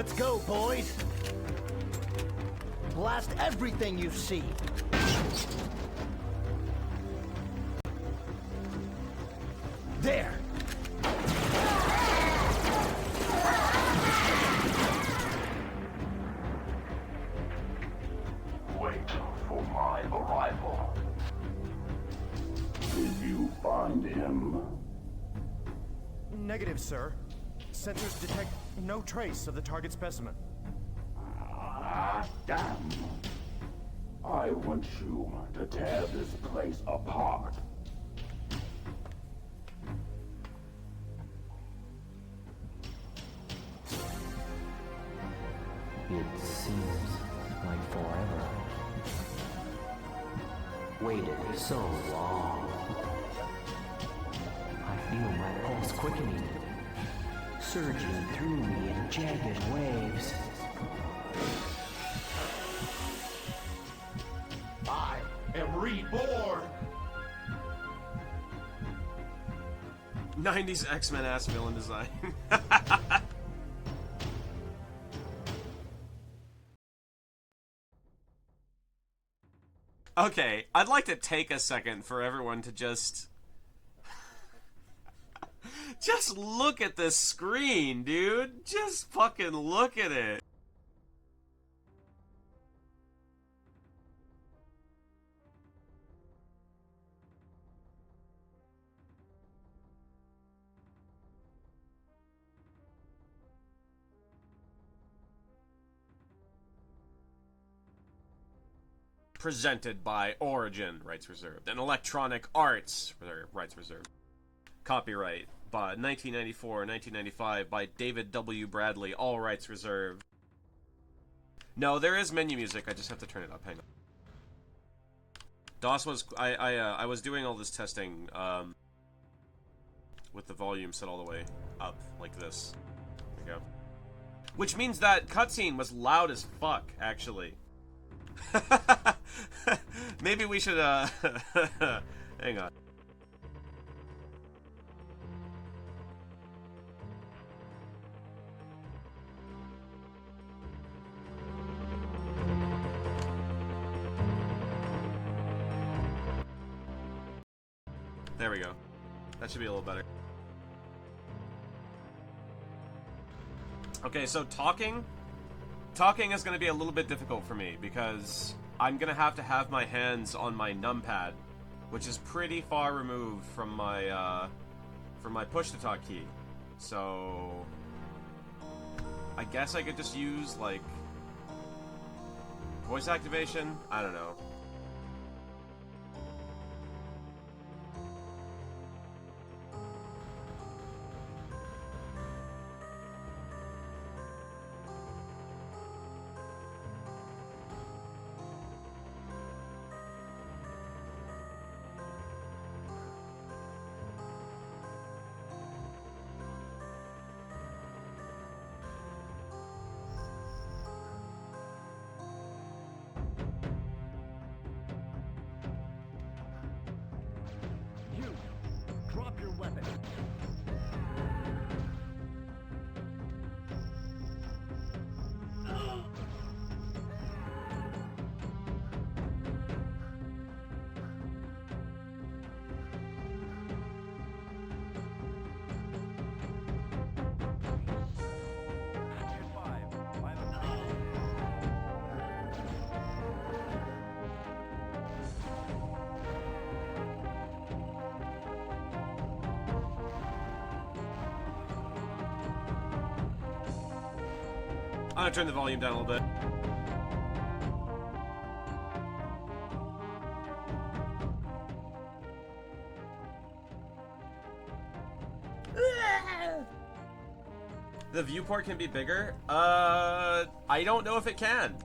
Let's go, boys. Blast everything you see. There. Wait for my arrival. Did you find him? Negative, sir. Sensors detect no trace of the target specimen. Ah, damn. I want you to tear this place apart. It seems like forever. Waited so long. I feel my pulse quickening, surging through me in jagged waves. I am reborn! 90s X-Men ass villain design. Okay, I'd like to take a second for everyone to just look at this screen, dude. Just fucking look at it. Presented by Origin, rights reserved, and Electronic Arts, rights reserved. Copyright by 1994-1995 by David W. Bradley, all rights reserved. No, there is menu music. I just have to turn it up. Hang on. DOS was I was doing all this testing with the volume set all the way up like this. There we go. Which means that cutscene was loud as fuck, actually. Maybe we should hang on. There we go. That should be a little better. Okay, so talking is going to be a little bit difficult for me because I'm going to have my hands on my numpad, which is pretty far removed from my push-to-talk key. So I guess I could just use, like, voice activation? I don't know. Drop your weapon. I'm gonna turn the volume down a little bit. The viewport can be bigger? I don't know if it can.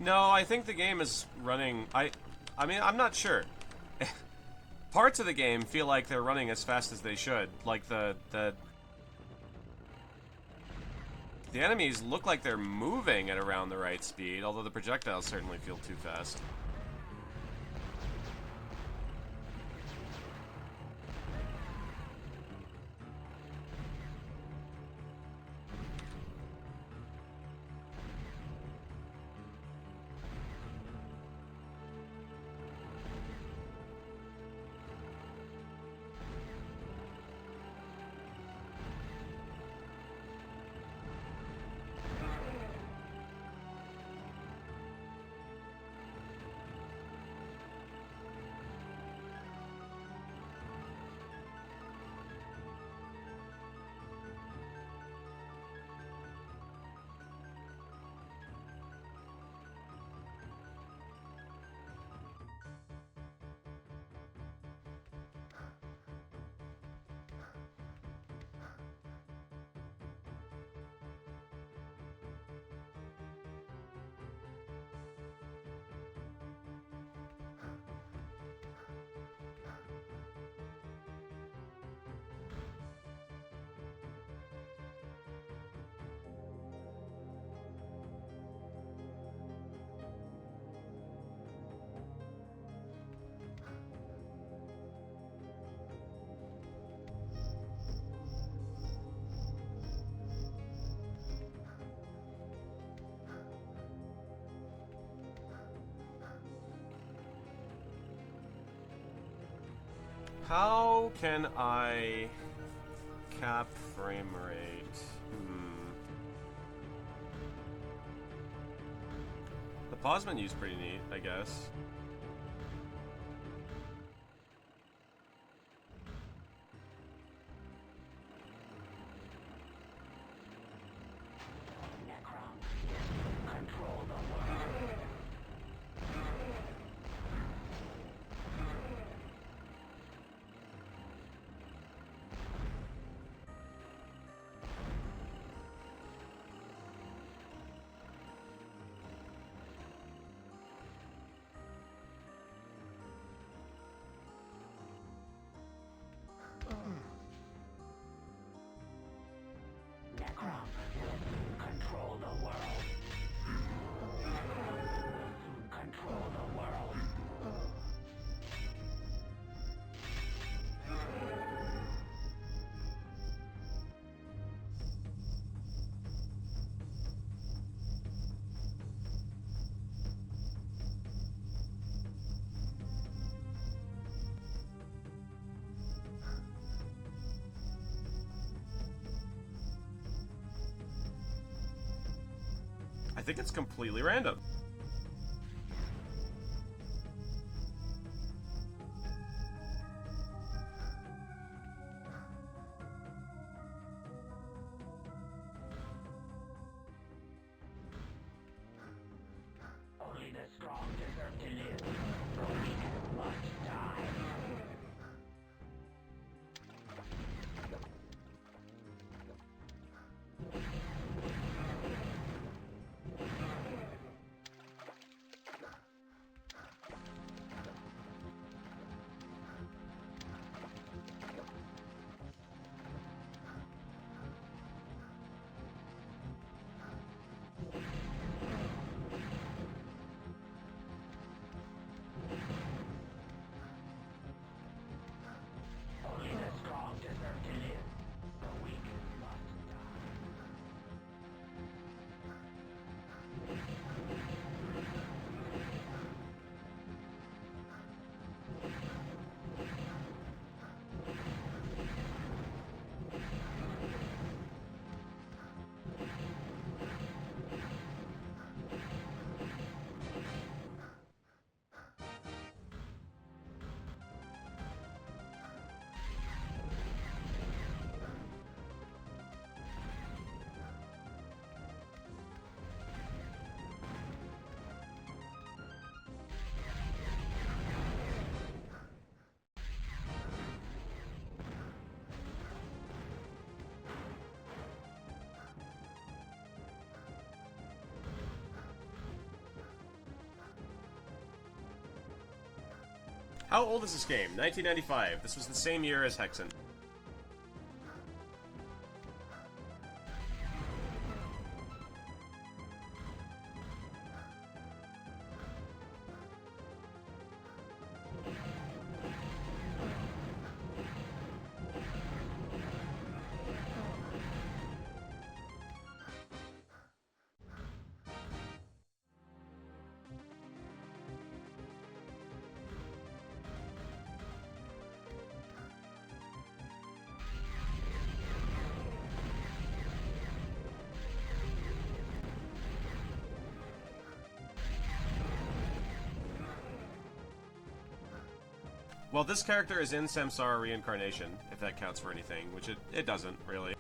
No, I think the game is running... I mean, I'm not sure. Parts of the game feel like they're running as fast as they should. Like, the enemies look like they're moving at around the right speed, although the projectiles certainly feel too fast. How can I cap frame rate? The pause menu's pretty neat, I guess. I think it's completely random. Only the strong deserve to live. The weak must die. How old is this game? 1995. This was the same year as Hexen. Well, this character is in Samsara Reincarnation, if that counts for anything, which it doesn't, really.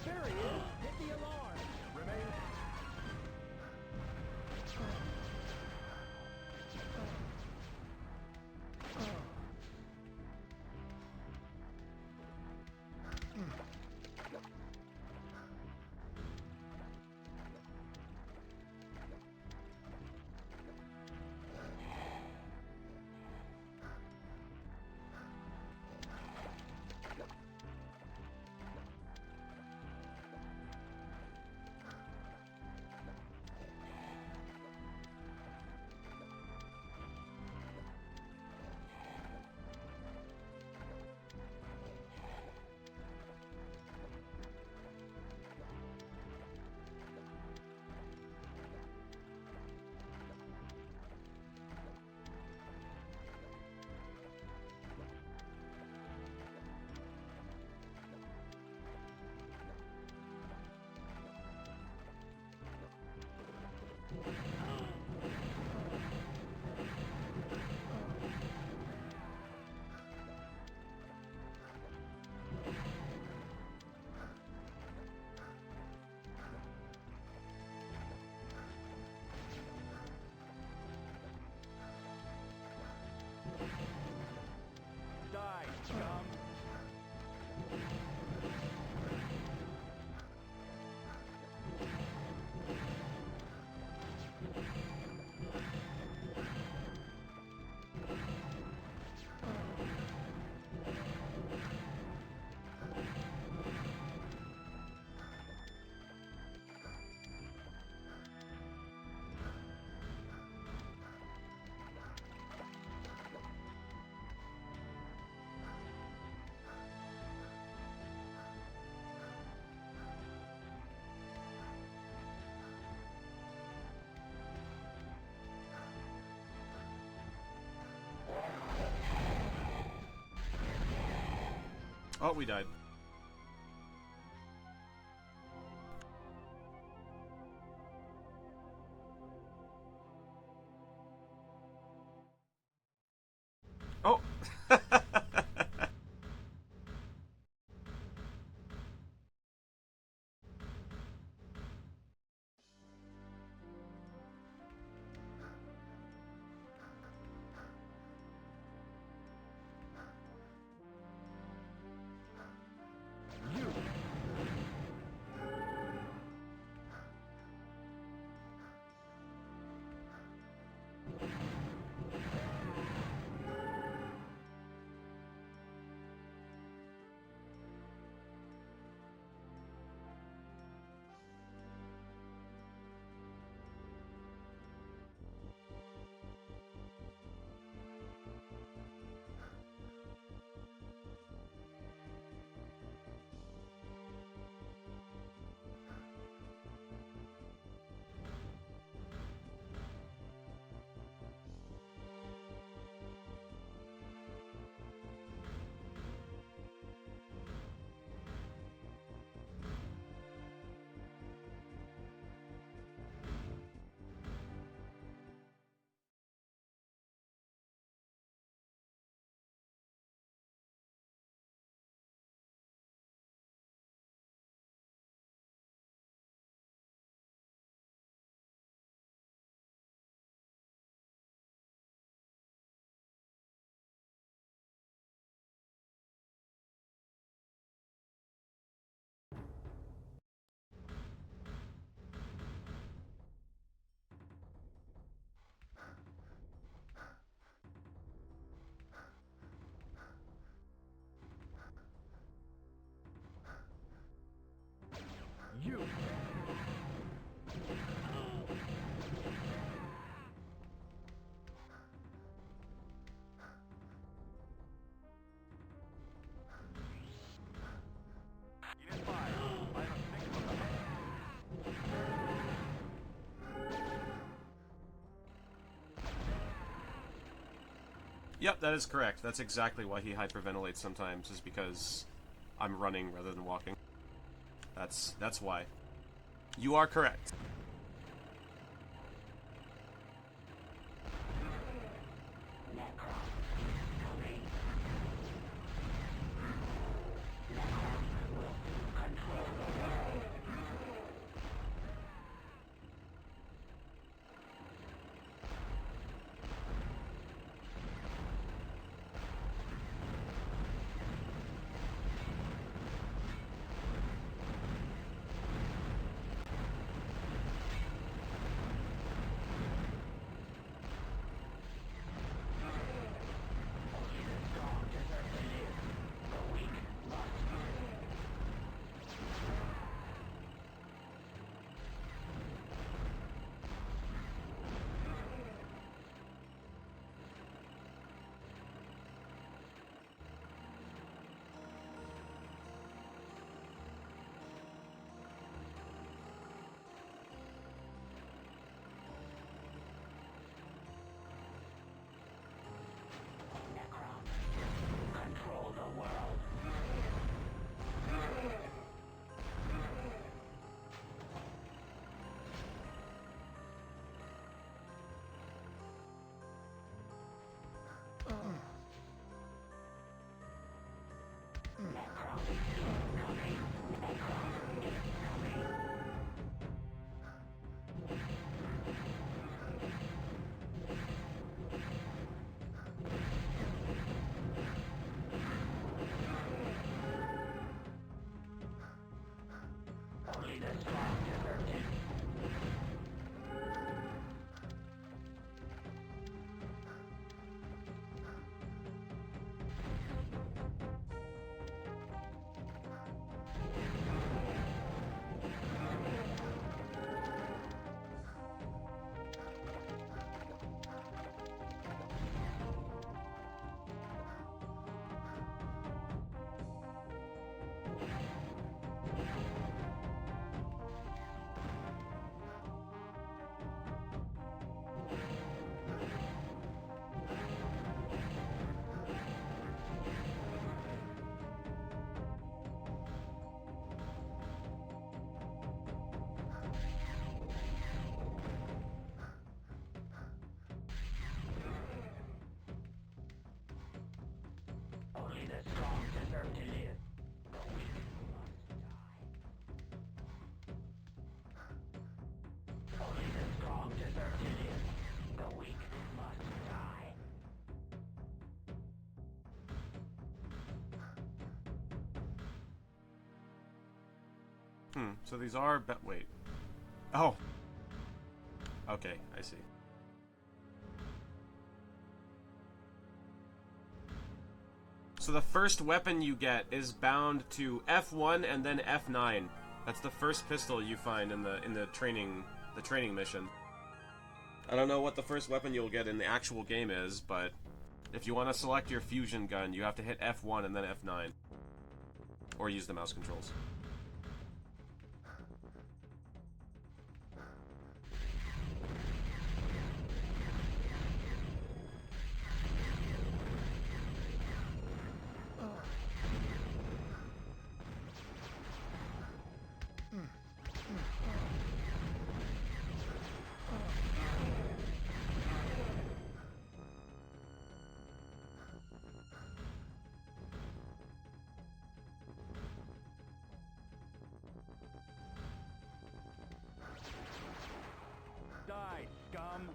There he is! Hit the alarm! Remain... Die, scum! Oh, we died. Oh! Yep, that is correct. That's exactly why he hyperventilates sometimes, is because I'm running rather than walking. That's why. You are correct. Control the world. Only the strong deserve it. Only the strong deserve to live. The weak must die. Only the strong deserve to live. The weak must die. So these are wait. Oh. Okay, I see. So the first weapon you get is bound to F1 and then F9. That's the first pistol you find in the training mission. I don't know what the first weapon you'll get in the actual game is, but if you want to select your fusion gun, you have to hit F1 and then F9. Or use the mouse controls. Die, scum!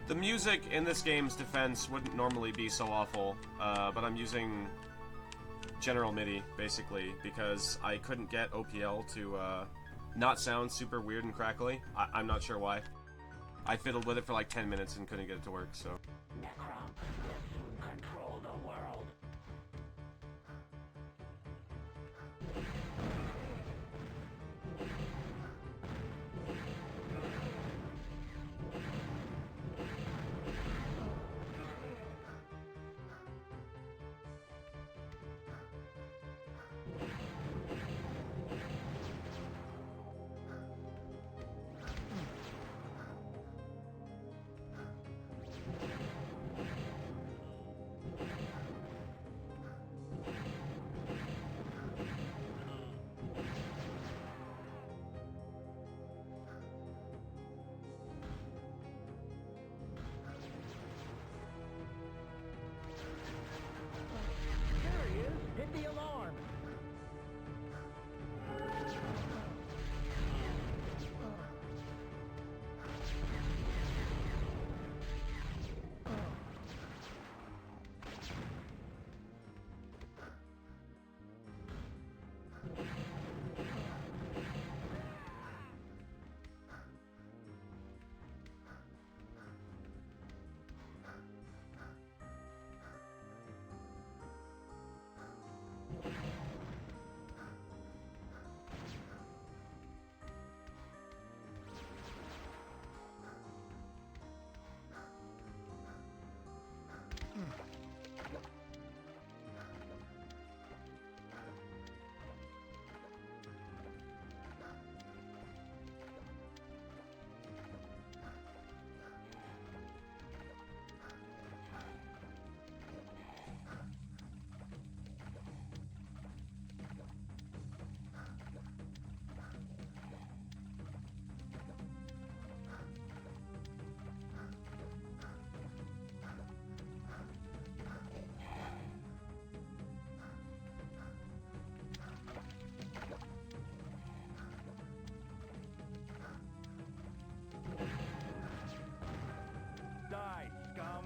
The music in this game's defense wouldn't normally be so awful, but I'm using general MIDI, basically, because I couldn't get OPL to not sound super weird and crackly. I'm not sure why. I fiddled with it for like 10 minutes and couldn't get it to work, so... Necrom will soon control the world. There he is! Hit the alarm! Die, scum!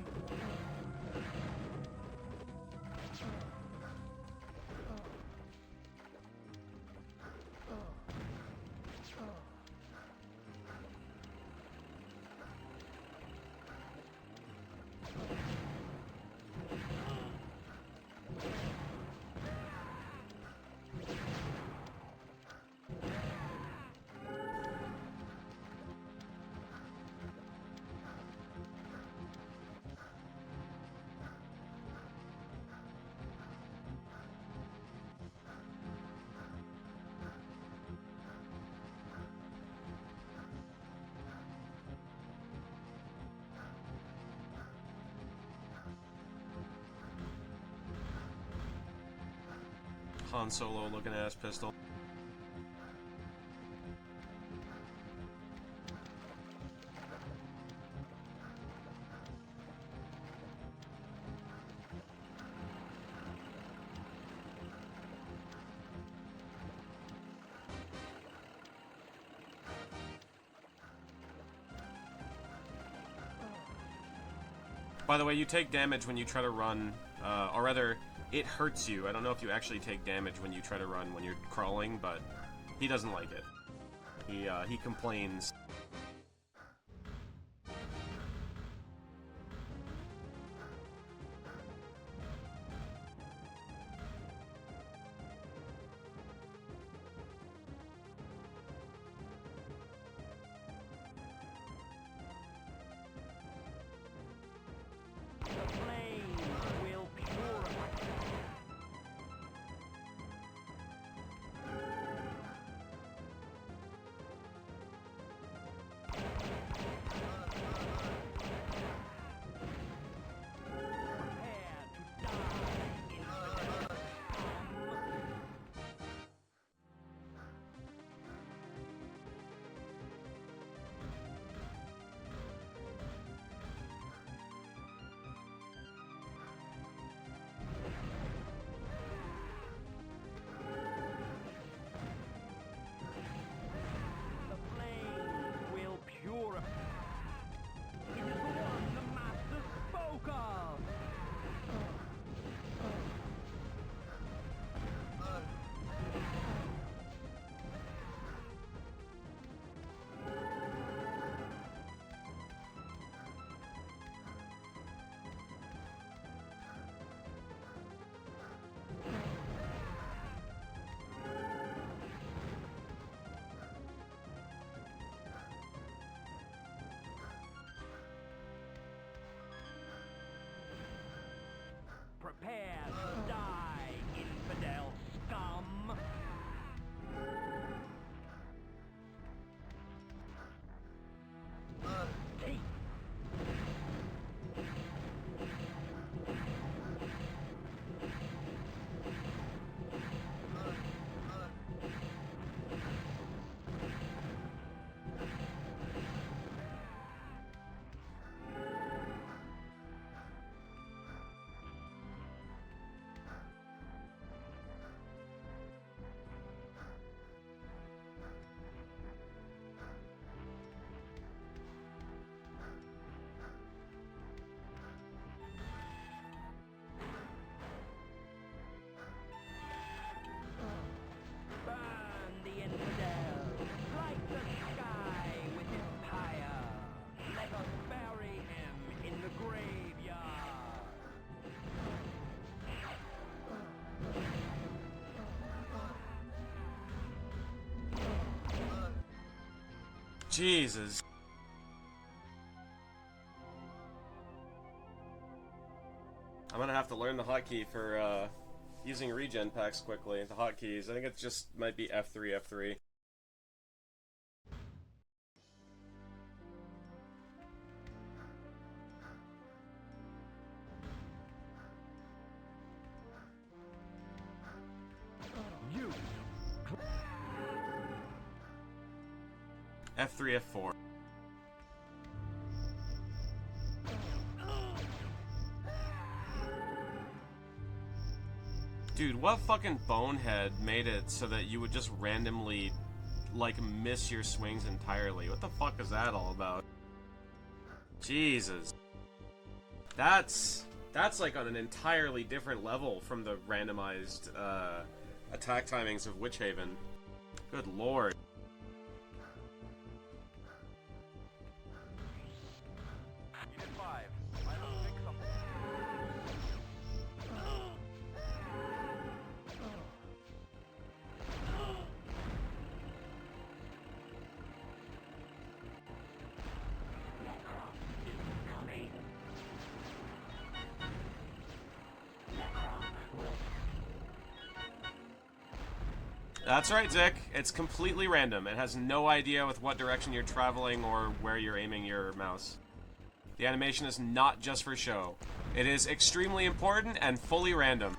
Han Solo looking ass pistol. By the way, you take damage when you try to run, or rather, it hurts you. I don't know if you actually take damage when you try to run when you're crawling, but he doesn't like it. He complains. The flames will purify. Jesus. I'm gonna have to learn the hotkey for using regen packs quickly. The hotkeys. I think it just might be F3, F3. You. F3, F4. Dude, what fucking bonehead made it so that you would just randomly, like, miss your swings entirely? What the fuck is that all about? Jesus. That's like on an entirely different level from the randomized, attack timings of Witch Haven. Good lord. Unit 5. I will fix something. That's right, Zick. It's completely random. It has no idea with what direction you're traveling or where you're aiming your mouse. The animation is not just for show. It is extremely important and fully random.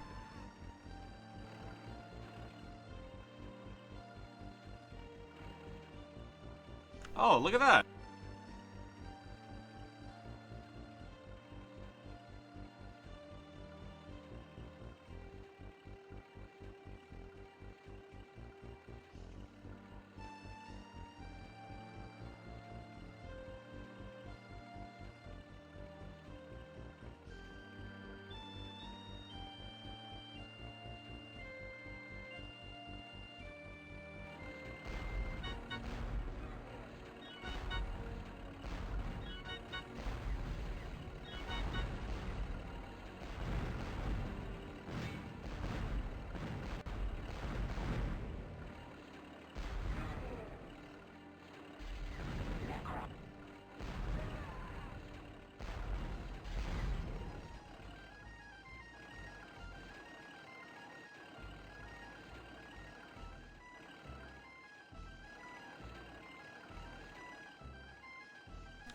Oh, look at that.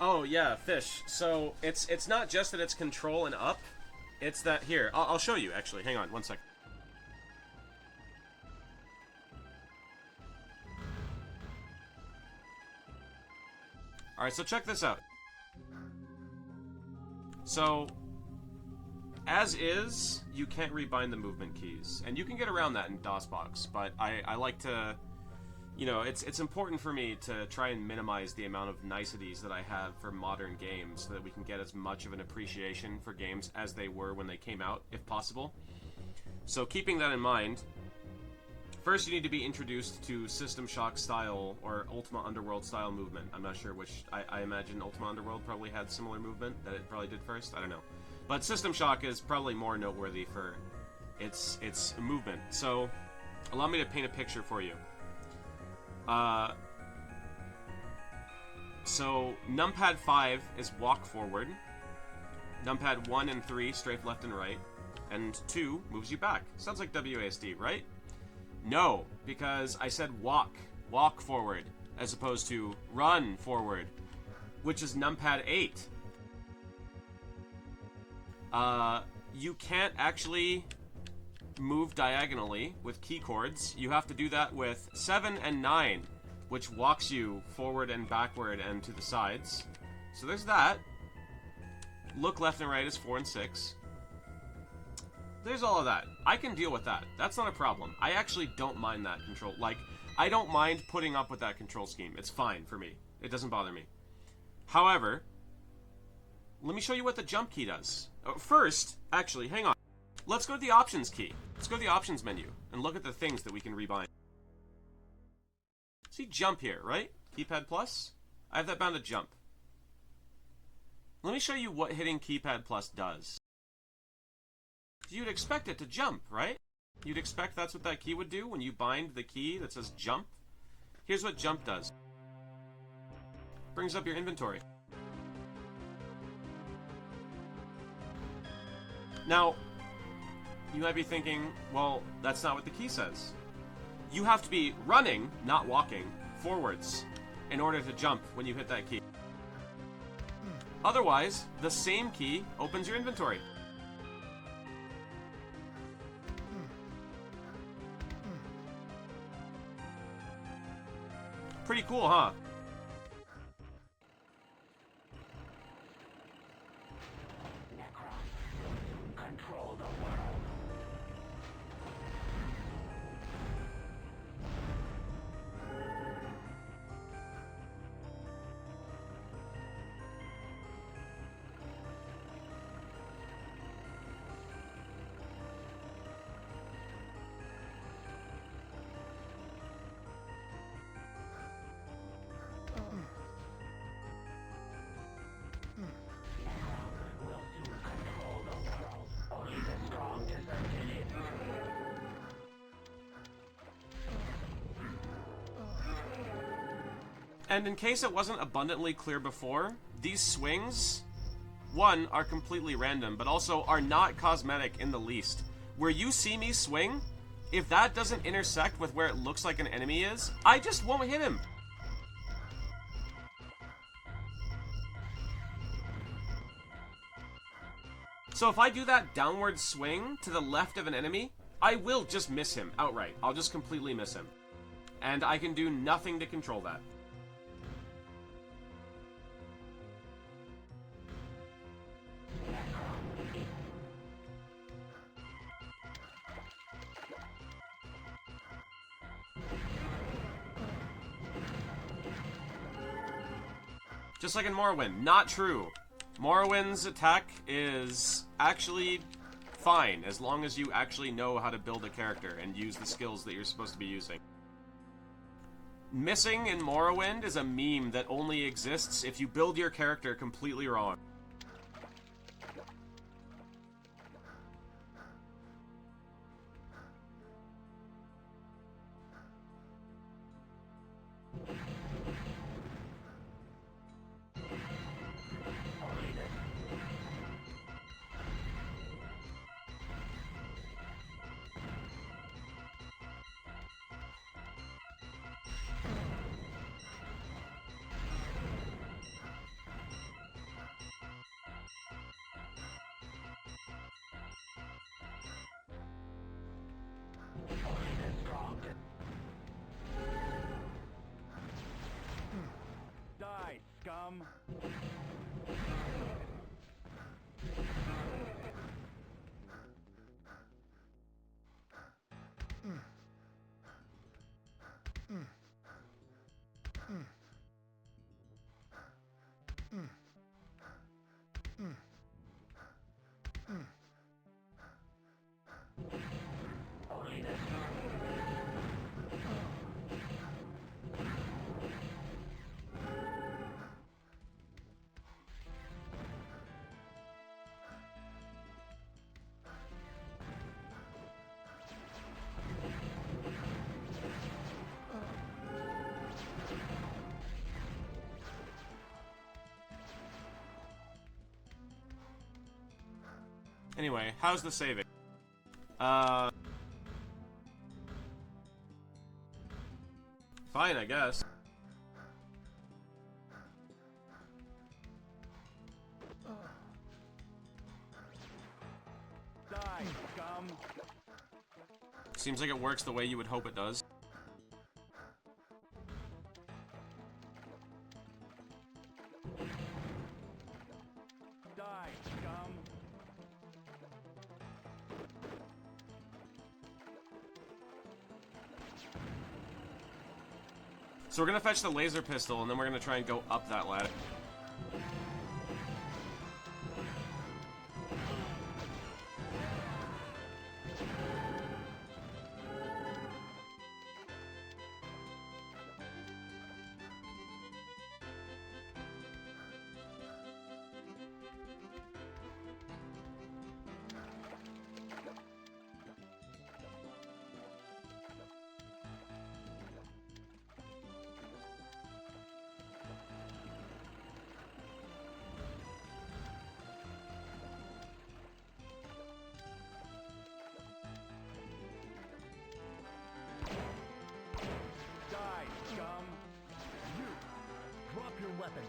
Oh yeah, fish. So it's not just that it's control and up. It's that here. I'll show you actually. Hang on, one sec. All right, so check this out. So as is, you can't rebind the movement keys, and you can get around that in DOSBox. But I like to. You know, it's important for me to try and minimize the amount of niceties that I have for modern games so that we can get as much of an appreciation for games as they were when they came out, if possible. So keeping that in mind, first you need to be introduced to System Shock style or Ultima Underworld style movement. I'm not sure which. I imagine Ultima Underworld probably had similar movement that it probably did first. I don't know. But System Shock is probably more noteworthy for its movement. So allow me to paint a picture for you. So numpad 5 is walk forward, numpad 1 and 3 strafe left and right, and 2 moves you back. Sounds like WASD, right? No, because I said walk forward, as opposed to run forward, which is numpad 8. You can't actually move diagonally with key chords. You have to do that with 7 and 9, which walks you forward and backward and to the sides. So there's that. Look left and right is 4 and 6. There's all of that. I can deal with that. That's not a problem. I actually don't mind that control. Like, I don't mind putting up with that control scheme. It's fine for me. It doesn't bother me. However, let me show you what the jump key does. First, actually, hang on. Let's go to the options key. Let's go to the options menu and look at the things that we can rebind. See jump here, right? Keypad plus. I have that bound to jump. Let me show you what hitting keypad plus does. You'd expect it to jump, right? You'd expect that's what that key would do when you bind the key that says jump. Here's what jump does. Brings up your inventory. Now, you might be thinking, well, that's not what the key says. You have to be running, not walking, forwards in order to jump when you hit that key. Otherwise, the same key opens your inventory. Pretty cool, huh? Control the world. Will soon control the world. Only the strong deserve to live. And in case it wasn't abundantly clear before, these swings, one, are completely random, but also are not cosmetic in the least. Where you see me swing, if that doesn't intersect with where it looks like an enemy is, I just won't hit him. So if I do that downward swing to the left of an enemy, I will just miss him outright. I'll just completely miss him. And I can do nothing to control that. Just like in Morrowind. Not true. Morrowind's attack is actually fine, as long as you actually know how to build a character and use the skills that you're supposed to be using. Missing in Morrowind is a meme that only exists if you build your character completely wrong. Die, scum! Only the Anyway, how's the saving? Fine, I guess. Die, scum! Seems like it works the way you would hope it does. Die, scum! So we're gonna fetch the laser pistol, and then we're gonna try and go up that ladder. weapon.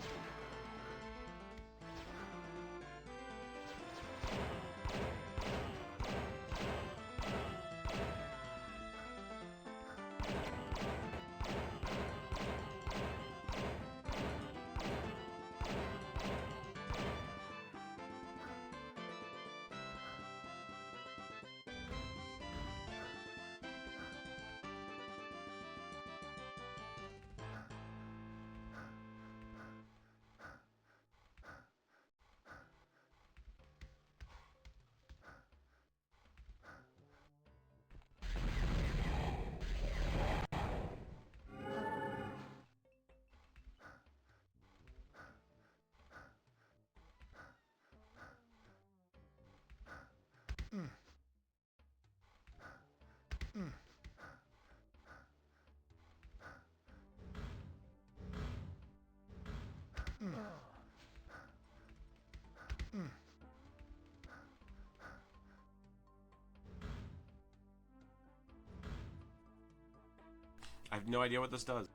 I have no idea what this does.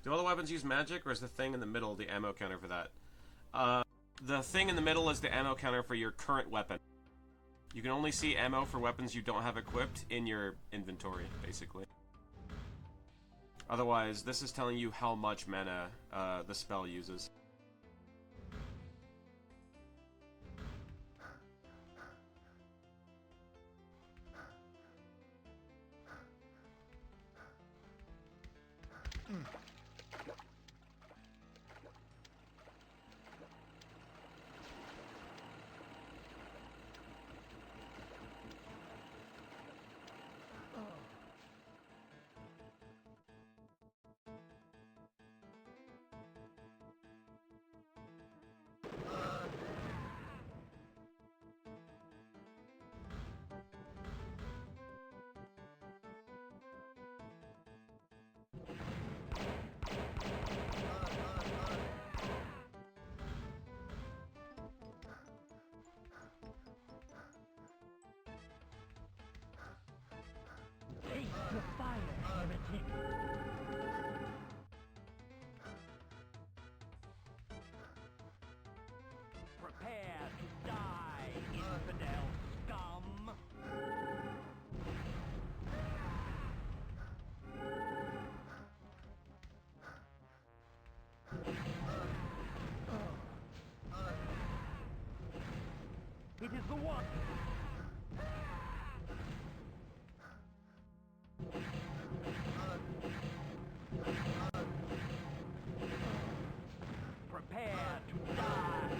Do all the weapons use magic, or is the thing in the middle the ammo counter for that? The thing in the middle is the ammo counter for your current weapon. You can only see ammo for weapons you don't have equipped in your inventory, basically. Otherwise, this is telling you how much mana the spell uses. Take the fire, heretic. Prepare to die, infidel scum. It is the one. Prepare to die.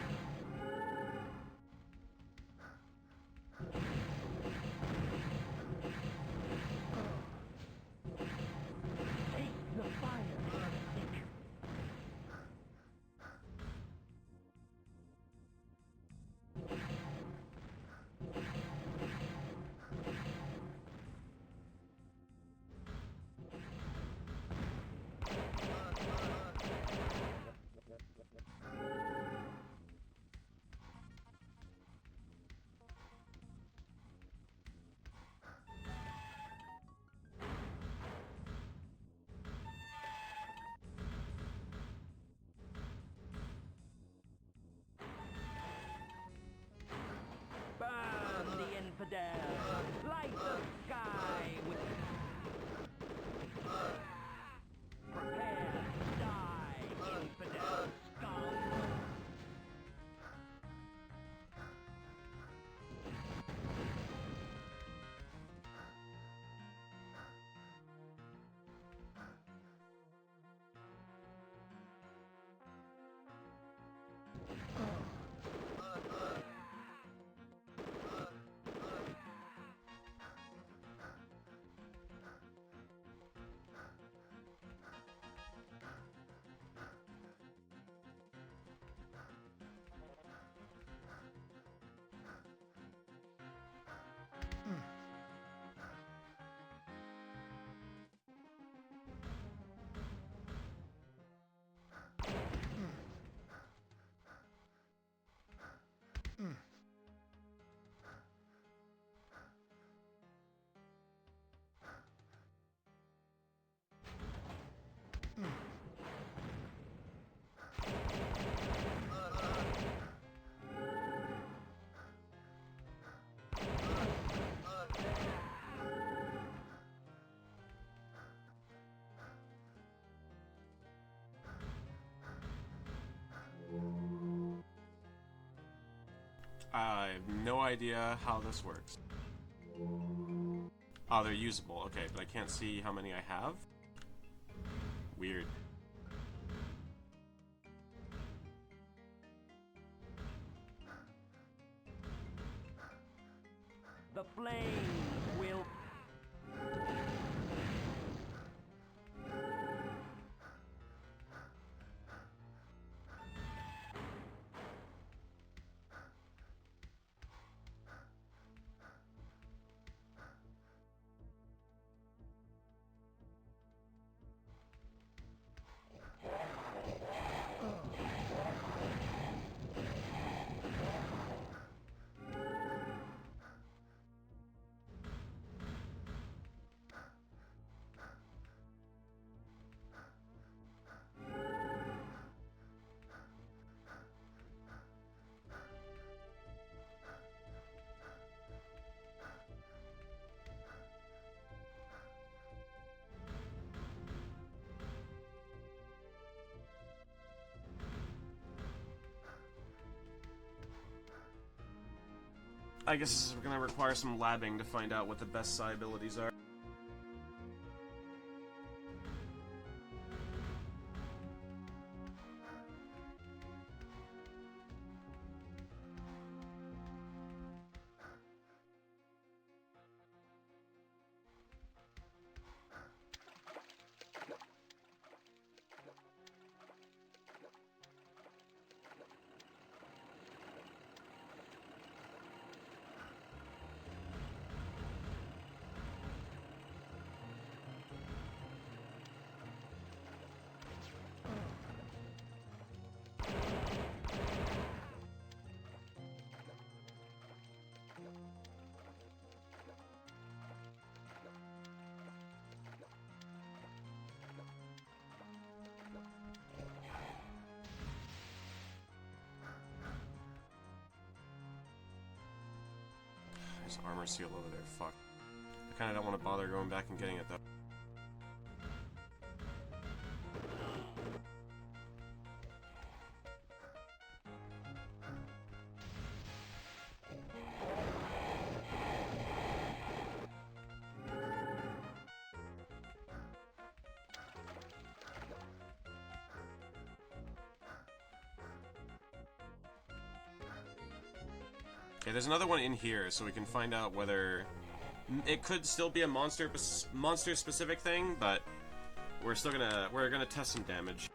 I have no idea how this works. Oh, they're usable. Okay, but I can't see how many I have. Weird. The flame will... I guess this is gonna require some labbing to find out what the best psi abilities are. There's armor seal over there, fuck. I kinda don't want to bother going back and getting it though. Okay, there's another one in here, so we can find out whether it could still be a monster-specific thing, but we're gonna test some damage.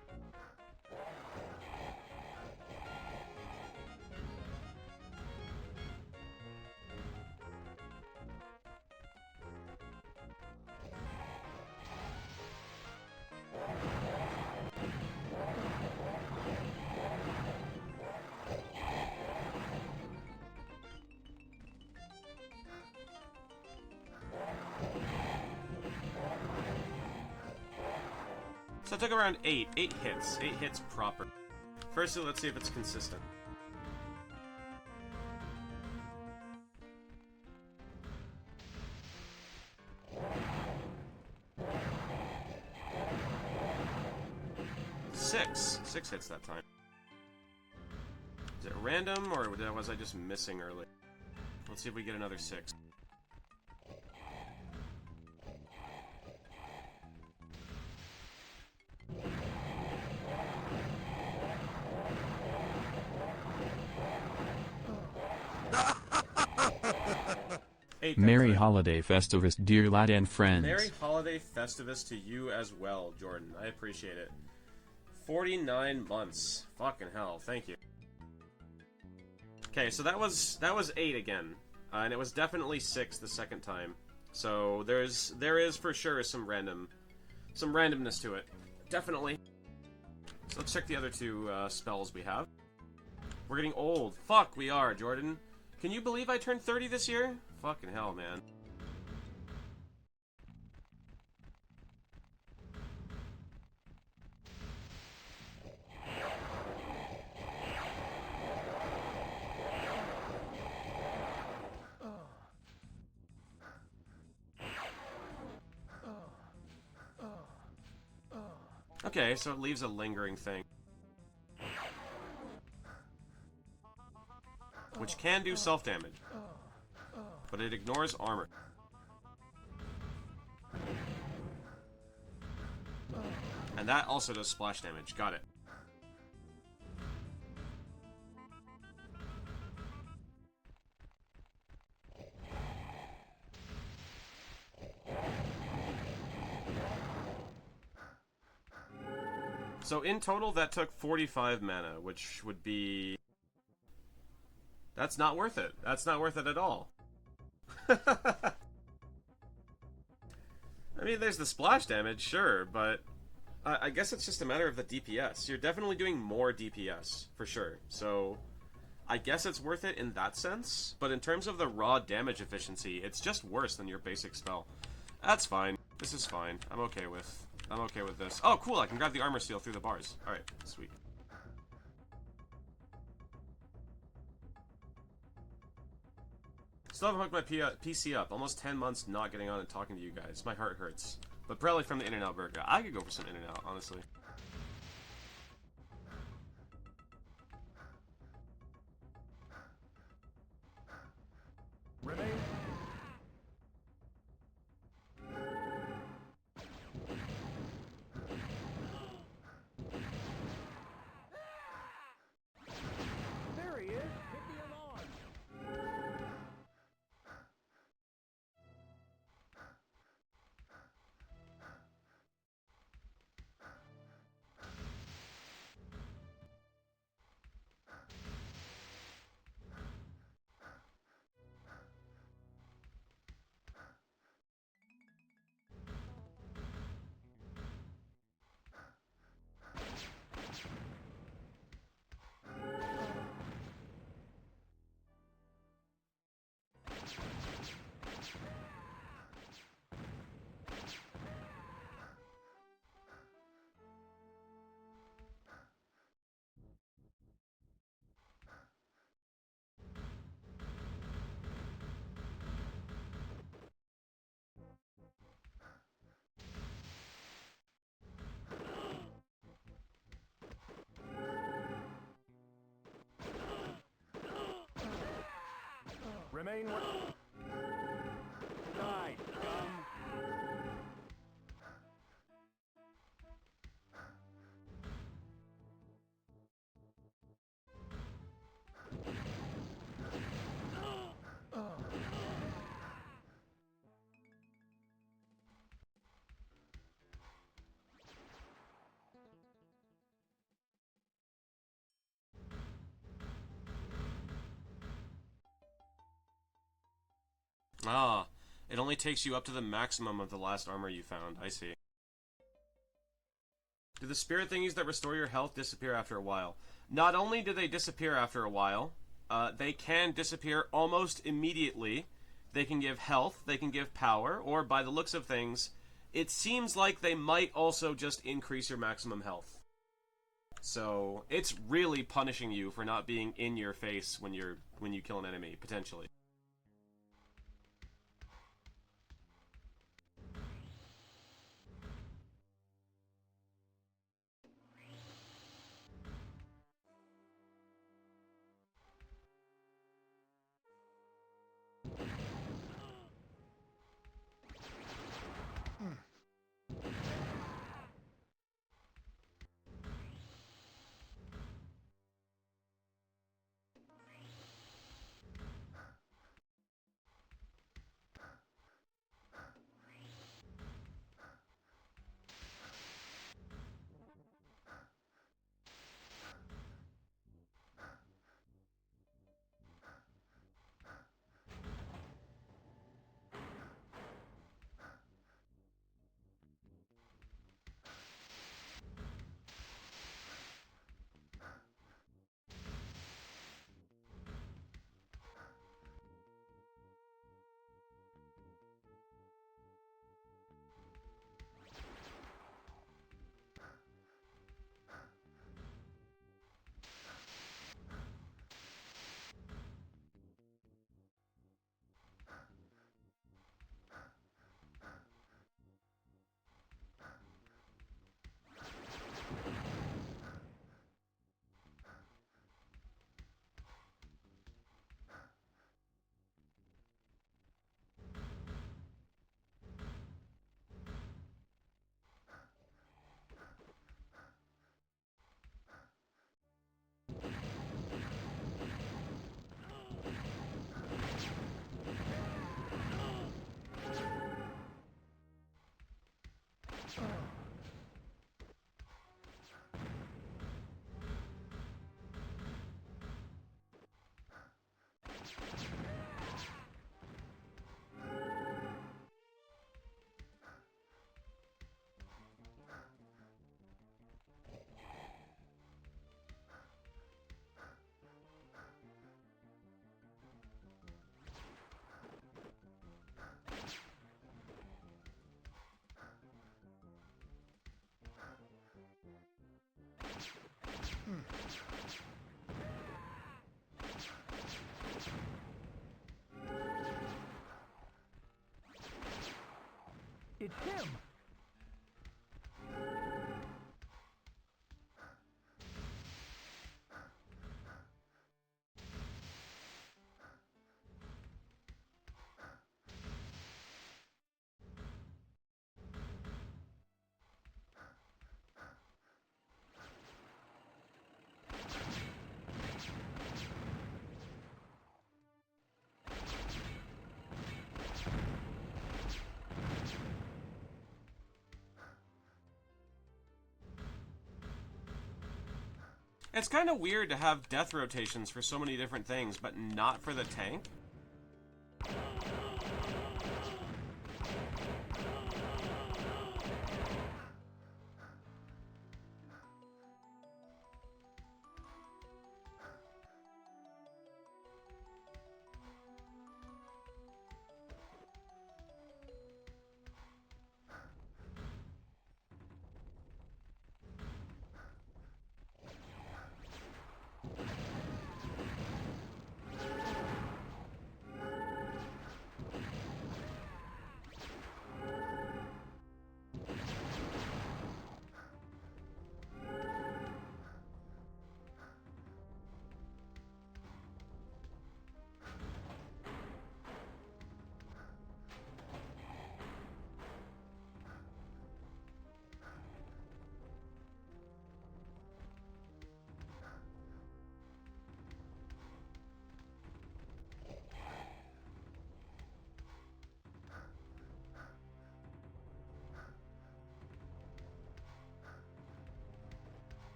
So it took around 8 hits proper. Firstly, let's see if it's consistent. Six hits that time. Is it random, or was I just missing early? Let's see if we get another 6. Merry Holiday Festivus, dear lad and friends. Merry Holiday Festivus to you as well, Jordan. I appreciate it. 49 months. Fucking hell. Thank you. Okay, so that was 8 again. And it was definitely 6 the second time. So there is for sure some randomness to it. Definitely. So let's check the other 2 spells we have. We're getting old. Fuck, we are, Jordan. Can you believe I turned 30 this year? Fucking hell, man. Okay, so it leaves a lingering thing. which can do self-damage, but it ignores armor. And that also does splash damage. Got it. So in total, that took 45 mana, which would be... That's not worth it. That's not worth it at all. I mean, there's the splash damage, sure, but I guess it's just a matter of the DPS. You're definitely doing more DPS, for sure. So I guess it's worth it in that sense, but in terms of the raw damage efficiency, it's just worse than your basic spell. That's fine. This is fine. I'm okay with this. Oh, cool, I can grab the armor seal through the bars. Alright, sweet. Still haven't hooked my PC up. Almost 10 months not getting on and talking to you guys. My heart hurts. But probably from the In-N-Out burger. I could go for some In-N-Out, honestly. Remain. There he is. Hit the alarm. Remain. Die, dumb. Ah, it only takes you up to the maximum of the last armor you found. I see. Do the spirit thingies that restore your health disappear after a while? Not only do they disappear after a while, they can disappear almost immediately. They can give health, they can give power, or by the looks of things, it seems like they might also just increase your maximum health. So, it's really punishing you for not being in your face when you kill an enemy, potentially. It's him! It's kind of weird to have death rotations for so many different things, but not for the tank.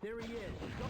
There he is. Go.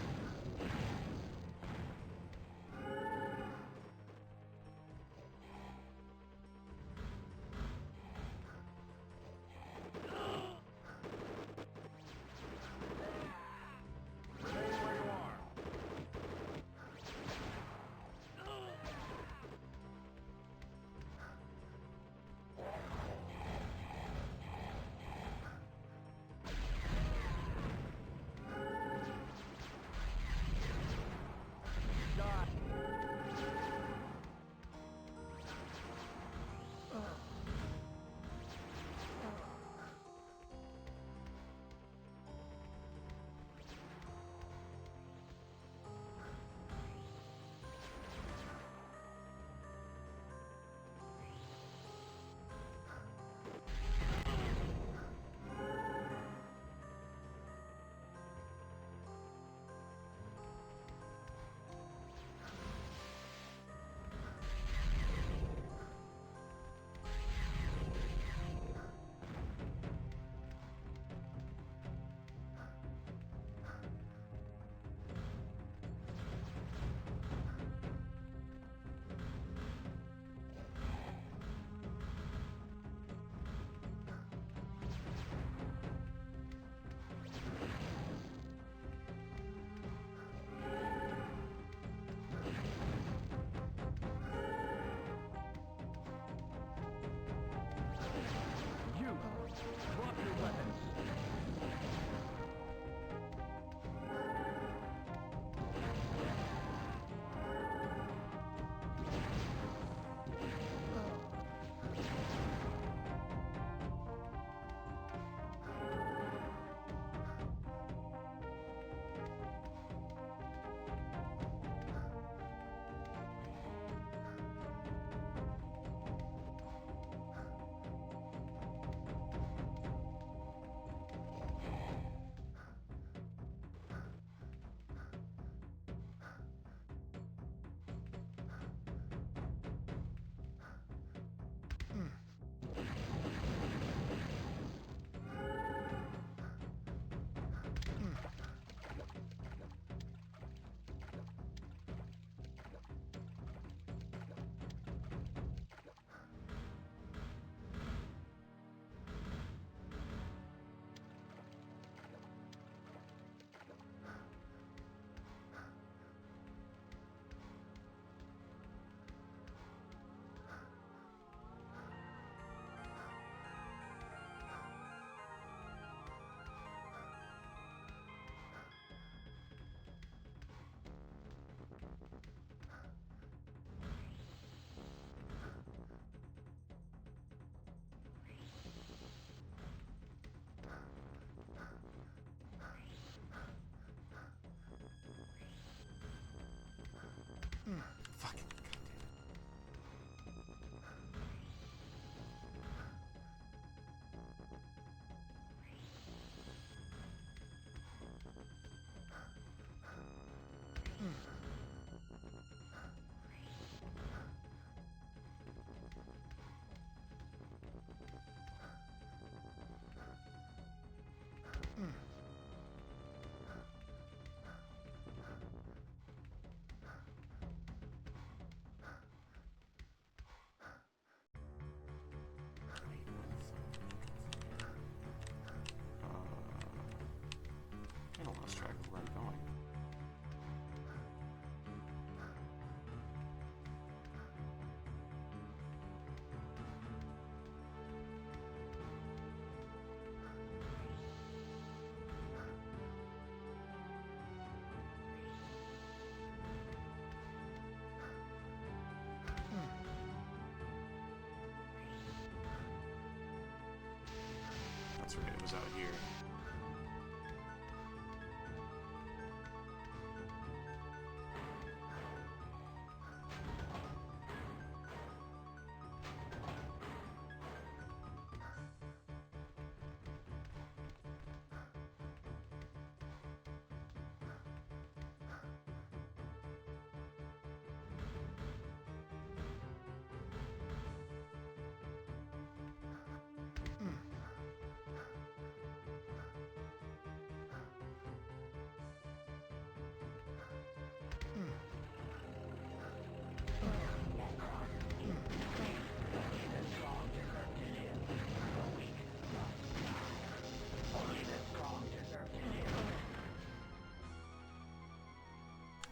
goes out here.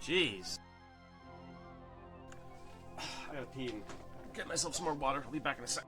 Jeez. I gotta pee and get myself some more water. I'll be back in a sec.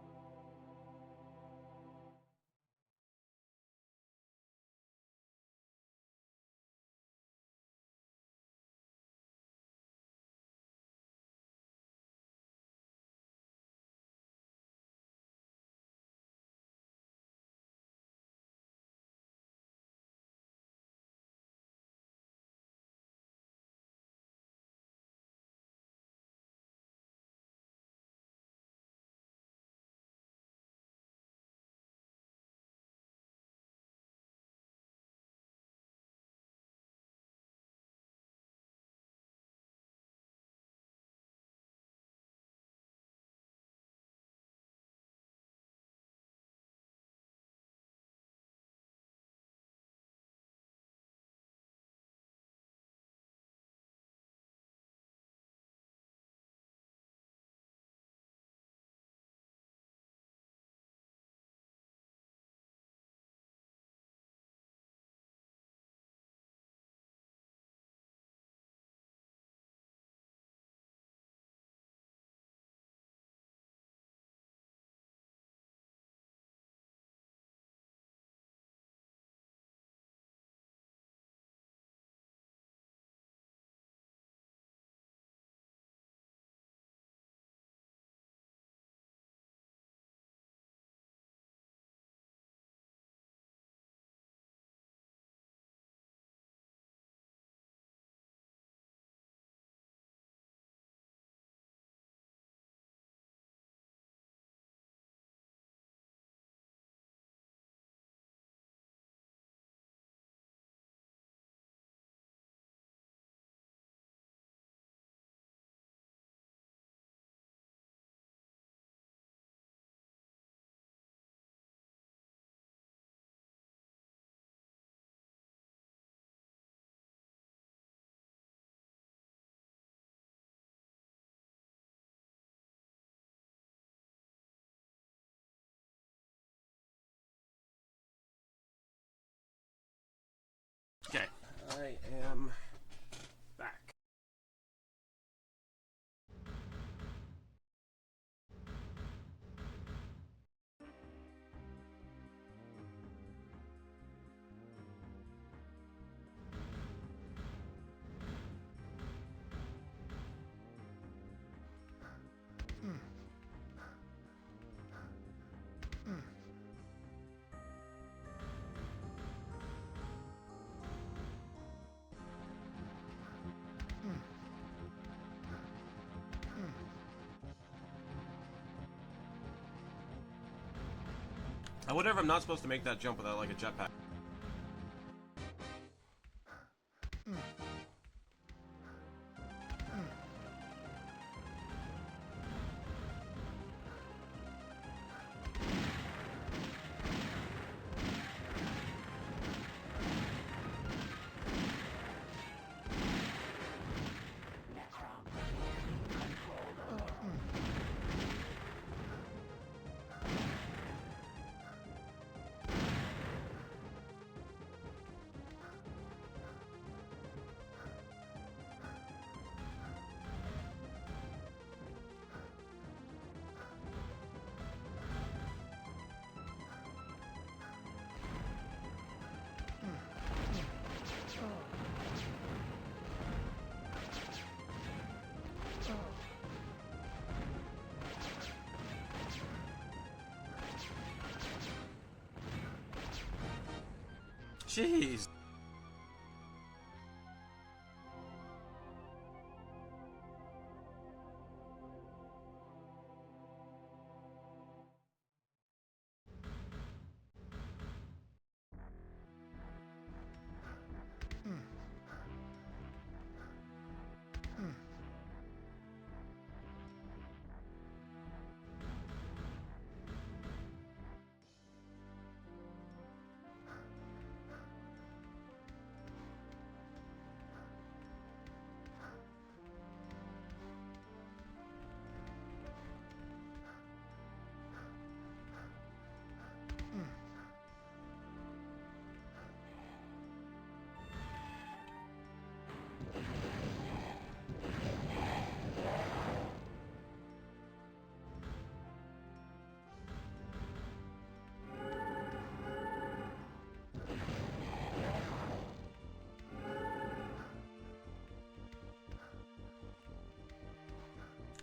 Okay, I am back. I wonder if I'm not supposed to make that jump without like a jetpack. Jeez.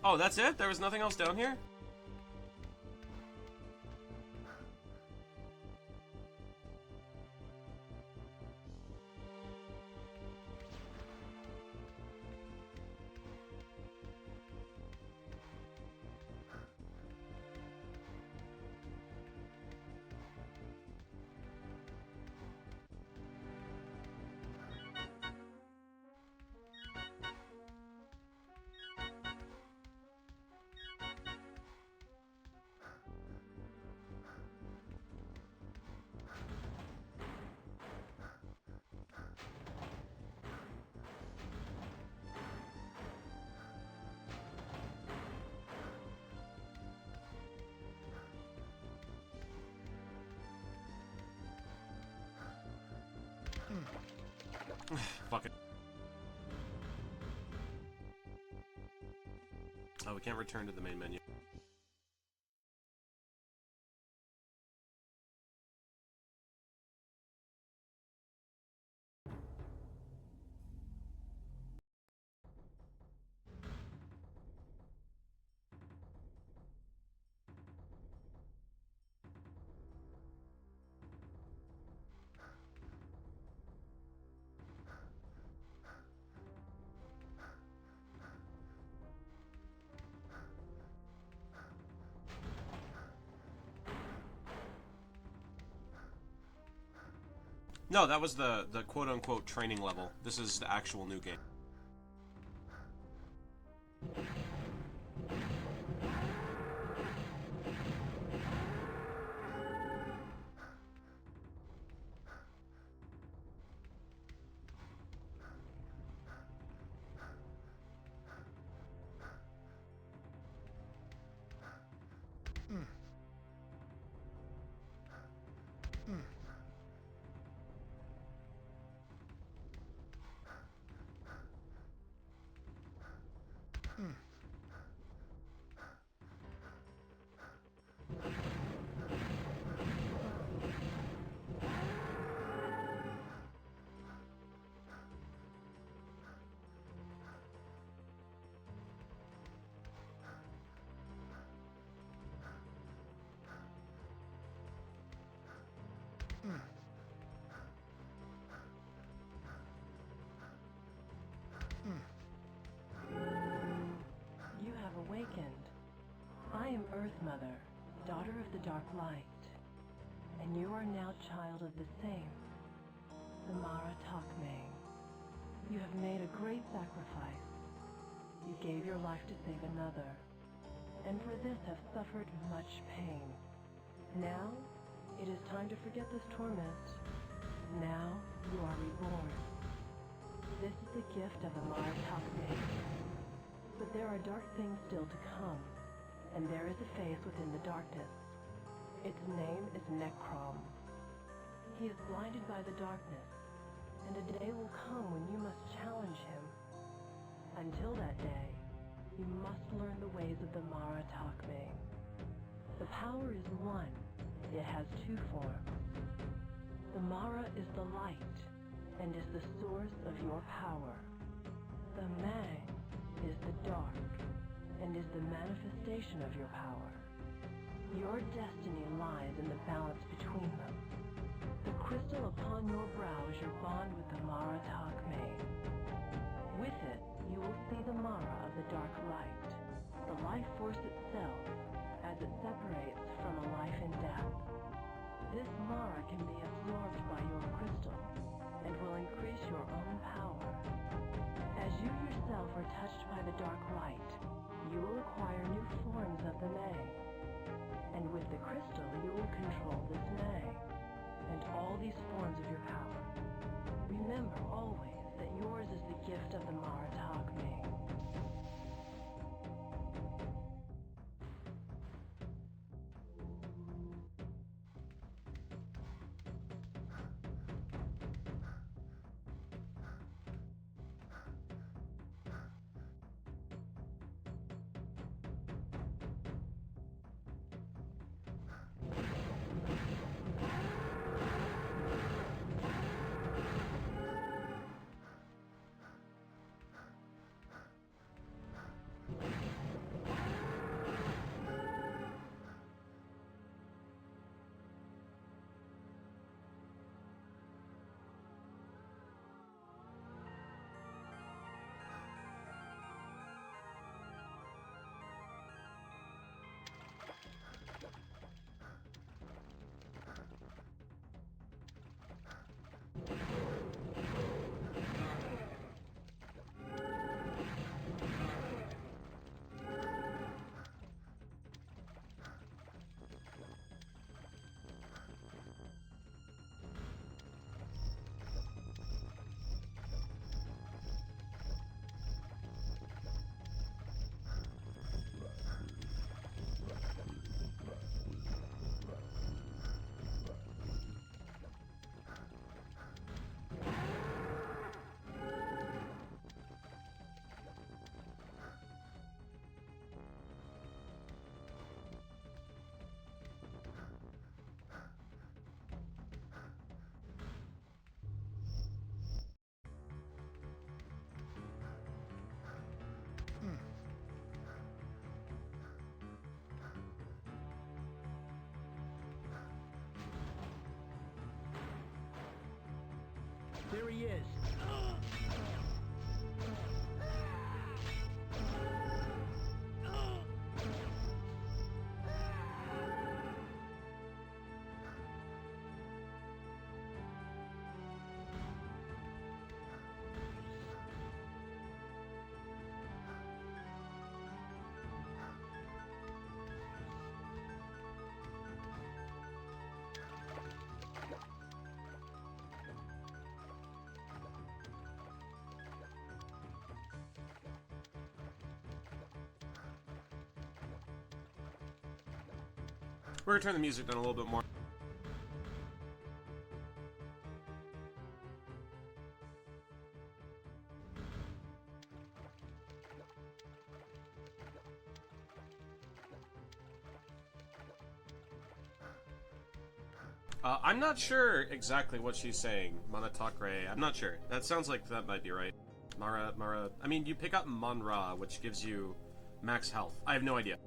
Oh, that's it? There was nothing else down here? Fuck it. Oh, we can't return to the main menu. No, that was the quote-unquote training level. This is the actual new game. You have awakened. I am Earth Mother, daughter of the Dark Light, and you are now child of the same, the Mara Takmang. You have made a great sacrifice. You gave your life to save another, and for this have suffered much pain. Now, it is time to forget this torment. Now, you are reborn. This is the gift of the Mara Takmang. But there are dark things still to come, and there is a face within the darkness. Its name is Necrom. He is blinded by the darkness, and a day will come when you must challenge him. Until that day, you must learn the ways of the Mara Takmang. The power is one. It has two forms. The Mara is the light, and is the source of your power. The Mang is the dark, and is the manifestation of your power. Your destiny lies in the balance between them. The crystal upon your brow is your bond with the Mara Takme. With it, you will see the Mara of the dark light, the life force itself, as it separates from a life in death. This Mara can be absorbed by your crystal, and will increase your own power. As you yourself are touched by the dark light, you will acquire new forms of the May. And with the crystal, you will control this May, and all these forms of your power. Remember always that yours is the gift of the Mara Takme. There he is. We're gonna turn the music down a little bit more. I'm not sure exactly what she's saying. Manatakre. I'm not sure. That sounds like that might be right. Mara. I mean, you pick up Manra, which gives you max health. I have no idea.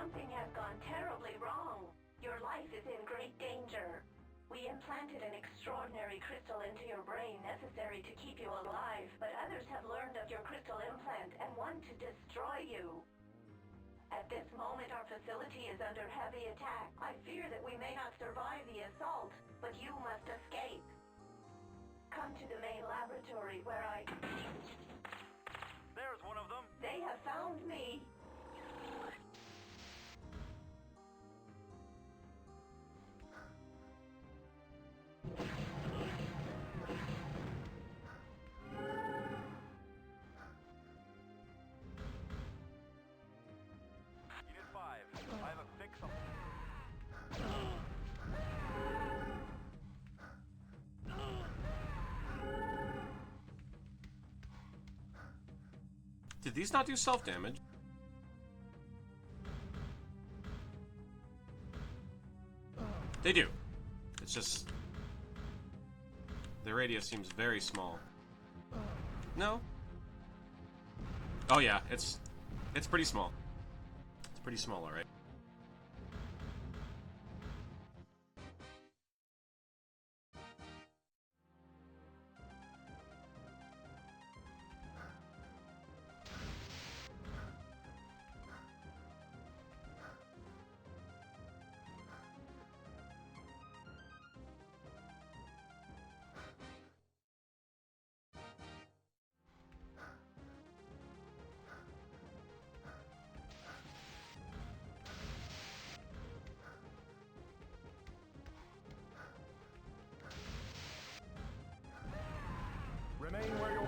Something has gone terribly wrong. Your life is in great danger. We implanted an extraordinary crystal into your brain necessary to keep you alive, but others have learned of your crystal implant and want to destroy you. At this moment, our facility is under heavy attack. I fear that we may not survive the assault, but you must escape. Come to the main laboratory where There's one of them. They have found me. Unit 5. I have a fix on. Did these not do self-damage? They do. It's just... the radius seems very small. No? Oh yeah, it's pretty small. It's pretty small, alright. Remain where you're...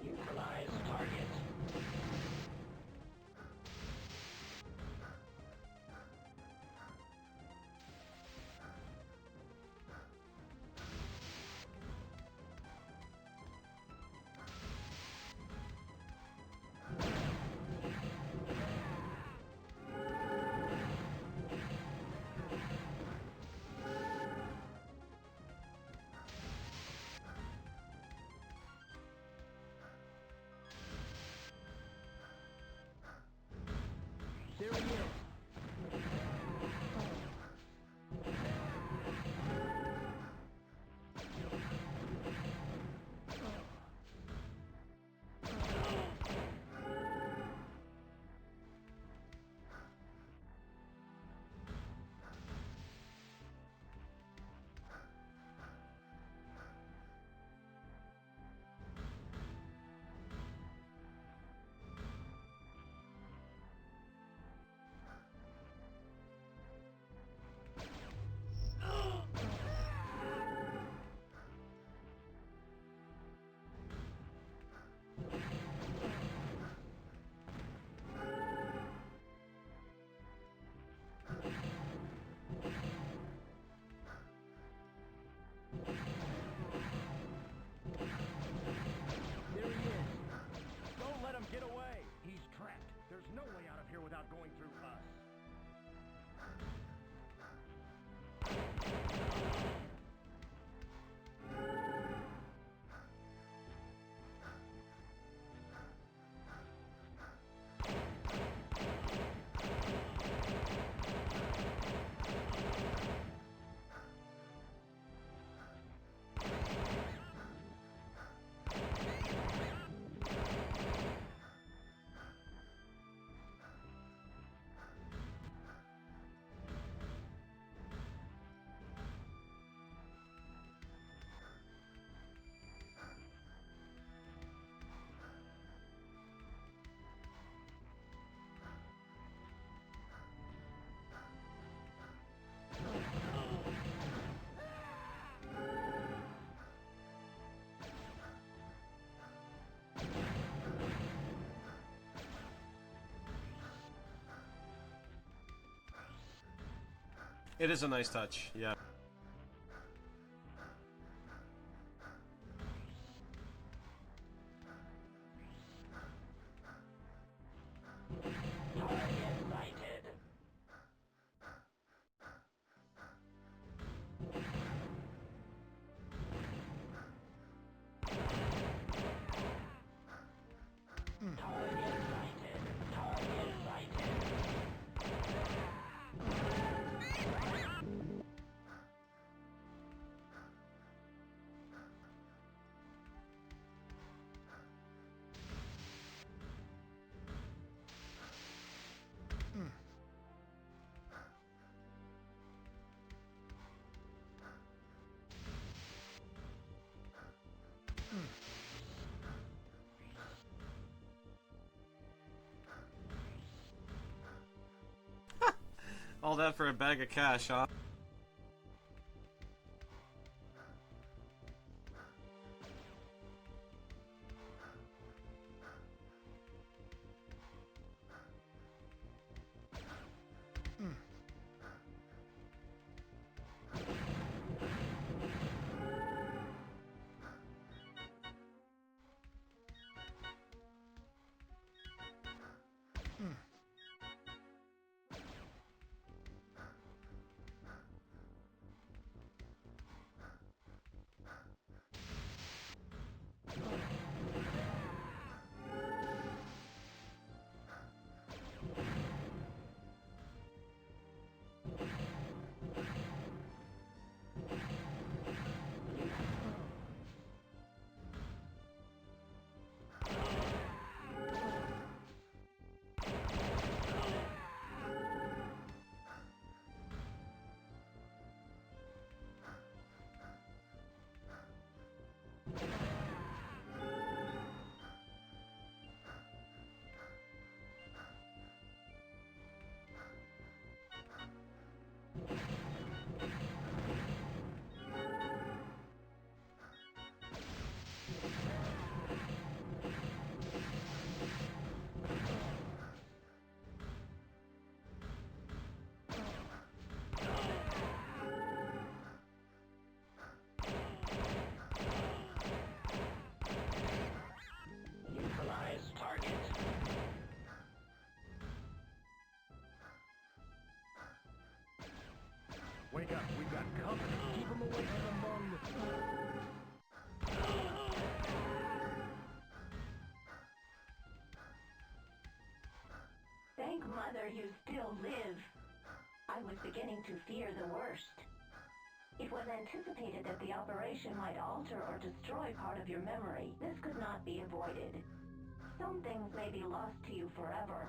Neutralize target. There he is. There he is. Don't let him get away. He's trapped. There's no way out of here without going through us. It is a nice touch, yeah. Target sighted. Target sighted. Target sighted. All that for a bag of cash, huh? Neutralize target. Wake up, we've got company. Keep them away from the mung. Thank Mother you still live. I was beginning to fear the worst. It was anticipated that the operation might alter or destroy part of your memory. This could not be avoided. Some things may be lost to you forever.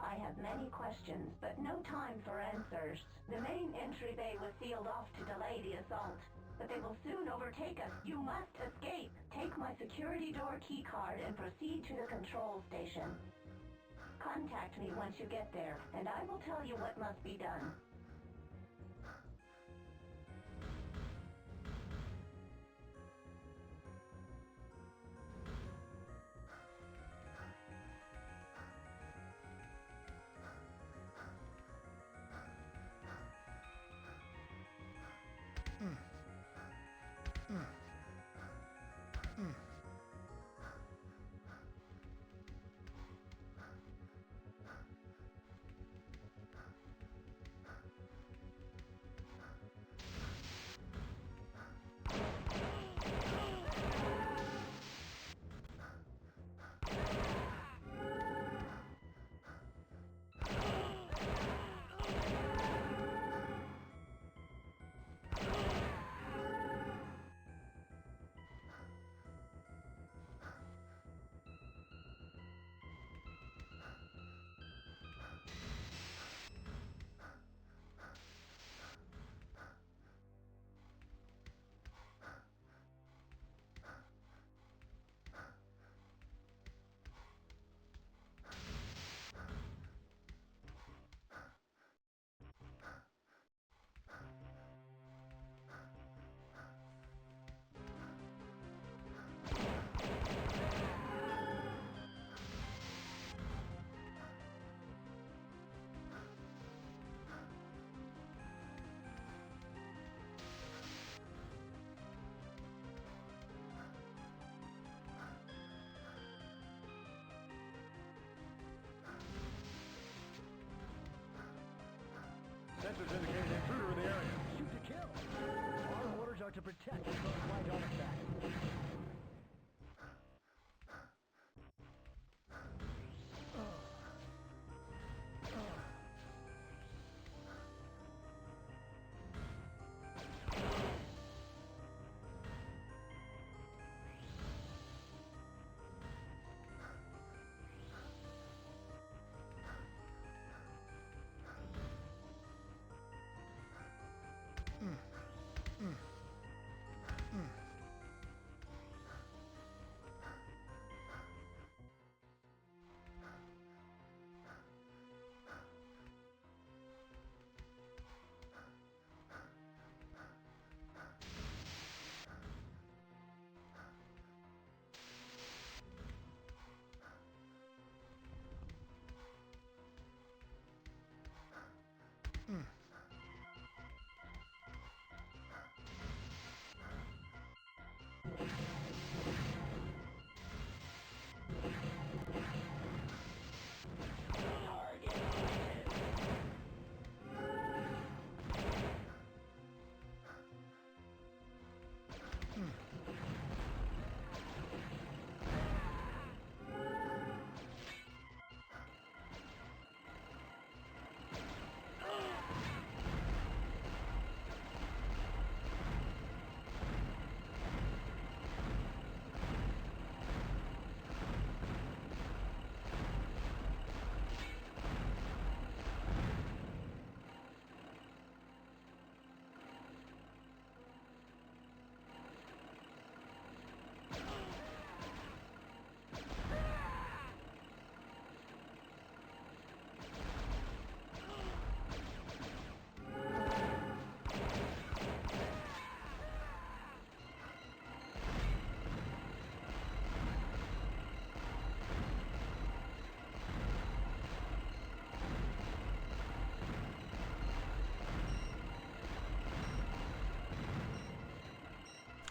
I have many questions, but no time for answers. The main entry bay was sealed off to delay the assault, but they will soon overtake us. You must escape. Take my security door key card and proceed to the control station. Contact me once you get there, and I will tell you what must be done. Sensors indicate an intruder in the area. Shoot to kill. Our orders are to protect the light artifact.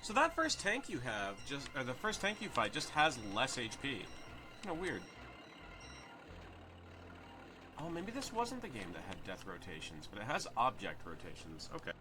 So that first tank you have, or the first tank you fight, just has less HP. Kinda weird. Oh, maybe this wasn't the game that had death rotations, but it has object rotations. Okay.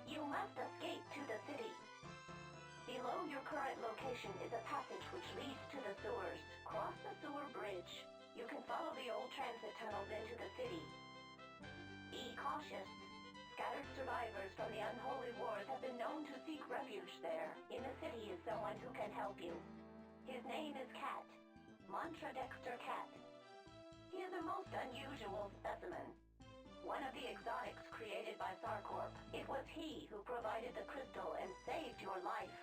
You must escape to the city. Below your current location is a passage which leads to the sewers. Cross the sewer bridge. You can follow the old transit tunnels into the city. Be cautious. Scattered survivors from the unholy wars have been known to seek refuge there. In the city is someone who can help you. His name is Cat. Mantra Dexter Cat. He is a most unusual specimen. One of the exotics created by Sarcorp. It was he who provided the crystal and saved your life.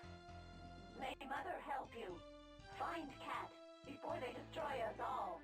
May Mother help you. Find Cat before they destroy us all.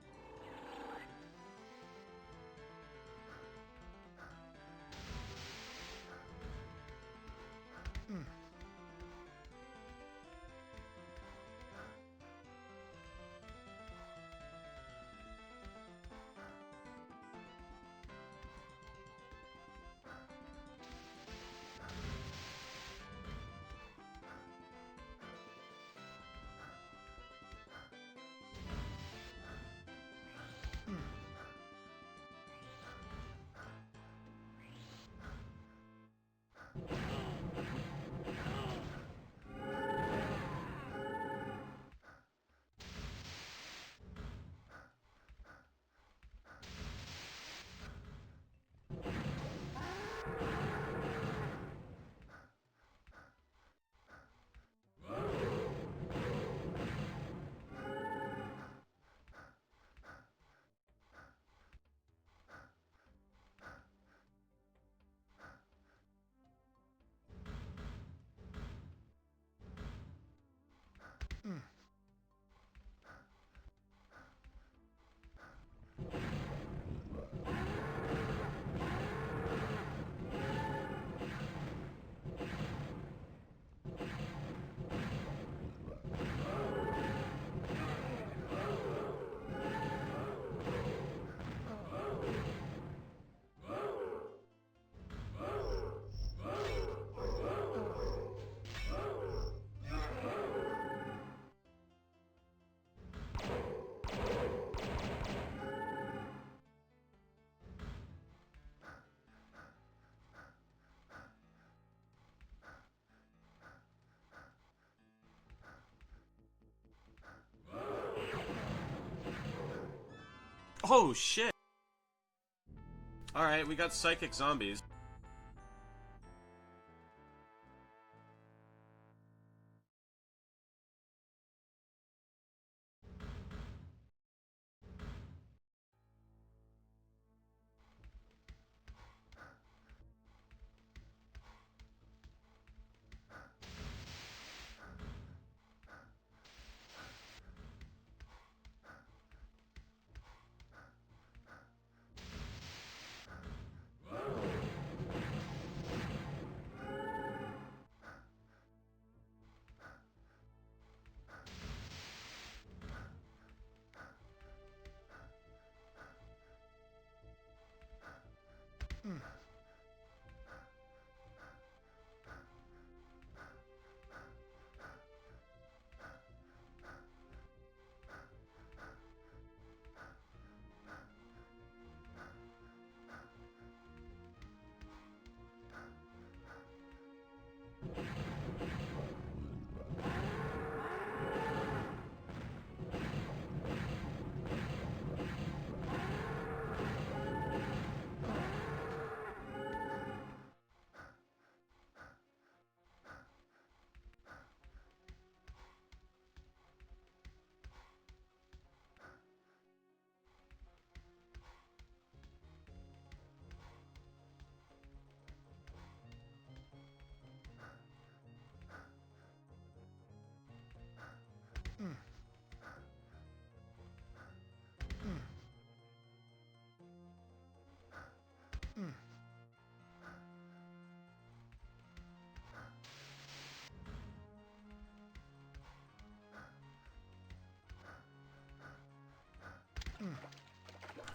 Oh shit! Alright, we got psychic zombies.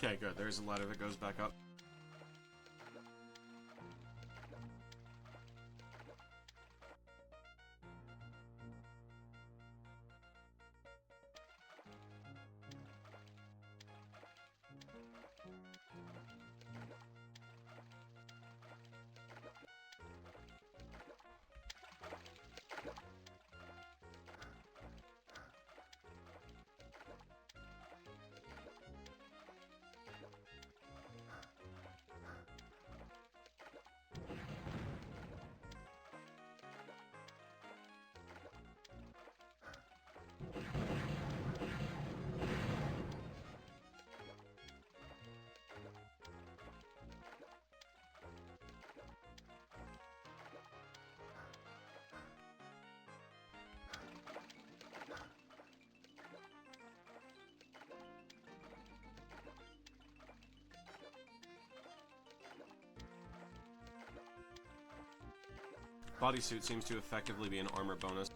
Okay, good. There's a ladder that goes back up. Bodysuit seems to effectively be an armor bonus.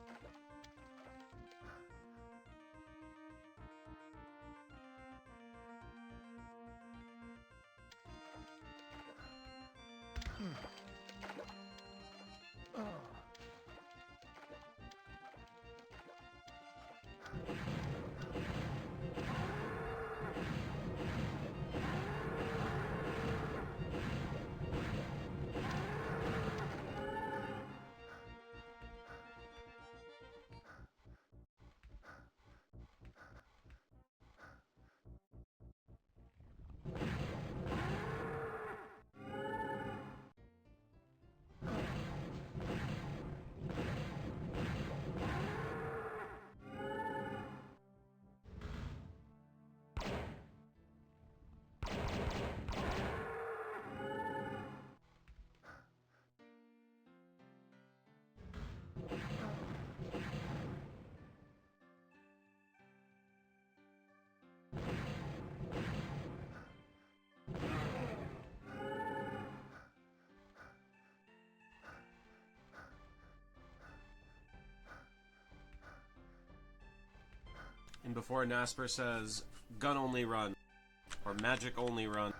And before Nasper says, gun only run, or magic only run.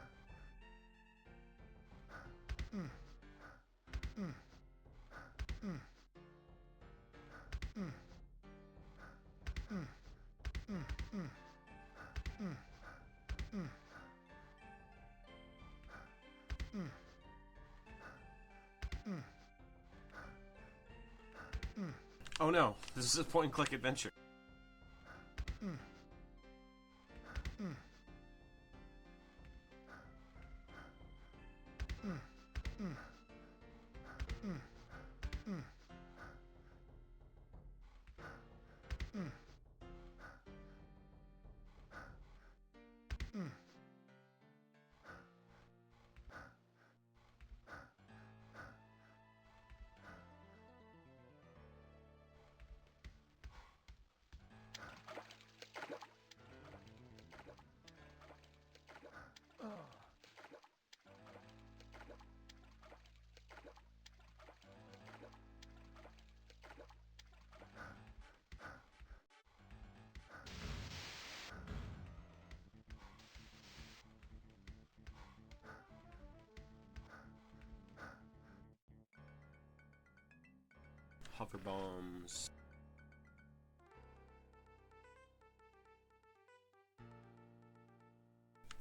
Oh no, this is a point-and-click adventure. Hover bombs.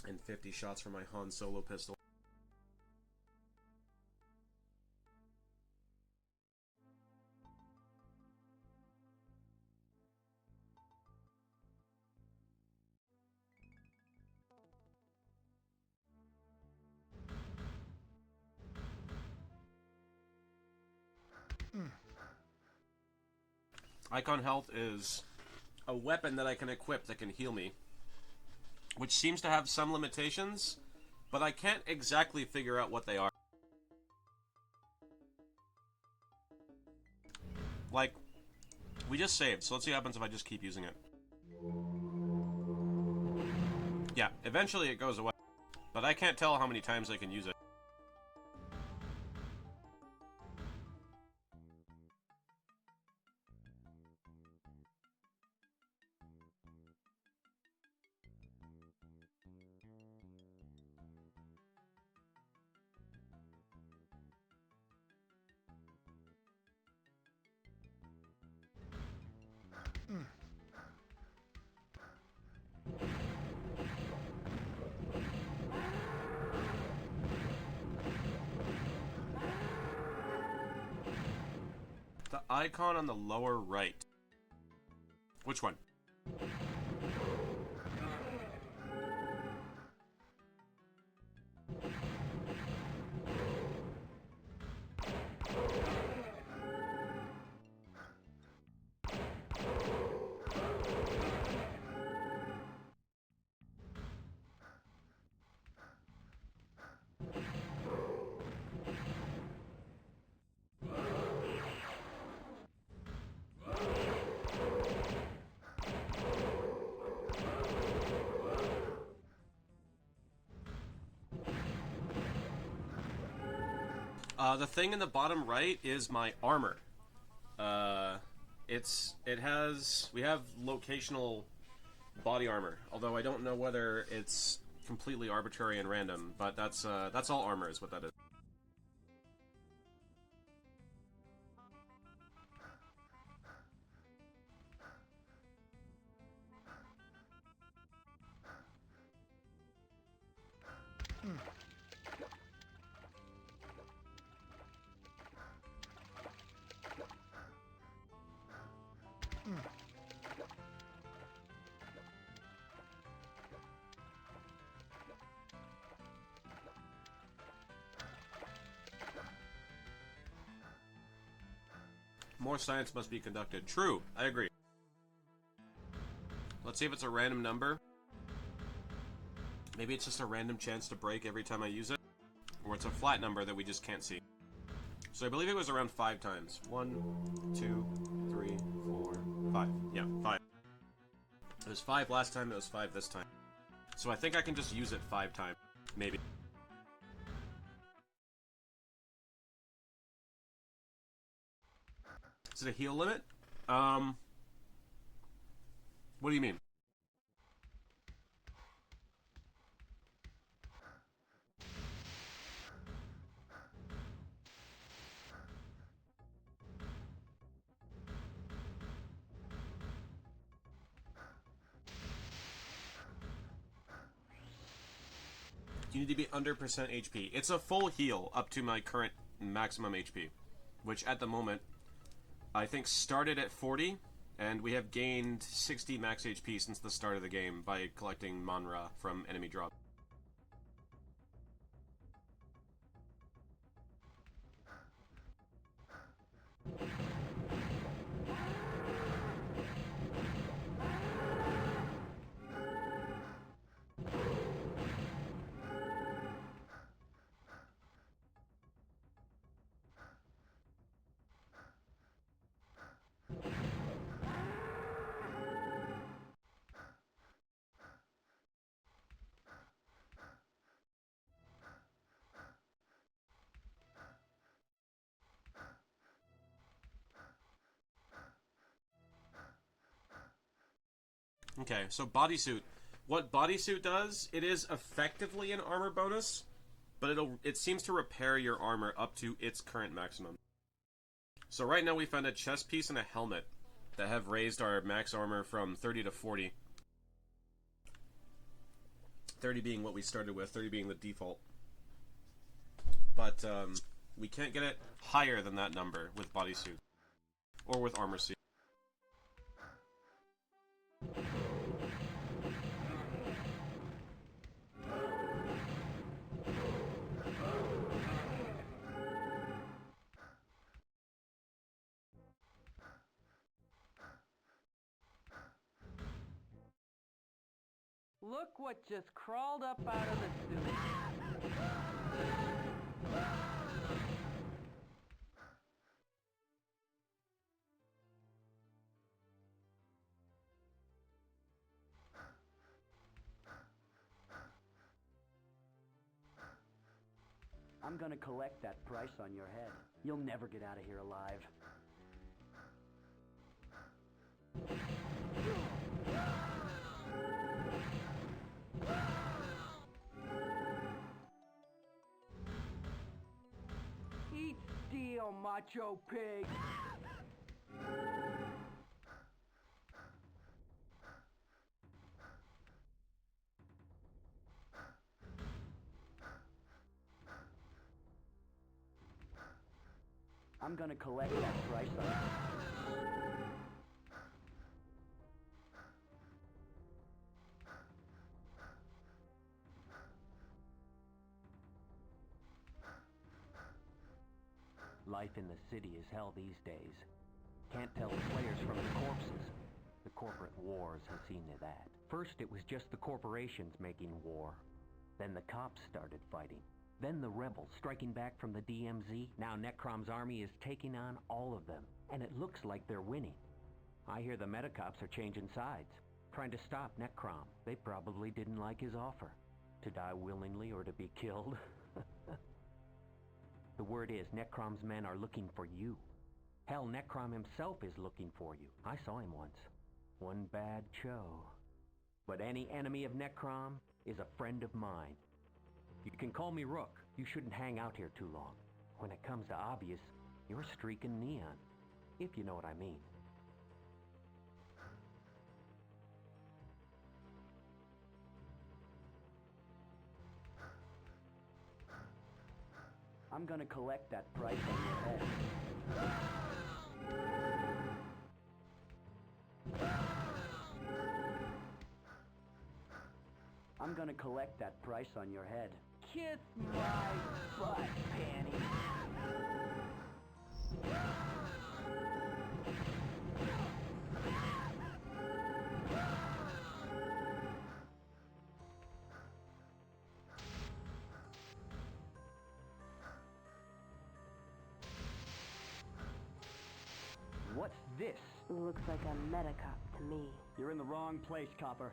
And 50 shots for my Han Solo pistol. Icon Health is a weapon that I can equip that can heal me, which seems to have some limitations, but I can't exactly figure out what they are. Like, we just saved, so let's see what happens if I just keep using it. Yeah, eventually it goes away, but I can't tell how many times I can use it. icon on the lower right. Which one? The thing in the bottom right is my armor. We have locational body armor, although I don't know whether it's completely arbitrary and random, but that's all armor is what that is. More science must be conducted. True, I agree. Let's see if it's a random number. Maybe it's just a random chance to break every time I use it. Or it's a flat number that we just can't see. So I believe it was around 5 times. 1, 2, 3, 4, 5. Yeah, 5. It was 5 last time, it was 5 this time. So I think I can just use it 5 times. Maybe. Is it a heal limit? What do you mean? You need to be under percent HP. It's a full heal up to my current maximum HP, which at the moment I think started at 40, and we have gained 60 max HP since the start of the game by collecting Manra from enemy drop. Okay, so bodysuit. What bodysuit does, it is effectively an armor bonus, but it seems to repair your armor up to its current maximum. So right now we found a chest piece and a helmet that have raised our max armor from 30 to 40. 30 being what we started with, 30 being the default. But we can't get it higher than that number with bodysuit. Or with armor suit. Look what just crawled up out of the suit. I'm gonna collect that price on your head. You'll never get out of here alive. Eat steel, macho pig! I'm gonna collect that price on Life in the city is hell these days. Can't tell the players from the corpses. The corporate wars have seen to that. First it was just the corporations making war. Then the cops started fighting. Then the rebels striking back from the DMZ. Now Necrom's army is taking on all of them. And it looks like they're winning. I hear the Metacops are changing sides. Trying to stop Necrom. They probably didn't like his offer. To die willingly or to be killed. The word is, Necrom's men are looking for you. Hell, Necrom himself is looking for you. I saw him once. One bad show. But any enemy of Necrom is a friend of mine. You can call me Rook. You shouldn't hang out here too long. When it comes to obvious, you're streaking neon. If you know what I mean. I'm gonna collect that price on your head. I'm gonna collect that price on your head. Kiss my butt, Danny. What's this? Looks like a Metacop to me. You're in the wrong place, Copper.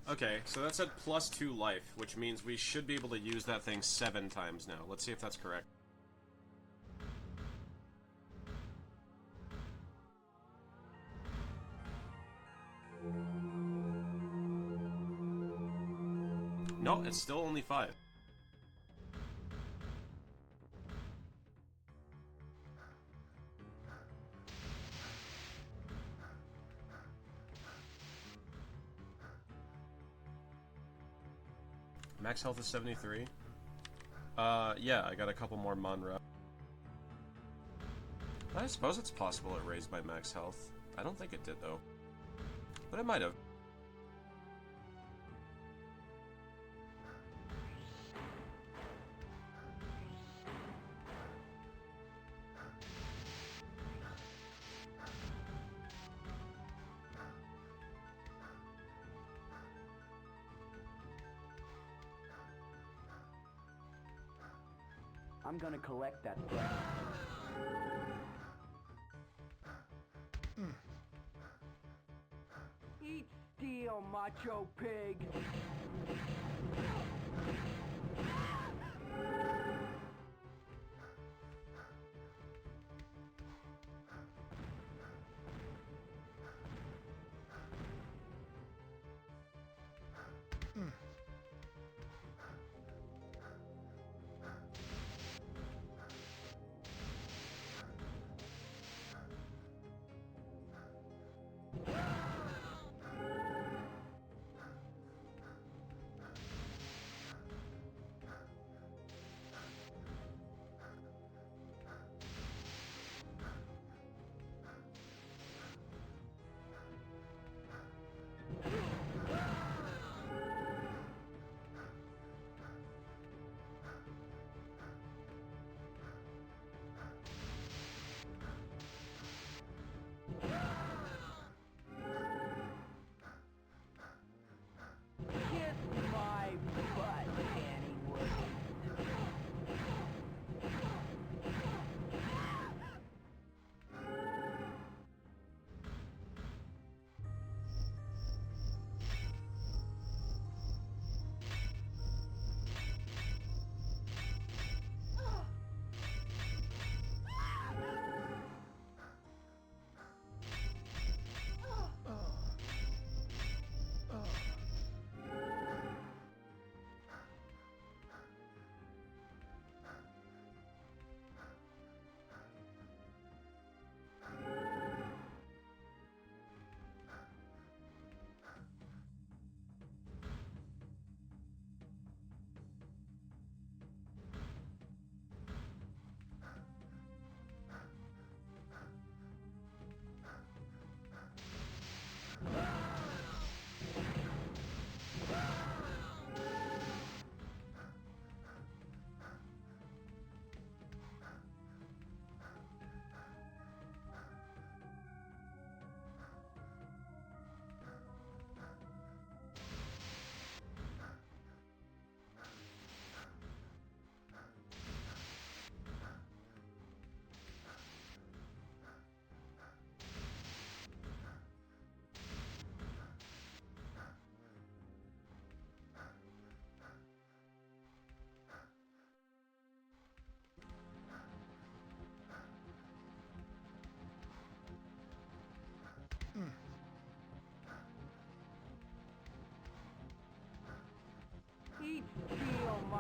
Okay, so that's at +2 life, which means we should be able to use that thing 7 times now. Let's see if that's correct. No, it's still only 5. Max health is 73. Yeah, I got a couple more Monra. I suppose it's possible it raised my max health. I don't think it did, though. But it might have. I'm gonna collect that price. Eat steel, macho pig!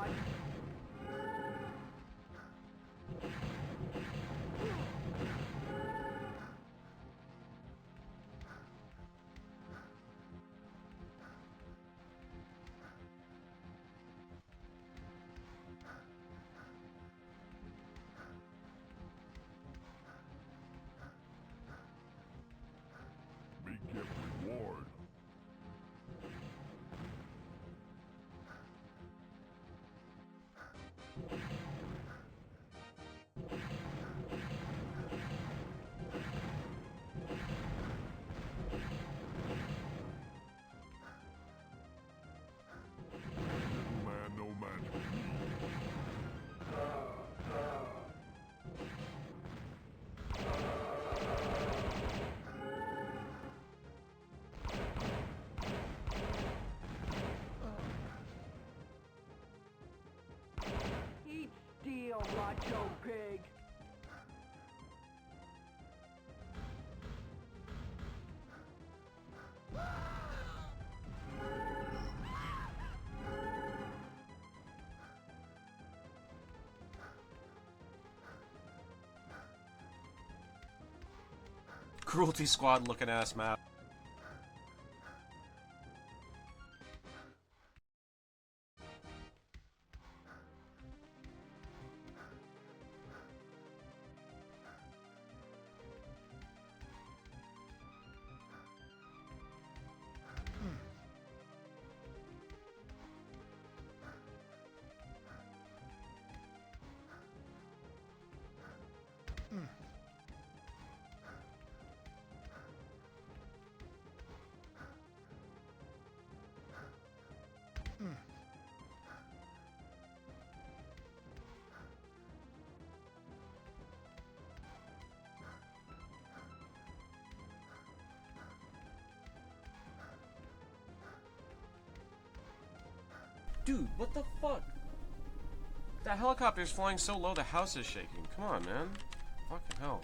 Squad. May get reward. Little man, no match for me. Eat steel, macho pig. Cruelty Squad looking ass map. Dude, what the fuck? That helicopter's flying so low the house is shaking. Come on, man. Fucking hell.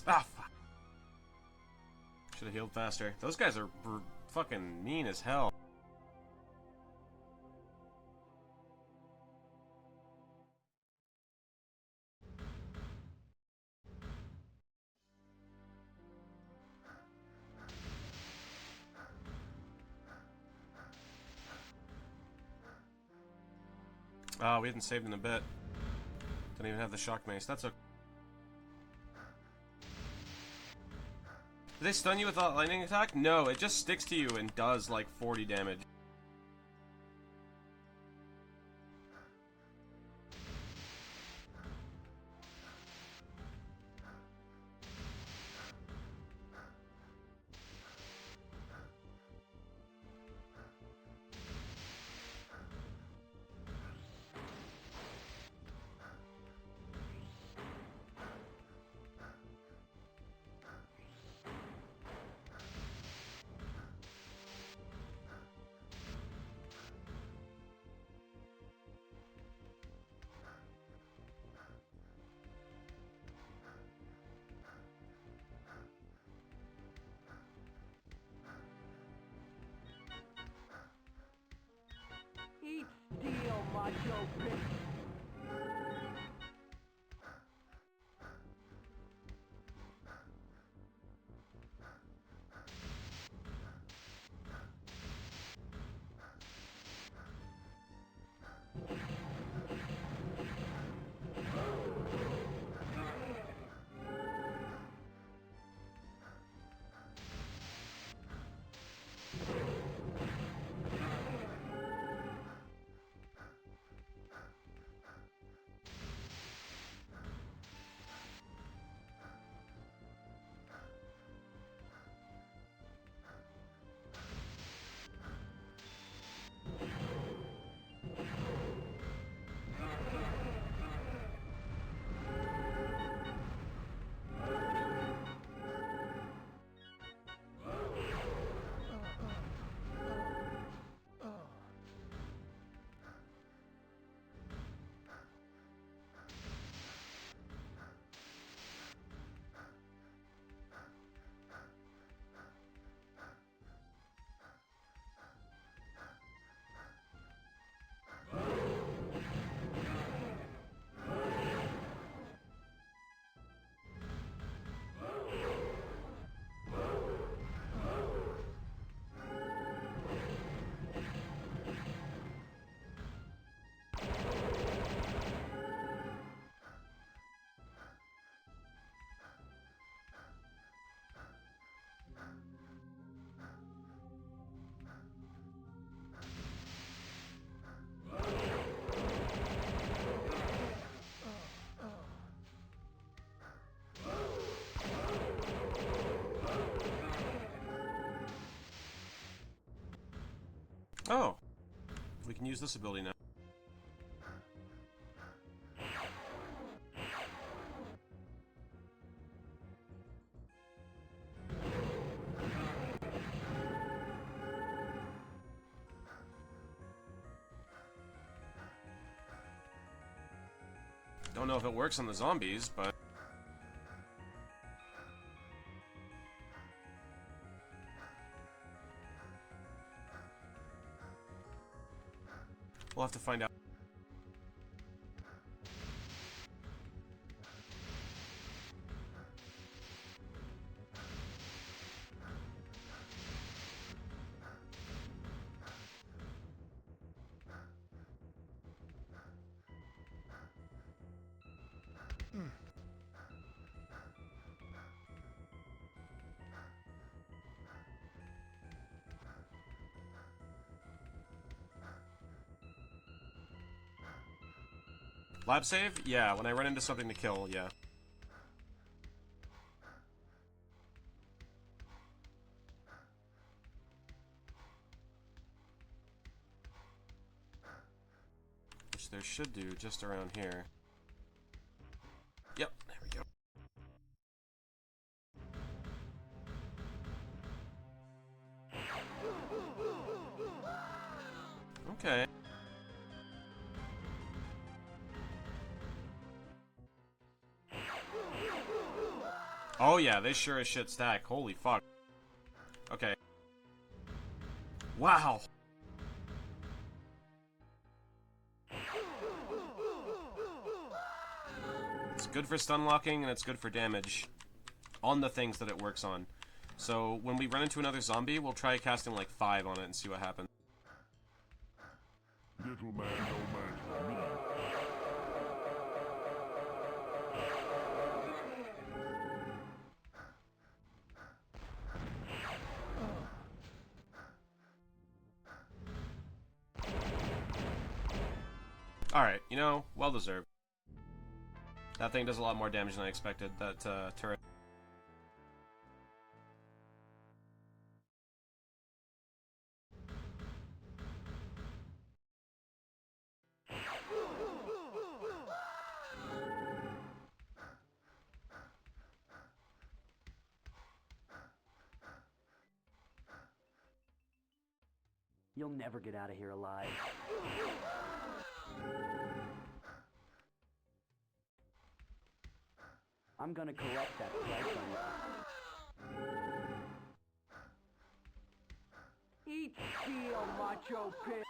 Ah, fuck. Should have healed faster. Those guys are fucking mean as hell. Oh, we hadn't saved in a bit. Don't even have the shock mace. That's okay. Do they stun you with a lightning attack? No, it just sticks to you and does like 40 damage. macho pit. Oh, we can use this ability now. Don't know if it works on the zombies, but... we'll have to find out. Lab save? Yeah, when I run into something to kill, yeah. Which there should do just around here. Yep, there we go. Okay. Oh yeah, they sure as shit stack. Holy fuck. Okay. Wow! It's good for stun locking, and it's good for damage on the things that it works on. So, when we run into another zombie, we'll try casting like 5 on it and see what happens. Little man, no match for me. Alright, you know, well deserved. That thing does a lot more damage than I expected, that turret. You'll never get out of here alive. I'm gonna collect that price on you. Eat steel, macho pit!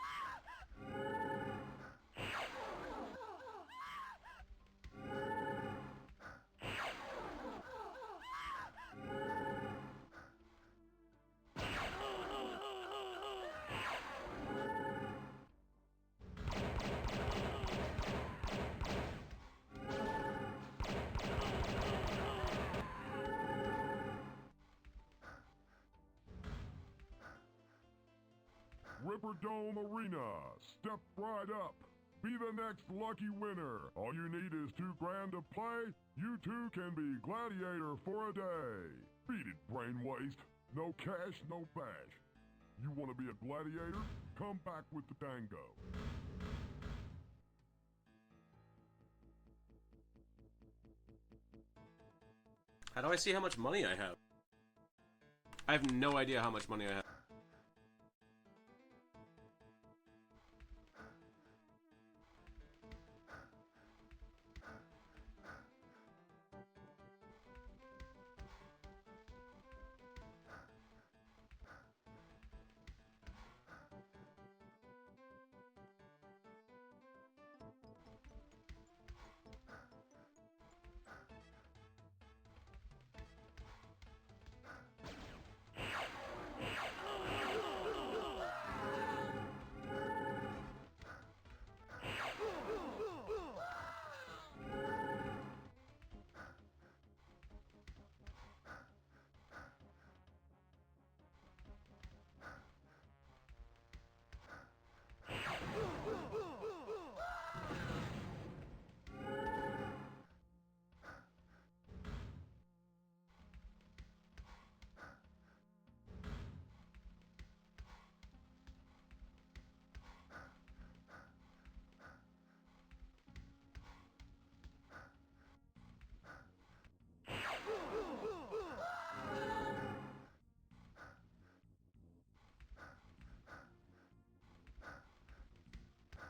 Superdome Arena. Step right up. Be the next lucky winner. All you need is $2,000 to play. You too can be gladiator for a day. Beat it, brain waste. No cash, no bash. You want to be a gladiator? Come back with the dango. How do I see how much money I have? I have no idea how much money I have.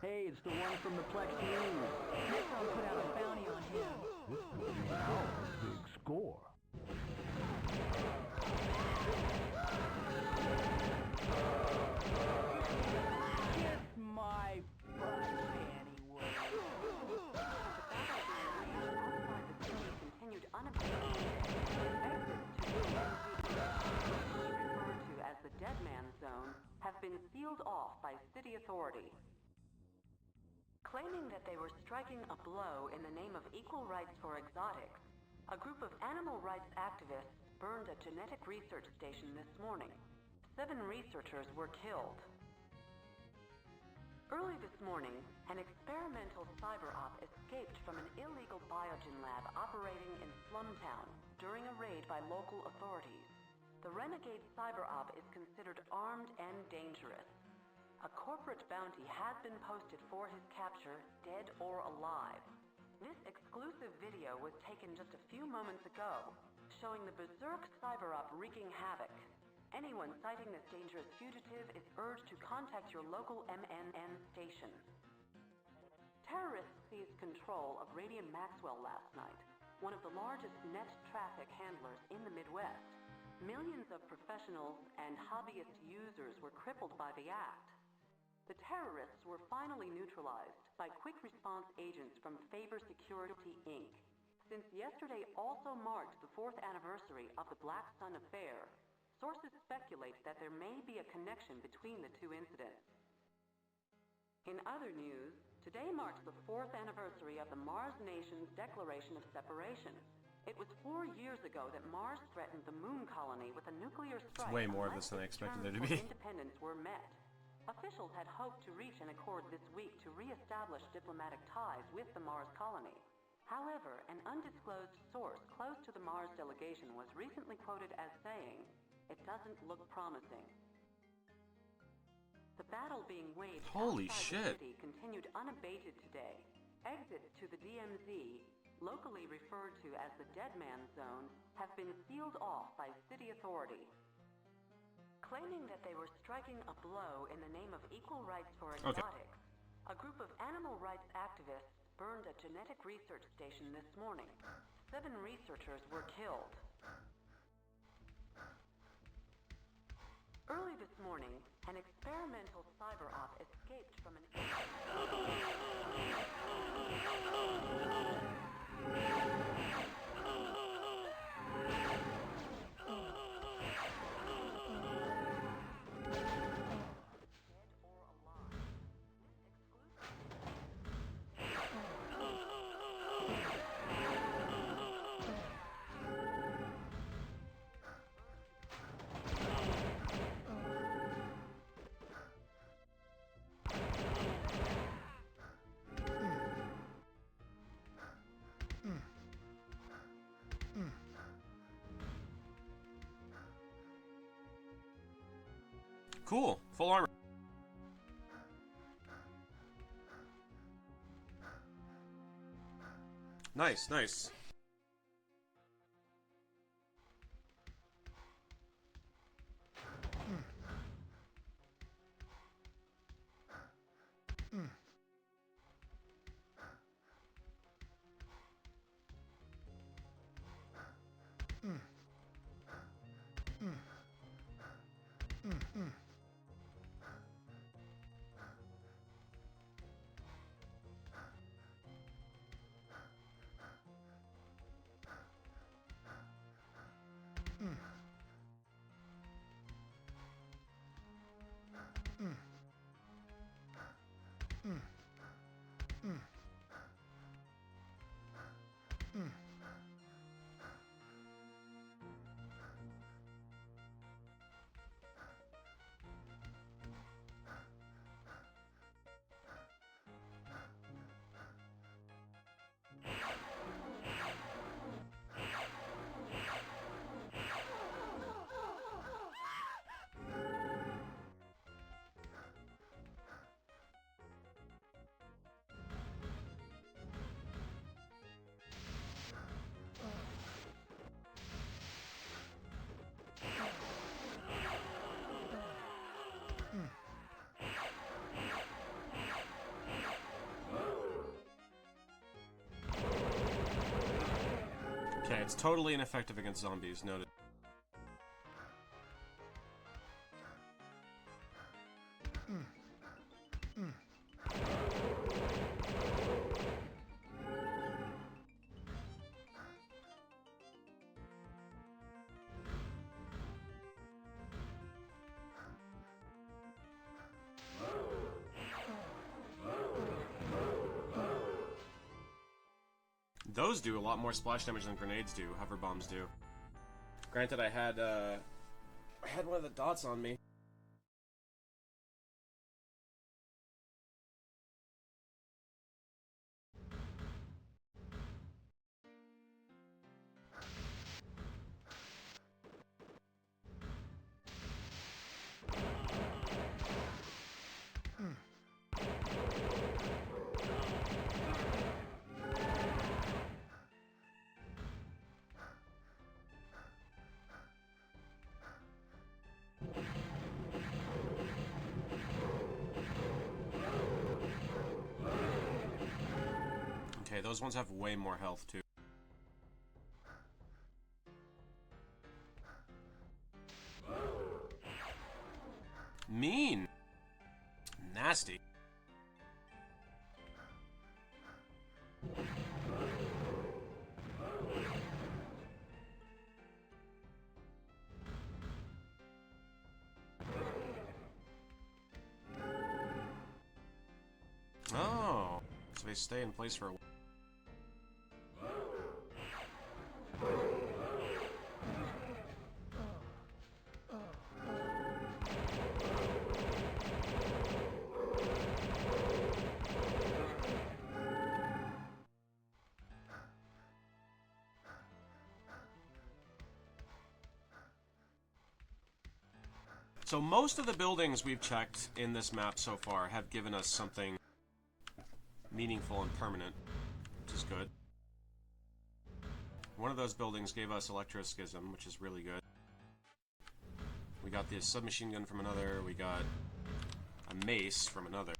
Hey, it's the one from the Plex News. Necron put out a bounty on him. This could be our big score. Kiss my butt, Annie. Outside the city continued unabated. Exits to the referred to as the Dead Man Zone have been sealed off by city authorities. Claiming that they were striking a blow in the name of equal rights for exotics, a group of animal rights activists burned a genetic research station this morning. 7 researchers were killed. Early this morning, an experimental cyber-op escaped from an illegal biogen lab operating in Slumtown during a raid by local authorities. The renegade cyber-op is considered armed and dangerous. A corporate bounty has been posted for his capture, dead or alive. This exclusive video was taken just a few moments ago, showing the berserk cyber-op wreaking havoc. Anyone sighting this dangerous fugitive is urged to contact your local MNN station. Terrorists seized control of Radian Maxwell last night, one of the largest net traffic handlers in the Midwest. Millions of professionals and hobbyist users were crippled by the act. The terrorists were finally neutralized by quick response agents from Faber Security, Inc. Since yesterday also marked the 4th anniversary of the Black Sun affair, sources speculate that there may be a connection between the two incidents. In other news, today marks the 4th anniversary of the Mars Nation's Declaration of Separation. It was 4 years ago that Mars threatened the moon colony with a nuclear strike. It's way more of this than I expected there to be. Independence were met. Officials had hoped to reach an accord this week to re-establish diplomatic ties with the Mars colony. However, an undisclosed source close to the Mars delegation was recently quoted as saying, "It doesn't look promising." The battle being waged Holy outside shit. the city continued unabated today. Exits to the DMZ, locally referred to as the Dead Man Zone, have been sealed off by city authorities. Claiming that they were striking a blow in the name of equal rights for exotics, a group of animal rights activists burned a genetic research station this morning. 7 researchers were killed. Early this morning, an experimental cyber-op escaped from an... Cool. Full armor. Nice, nice. Okay, it's totally ineffective against zombies, noted. Those do a lot more splash damage than grenades do, hover bombs do. Granted, I had one of the dots on me. Okay, those ones have way more health, too. Mean! Nasty. Oh, so they stay in place for a while. So most of the buildings we've checked in this map so far have given us something meaningful and permanent, which is good. One of those buildings gave us Electroschism, which is really good. We got the submachine gun from another, we got a mace from another.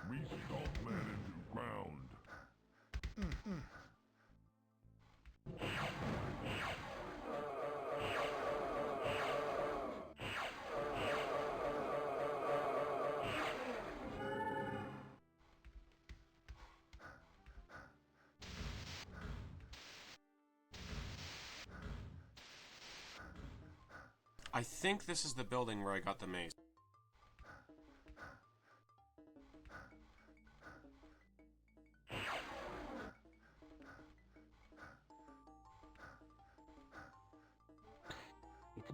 We stomp man into ground. I think this is the building where I got the mace.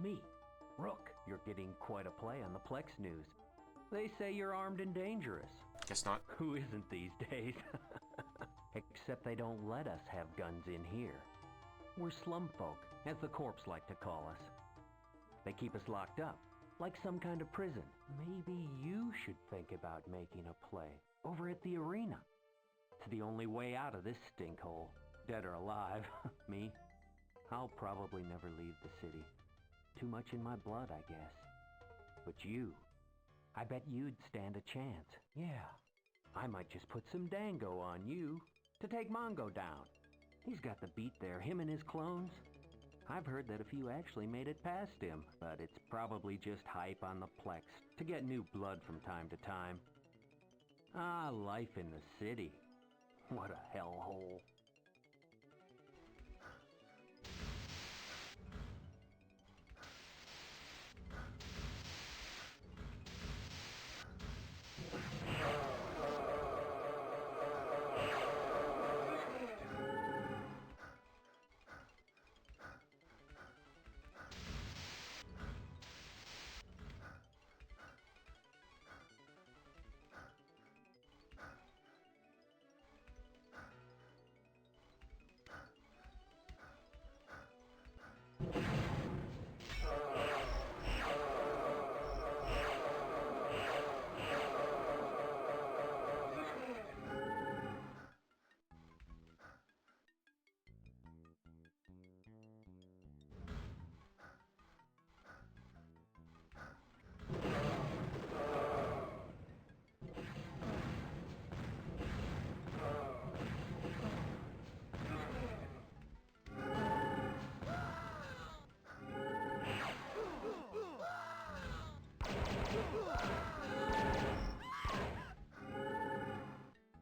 me. Rook, you're getting quite a play on the Plex news. They say you're armed and dangerous. Guess not. Who isn't these days? Except they don't let us have guns in here. We're slum folk, as the corps like to call us. They keep us locked up, like some kind of prison. Maybe you should think about making a play over at the arena. It's the only way out of this stinkhole, dead or alive. Me, I'll probably never leave the city. Too much in my blood, I guess. But you, I bet you'd stand a chance. Yeah, I might just put some dango on you to take Mongo down. He's got the beat there, him and his clones. I've heard that a few actually made it past him, but it's probably just hype on the Plex to get new blood from time to time. Ah, life in the city. What a hellhole.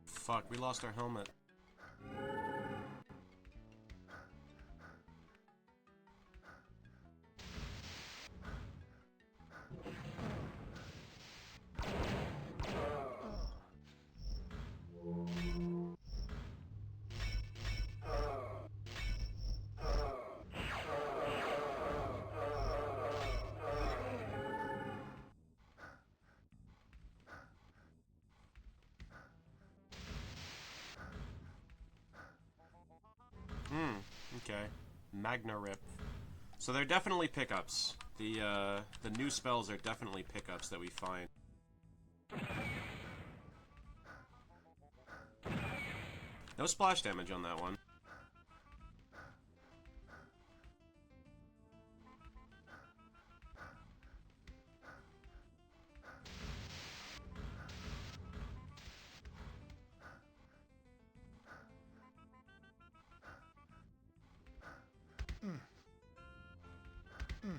Fuck, we lost our helmet. Okay. Magna Rip. So they're definitely pickups. The new spells are definitely pickups that we find. No splash damage on that one.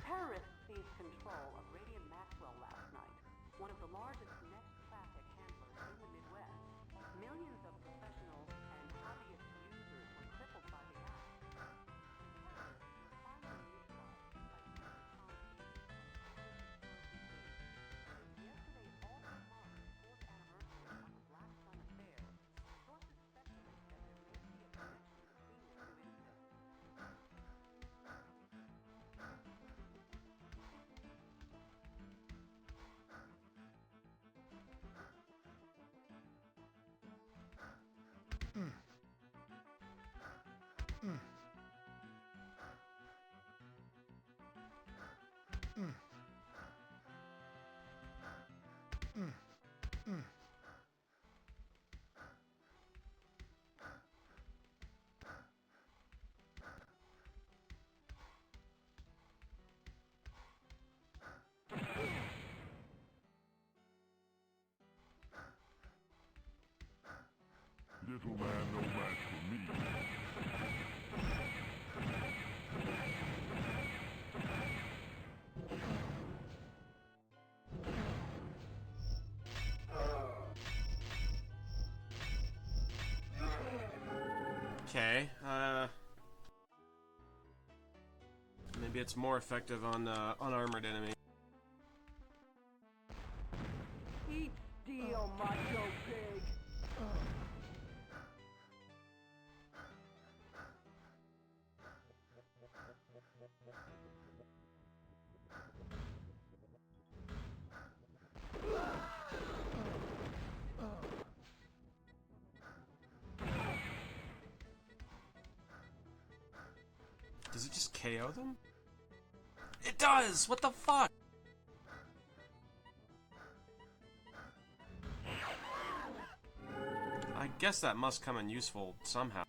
Terrorists seized control of Radiant Maxwell last night, one of the largest net traffic handlers in the Midwest. Millions of professionals and hobbyist users were crippled by the act. Terrorists finally neutralized by yesterday's all-time fourth anniversary of the Black Sun affair. Sources speculate that there may be a connection between the two incidents. Little man, no match for me. Okay, maybe it's more effective on unarmored enemy. Eat steel, macho pig! Does it just KO them? It does! What the fuck? I guess that must come in useful somehow.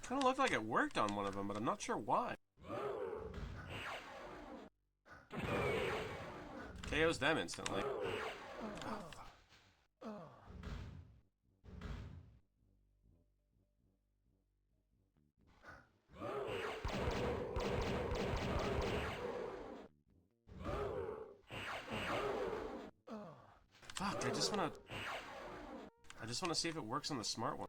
Kind of looked like it worked on one of them, but I'm not sure why. KOs them instantly. Fuck, I just wanna see if it works on the smart one.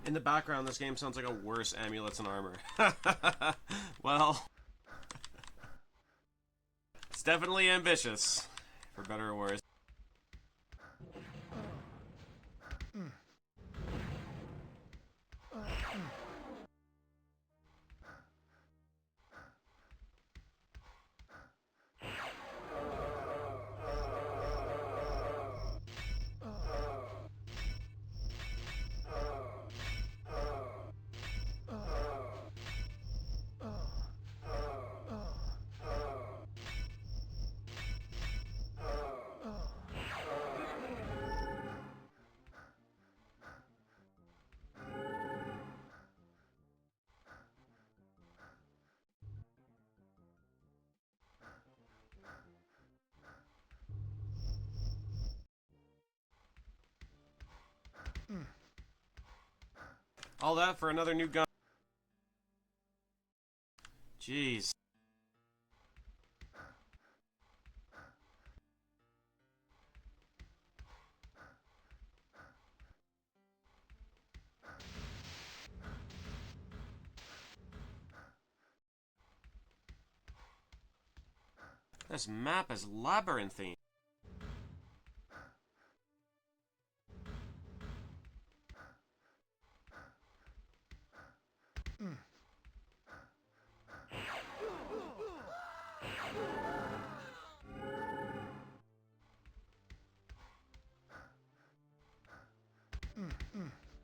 In the background, this game sounds like a worse Amulets and Armor. Well, it's definitely ambitious, for better or worse. All that for another new gun. Jeez. This map is labyrinthine.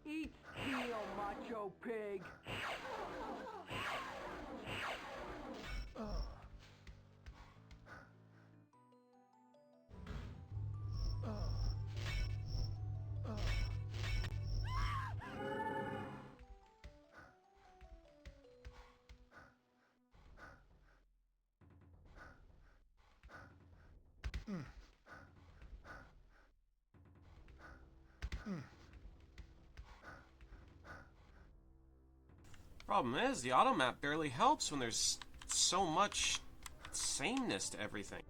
Eat steel, macho pig! Problem is, the auto map barely helps when there's so much sameness to everything.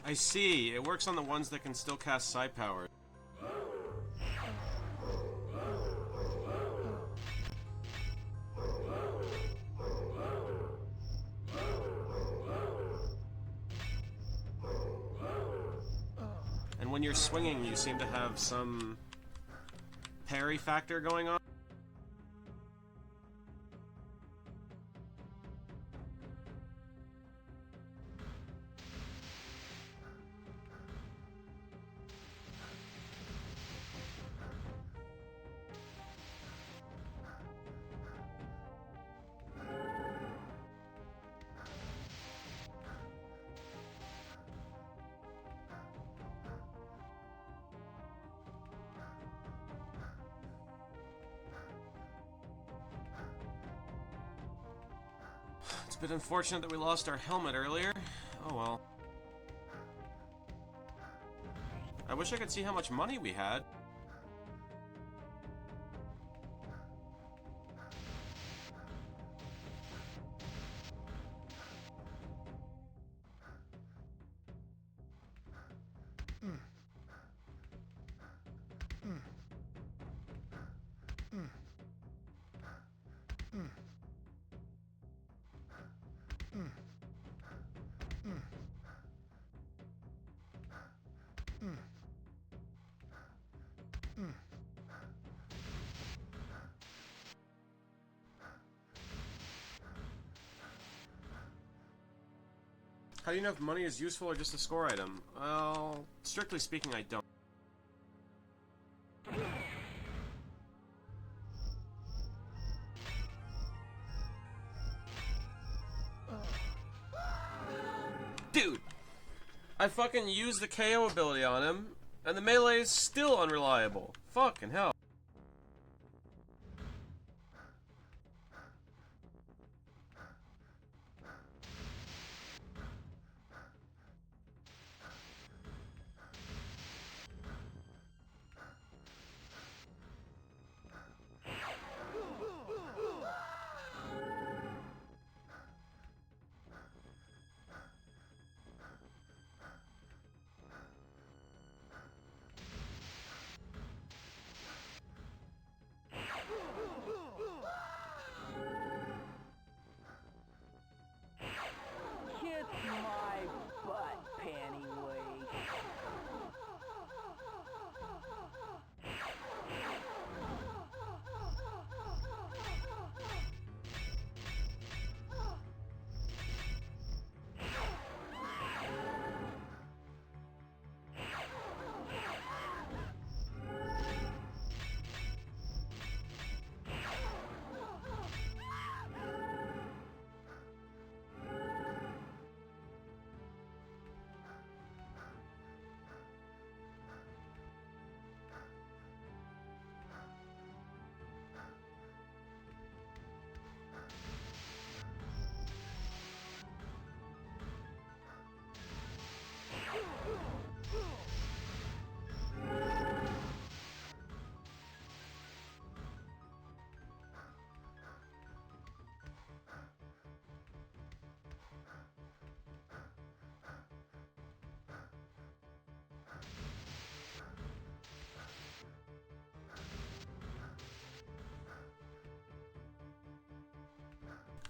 I see. It works on the ones that can still cast side power. And when you're swinging, you seem to have some parry factor going on. It's a bit unfortunate that we lost our helmet earlier. Oh well. I wish I could see how much money we had. How do you know if money is useful or just a score item? Well, strictly speaking, I don't. Dude! I fucking used the KO ability on him, and the melee is still unreliable. Fucking hell. Kiss my butt, Pennywise.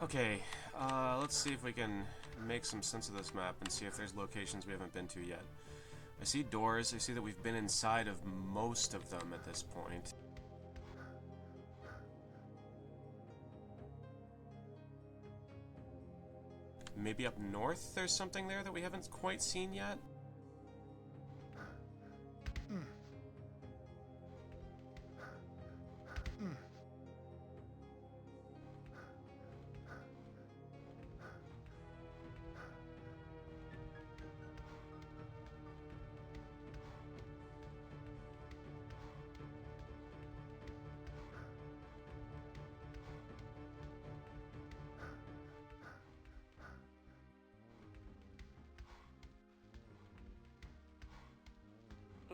Okay, let's see if we can make some sense of this map and see if there's locations we haven't been to yet. I see doors. I see that we've been inside of most of them at this point. Maybe up north there's something there that we haven't quite seen yet?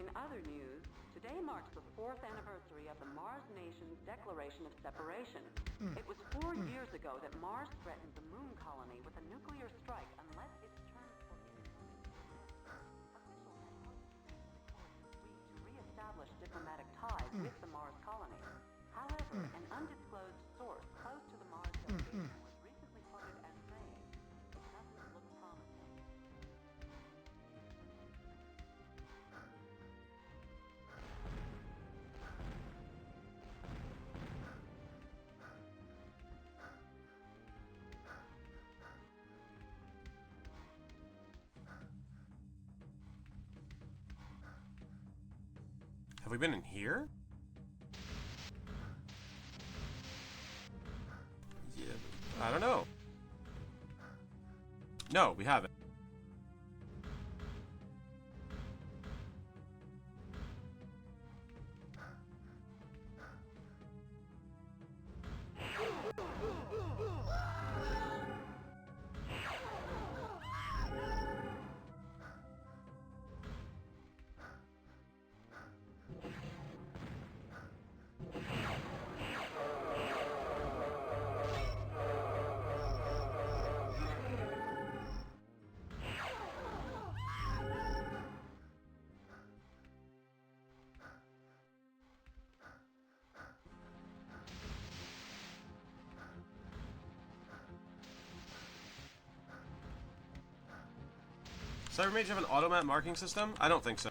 In other news, today marks the 4th anniversary of the Mars nation's Declaration of Separation. It was 4 years ago that Mars threatened the moon colony with a nuclear strike unless its terms for peace. Officials had hoped to re-establish diplomatic ties with the Mars colony. However, an undisclosed source close to the Mars delegation was recently quoted as saying, "It doesn't look promising." Have we been in here? Yeah, I don't know. No, we haven't. Cybermage have an automap marking system? I don't think so.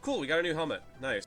Cool, we got a new helmet. Nice.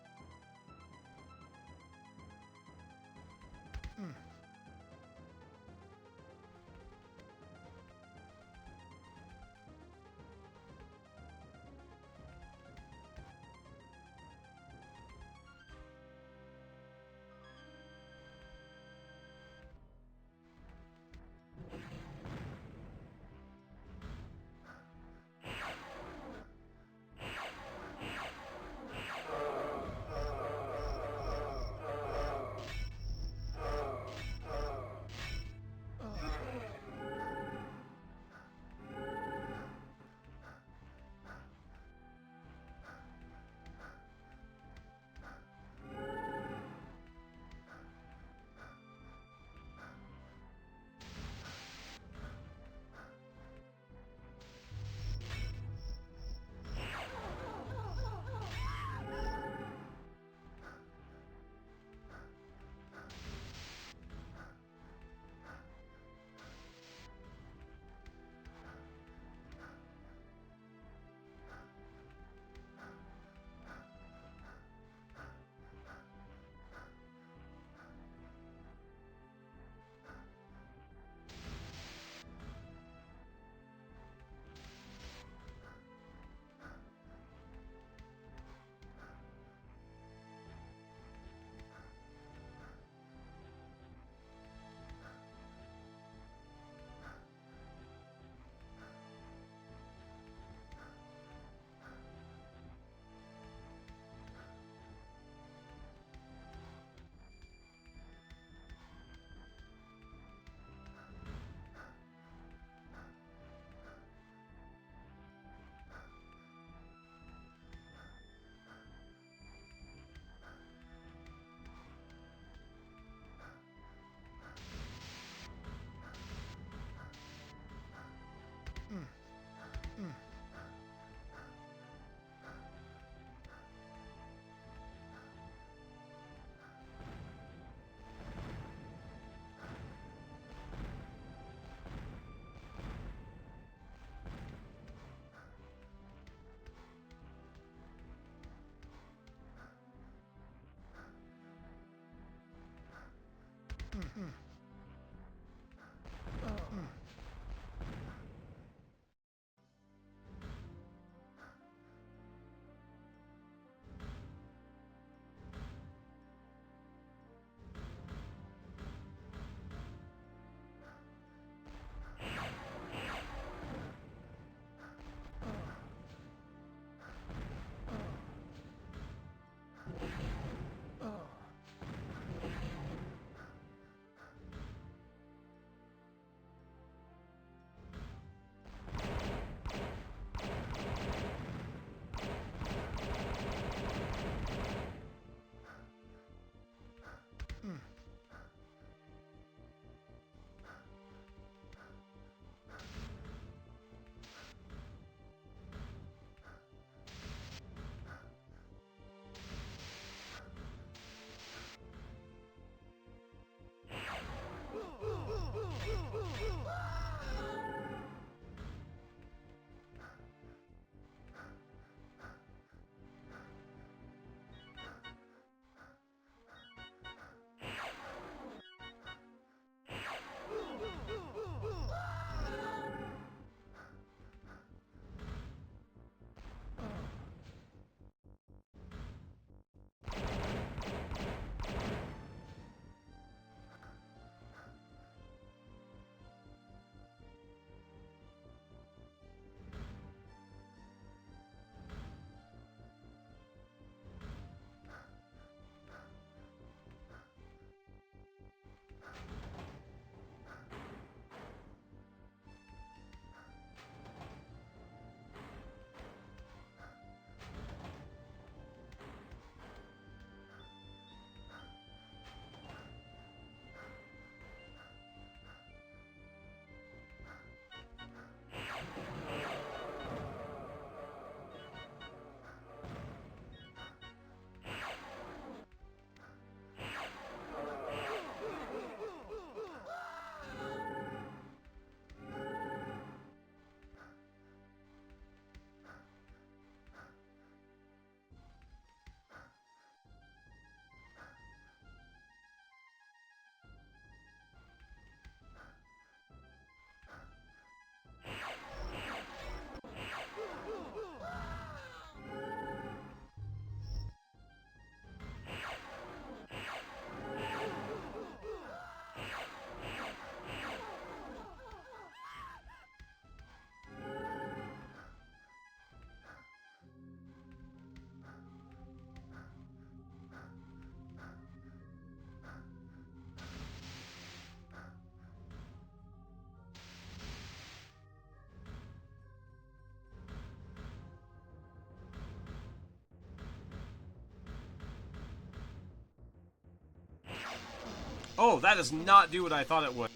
Oh, that does not do what I thought it would.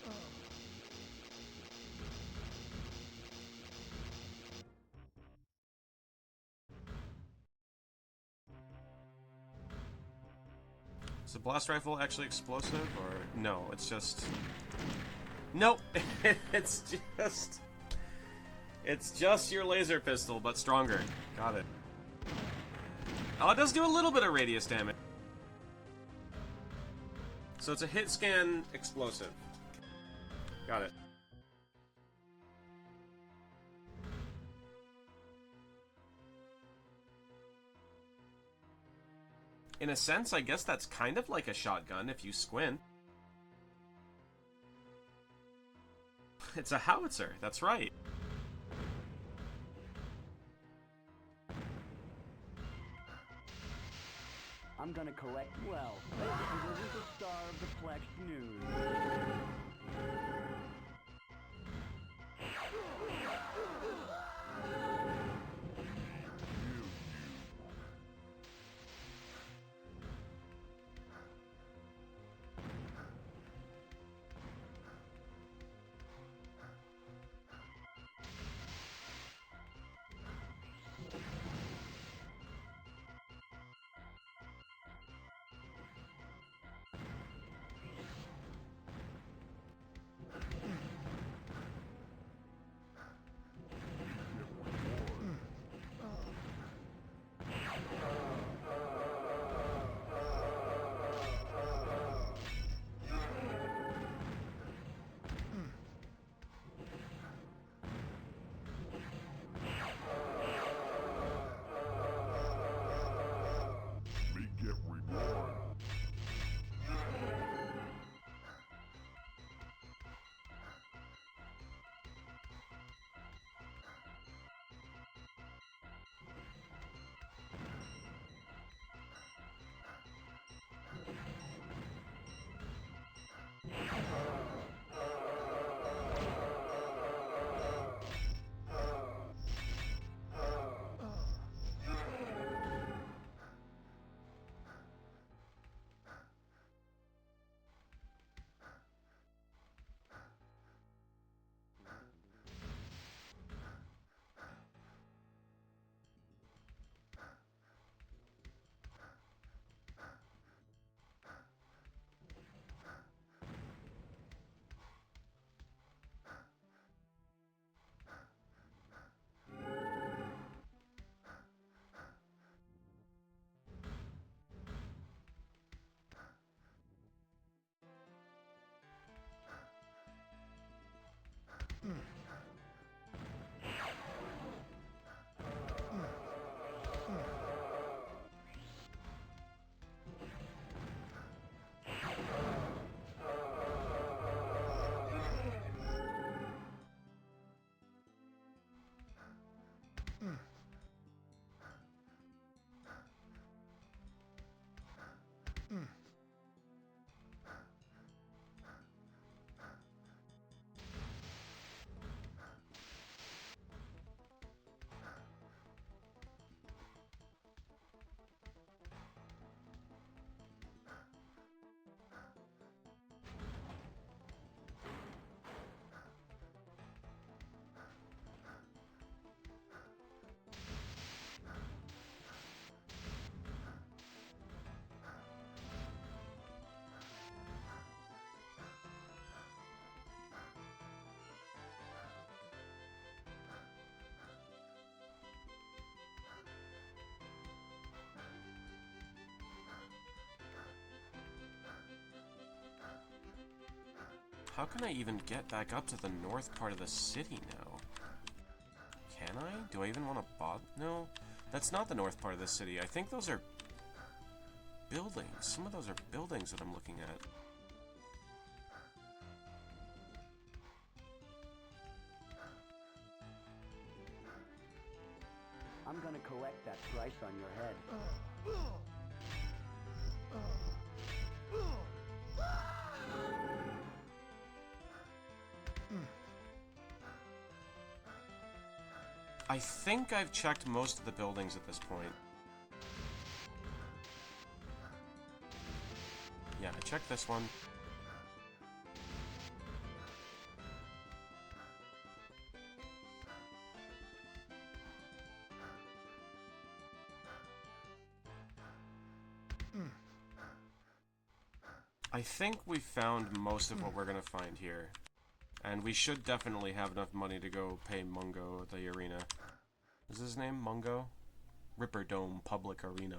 Is the blast rifle actually explosive, or... No, it's just... Nope! It's just... It's just your laser pistol, but stronger. Got it. Oh, it does do a little bit of radius damage. So it's a hit scan explosive. Got it. In a sense, I guess that's kind of like a shotgun if you squint. It's a howitzer, that's right. I'm gonna collect wealth. This is the star of the Flex News. How can I even get back up to the north part of the city now? Can I? Do I even want to bother? No, that's not the north part of the city. I think those are buildings. Some of those are buildings that I'm looking at. I'm gonna collect that price on your head. I think I've checked most of the buildings at this point. Yeah, I checked this one. I think we found most of what we're gonna find here. And we should definitely have enough money to go pay Mungo at the arena. Is his name Mungo? Ripperdome Public Arena.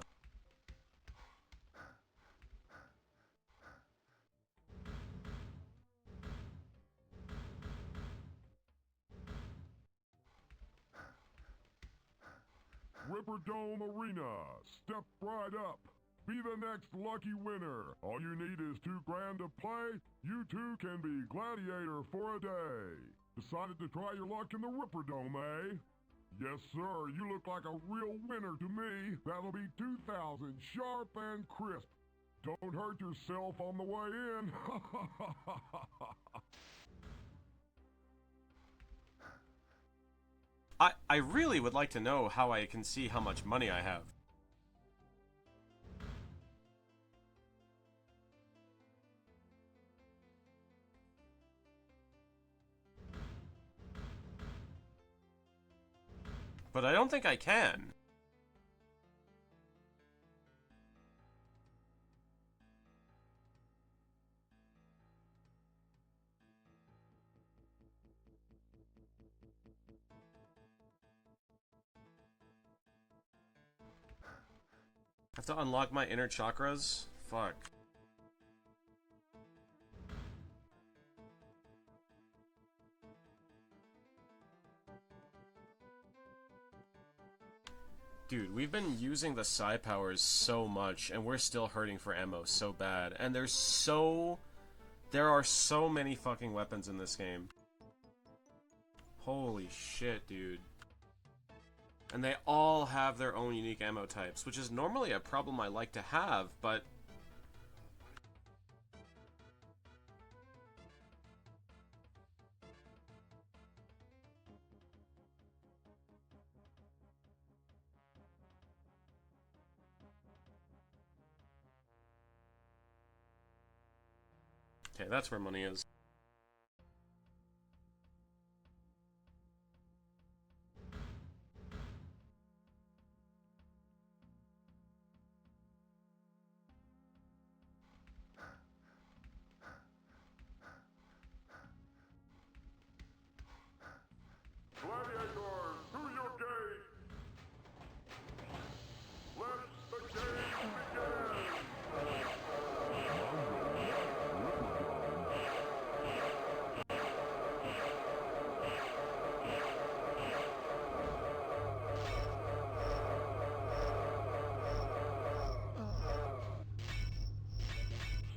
Ripperdome Arena, step right up. Be the next lucky winner. All you need is $2 to play. You too can be gladiator for a day. Decided to try your luck in the Ripperdome, eh? Yes, sir. You look like a real winner to me. That'll be 2,000 sharp and crisp. Don't hurt yourself on the way in. I really would like to know how I can see how much money I have. But I don't think I can. I have to unlock my inner chakras? Fuck. Dude, we've been using the psi powers so much, and we're still hurting for ammo so bad. And there are so many fucking weapons in this game. Holy shit, dude. And they all have their own unique ammo types, which is normally a problem I like to have, but... Okay, that's where money is. Gladiators, to your gate! Let the game begin!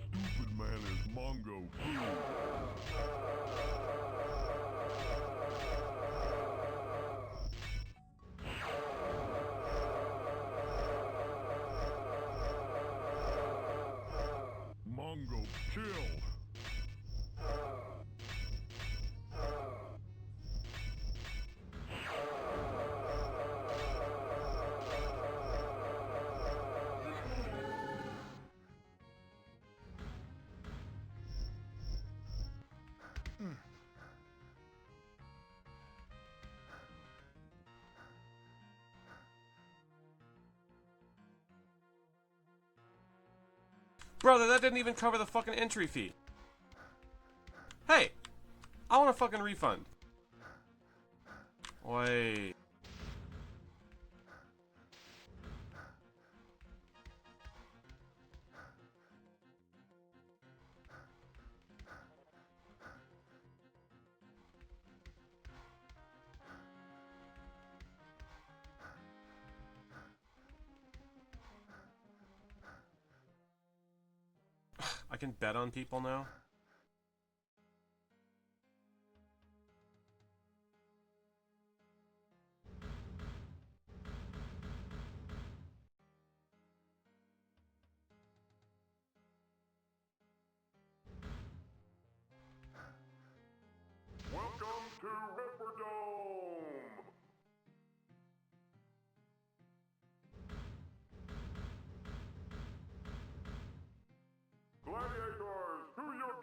Stupid man is Mongo food. Mongo kill. Brother, that didn't even cover the fucking entry fee. Hey! I want a fucking refund. Wait. I can bet on people now? Welcome to Ripperdome! Gladiators, to your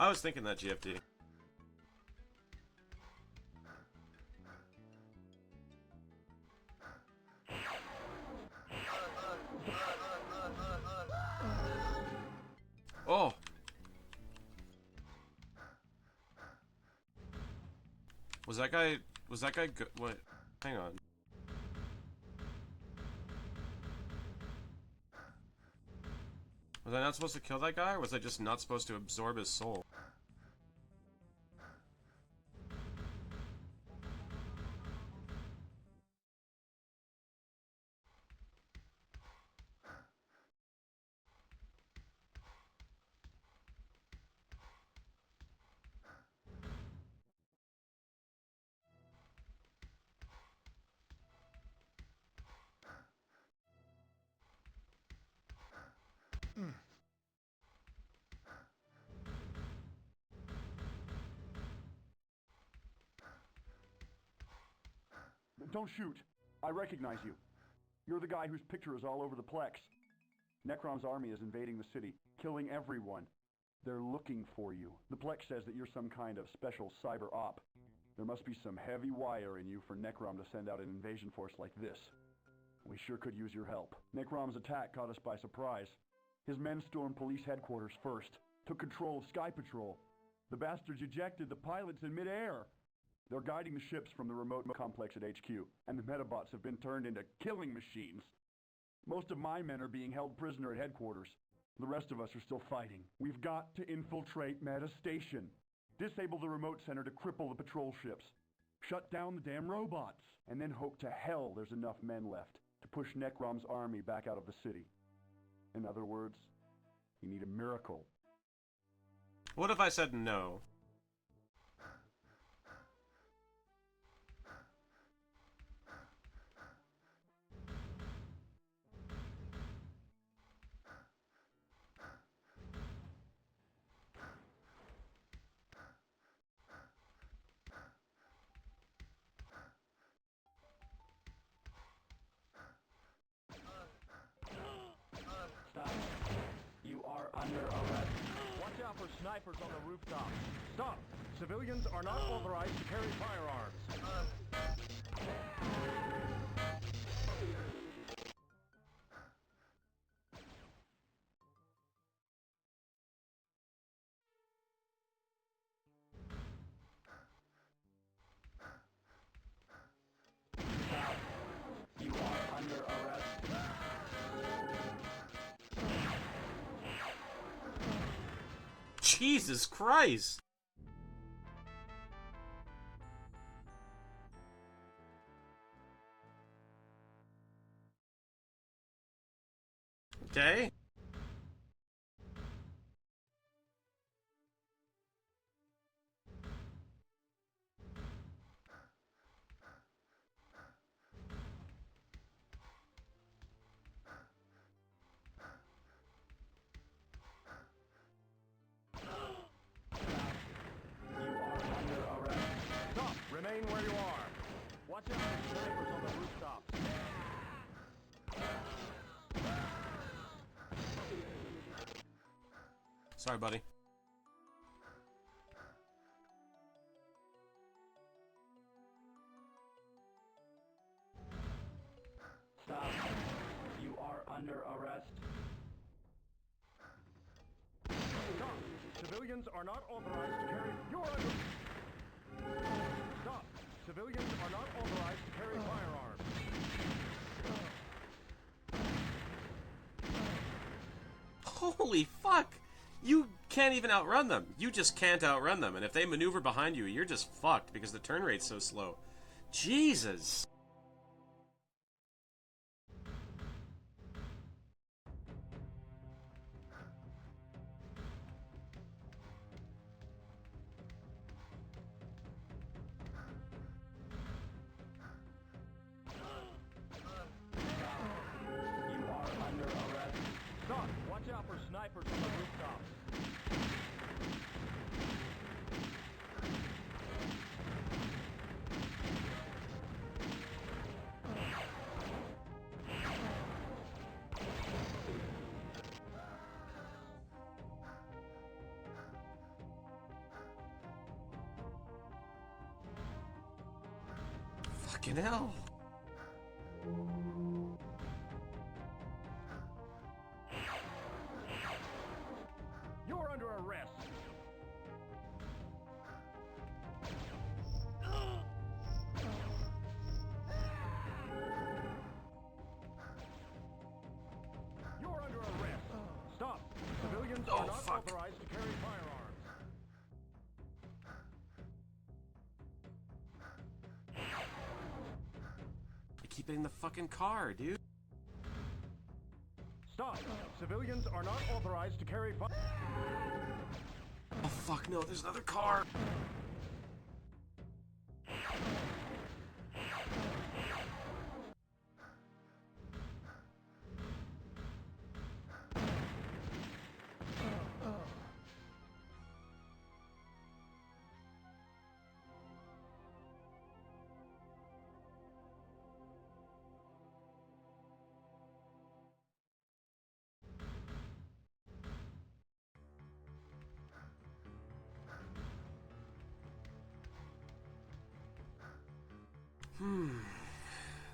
I was thinking that, GFD. Oh! Was that guy good? What? Hang on. Was I not supposed to kill that guy, or was I just not supposed to absorb his soul? Don't shoot. I recognize you. You're the guy whose picture is all over the Plex. Necrom's army is invading the city, killing everyone. They're looking for you. The Plex says that you're some kind of special cyber op. There must be some heavy wire in you for Necrom to send out an invasion force like this. We sure could use your help. Necrom's attack caught us by surprise. His men stormed police headquarters first, took control of Sky Patrol. The bastards ejected the pilots in midair. They're guiding the ships from the remote complex at HQ, and the Metabots have been turned into killing machines. Most of my men are being held prisoner at headquarters. The rest of us are still fighting. We've got to infiltrate Meta Station. Disable the remote center to cripple the patrol ships. Shut down the damn robots. And then hope to hell there's enough men left to push Necrom's army back out of the city. In other words, you need a miracle. What if I said no? Snipers on the rooftop. Stop! Civilians are not authorized to carry firearms. You are under arrest. Jesus Christ! Okay. Remain where you are. Watch out for snipers on the rooftop. Sorry, buddy. Stop. You are under arrest. Stop. Civilians are not authorized to carry... You're under... Stop. Civilians are not authorized to carry firearms. Holy fuck! You can't even outrun them. You just can't outrun them. And if they maneuver behind you, you're just fucked because the turn rate's so slow. Jesus! Snipers on the rooftop. Fucking hell. You're under arrest. You're under arrest. Stop. Civilians are not authorized to carry firearms. I keep hitting the fucking car, dude. Stop. Civilians are not authorized to carry firearms. Oh fuck no, there's another car.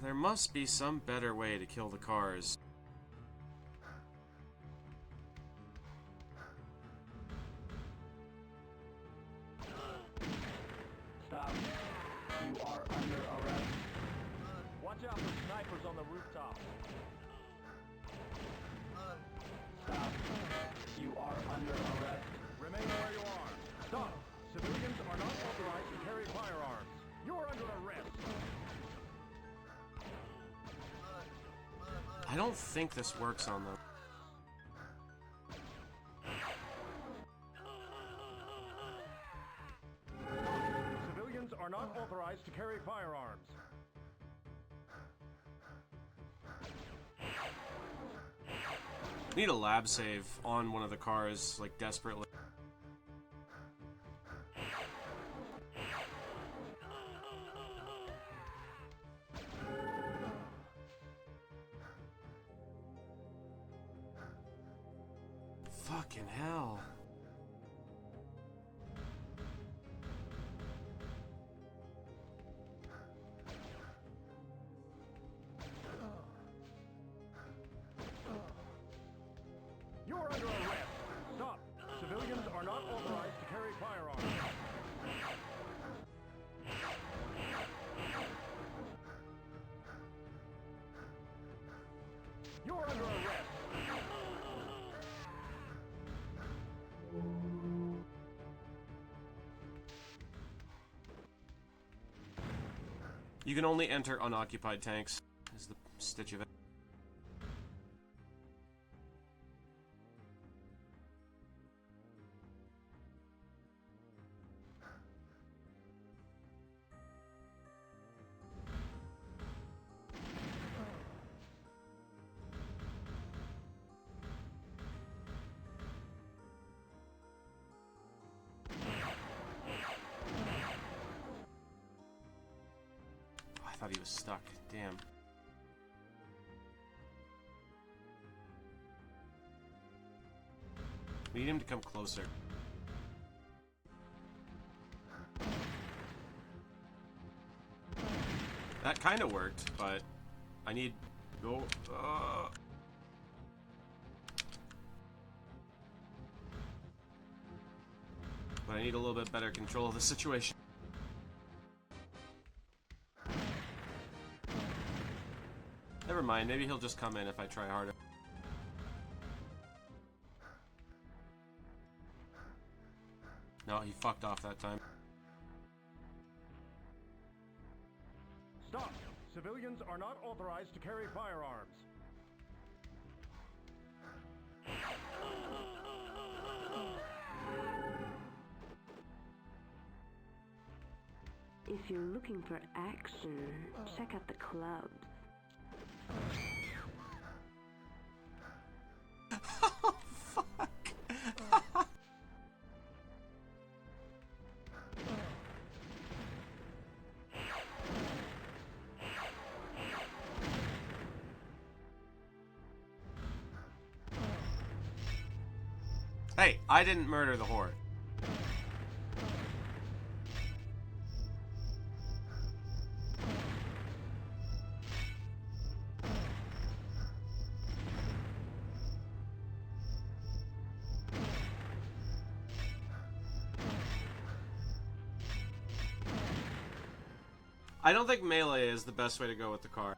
There must be some better way to kill the cars. Stop. You are under arrest. Watch out for snipers on the rooftop. Stop. You are under arrest. Remain where you are. Stop. Civilians are not authorized to carry firearms. You're under arrest. I don't think this works on them. Civilians are not authorized to carry firearms. Need a lab save on one of the cars, like, desperately. Fucking hell. You're under arrest. Stop. Civilians are not authorized to carry firearms. You're under arrest. You can only enter unoccupied tanks, is the stitch of it. I thought he was stuck. Damn. We need him to come closer. That kind of worked, but I need... Go... But I need a little bit better control of the situation. Never mind, maybe he'll just come in if I try harder. No, he fucked off that time. Stop. Civilians are not authorized to carry firearms. If you're looking for action, check out the clubs. Oh, fuck. Hey, I didn't murder the horde. I don't think melee is the best way to go with the car.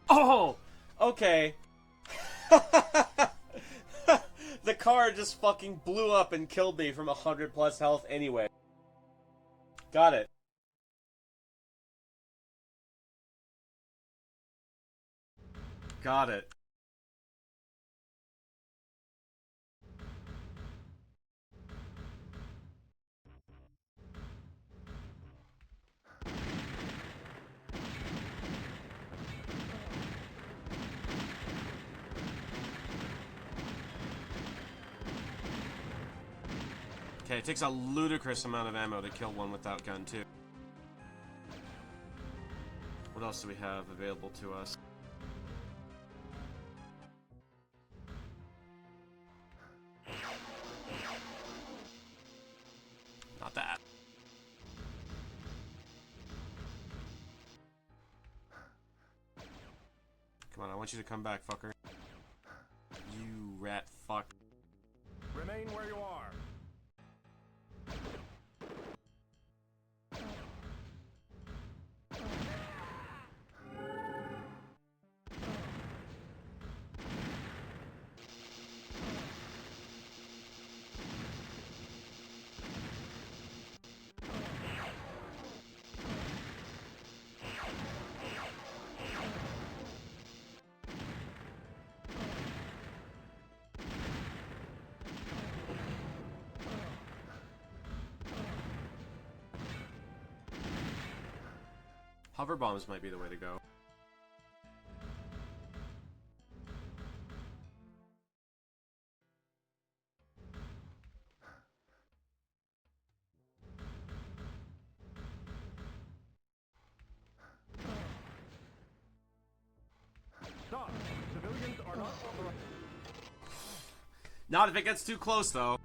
Oh! Okay. The car just fucking blew up and killed me from 100 plus health anyway. Got it. Got it. Okay, it takes a ludicrous amount of ammo to kill one with that gun, too. What else do we have available to us? Not that. Come on, I want you to come back, fucker. You rat fuck. Remain where you are. Hover bombs might be the way to go. Stop! Civilians are not authorized. Not if it gets too close, though.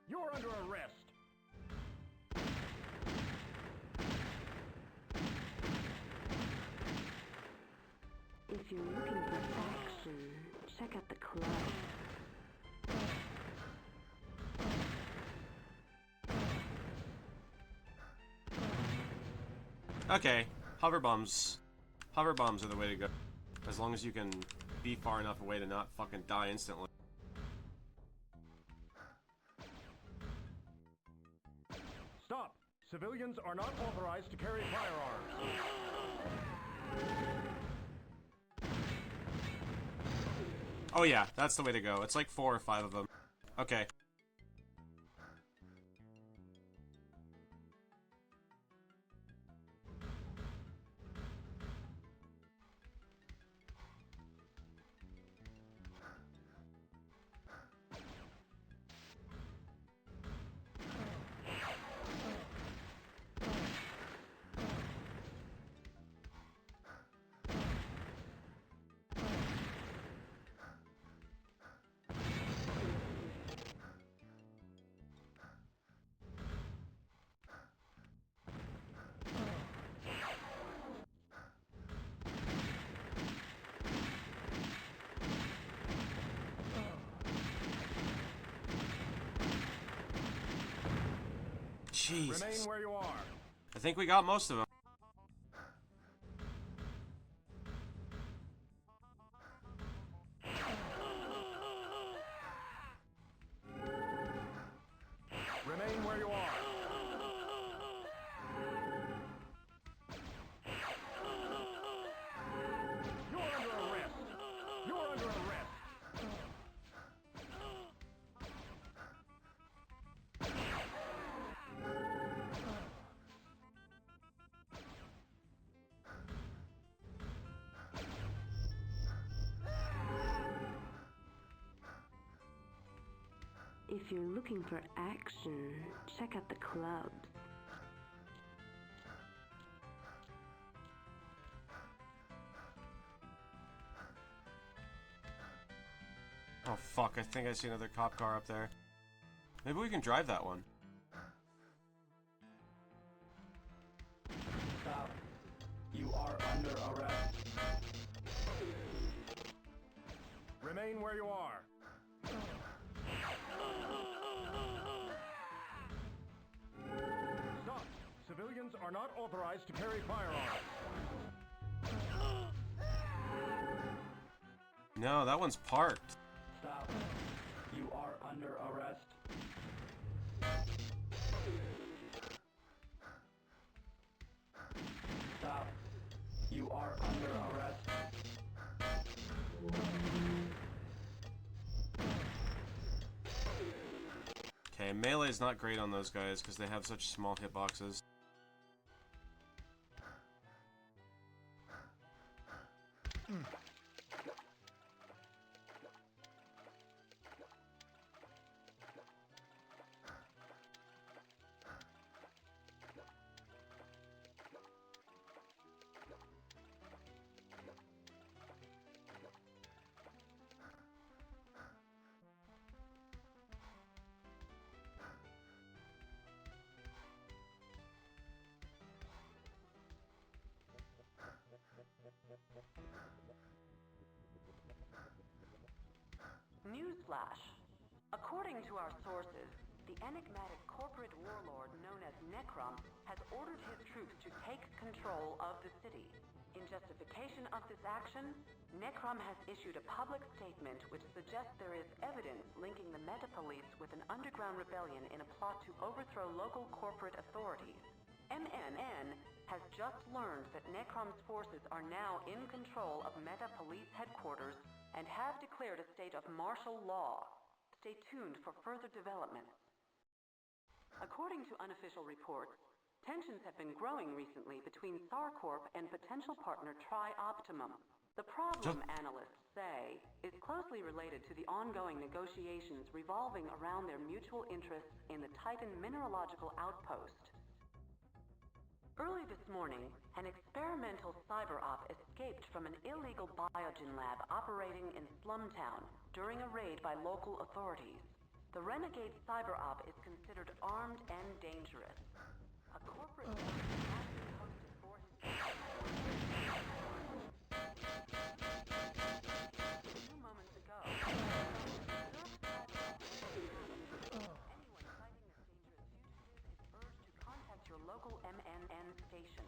You're under arrest. If you're looking for action, check out the club. Okay, hover bombs. Hover bombs are the way to go. As long as you can be far enough away to not fucking die instantly. Stop! Civilians are not authorized to carry firearms. Oh yeah, that's the way to go. It's like 4 or 5 of them. Okay. Jesus. Remain where you are. I think we got most of them. Remain where you are. You're under arrest. You're under arrest. If you're looking for action, check out the clubs. Oh fuck, I think I see another cop car up there. Maybe we can drive that one. Stop. You are under arrest. Remain where you are. Stop. Civilians are not authorized to carry firearms. No, that one's parked. Stop. You are under arrest. Stop. You are under arrest. Okay, melee's not great on those guys because they have such small hitboxes. Newsflash. According to our sources, the enigmatic corporate warlord known as Necrom has ordered his troops to take control of the city. In justification of this action, Necrom has issued a public statement which suggests there is evidence linking the Metapolice with an underground rebellion in a plot to overthrow local corporate authorities. MNN has just learned that Necrom's forces are now in control of Metapolice headquarters and have declared a state of martial law. Stay tuned for further developments. According to unofficial reports, tensions have been growing recently between SARcorp and potential partner Tri-Optimum. The problem, analysts say, is closely related to the ongoing negotiations revolving around their mutual interests in the Titan mineralogical outpost. Early this morning, an experimental cyber-op escaped from an illegal biogen lab operating in Slumtown during a raid by local authorities. The renegade cyber-op is considered armed and dangerous. A corporate has been posted for his... A few moments ago, anyone citing this dangerous fugitive is urged to contact your local MNN station.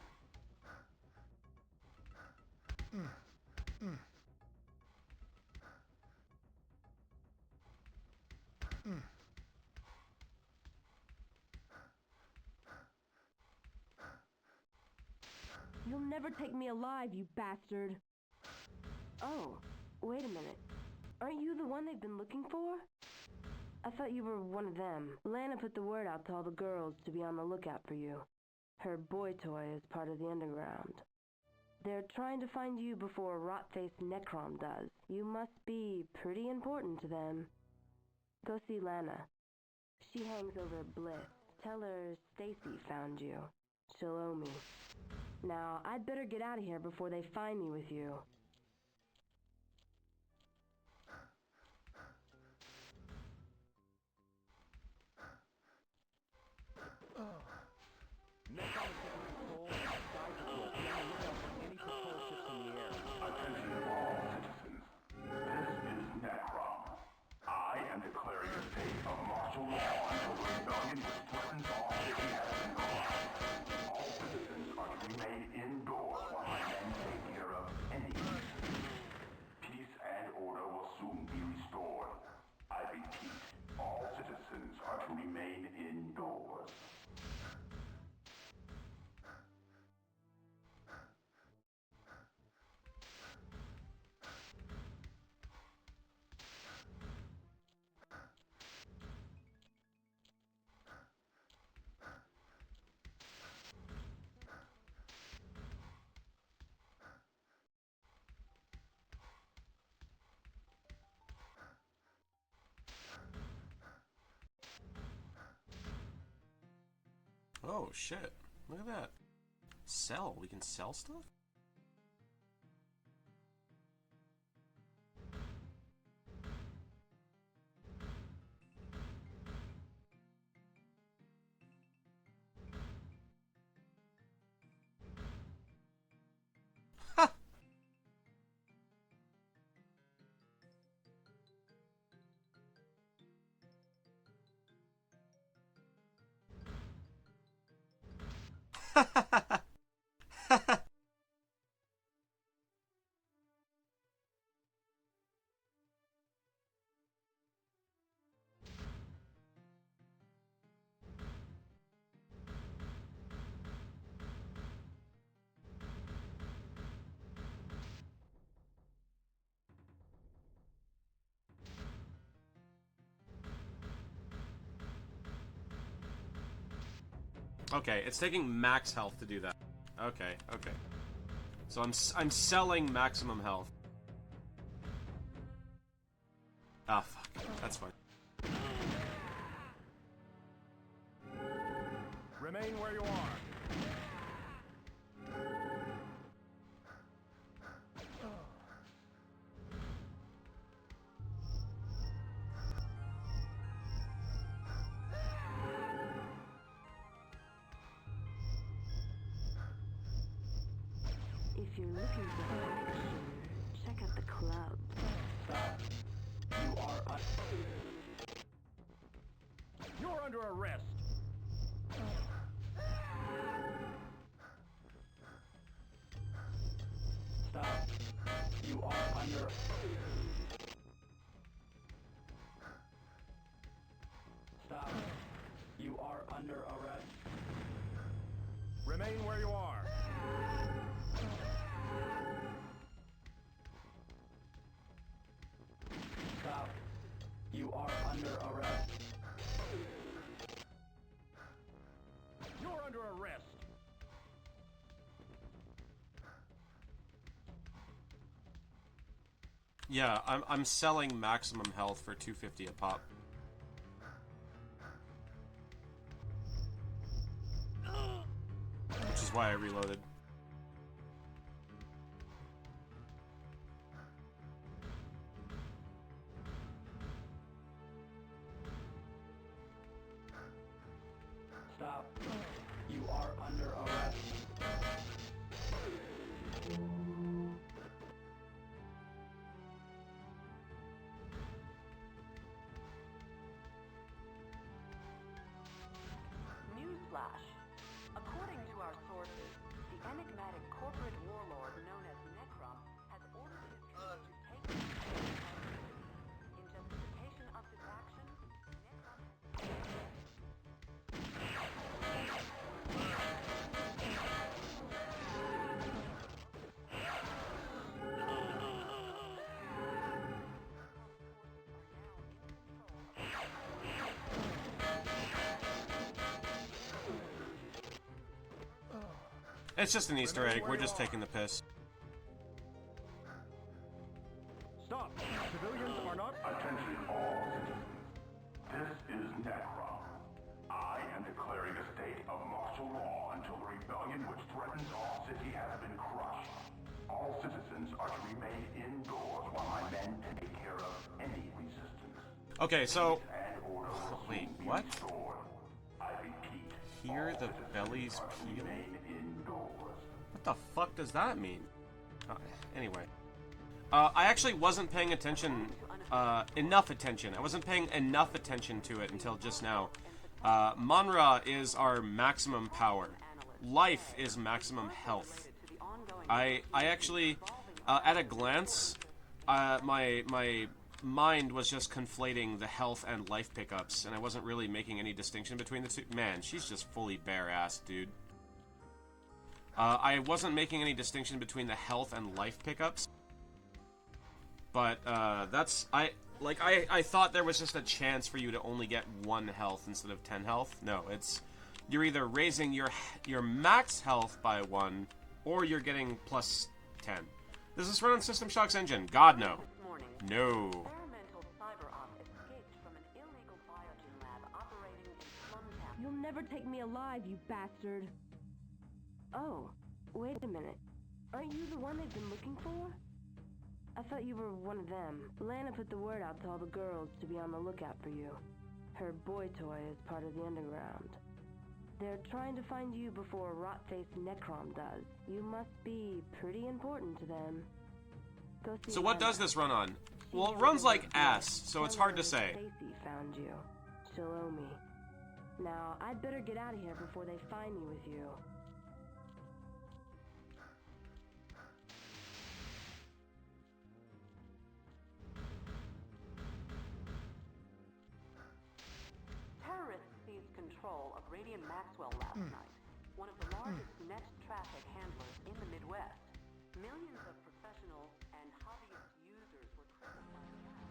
You'll never take me alive, you bastard. Oh, wait a minute. Aren't you the one they've been looking for? I thought you were one of them. Lana put the word out to all the girls to be on the lookout for you. Her boy toy is part of the underground. They're trying to find you before rot-faced Necrom does. You must be pretty important to them. Go see Lana. She hangs over at Bliss. Tell her Stacy found you. She'll owe me. Now, I'd better get out of here before they find me with you. Necrom is taking control of the sky patrol. Be on the lookout for any patrol ships in the air. Attention all citizens. This is Necrom. I am declaring a state of martial law until the rebellion which threatens all city has Oh, shit. Look at that. Sell. We can sell stuff? Okay, it's taking max health to do that. Okay, okay. So I'm selling maximum health. Ah, fuck. That's fine. Remain where you are. If you're looking for action, check out the club. You're under arrest. Stop. You are under... Stop. You are under arrest. Remain where you are. Stop. You are under arrest. You're under arrest. Yeah, I'm selling maximum health for 250 a pop. Which is why I reloaded. Stop. You are under arrest. Newsflash. According to our sources, the enigmatic corporate warlord known as Necrom has ordered his troops to take control of our city. In justification of this action, Necrom... It's just an Easter egg. We're just taking the piss. Stop. Civilians are not... Attention all citizens. This is Necrom. I am declaring a state of martial law until the rebellion which threatens our city has been crushed. All citizens are to remain indoors while my men take care of any resistance. Okay, so... And order will Wait, soon be what? restored. I repeat. Hear all the citizens bellies are to peel? remain indoors. What the fuck does that mean? Anyway. I actually wasn't paying attention, enough attention. I wasn't paying enough attention to it until just now. Manra is our maximum power. Life is maximum health. I actually, at a glance, my mind was just conflating the health and life pickups, and I wasn't really making any distinction between the two. Man, she's just fully bare-assed, dude. I wasn't making any distinction between the health and life pickups. But, that's... I thought there was just a chance for you to only get 1 health instead of 10 health. No, it's... You're either raising your max health by 1, or you're getting plus 10. Does this run on System Shock's engine? God, no. No. Experimental cyber-op escaped from an illegal biogen lab operating in Slumtown. You'll never take me alive, you bastard. Oh, wait a minute. Aren't you the one they've been looking for? I thought you were one of them. Lana put the word out to all the girls to be on the lookout for you. Her boy toy is part of the underground. They're trying to find you before rot-faced Necrom does. You must be pretty important to them. Go see So what does this run on? Well, it runs like ass, so it's hard to say. Stacy found you. She'll owe me. Now, I'd better get out of here before they find me with you. Terrorists seized control of Radian Maxwell last night, one of the largest net traffic handlers in the Midwest. Millions of professional and hobbyist users were crippled by the act.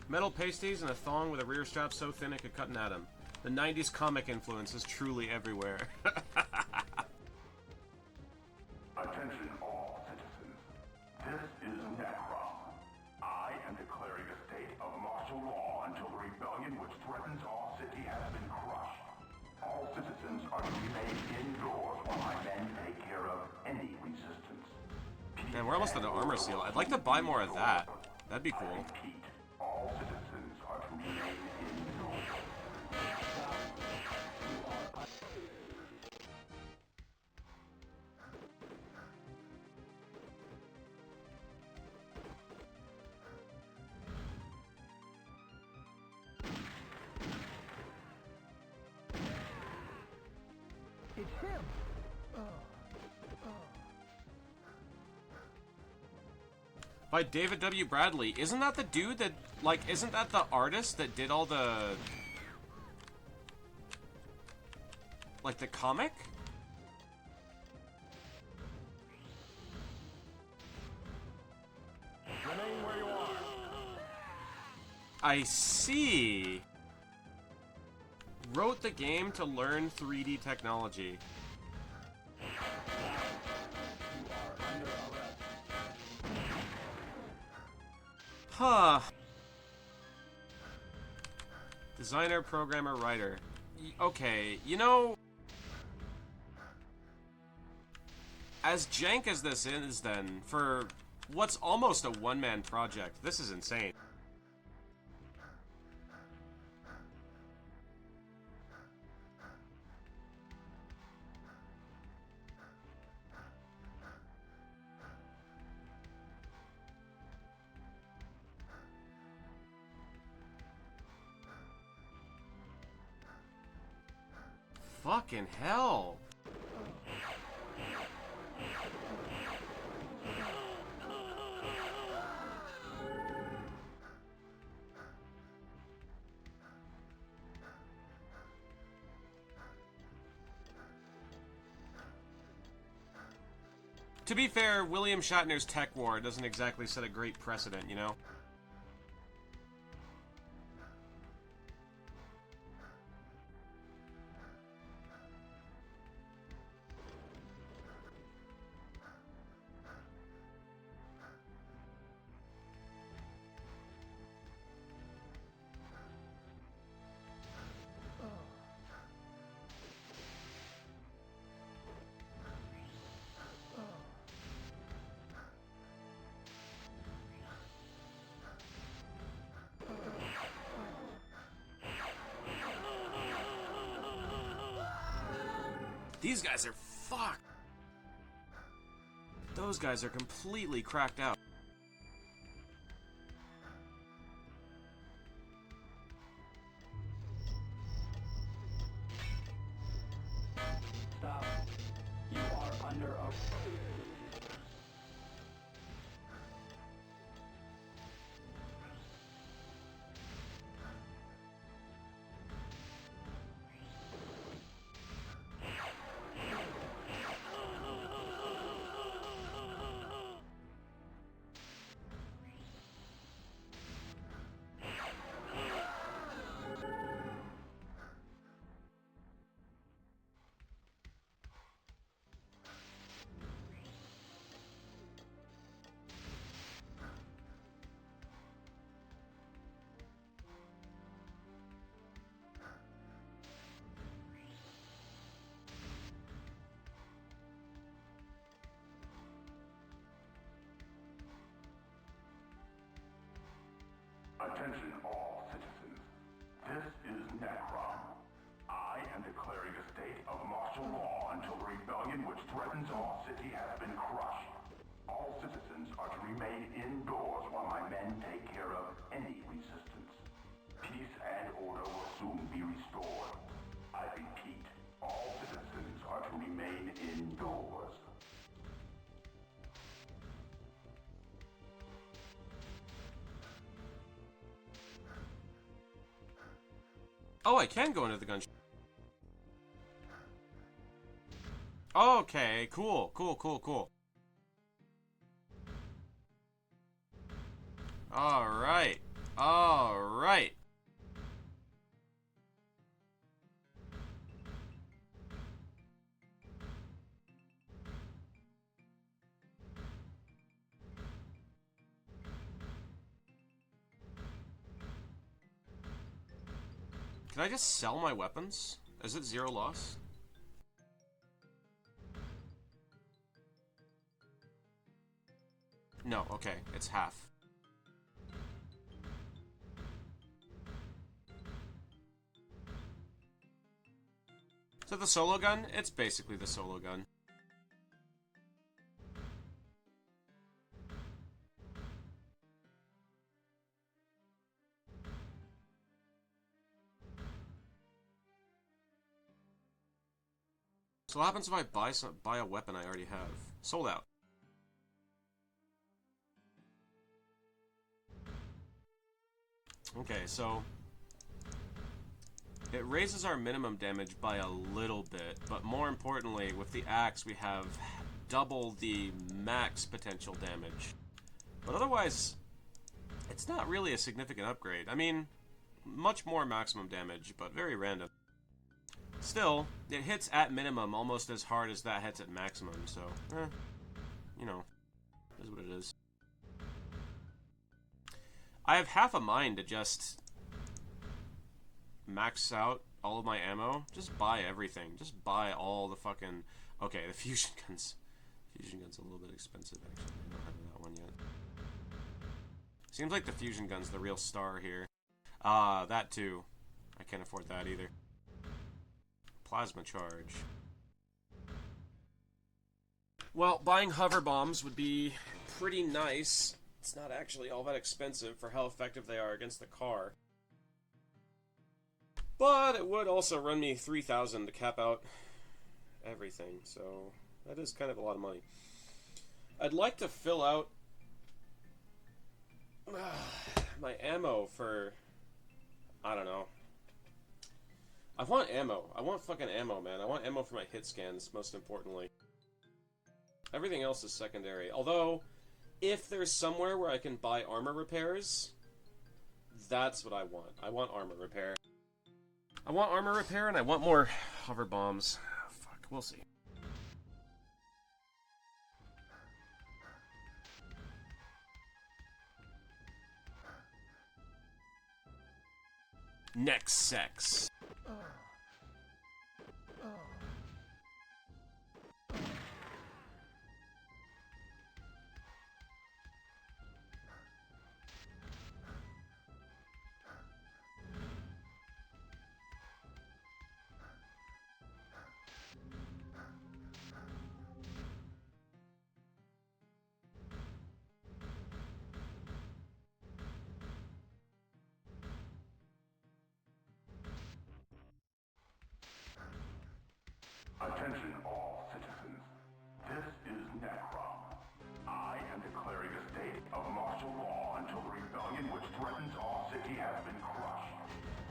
Metal pasties and a thong with a rear strap so thin it could cut an atom. The 90s comic influence is truly everywhere. Attention all citizens. This is Necrom. I am declaring a state of martial law until the rebellion which threatens our city has been crushed. All citizens are to remain indoors while my men take care of any resistance. Man, we're almost at the armor seal. I'd like to buy more of that. That'd be cool. All citizens are to remain indoors. It's him! By David W. Bradley. Isn't that the dude that, like, isn't that the artist that did all the... like, the comic? Remain where you are. I see. Wrote the game to learn 3D technology. Huh. Designer, programmer, writer. Okay, you know... as jank as this is, then, for what's almost a one-man project, this is insane. Fucking hell. To be fair, William Shatner's tech war doesn't exactly set a great precedent, you know? These guys are fucked. Those guys are completely cracked out. Stop. You are under a... Attention all citizens. This is Necrom. I am declaring a state of martial law until the rebellion which threatens our city has been crushed. All citizens are to remain indoors while my men take care of any resistance. Peace and order will soon be restored. I repeat, all citizens are to remain indoors. Oh, I can go into the gun shop. Okay, cool. Alright. Can I just sell my weapons? Is it 0 loss? No, okay, it's half. So the solo gun? It's basically the solo gun. So what happens if I buy a weapon I already have? Sold out. Okay, so it raises our minimum damage by a little bit, but more importantly, with the axe we have double the max potential damage. But otherwise, it's not really a significant upgrade. I mean, much more maximum damage, but very random. Still, it hits at minimum almost as hard as that hits at maximum, so, you know, is what it is. I have half a mind to just max out all of my ammo. Just buy everything. Just buy all the fucking... Okay, the fusion guns. Fusion gun's a little bit expensive, actually. I don't have that one yet. Seems like the fusion gun's the real star here. That too. I can't afford that either. Plasma charge. Well, buying hover bombs would be pretty nice. It's not actually all that expensive for how effective they are against the car. But it would also run me 3,000 to cap out everything, so that is kind of a lot of money. I'd like to fill out my ammo for... I don't know. I want ammo. I want fucking ammo, man. I want ammo for my hit scans, most importantly. Everything else is secondary. Although, if there's somewhere where I can buy armor repairs, that's what I want. I want armor repair. I want armor repair, and I want more hover bombs. Fuck, we'll see. Next sex. Attention all citizens. This is Necrom. I am declaring a state of martial law until the rebellion which threatens our city has been crushed.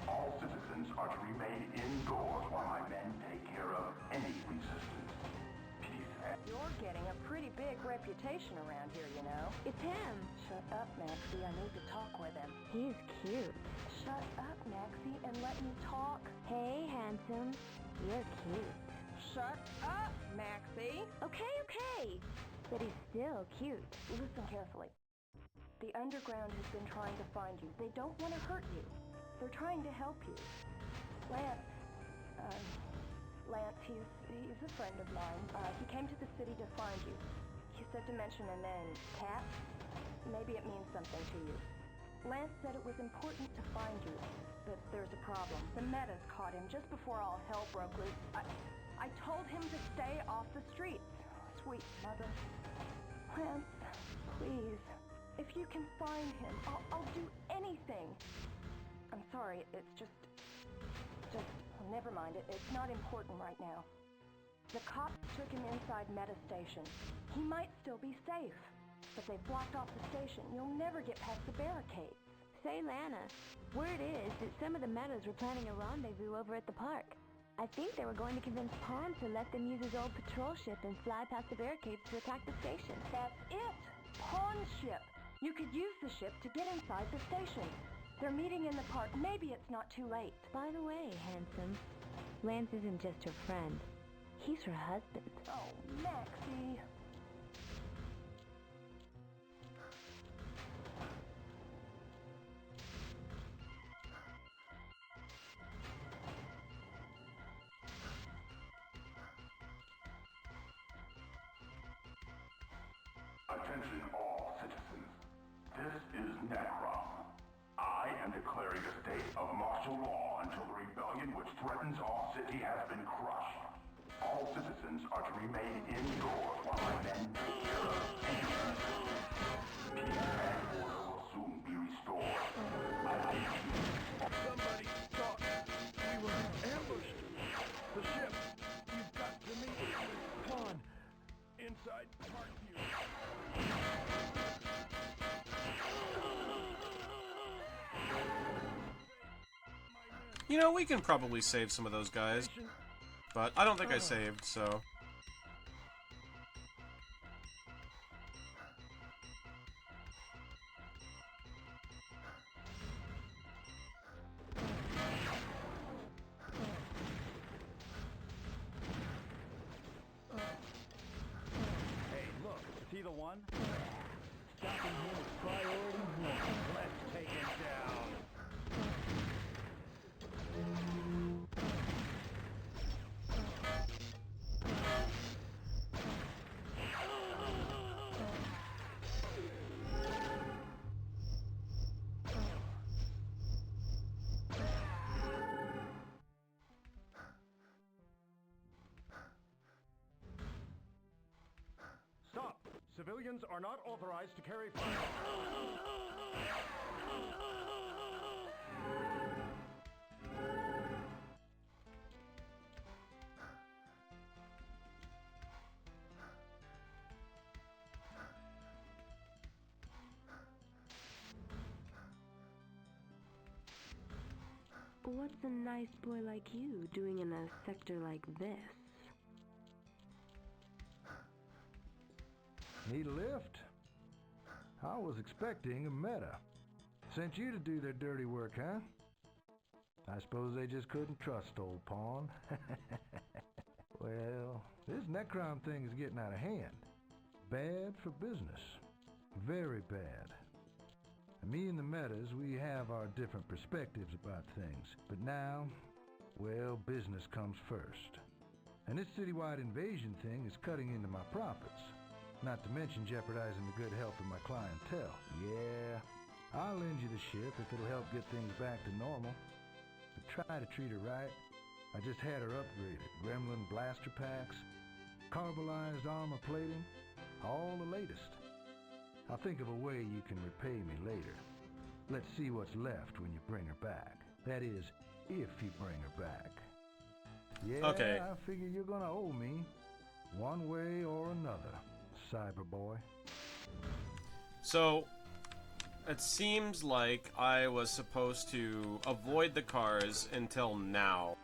All citizens are to remain indoors while my men take care of any resistance. Peace and... You're getting a pretty big reputation around here, you know. It's him. Shut up, Maxie. I need to talk with him. He's cute. Shut up, Maxie, and let me talk. Hey, handsome. You're cute. Shut up, Maxie. Okay. But he's still cute. Listen carefully. The Underground has been trying to find you. They don't want to hurt you. They're trying to help you. Lance, he's a friend of mine. He came to the city to find you. He said to mention a name. Cat? Maybe it means something to you. Lance said it was important to find you, but there's a problem. The Metas caught him just before all hell broke loose. I told him to stay off the streets. Sweet mother. Lance, please. If you can find him, I'll do anything. I'm sorry, it's just, never mind it. It's not important right now. The cops took him inside Meta Station. He might still be safe, but they've blocked off the station. You'll never get past the barricades. Say, Lana, word is that some of the Metas were planning a rendezvous over at the park. I think they were going to convince Pawn to let them use his old patrol ship and fly past the barricades to attack the station. That's it! Pawn's ship! You could use the ship to get inside the station. They're meeting in the park. Maybe it's not too late. By the way, handsome, Lance isn't just her friend. He's her husband. Oh, Maxie. Attention all citizens. This is Necrom. I am declaring a state of martial law until the rebellion which threatens our city has been crushed. All citizens are to remain indoors while my men take care of any resistance. Peace and order will soon be restored. Somebody thought we were ambushed. The ship. You've got to meet Pawn inside Parkview. You know, we can probably save some of those guys. But I don't think I saved, so... Hey, look, is he the one? Stopping him is priority one. Let's take him down. Stop! Civilians are not authorized to carry firearms. What's a nice boy like you doing in a sector like this? Need a lift? I was expecting a Meta. Sent you to do their dirty work, huh? I suppose they just couldn't trust old Pawn. Well, this Necrom thing is getting out of hand. Bad for business. Very bad. Me and the Metas, we have our different perspectives about things. But now, well, business comes first. And this citywide invasion thing is cutting into my profits. Not to mention jeopardizing the good health of my clientele. Yeah, I'll lend you the ship if it'll help get things back to normal. But try to treat her right. I just had her upgraded. Gremlin blaster packs, carbalized armor plating, all the latest. I'll think of a way you can repay me later. Let's see what's left when you bring her back. That is, if you bring her back. Yeah, Okay. I figure you're gonna owe me, one way or another, Cyberboy. So, it seems like I was supposed to avoid the cars until now.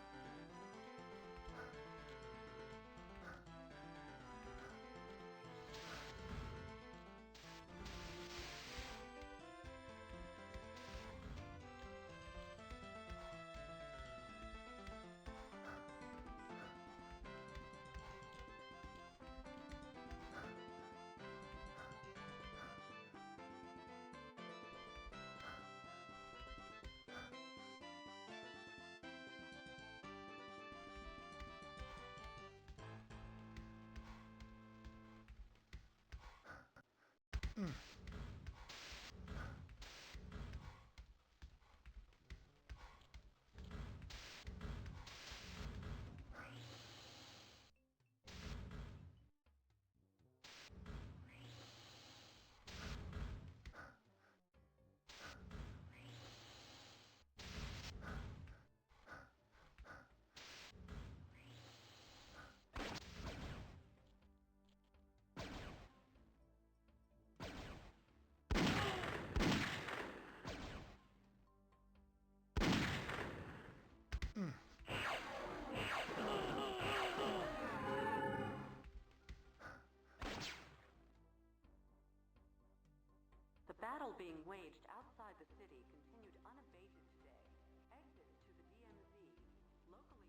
The battle being waged outside the city continued unabated today. Exit to the DMZ, locally...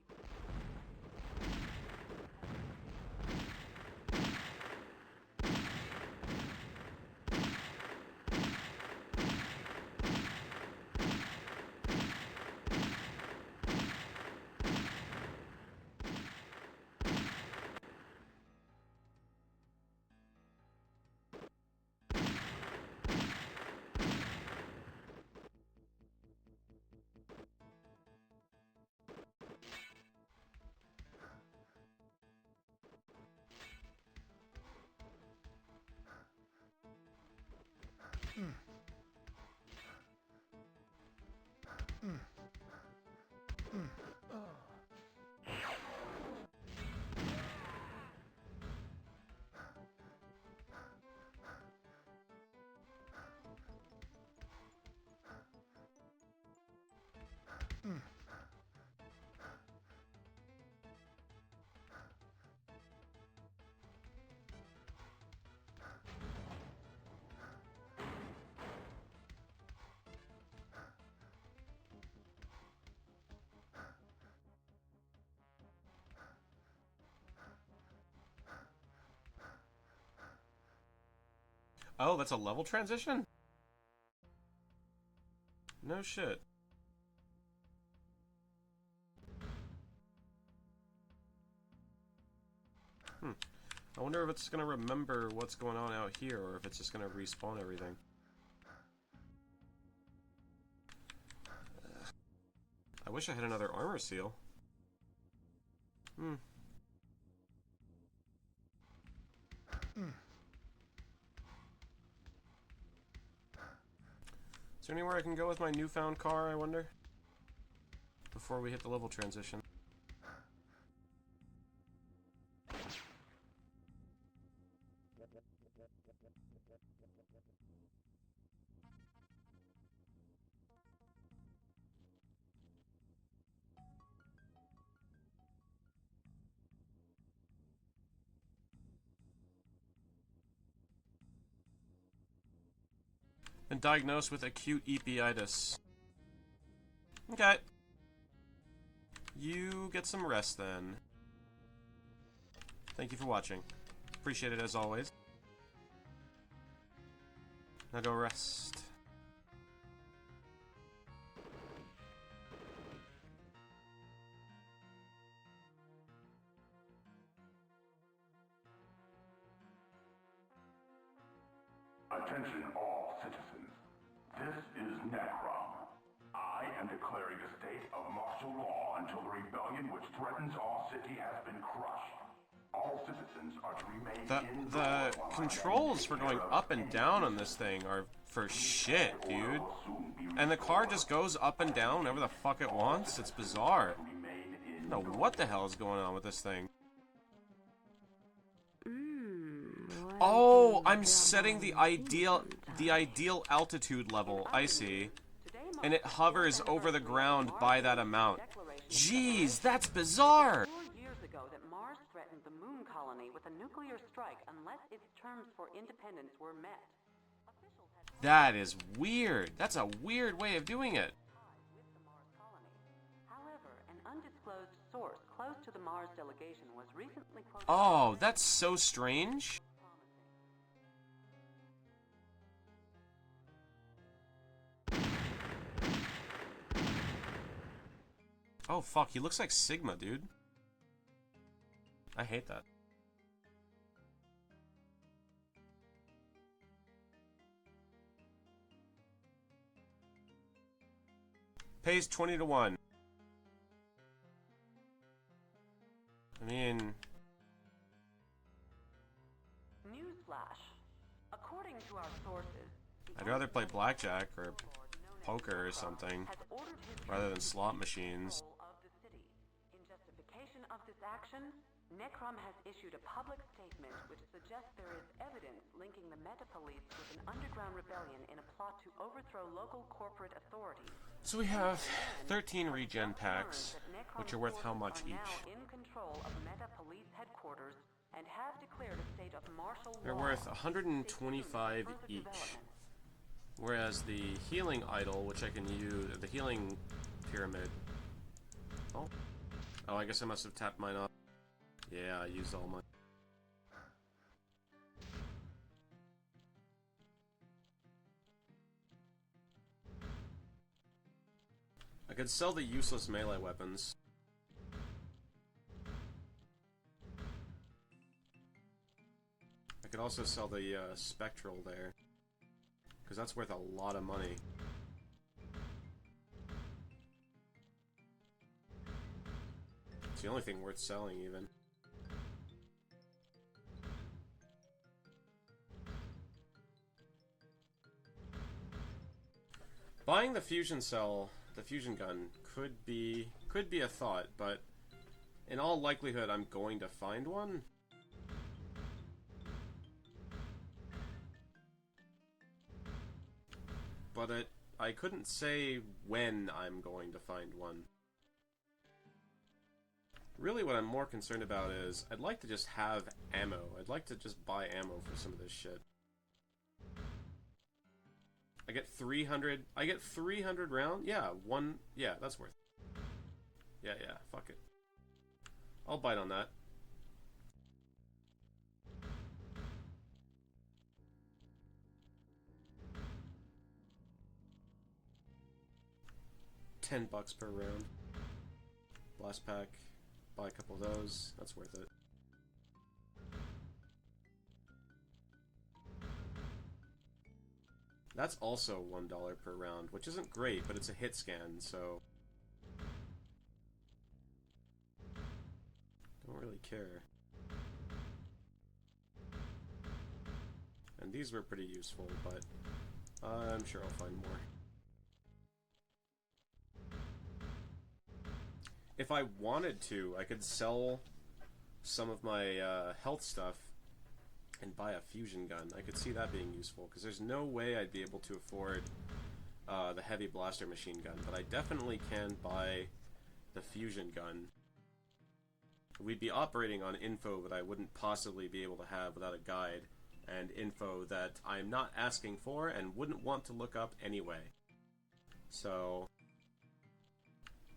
Oh, that's a level transition? No shit. I wonder if it's gonna remember what's going on out here, or if it's just gonna respawn everything. I wish I had another armor seal. Is there anywhere I can go with my newfound car, I wonder? Before we hit the level transition. Been diagnosed with acute epeitis. Okay. You get some rest then. Thank you for watching. Appreciate it as always. Now go rest. Attention all citizens. This is Necrom. I am declaring a state of martial law until the rebellion which threatens our city has been crushed. All citizens are to remain indoors. The controls for going up and down on this thing are for shit, dude. And the car just goes up and down whenever the fuck it wants? It's bizarre. I don't know what the hell is going on with this thing. Oh, I'm setting the ideal altitude level. I see. And it hovers over the ground by that amount. Jeez, that's bizarre! 4 years ago that Mars threatened the moon colony with a nuclear strike unless its terms for independence were met. That is weird. That's a weird way of doing it. However, an undisclosed source close to the Mars delegation was recently quoted. Oh, that's so strange. Oh fuck, he looks like Sigma, dude. I hate that. Pays 20 to 1. I mean... Newsflash. According to our sources, I'd rather play blackjack or poker or something, rather than slot machines. in justification of this action, Necrom has issued a public statement which suggests there is evidence linking the Metapolice with an underground rebellion in a plot to overthrow local corporate authorities. So we have 13 regen packs, which are worth how much each? Now in control of Metapolice headquarters and have declared a state of martial law. They're worth 125 each. Whereas the healing idol, which I can use, the healing pyramid. Oh, I guess I must have tapped mine off. Yeah, I used all mine. I could sell the useless melee weapons. I could also sell the spectral there, because that's worth a lot of money. It's the only thing worth selling, even. Buying the fusion cell, the fusion gun, could be a thought, but in all likelihood, I'm going to find one. But I couldn't say when I'm going to find one. Really, what I'm more concerned about is I'd like to just have ammo. I'd like to just buy ammo for some of this shit. I get 300. I get 300 rounds. Yeah, one. Yeah, that's worth it. Yeah, fuck it. I'll bite on that. $10 per round. Blast pack. Buy a couple of those. That's worth it. That's also $1 per round, which isn't great, but it's a hit scan, so... Don't really care. And these were pretty useful, but I'm sure I'll find more. If I wanted to, I could sell some of my health stuff and buy a fusion gun. I could see that being useful, because there's no way I'd be able to afford the heavy blaster machine gun, but I definitely can buy the fusion gun. We'd be operating on info that I wouldn't possibly be able to have without a guide, and info that I'm not asking for and wouldn't want to look up anyway. So...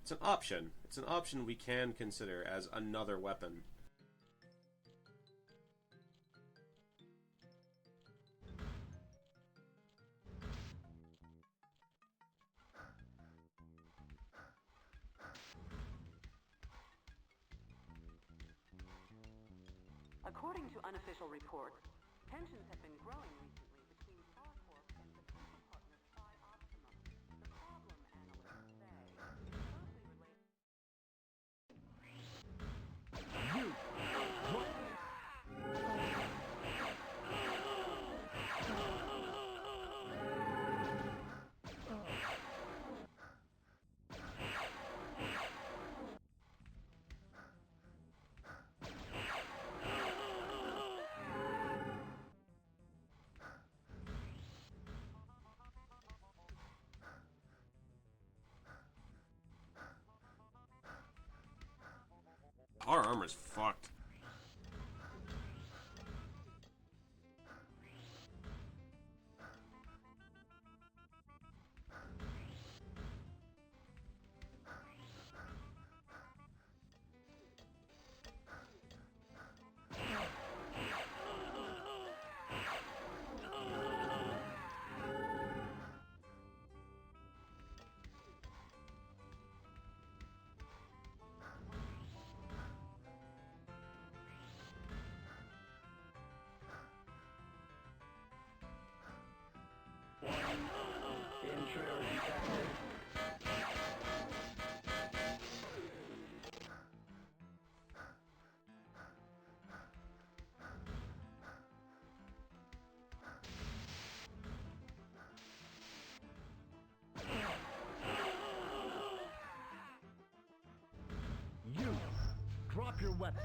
it's an option. It's an option we can consider as another weapon. According to unofficial reports, tensions have been growing recently between Starcorp and potential partner Tri-Optimum. The problem, analysts say, is closely related. armor's fucked. Intruder detected. You! Drop your weapon!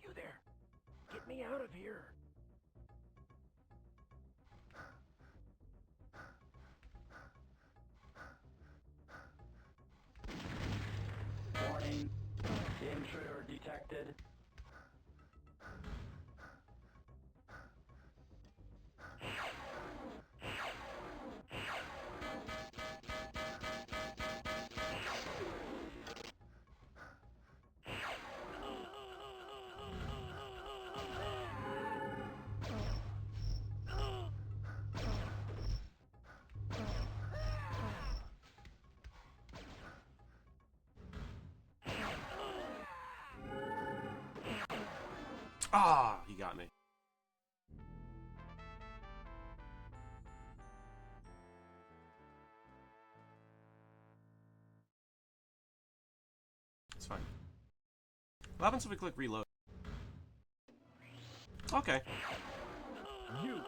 You there! Get me out of here! Warning. Intruder detected. Ah, he got me. It's fine. What happens if we click reload? Okay. You!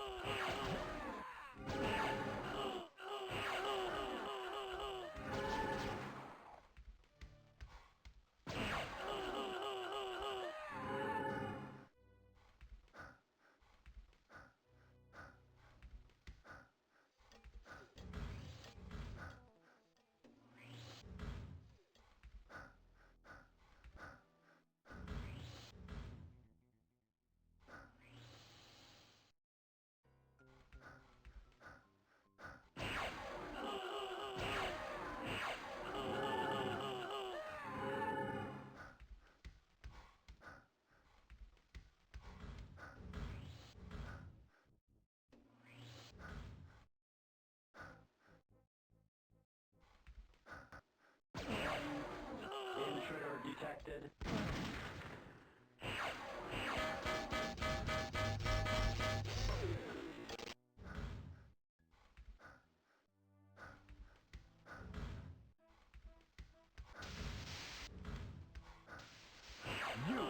Intruder detected. You!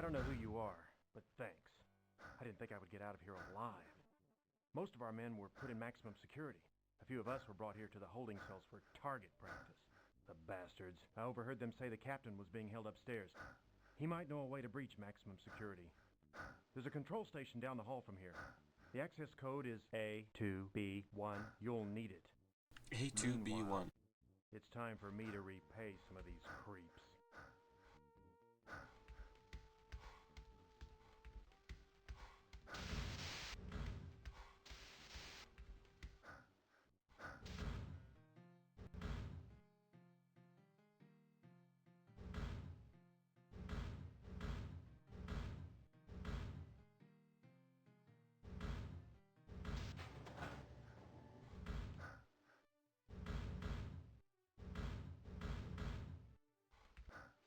I don't know who you are, but thanks. I didn't think I would get out of here alive. Most of our men were put in maximum security. A few of us were brought here to the holding cells for target practice. The bastards. I overheard them say the captain was being held upstairs. He might know a way to breach maximum security. There's a control station down the hall from here. The access code is A2B1. You'll need it. A2B1. It's time for me to repay some of these creeps.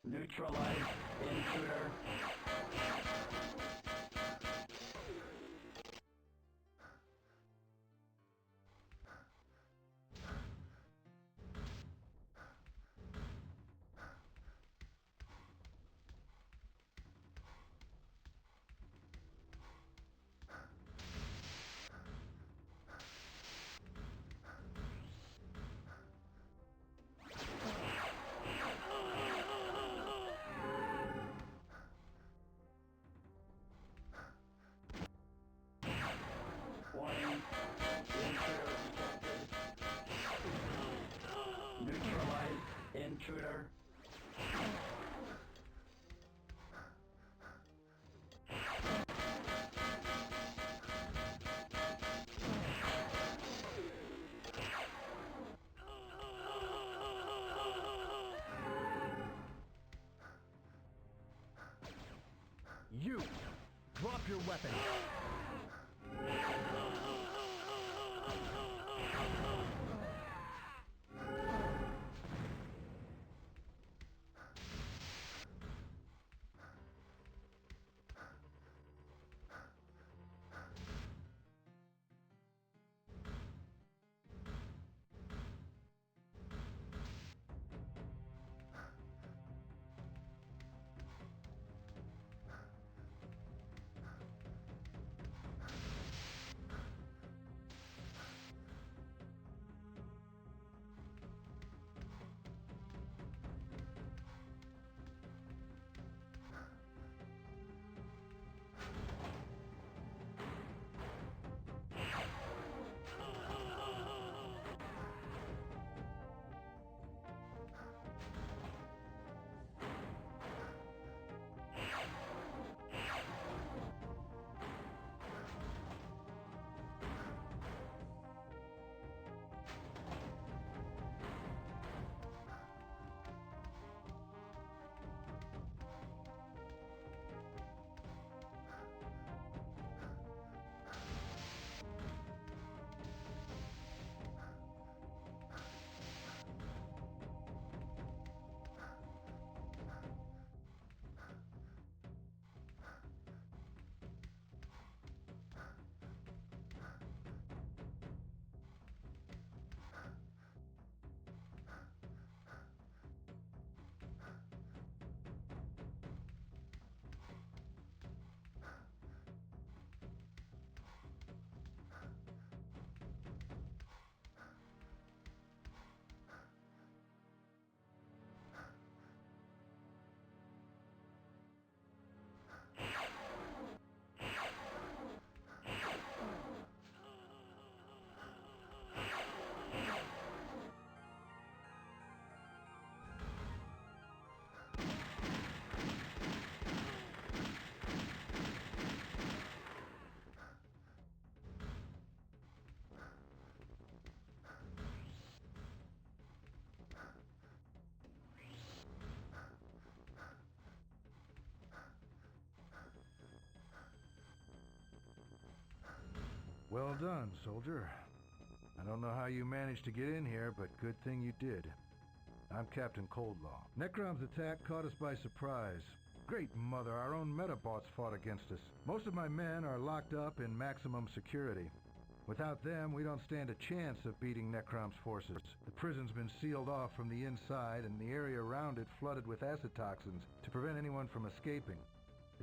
Neutralize intruder. Warning. Intruder detected. Neutralize intruder. You! Drop your weapon! Well done, soldier. I don't know how you managed to get in here, but good thing you did. I'm Captain Coldlaw. Necrom's attack caught us by surprise. Great mother, our own Metabots fought against us. Most of my men are locked up in maximum security. Without them, we don't stand a chance of beating Necrom's forces. The prison's been sealed off from the inside, and the area around it flooded with acid toxins to prevent anyone from escaping.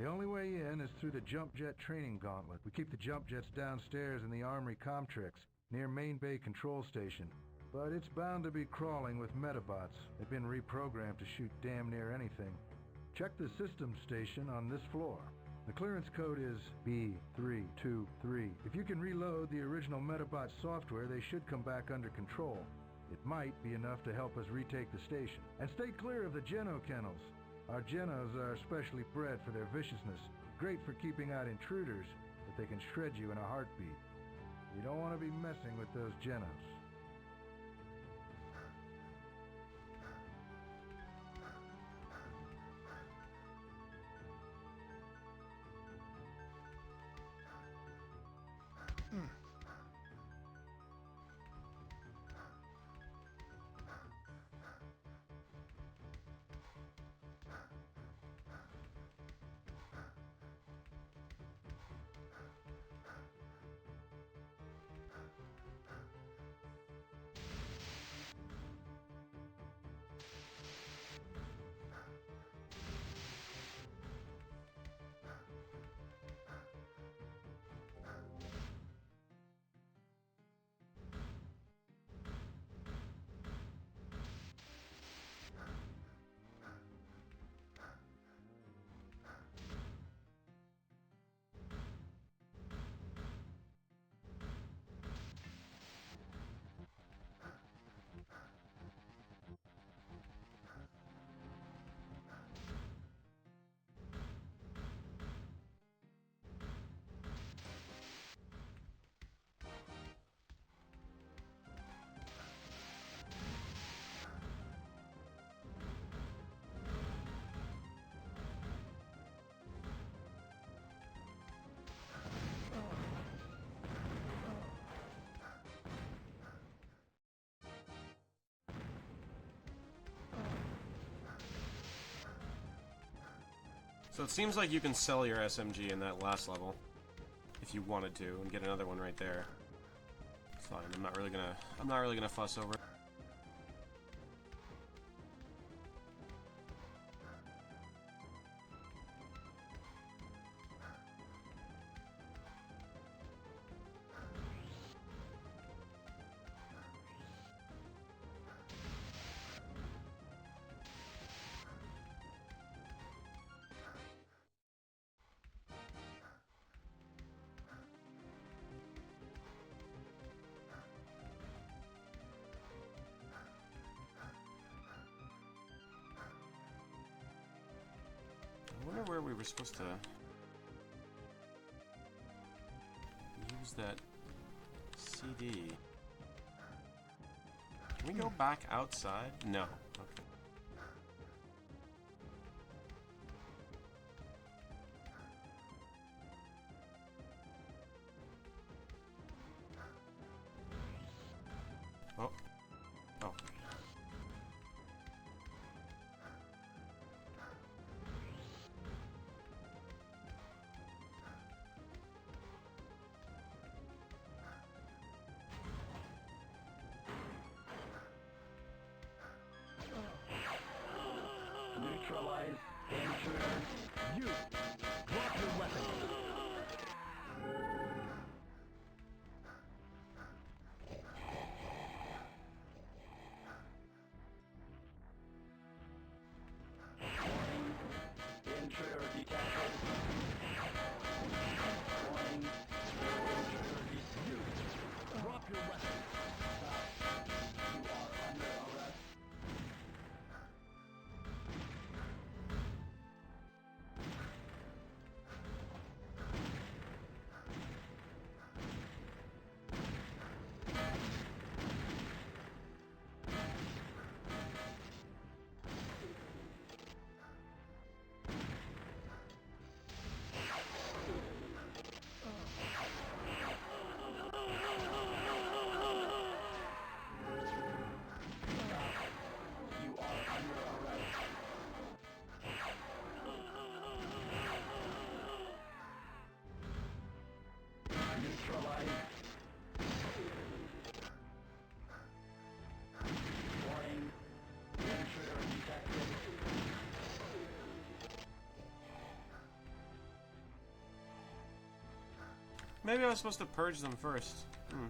The only way in is through the jump jet training gauntlet. We keep the jump jets downstairs in the Armory Comtrix, near Main Bay Control Station. But it's bound to be crawling with Metabots. They've been reprogrammed to shoot damn near anything. Check the systems station on this floor. The clearance code is B323. If you can reload the original Metabot software, they should come back under control. It might be enough to help us retake the station. And stay clear of the Geno kennels. Our Genos are specially bred for their viciousness. Great for keeping out intruders, but they can shred you in a heartbeat. You don't want to be messing with those Genos. So it seems like you can sell your SMG in that last level, if you wanted to, and get another one right there. It's fine. I'm not really gonna fuss over it. I wonder where we were supposed to use that CD. Can we go back outside? No. Okay. Oh. Oh. Neutralize intruder. You! Drop your weapon! Intruder detected. Warning. Intruder detected. Drop your weapon! You are under arrest. Maybe I was supposed to purge them first. Hmm.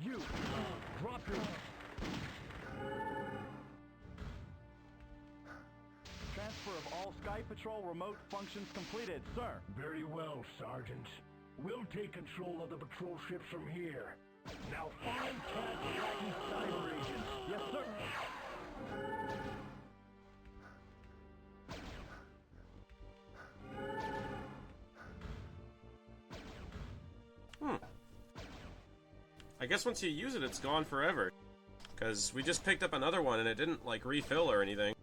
You! Drop your... Transfer of all Sky Patrol remote functions completed, sir. Very well, Sergeant. We'll take control of the patrol ships from here. Now find Cat's wacky cyber agents. Yes, sir. I guess once you use it, it's gone forever. Because we just picked up another one and it didn't, like, refill or anything.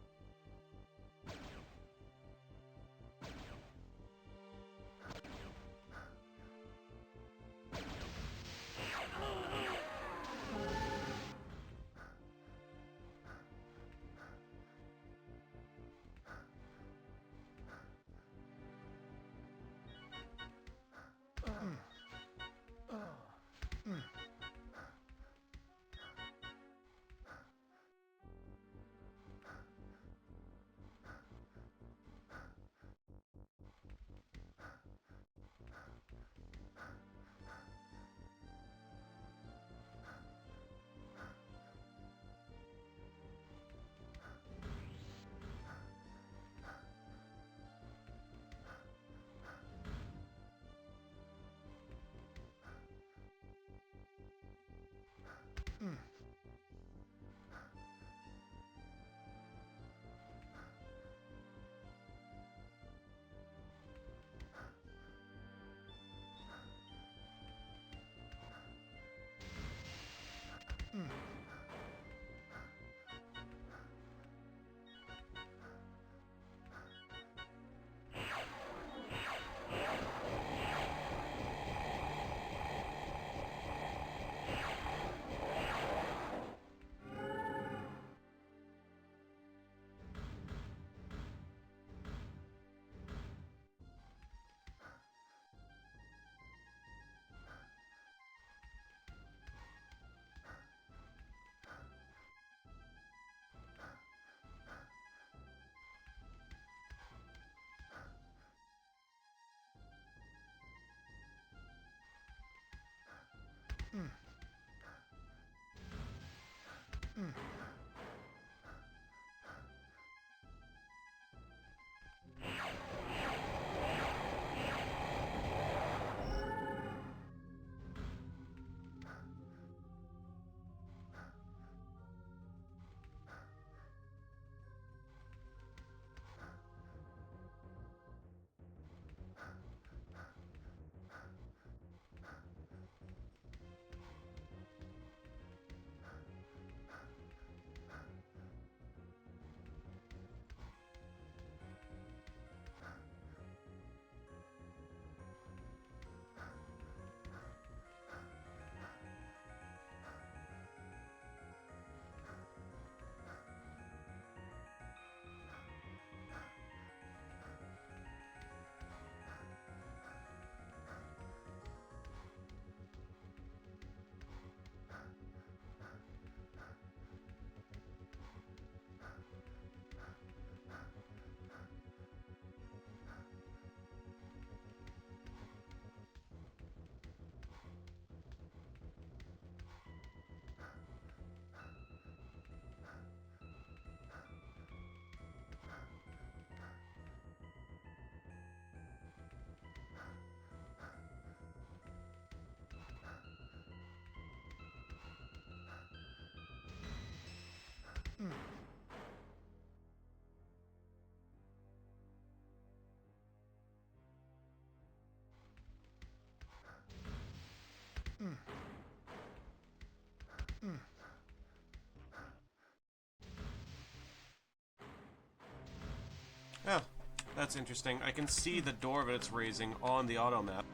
That's interesting. I can see the door that it's raising on the auto map.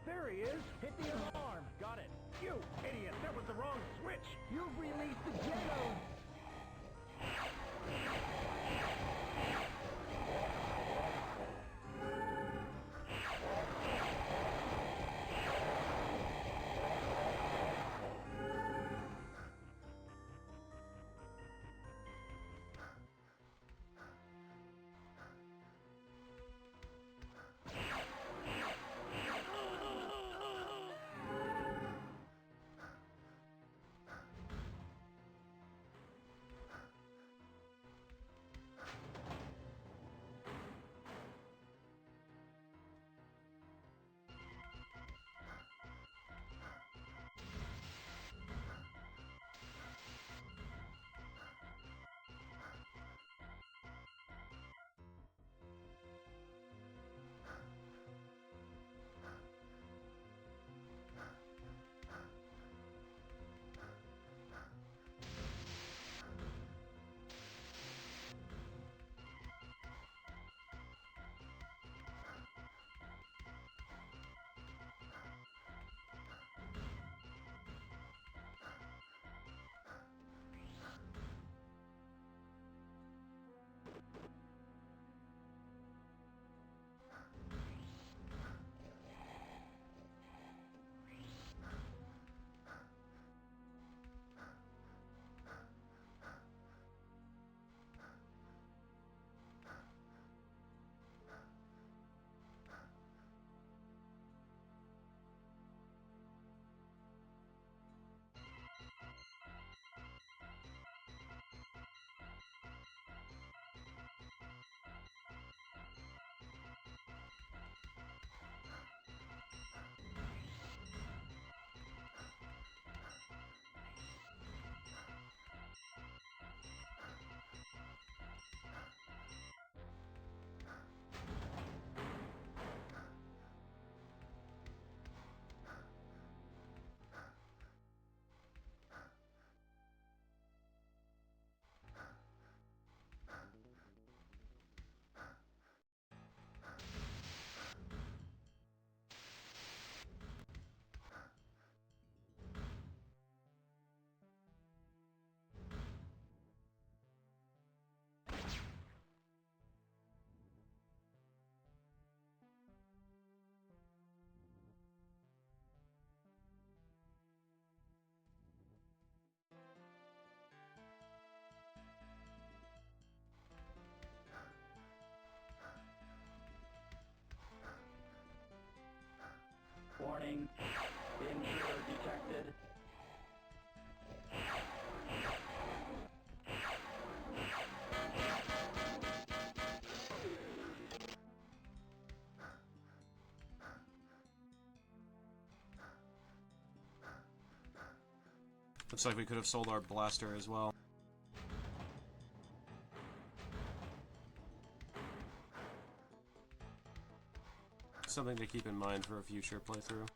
There he is! Hit the alarm! Got it! You idiot! That was the wrong switch! You've released the Genos! Warning. Intruder detected. Looks like we could have sold our blaster as well. Something to keep in mind for a future playthrough.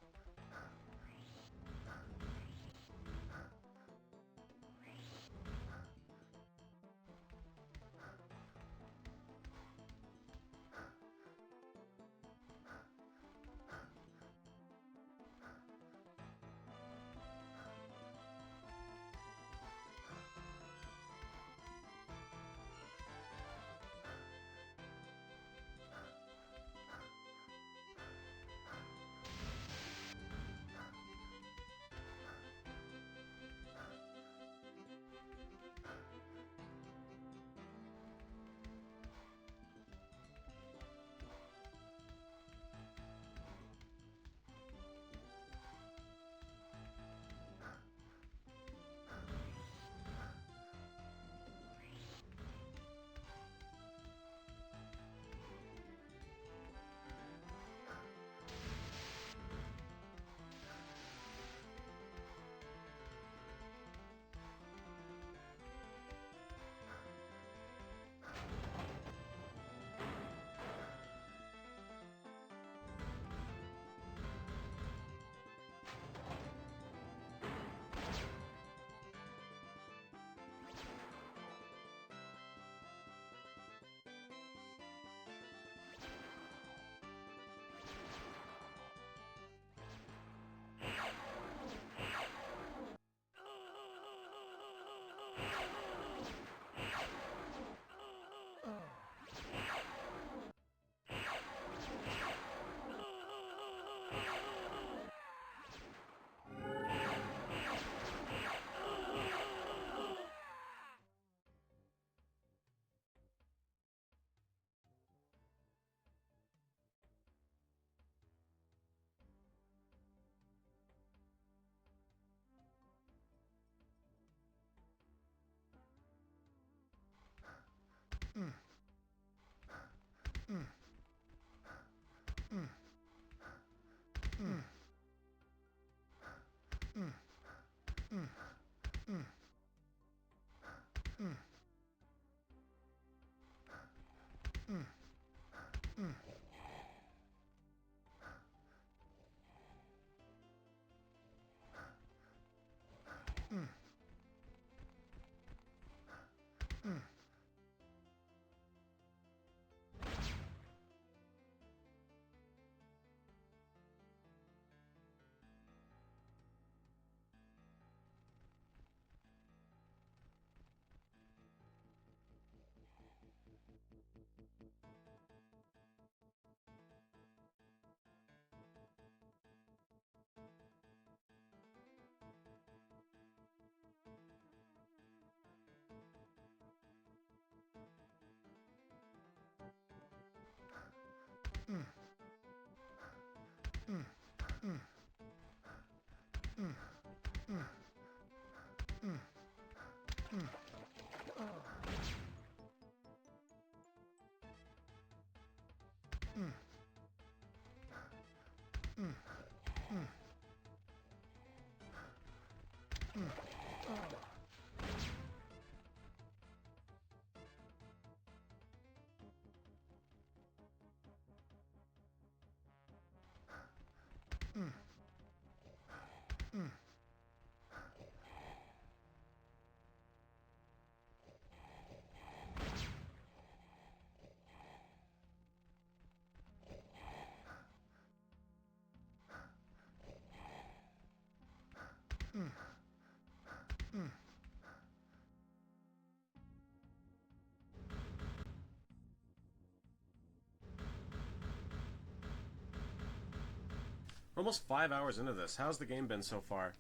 We're almost 5 hours into this. How's the game been so far?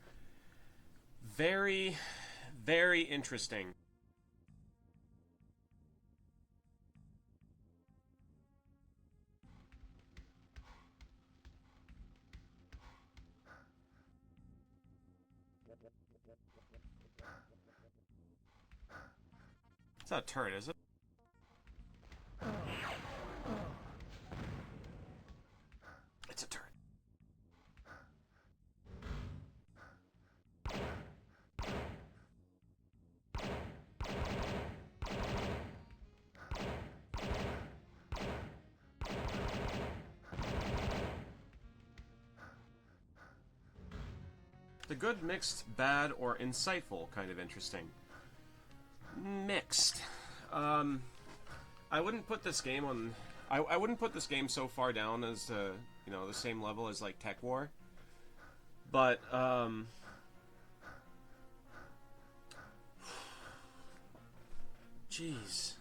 Very, very interesting. It's not a turret, is it? It's a turret. The good, mixed, bad, or insightful kind of interesting. Mixed. I wouldn't put this game on... I wouldn't put this game so far down as, you know, the same level as, like, Tech War. But, jeez.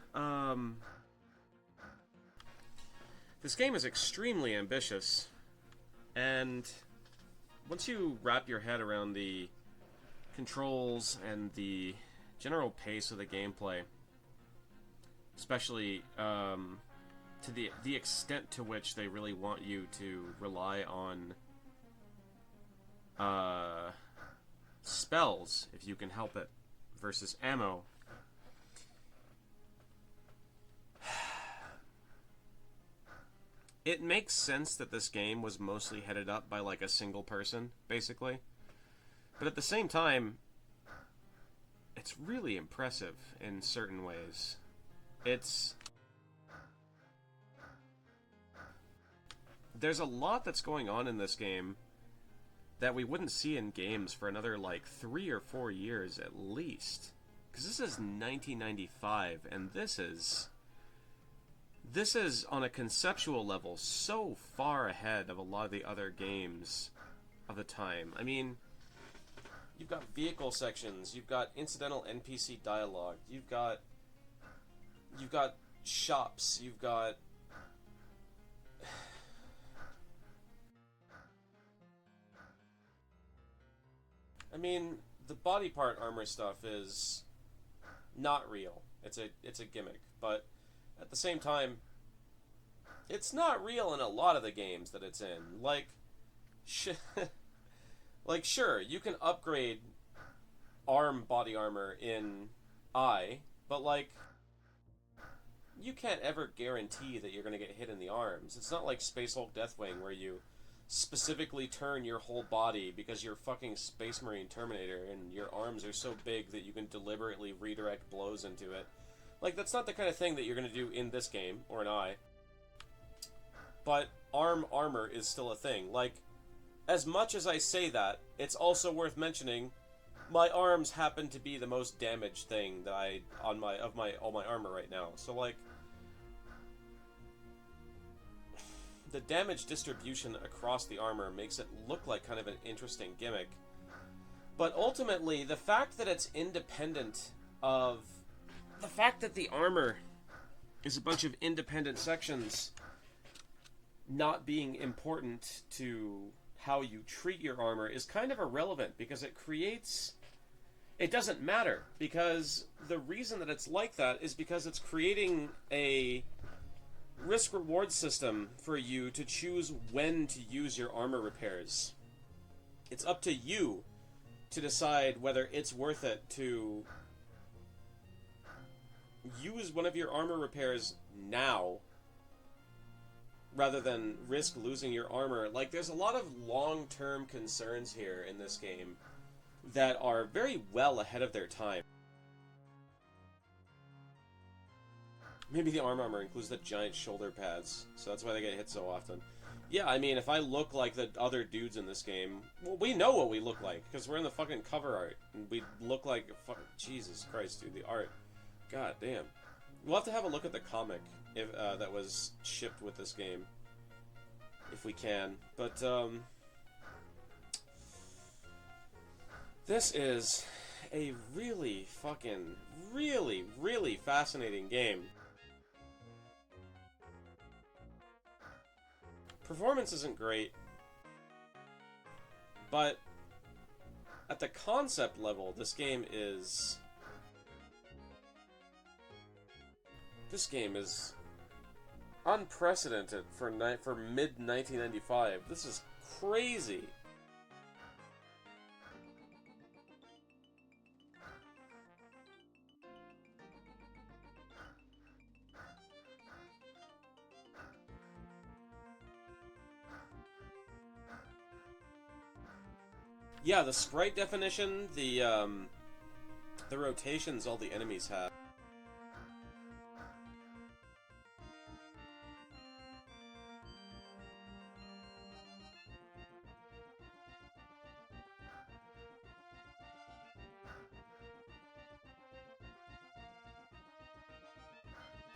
This game is extremely ambitious. And once you wrap your head around the controls and the general pace of the gameplay, especially to the extent to which they really want you to rely on spells, if you can help it, versus ammo. It makes sense that this game was mostly headed up by, like, a single person, basically. But at the same time, it's really impressive in certain ways. There's a lot that's going on in this game that we wouldn't see in games for another, like, 3 or 4 years at least. Because this is 1995, and this is, on a conceptual level, so far ahead of a lot of the other games of the time. I mean, you've got vehicle sections, you've got incidental NPC dialogue, you've got shops, you've got... I mean, the body part armor stuff is not real. It's a gimmick, but at the same time, it's not real in a lot of the games that it's in. Like, sure, you can upgrade body armor in I, but, like, you can't ever guarantee that you're going to get hit in the arms. It's not like Space Hulk Deathwing where you specifically turn your whole body because you're fucking Space Marine Terminator and your arms are so big that you can deliberately redirect blows into it. Like, that's not the kind of thing that you're going to do in this game, or an eye. But armor is still a thing. Like, as much as I say that, it's also worth mentioning my arms happen to be the most damaged thing that all my armor right now. So, like, the damage distribution across the armor makes it look like kind of an interesting gimmick. But ultimately, the fact that it's independent of... the fact that the armor is a bunch of independent sections not being important to how you treat your armor is kind of irrelevant, because it creates... it doesn't matter, because the reason that it's like that is because it's creating a risk-reward system for you to choose when to use your armor repairs. It's up to you to decide whether it's worth it to use one of your armor repairs now rather than risk losing your armor. Like, there's a lot of long-term concerns here in this game that are very well ahead of their time. Maybe the armor includes the giant shoulder pads, so that's why they get hit so often. Yeah, I mean, if I look like the other dudes in this game, well, we know what we look like, because we're in the fucking cover art, and we look like... Jesus Christ, dude, the art. God damn. We'll have to have a look at the comic if that was shipped with this game, if we can. But, this is a really fucking, really fascinating game. Performance isn't great, but at the concept level, this game is unprecedented for mid-1995. This is crazy. Yeah, the sprite definition, the rotations all the enemies have.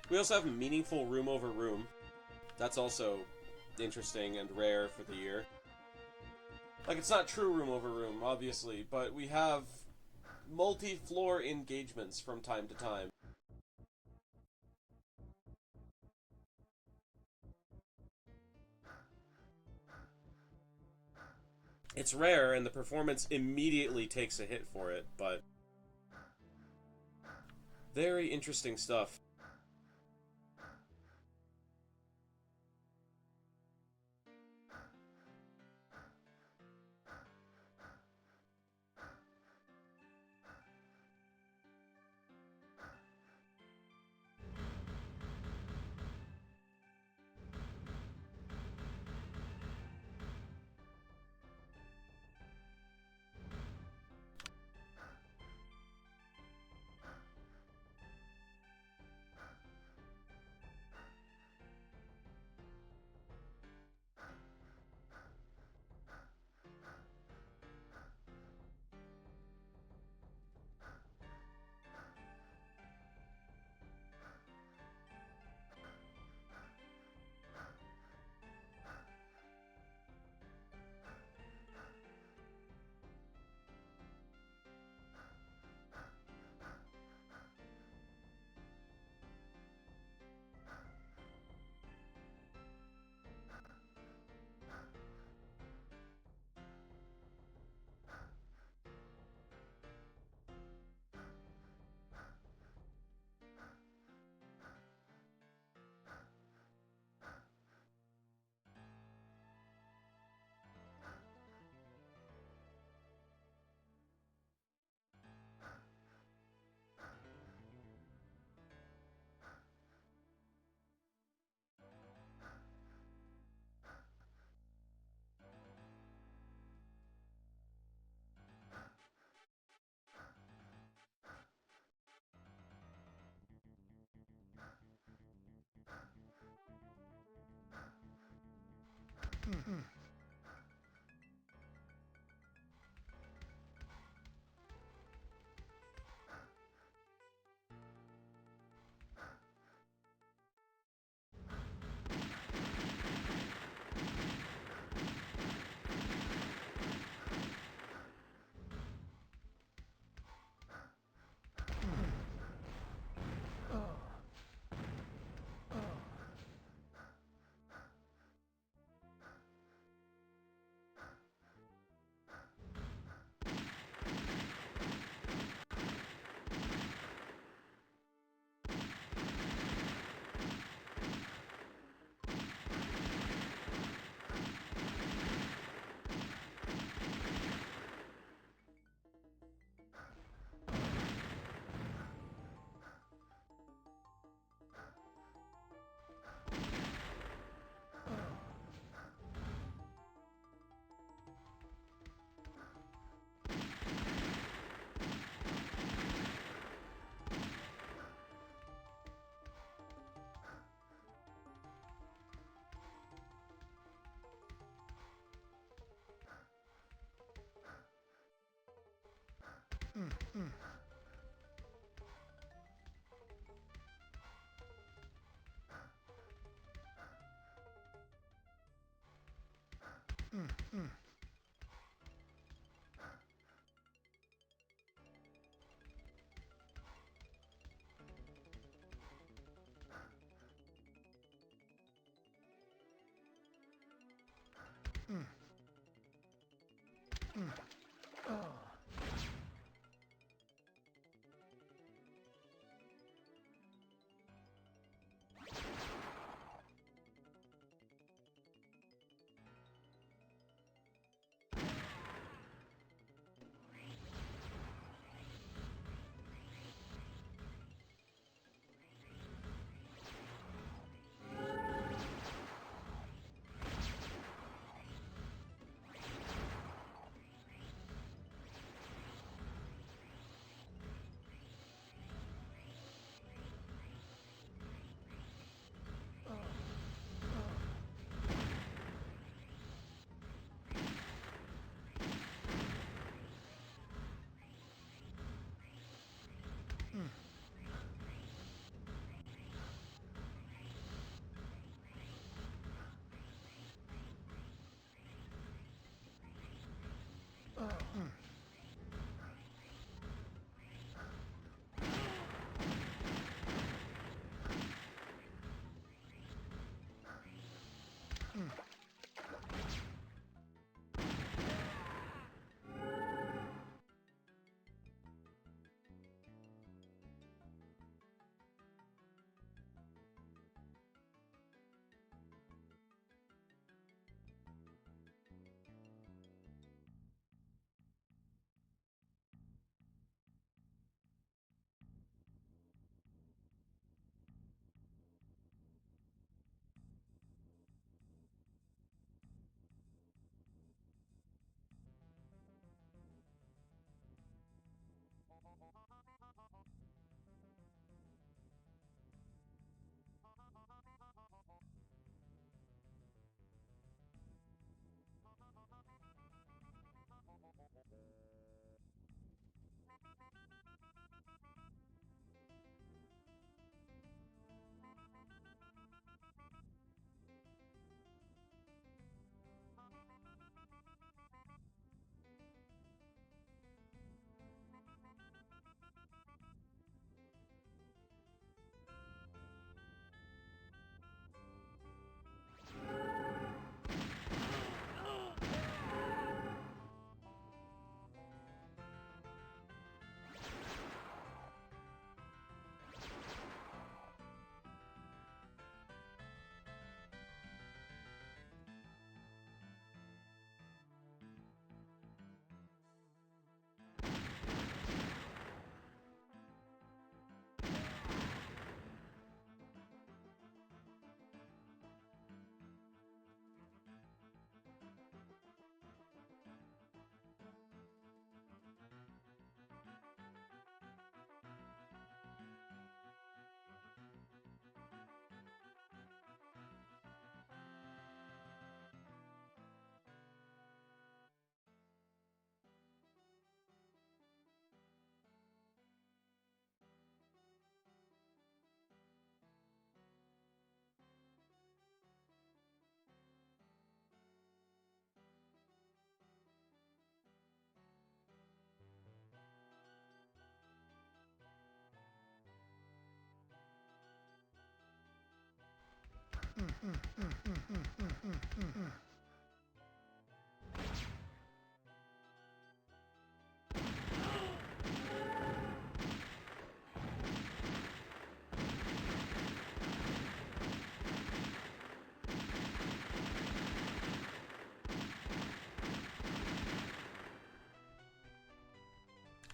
We also have meaningful room over room. That's also interesting and rare for the year. Like, it's not true room over room, obviously, but we have multi-floor engagements from time to time. It's rare, and the performance immediately takes a hit for it, but very interesting stuff.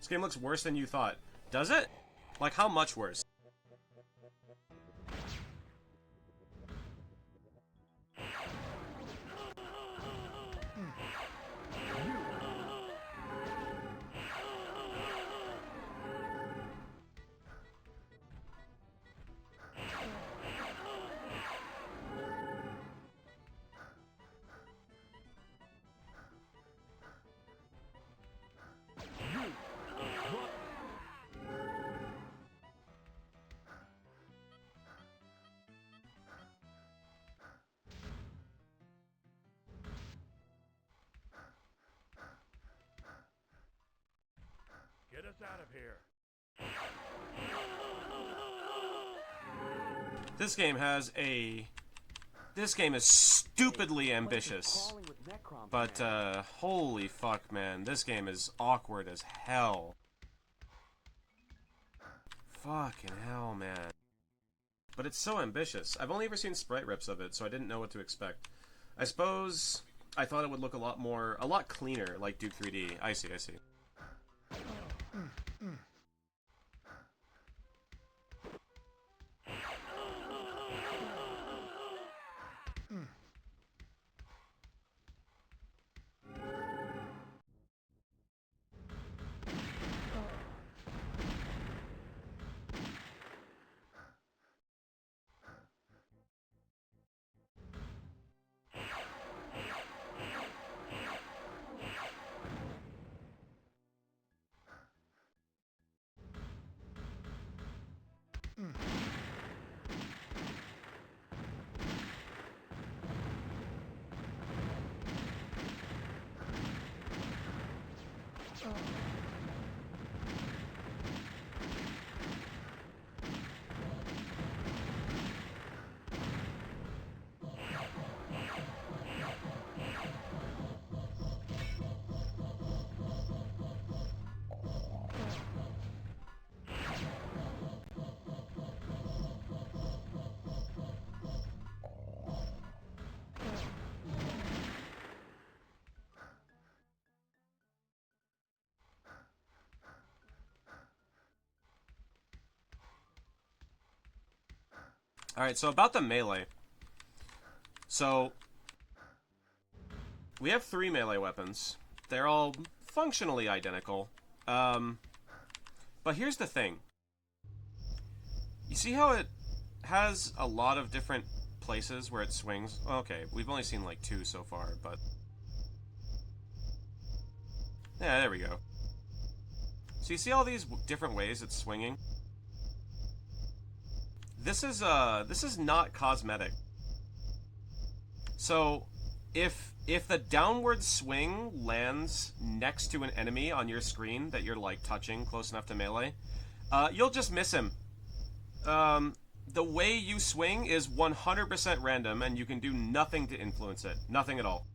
This game looks worse than you thought. Does it? Like, how much worse? Get us out of here. This game has a... This game is stupidly ambitious. But, holy fuck, man. This game is awkward as hell. Fucking hell, man. But it's so ambitious. I've only ever seen sprite rips of it, so I didn't know what to expect. I suppose I thought it would look a lot cleaner, like Duke 3D. I see, I see. Alright, so about the melee. So, we have 3 melee weapons. They're all functionally identical. But here's the thing. You see how it has a lot of different places where it swings? Okay, we've only seen like 2 so far, but... Yeah, there we go. So you see all these different ways it's swinging? This is not cosmetic. So, if the downward swing lands next to an enemy on your screen that you're like touching close enough to melee, you'll just miss him. The way you swing is 100% random, and you can do nothing to influence it. Nothing at all.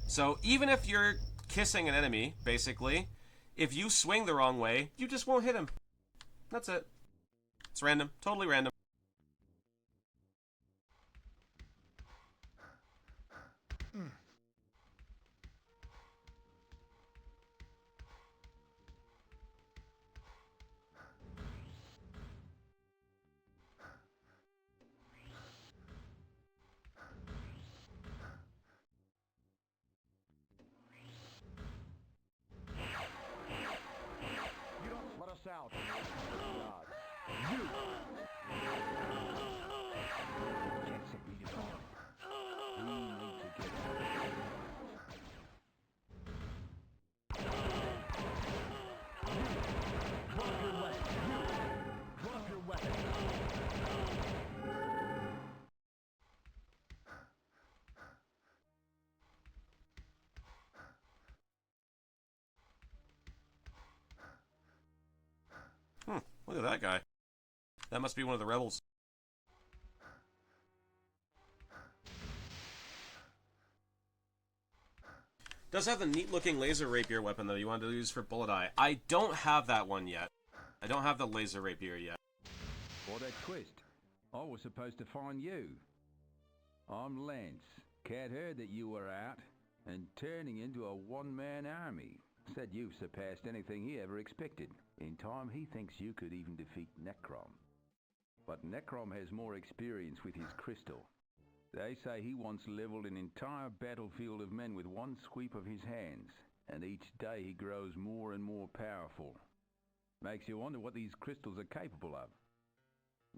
So even if you're kissing an enemy, basically, if you swing the wrong way, you just won't hit him. That's it. It's random. Totally random. You don't let us out. God. You! Can't simply depart. We need to get out. Drop your weapon. You! Drop your weapon. Look at that guy. That must be one of the rebels. Does have the neat-looking laser rapier weapon, though, you wanted to use for Bullet Eye. I don't have that one yet. I don't have the laser rapier yet. What a twist. I was supposed to find you. I'm Lance. Cat heard that you were out and turning into a one-man army. said you've surpassed anything he ever expected. In time, he thinks you could even defeat Necrom. But Necrom has more experience with his crystal. They say he once leveled an entire battlefield of men with one sweep of his hands, and each day he grows more and more powerful. Makes you wonder what these crystals are capable of.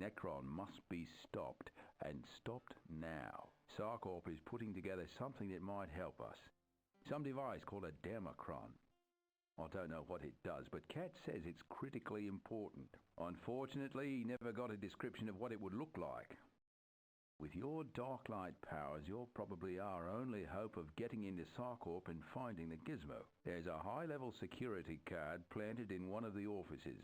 Necron must be stopped, and stopped now. Sarcorp is putting together something that might help us. Some device called a Democron. I don't know what it does, but Cat says it's critically important. Unfortunately, he never got a description of what it would look like. With your dark light powers, you're probably our only hope of getting into Sarcorp and finding the gizmo. There's a high-level security card planted in one of the offices.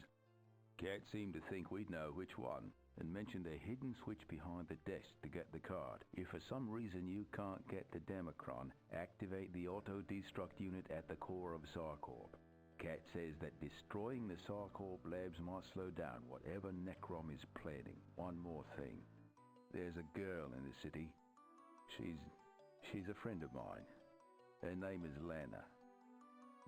Cat seemed to think we'd know which one, and mentioned a hidden switch behind the desk to get the card. If for some reason you can't get the Democron, activate the auto-destruct unit at the core of Sarcorp. Cat says that destroying the Sarcorp labs might slow down whatever Necrom is planning. One more thing. There's a girl in the city. She's a friend of mine. Her name is Lana.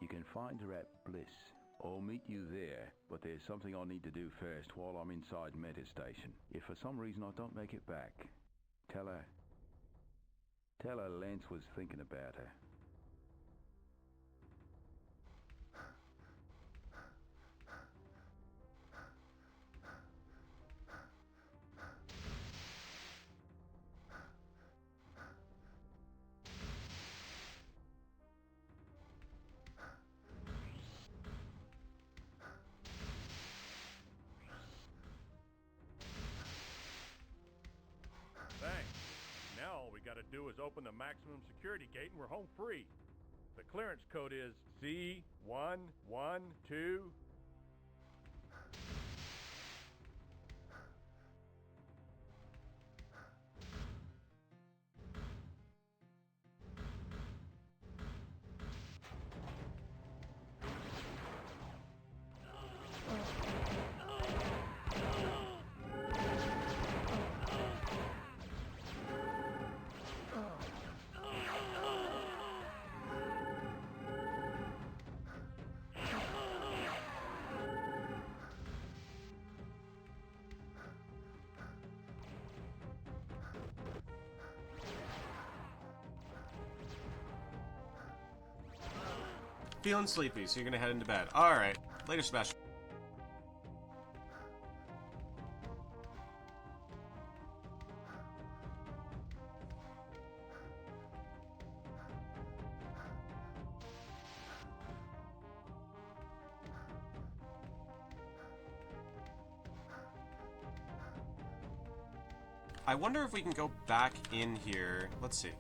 You can find her at Bliss. I'll meet you there, but there's something I need to do first while I'm inside Meta Station. If for some reason I don't make it back, tell her Lance was thinking about her. Gotta do is open the maximum security gate and we're home free. The clearance code is C112. Feeling sleepy, so you're gonna head into bed. Alright. Later, Sebastian. I wonder if we can go back in here. Let's see.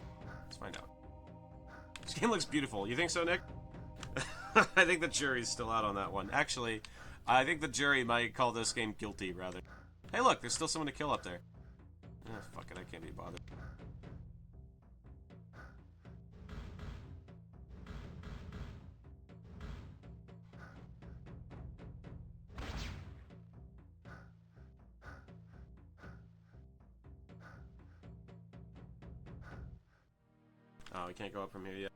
Let's find out. This game looks beautiful. You think so, Nick? I think the jury's still out on that one. Actually, I think the jury might call this game guilty, rather. Hey, look, there's still someone to kill up there. Fuck it, I can't be bothered. Oh, we can't go up from here yet.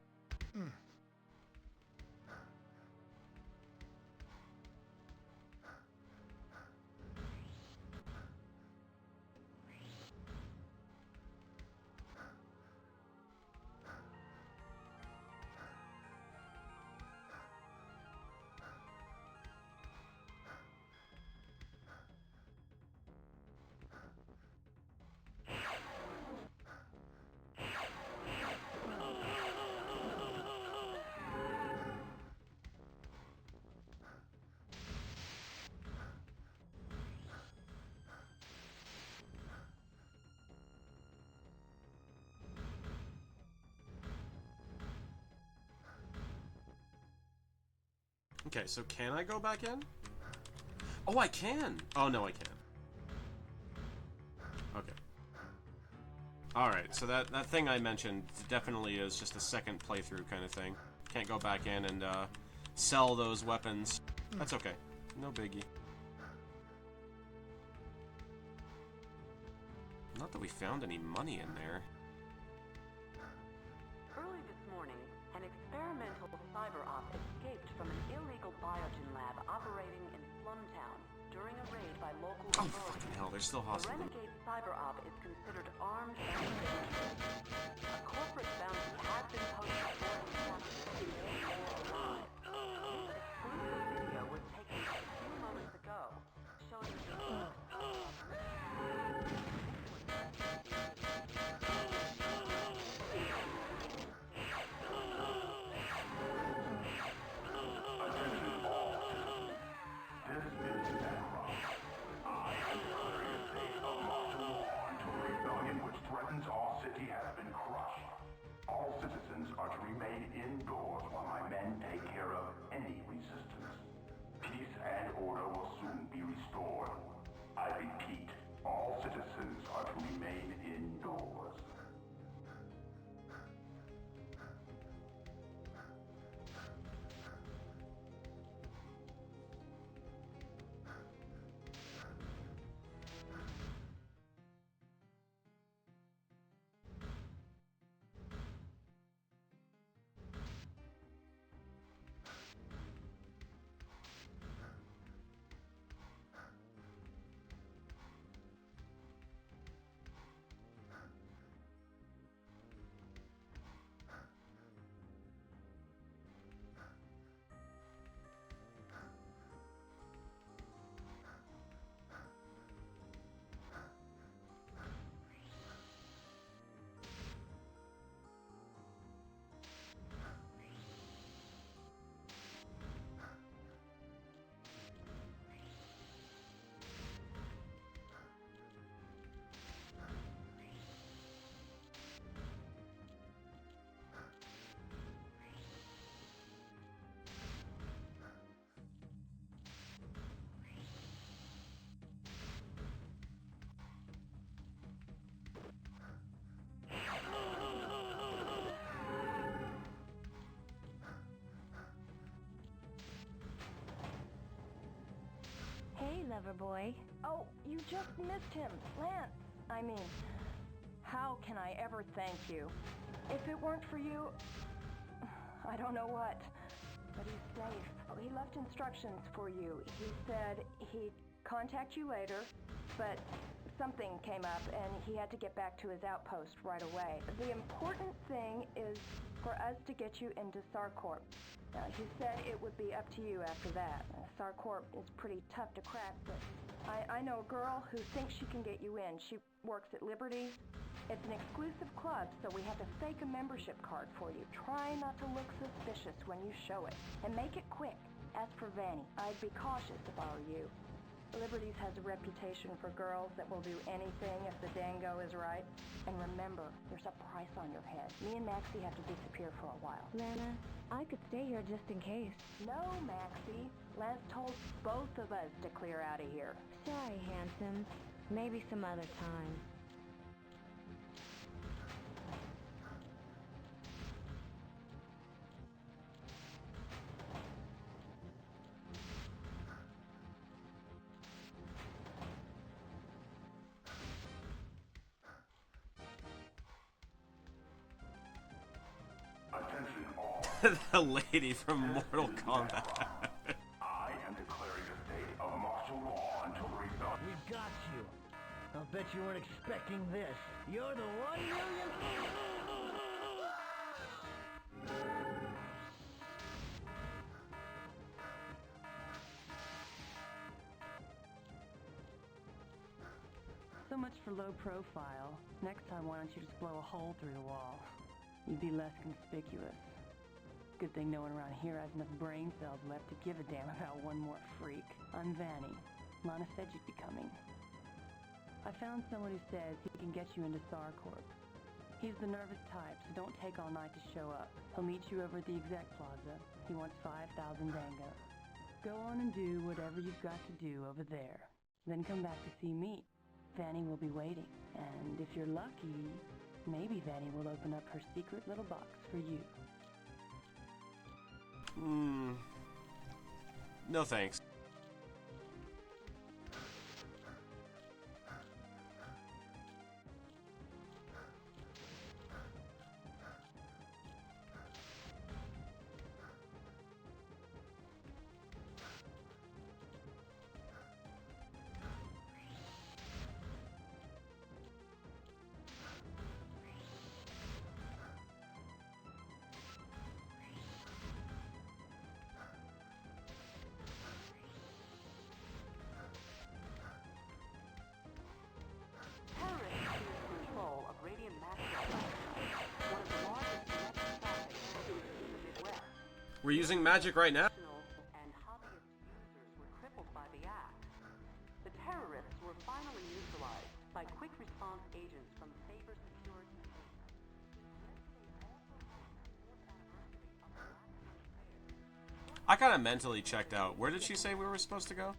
Okay, so can I go back in? Oh, I can! Oh, no, I can't. Okay. Alright, so that thing I mentioned definitely is just a second playthrough kind of thing. Can't go back in and sell those weapons. That's okay. No biggie. Not that we found any money in there. Early this morning, an experimental cyber op escaped escaped from an illegal biogen lab operating in Slumtown during a raid by local Oh, authorities. fucking hell, there's still The hospital. renegade cyber op is considered armed and dangerous. A corporate bounty has been posted for his capture, dead or alive. This exclusive video was taken just a few moments ago, showing the All city has been crushed. All citizens are to remain indoors while my men take care of any resistance. Peace and order will soon be restored. I repeat, all citizens are to remain indoors. Hey, lover boy. Oh, you just missed him. Lance. I mean, how can I ever thank you? If it weren't for you, I don't know what. But he's safe. Oh, he left instructions for you. He said he'd contact you later, but something came up and he had to get back to his outpost right away. The important thing is for us to get you into SARcorp. Now, he said it would be up to you after that. SARcorp is pretty tough to crack, but I know a girl who thinks she can get you in. She works at Liberty. It's an exclusive club, so we have to fake a membership card for you. Try not to look suspicious when you show it, and make it quick. As for Vanny, I'd be cautious if I were you. Liberty's has a reputation for girls that will do anything if the dango is right. And remember, there's a price on your head. Me and Maxie have to disappear for a while. Lana, I could stay here just in case. No, Maxie. Lance told both of us to clear out of here. Sorry, handsome. Maybe some other time. Attention all. The lady from Mortal Kombat. I am declaring a state of martial law until the result. We got you. I'll bet you weren't expecting this. You're the 1 millionth. So much for low profile. Next time, why don't you just blow a hole through the wall? You'd be less conspicuous. Good thing no one around here has enough brain cells left to give a damn about one more freak. I'm Vanny. Lana said you'd be coming. I found someone who says he can get you into SARcorp. He's the nervous type, so don't take all night to show up. He'll meet you over at the exec plaza. He wants 5,000 dango. Go on and do whatever you've got to do over there. Then come back to see me. Vanny will be waiting. And if you're lucky, maybe Vanny will open up her secret little box for you. No thanks. We're using magic right now. And hobbyist users were crippled by the act. The terrorists were finally neutralized by quick response agents from Saber Security. I kind of mentally checked out. Where did she say we were supposed to go?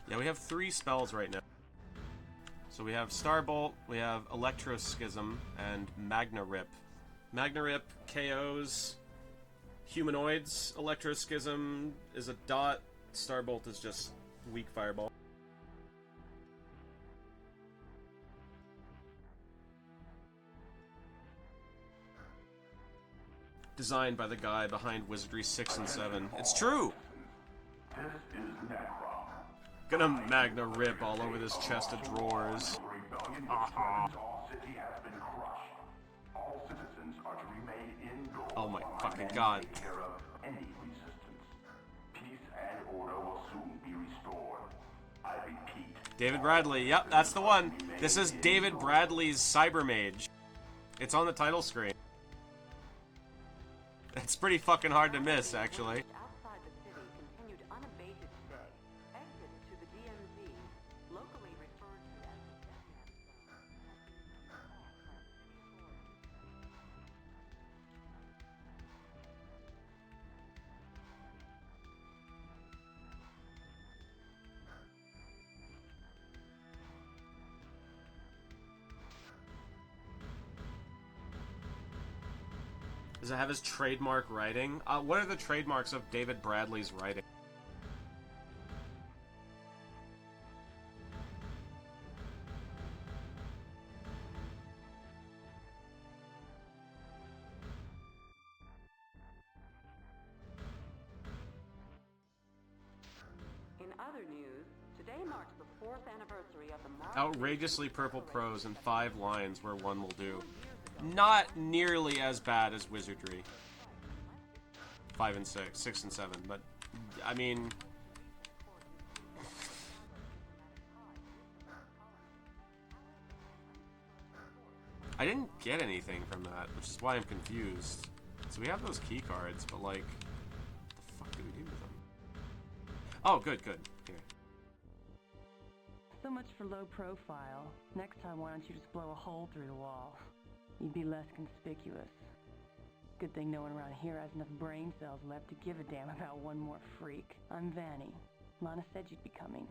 Yeah, we have 3 spells right now. So we have Starbolt, we have Electroschism, and Magna Rip. Magna Rip KOs humanoids. Electroschism is a dot. Starbolt is just weak fireball. Designed by the guy behind Wizardry 6 and 7. It's true! This is Necrom. Gonna Magna Rip all over this chest of drawers. All city has been crushed. All citizens are to remain indoors. Oh my while fucking men god. Take care of any resistance. Peace and order will soon be restored. I repeat. David Bradley, yep, that's the one. This is David Bradley's Cybermage. It's on the title screen. It's pretty fucking hard to miss, actually. Outside the city continued unabated today. Exit to the DMZ, locally referred to as the Dead Man Zone. Does it have his trademark writing? What are the trademarks of David Bradley's writing? In other news, today marks the 4th anniversary of the Outrageously purple prose and 5 lines where one will do. Not nearly as bad as Wizardry. 5 and 6, 6 and 7, but I mean, I didn't get anything from that, which is why I'm confused. So we have those key cards, but like, what the fuck do we do with them? Oh, good, good. Here. So much for low profile. Next time, why don't you just blow a hole through the wall? You'd be less conspicuous. Good thing no one around here has enough brain cells left to give a damn about one more freak. I'm Vanny. Lana said you'd be coming.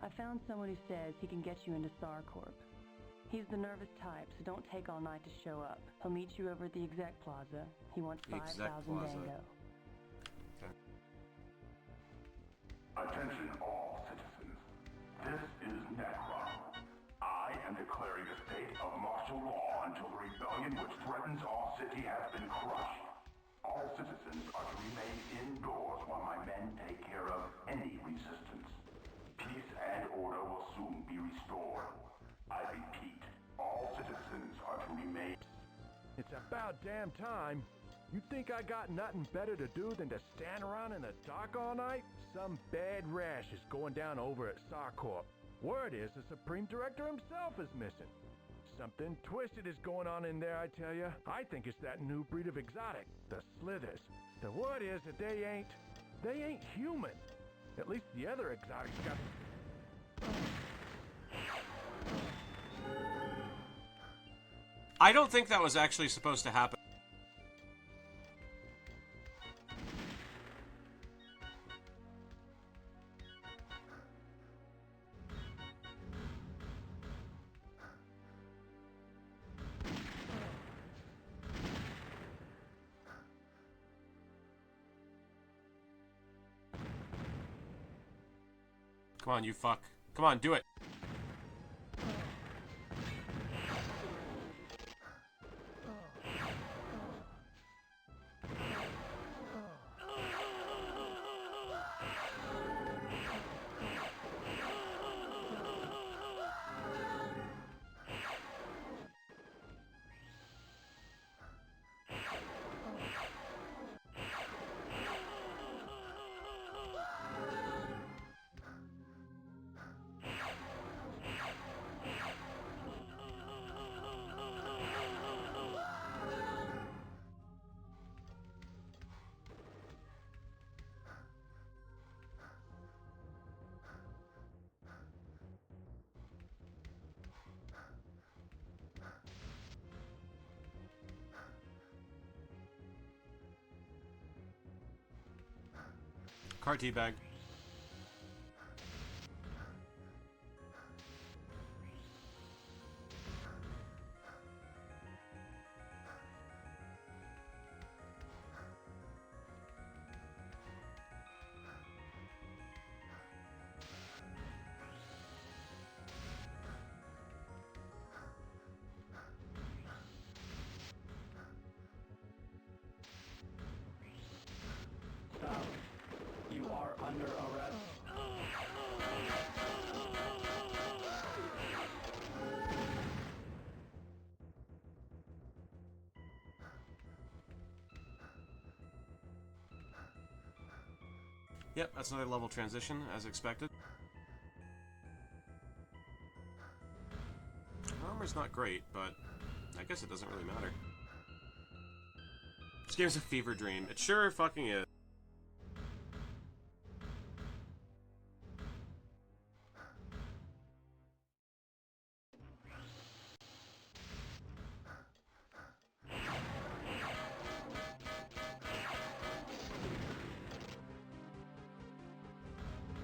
I found someone who says he can get you into SARcorp. He's the nervous type, so don't take all night to show up. He'll meet you over at the Exec Plaza. He wants 5,000 dango. Okay. Attention all citizens. This is Necrom. I am declaring a state of martial law until the rebellion which threatens our city has been crushed. All citizens are to remain indoors while my men take care of any resistance. Peace and order will soon be restored. I repeat, all citizens are to remain... It's about damn time. You think I got nothing better to do than to stand around in the dark all night? Some bad rash is going down over at SARcorp. Word is the Supreme Director himself is missing. Something twisted is going on in there, I tell you. I think it's that new breed of exotic, the Slithers. The word is that they ain't human. At least the other exotics got... I don't think that was actually supposed to happen. Come on, you fuck. Come on, do it. Car teabag. Stop. You are under arrest. Yep, that's another level transition, as expected. Armor's not great, but I guess it doesn't really matter. This game's a fever dream. It sure fucking is.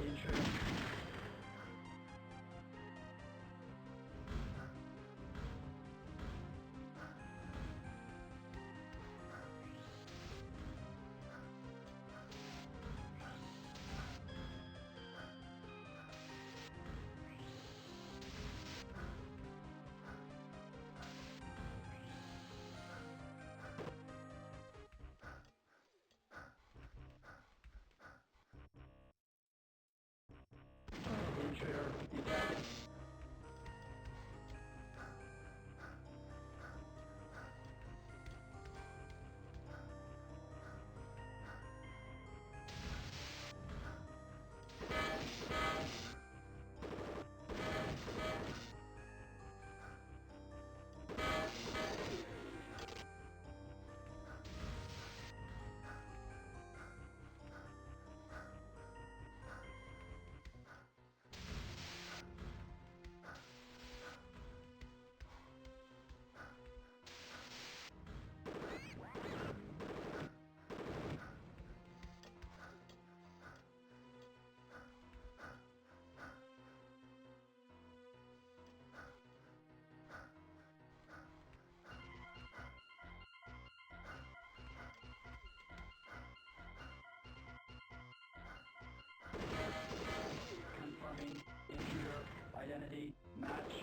Intruder. Intruder detected. Confirming intruder identity match.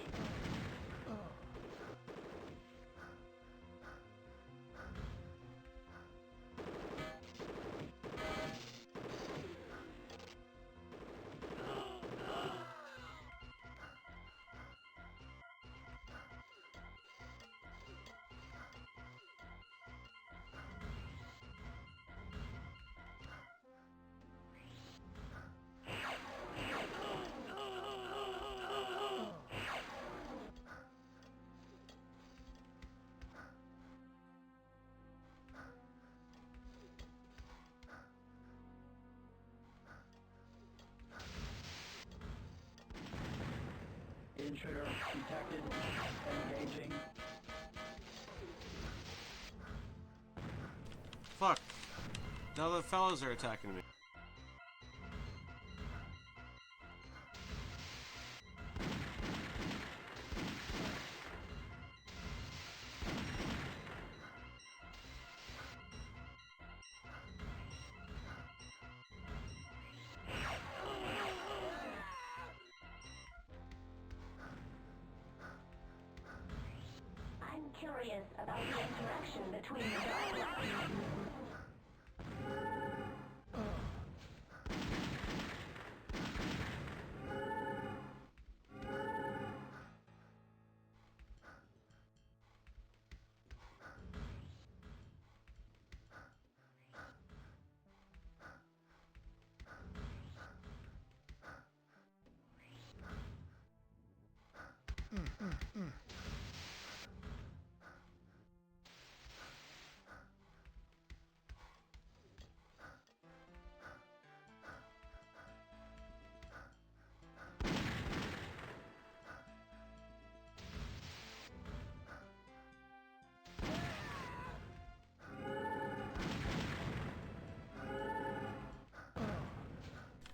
Intruder detected. Engaging. Fuck. The other fellows are attacking me. I'm curious about the interaction between the dark.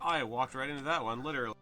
I walked right into that one, literally.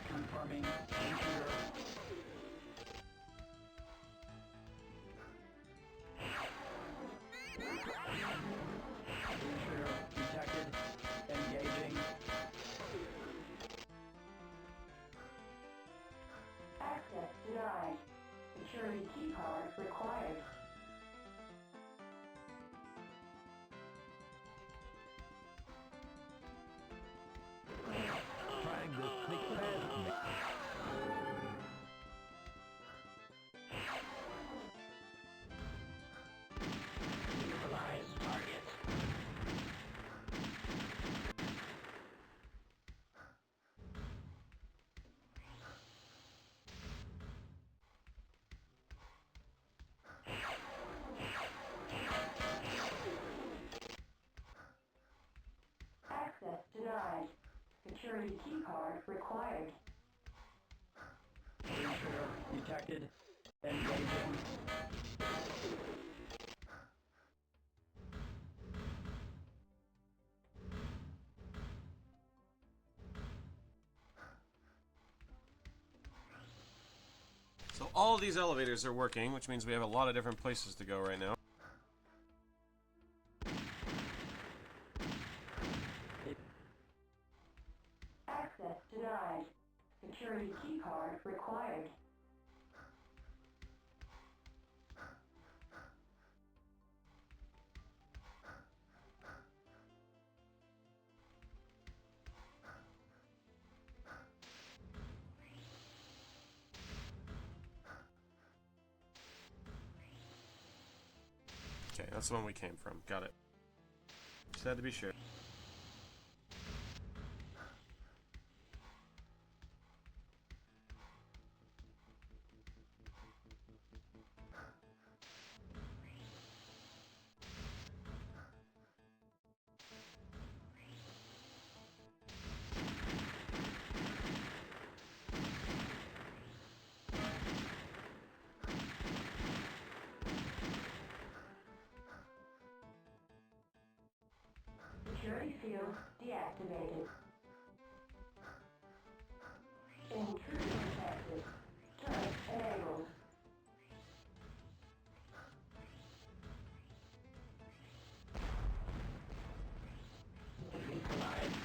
Confirming intruder. Intruder detected. Engaging. Access denied. Security key card required. Trying to sneak past me. Neutralize target. Access denied. Security key card required. Intruder detected. Engaging. So all of these elevators are working, which means we have a lot of different places to go right now. Access denied. Security key card required. Okay, that's the one we came from. Got it. Just had to be sure. Security field deactivated. Intruder detected. Turret enabled. Neutralize.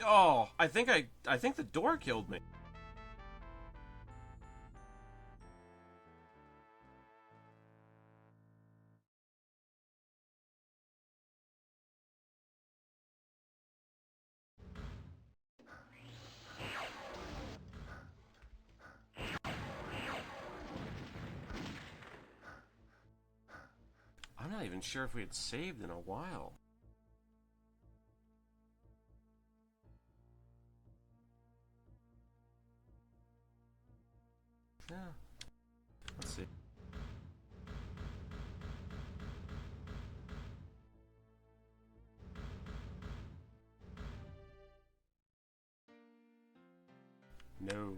Oh, I think the door killed me. I'm not even sure if we had saved in a while. Yeah. Let's see. No.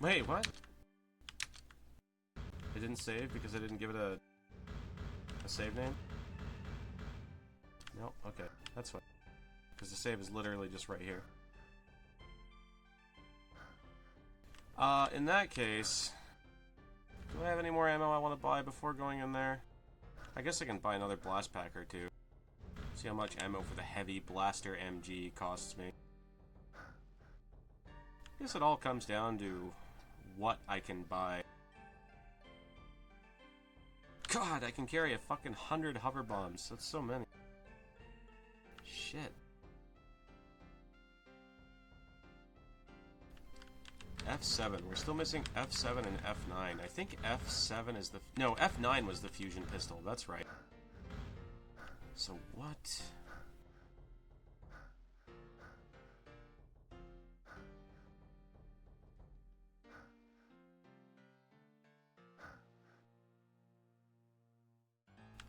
Wait, what? It didn't save because I didn't give it a save name? No, okay, that's fine. Because the save is literally just right here. In that case, do I have any more ammo I want to buy before going in there? I guess I can buy another blast pack or two. See how much ammo for the heavy blaster MG costs me. I guess it all comes down to what I can buy. God, I can carry a fucking 100 hover bombs. That's so many. Shit. F7. We're still missing F7 and F9. I think F7 is the... No, F9 was the fusion pistol. That's right. So what?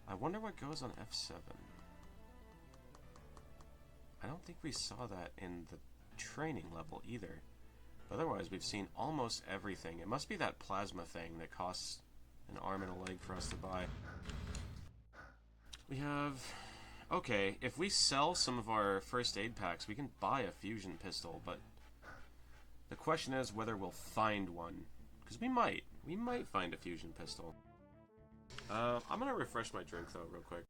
I wonder what goes on F7. I don't think we saw that in the training level either. Otherwise, we've seen almost everything. It must be that plasma thing that costs an arm and a leg for us to buy. We have... Okay, if we sell some of our first aid packs, we can buy a fusion pistol, but the question is whether we'll find one. Because we might. We might find a fusion pistol. I'm gonna refresh my drink, though, real quick.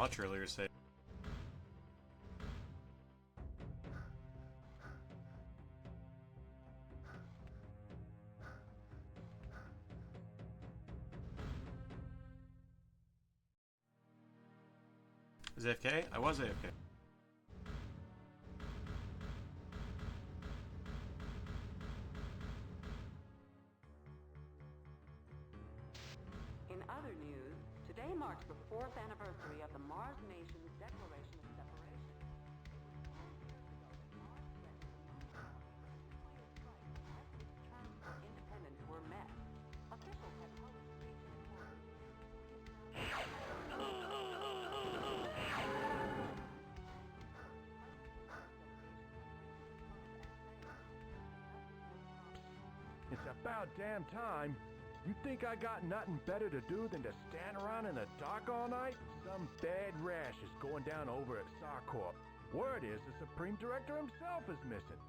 much earlier save. Is AFK? I was AFK. In other news, today marks the 4th anniversary of the Mars Nation's Declaration of Separation. Terms for independence were met. Officials had hoped It's about damn time. You think I got nothing better to do than to stand around in the dark all night? Some bad rash is going down over at Sarcorp. Word is the Supreme Director himself is missing.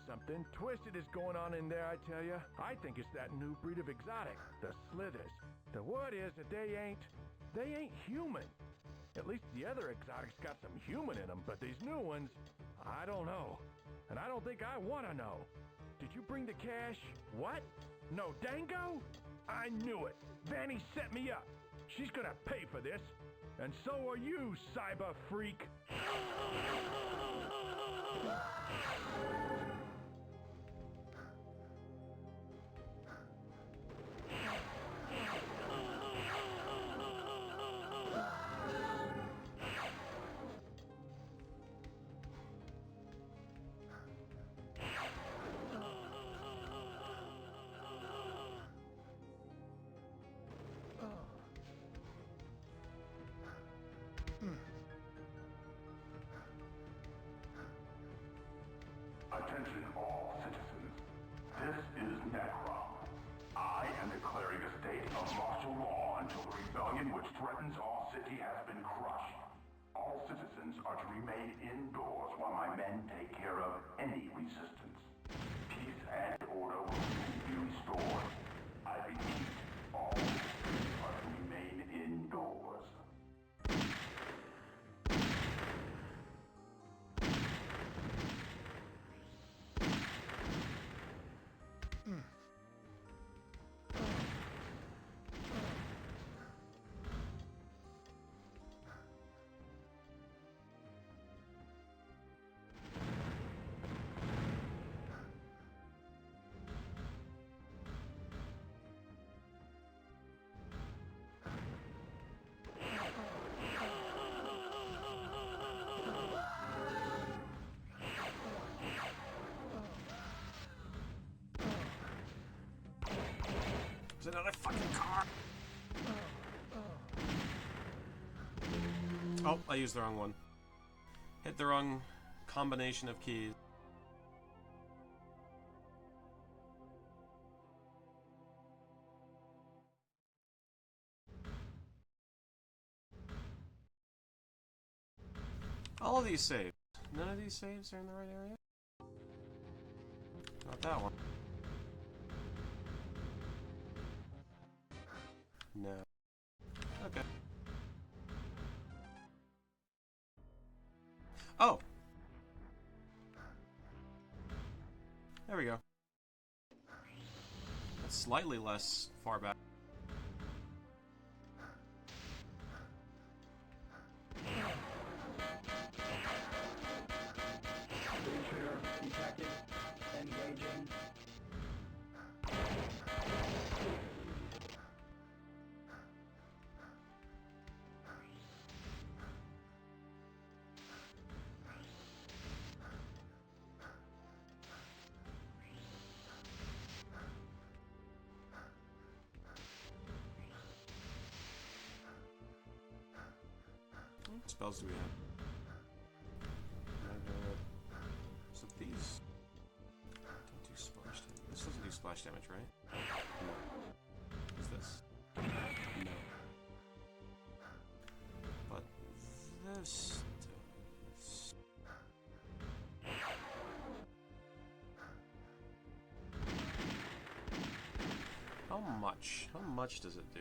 Something twisted is going on in there, I tell you. I think it's that new breed of exotic, the Slithers. The word is that they ain't human. At least the other exotics got some human in them, but these new ones, I don't know. And I don't think I want to know. Did you bring the cash? What? No Dango? I knew it. Vanny set me up. She's gonna pay for this. And so are you, cyber freak. Attention all citizens. This is Necrom. I am declaring a state of martial law until the rebellion which threatens our city has been crushed. All citizens are to remain indoors while my men take care of any resistance. Peace and order will soon be restored. I repeat, all citizens are to remain indoors. There's another fucking car! Oh, I used the wrong one. Hit the wrong combination of keys. All of these saves. None of these saves are in the right area? Not that one. No. Okay. Oh! There we go. That's slightly less far back. Intruder detected. Engaging. What spells do we have? So these don't do splash damage. This doesn't do splash damage, right? No. Is this? No. But this does. How much? How much does it do?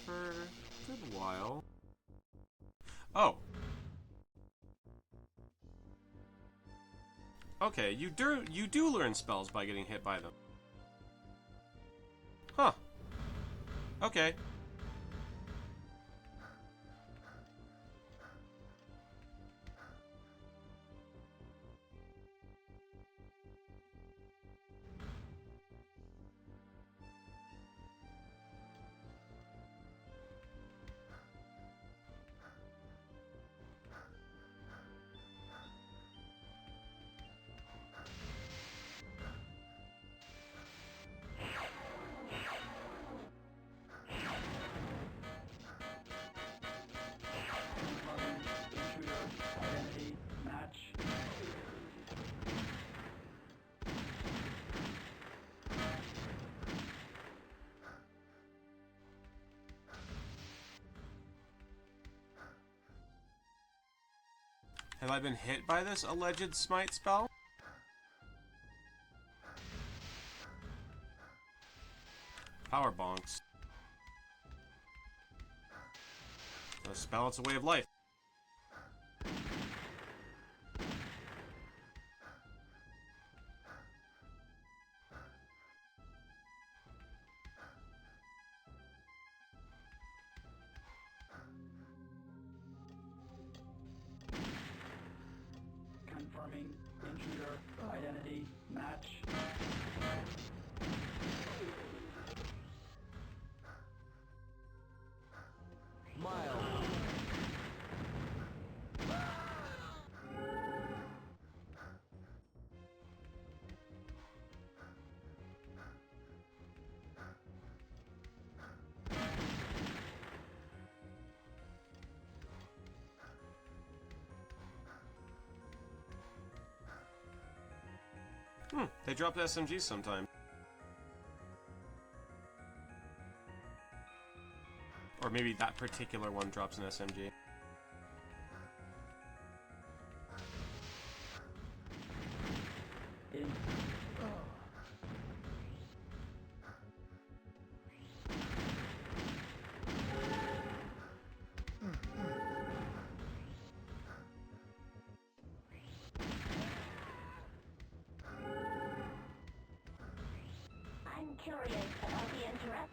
for a good while. Oh. Okay, you do learn spells by getting hit by them. Huh. Okay. Have I been hit by this alleged smite spell? Power bonks. A spell, it's a way of life. Confirming intruder identity match. They dropped SMGs sometimes. Or maybe that particular one drops an SMG. I'm curious about the interrupt.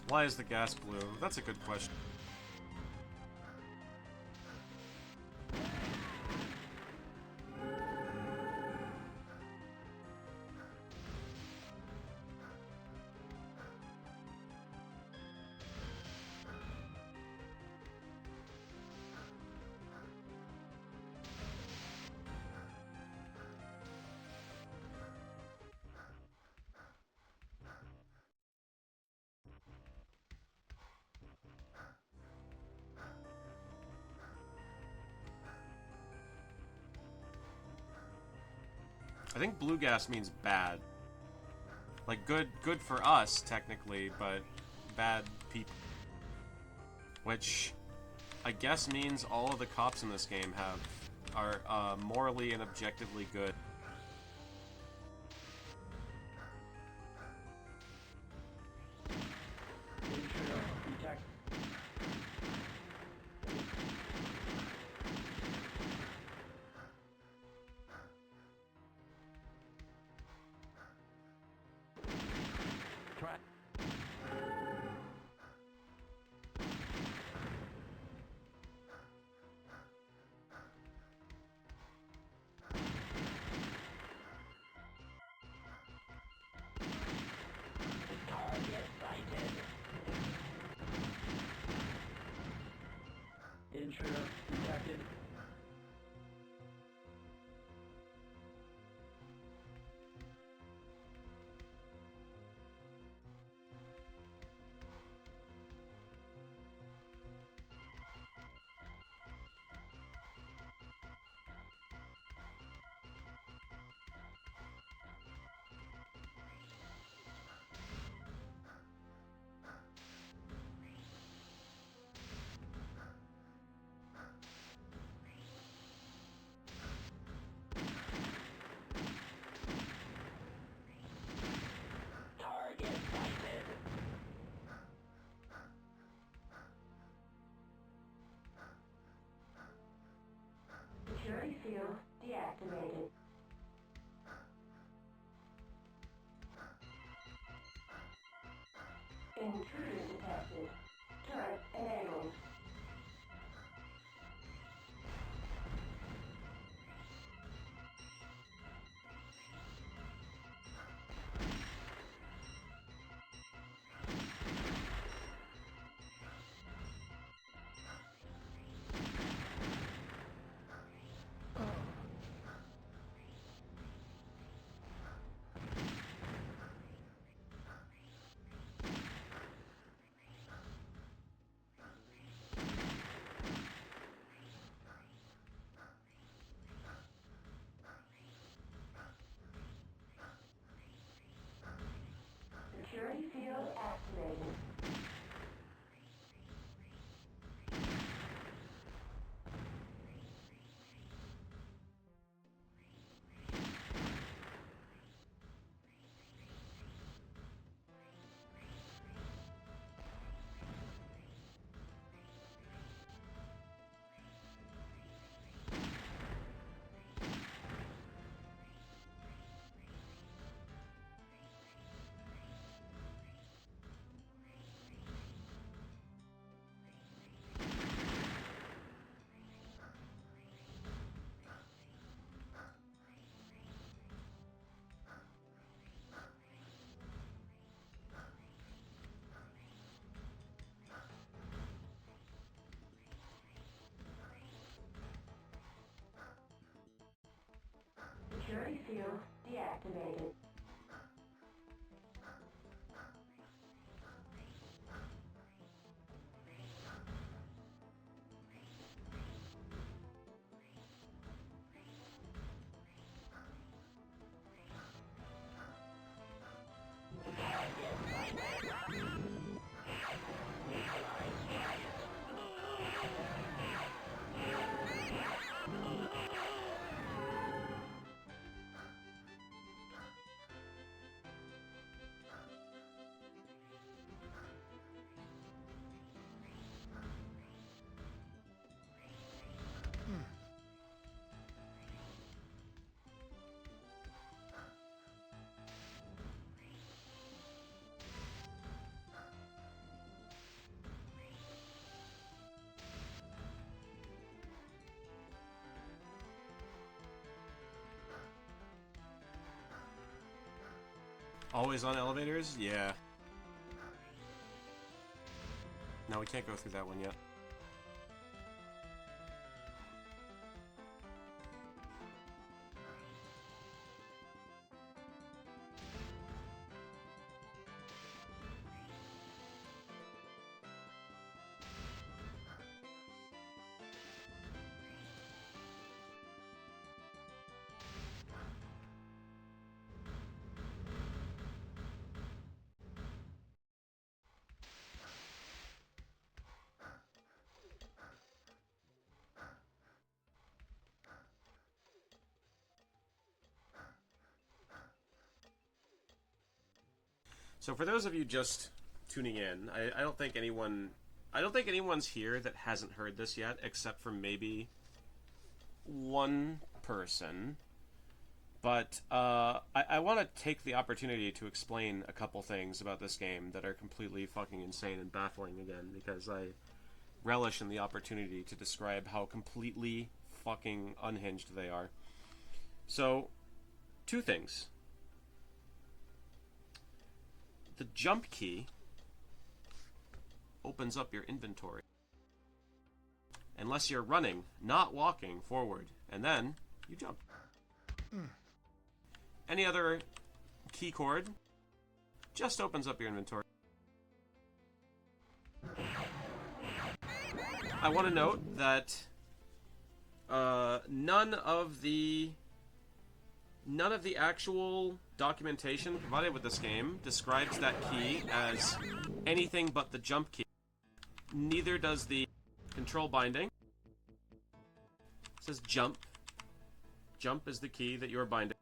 Why is the gas blue? That's a good question. I think blue gas means bad. Like, good for us, technically, but bad people. Which, I guess means all of the cops in this game are morally and objectively good. Intruder detected. Security field deactivated. Intruder detected. Turret enabled. Security field activated. Security field deactivated. Always on elevators? Yeah. No, we can't go through that one yet. So for those of you just tuning in, I don't think anyone's here that hasn't heard this yet, except for maybe one person. But I want to take the opportunity to explain a couple things about this game that are completely fucking insane and baffling again, because I relish in the opportunity to describe how completely fucking unhinged they are. So, two things. The jump key opens up your inventory. Unless you're running, not walking forward, and then you jump. Any other key cord just opens up your inventory. I want to note that none of the actual documentation provided with this game describes that key as anything but the jump key. Neither does the control binding. It says jump. Jump is the key that you're binding.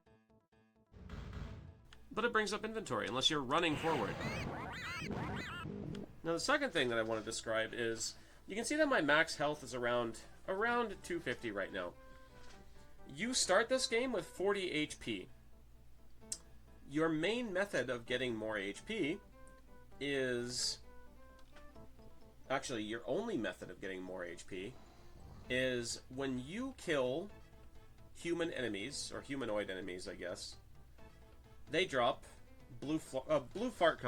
But it brings up inventory unless you're running forward. Now the second thing that I want to describe is, you can see that my max health is around 250 right now. you start this game with 40 HP. Your main method of getting more HP is... Actually, your only method of getting more HP is when you kill human enemies, or humanoid enemies, I guess, they drop blue fart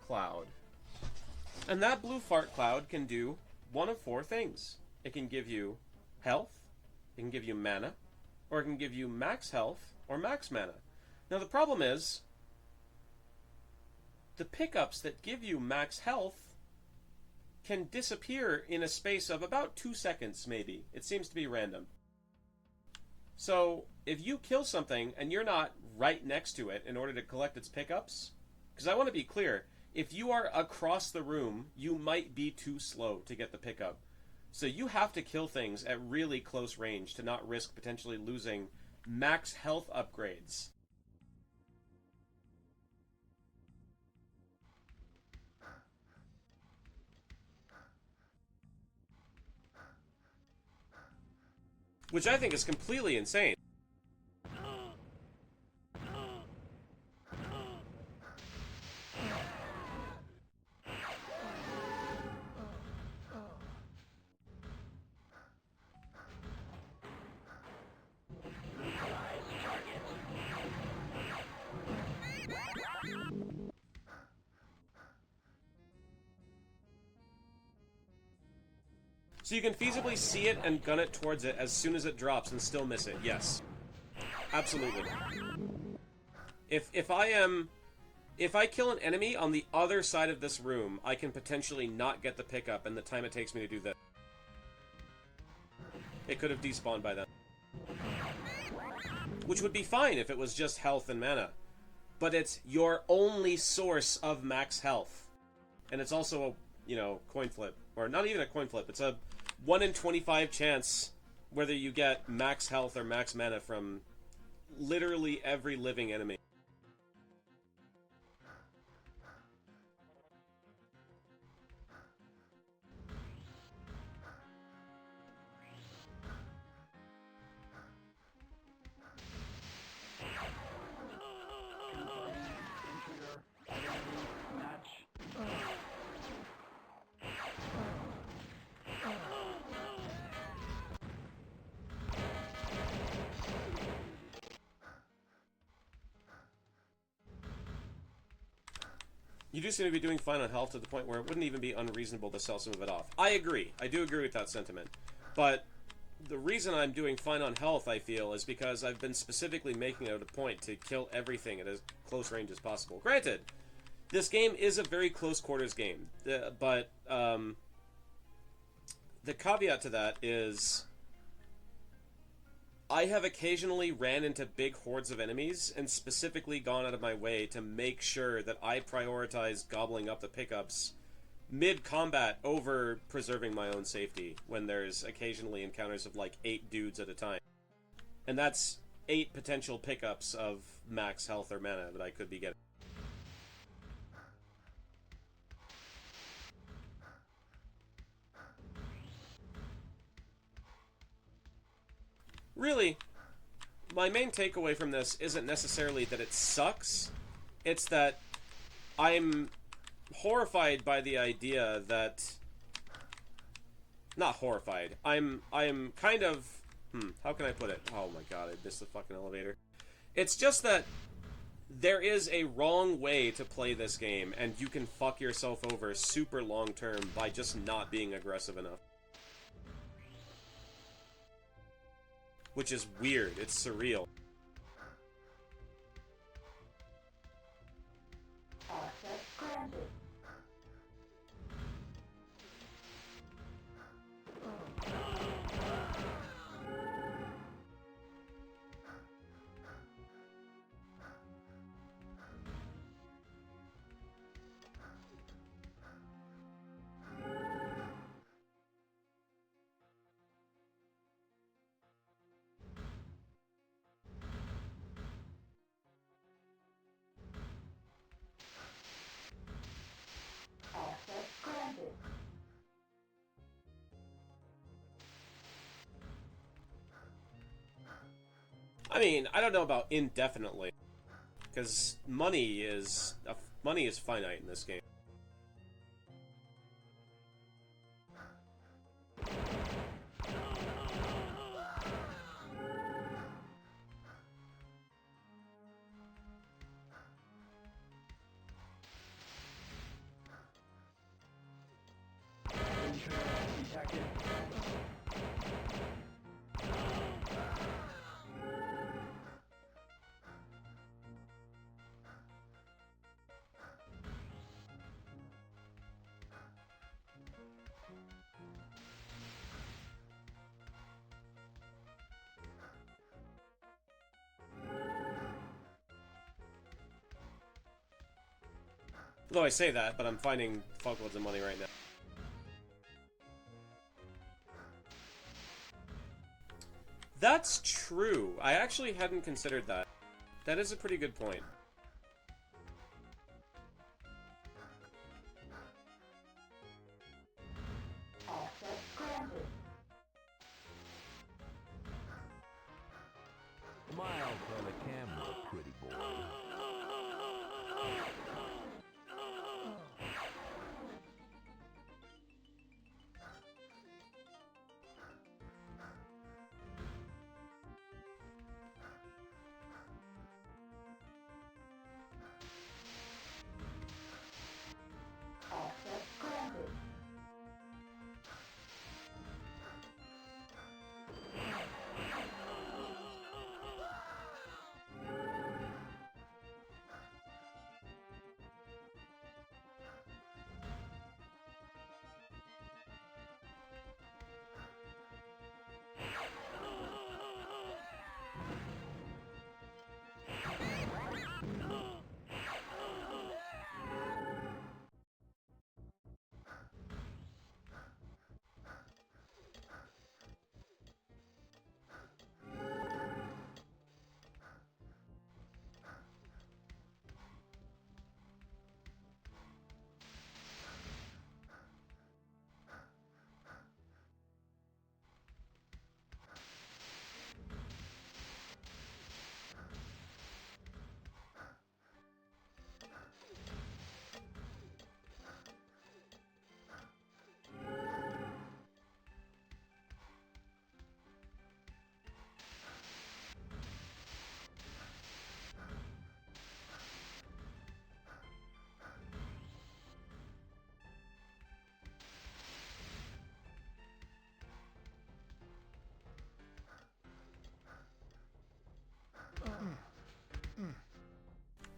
cloud. And that blue fart cloud can do one of four things. It can give you health, it can give you mana, or it can give you max health or max mana. Now the problem is, the pickups that give you max health can disappear in a space of about 2 seconds, maybe. It seems to be random. So, if you kill something and you're not right next to it in order to collect its pickups, because I want to be clear, if you are across the room, you might be too slow to get the pickup. So you have to kill things at really close range to not risk potentially losing max health upgrades. Which I think is completely insane. So you can feasibly see it and gun it towards it as soon as it drops and still miss it. Yes. Absolutely. If I kill an enemy on the other side of this room, I can potentially not get the pickup in the time it takes me to do this. It could have despawned by then. Which would be fine if it was just health and mana. But it's your only source of max health. And it's also a, you know, coin flip. Or not even a coin flip, it's a 1 in 25 chance whether you get max health or max mana from literally every living enemy. You do seem to be doing fine on health to the point where it wouldn't even be unreasonable to sell some of it off. I agree. I do agree with that sentiment. But the reason I'm doing fine on health, I feel, is because I've been specifically making it a point to kill everything at as close range as possible. Granted, this game is a very close quarters game. But the caveat to that is I have occasionally ran into big hordes of enemies and specifically gone out of my way to make sure that I prioritize gobbling up the pickups mid-combat over preserving my own safety when there's occasionally encounters of like 8 dudes at a time. And that's 8 potential pickups of max health or mana that I could be getting. Really, my main takeaway from this isn't necessarily that it sucks, it's that I'm horrified by the idea that... Not horrified. I'm kind of... how can I put it? Oh my god, I missed the fucking elevator. It's just that there is a wrong way to play this game, and you can fuck yourself over super long term by just not being aggressive enough. Which is weird. It's surreal. Access granted. mean, I don't know about indefinitely, because money is finite in this game. Detected. Although I say that, but I'm finding fuckloads of money right now. That's true. I actually hadn't considered that. That is a pretty good point. Access granted. Smile for the camera, pretty boy. Access granted.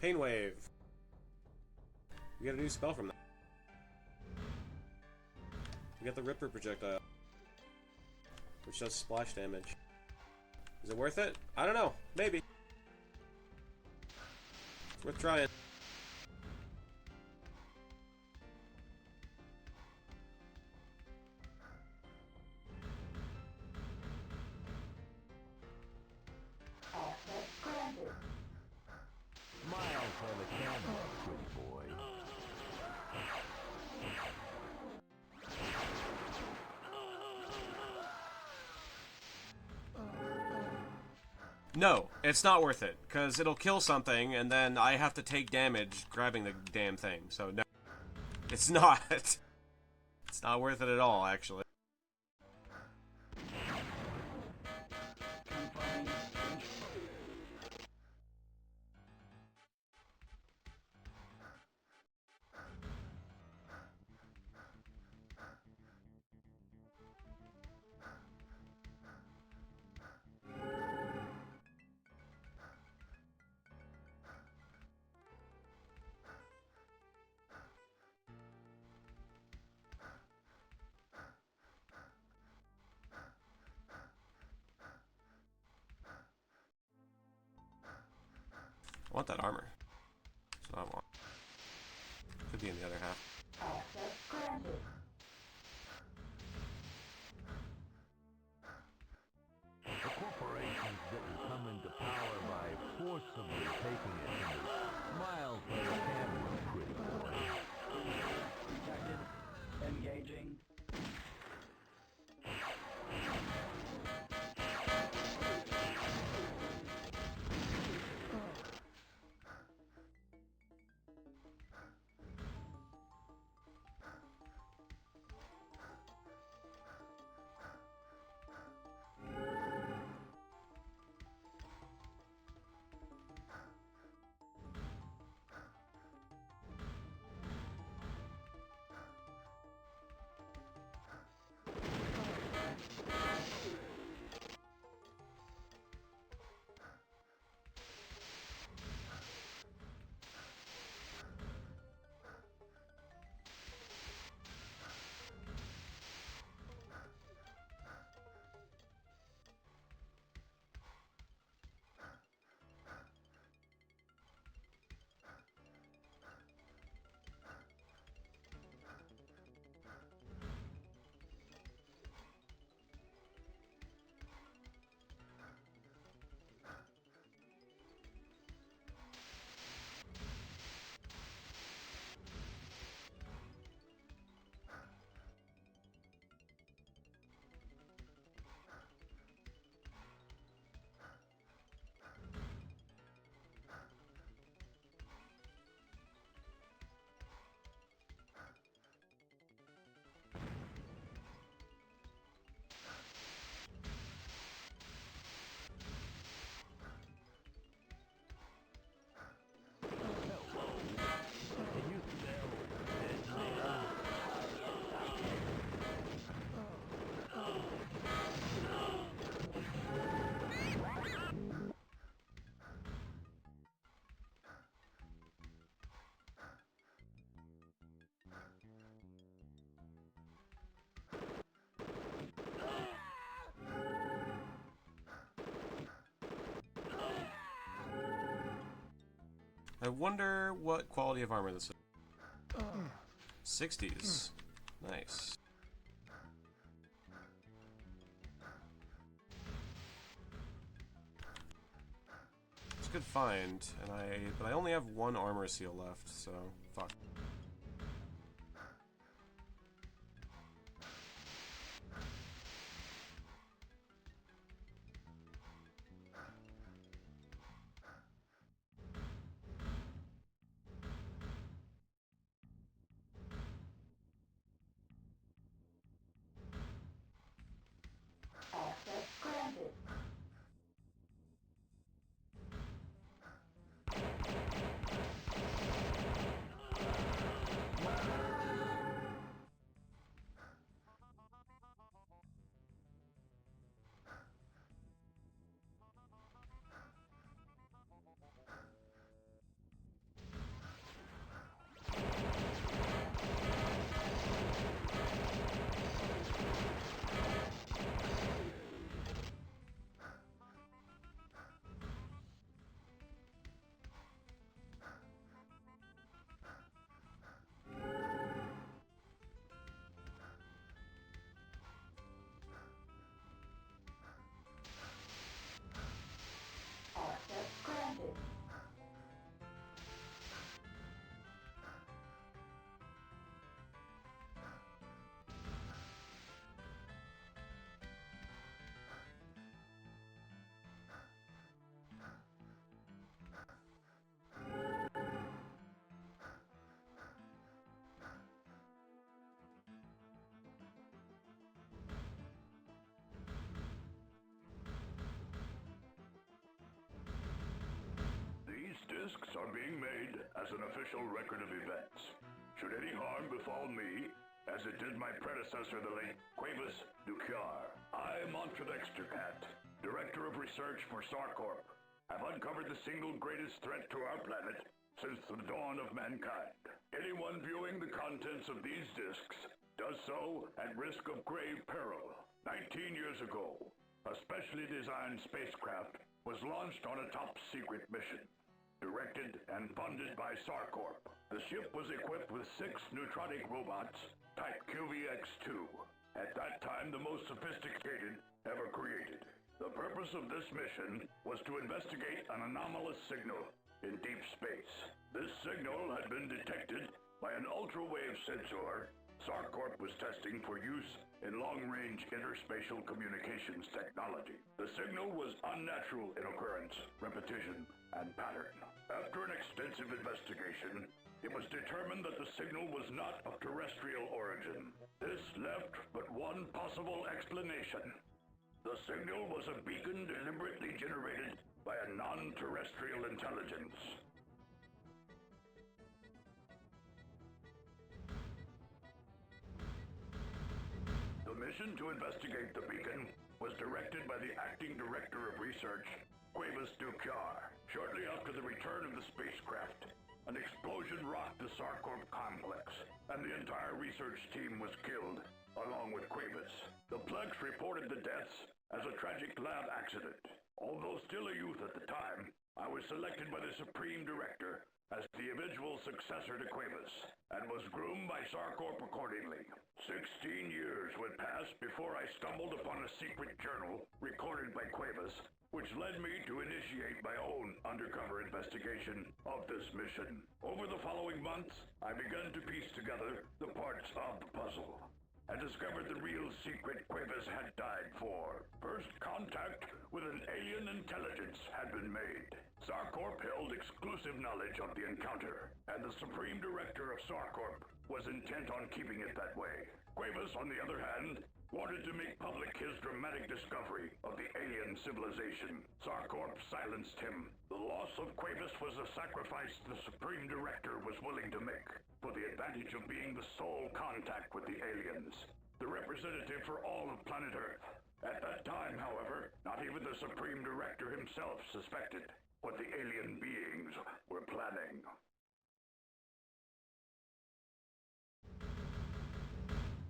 Pain Wave. We got a new spell from that. We got the Ripper projectile, which does splash damage. Is it worth it? I don't know. Maybe. It's worth trying. Access granted. Smile for the camera, pretty boy. No, it's not worth it, because it'll kill something, and then I have to take damage grabbing the damn thing, so no. It's not. It's not worth it at all, actually. I want that armor. That's what I want. Could be in the other half. Access granted. The corporations didn't come into power by forcibly taking it from us. Smile for the camera, pretty boy. Detected. Engaging. I wonder what quality of armor this is. 60s. Nice. It's a good find, but I only have one armor seal left, so fuck. Access granted. Access granted. These discs are being made as an official record of events. Should any harm befall me, as it did my predecessor, the late Fps Dukiar, I, Montredextercat, Director of Research for StarCorp, have uncovered the single greatest threat to our planet since the dawn of mankind. Anyone viewing the contents of these discs does so at risk of grave peril. 19 years ago, a specially designed spacecraft was launched on a top-secret mission, directed and funded by StarCorp. The ship was equipped with 6 neutronic robots, type QVX-2, at that time the most sophisticated ever created. The purpose of this mission was to investigate an anomalous signal in deep space. This signal had been detected by an ultra-wave sensor StarCorp was testing for use in long-range interspatial communications technology. The signal was unnatural in occurrence, repetition, and pattern. After an extensive investigation, it was determined that the signal was not of terrestrial origin. This left but one possible explanation. The signal was a beacon deliberately generated by a non-terrestrial intelligence. The mission to investigate the beacon was directed by the acting director of research, Fps Dukiar. Shortly after the return of the spacecraft, an explosion rocked the StarCorp complex, and the entire research team was killed, along with Fps. The Plex reported the deaths as a tragic lab accident. Although still a youth at the time, I was selected by the Supreme Director as the eventual successor to Fps, and was groomed by StarCorp accordingly. 16 years would pass before I stumbled upon a secret journal recorded by Fps, which led me to initiate my own undercover investigation of this mission. Over the following months, I began to piece together the parts of the puzzle, and discovered the real secret Fps had died for. First contact with an alien intelligence had been made. StarCorp held exclusive knowledge of the encounter, and the Supreme Director of StarCorp was intent on keeping it that way. Fps, on the other hand, wanted to make public his dramatic discovery of the alien civilization. StarCorp silenced him. The loss of Fps was a sacrifice the Supreme Director was willing to make for the advantage of being the sole contact with the aliens, the representative for all of planet Earth. At that time, however, not even the Supreme Director himself suspected what the alien beings were planning.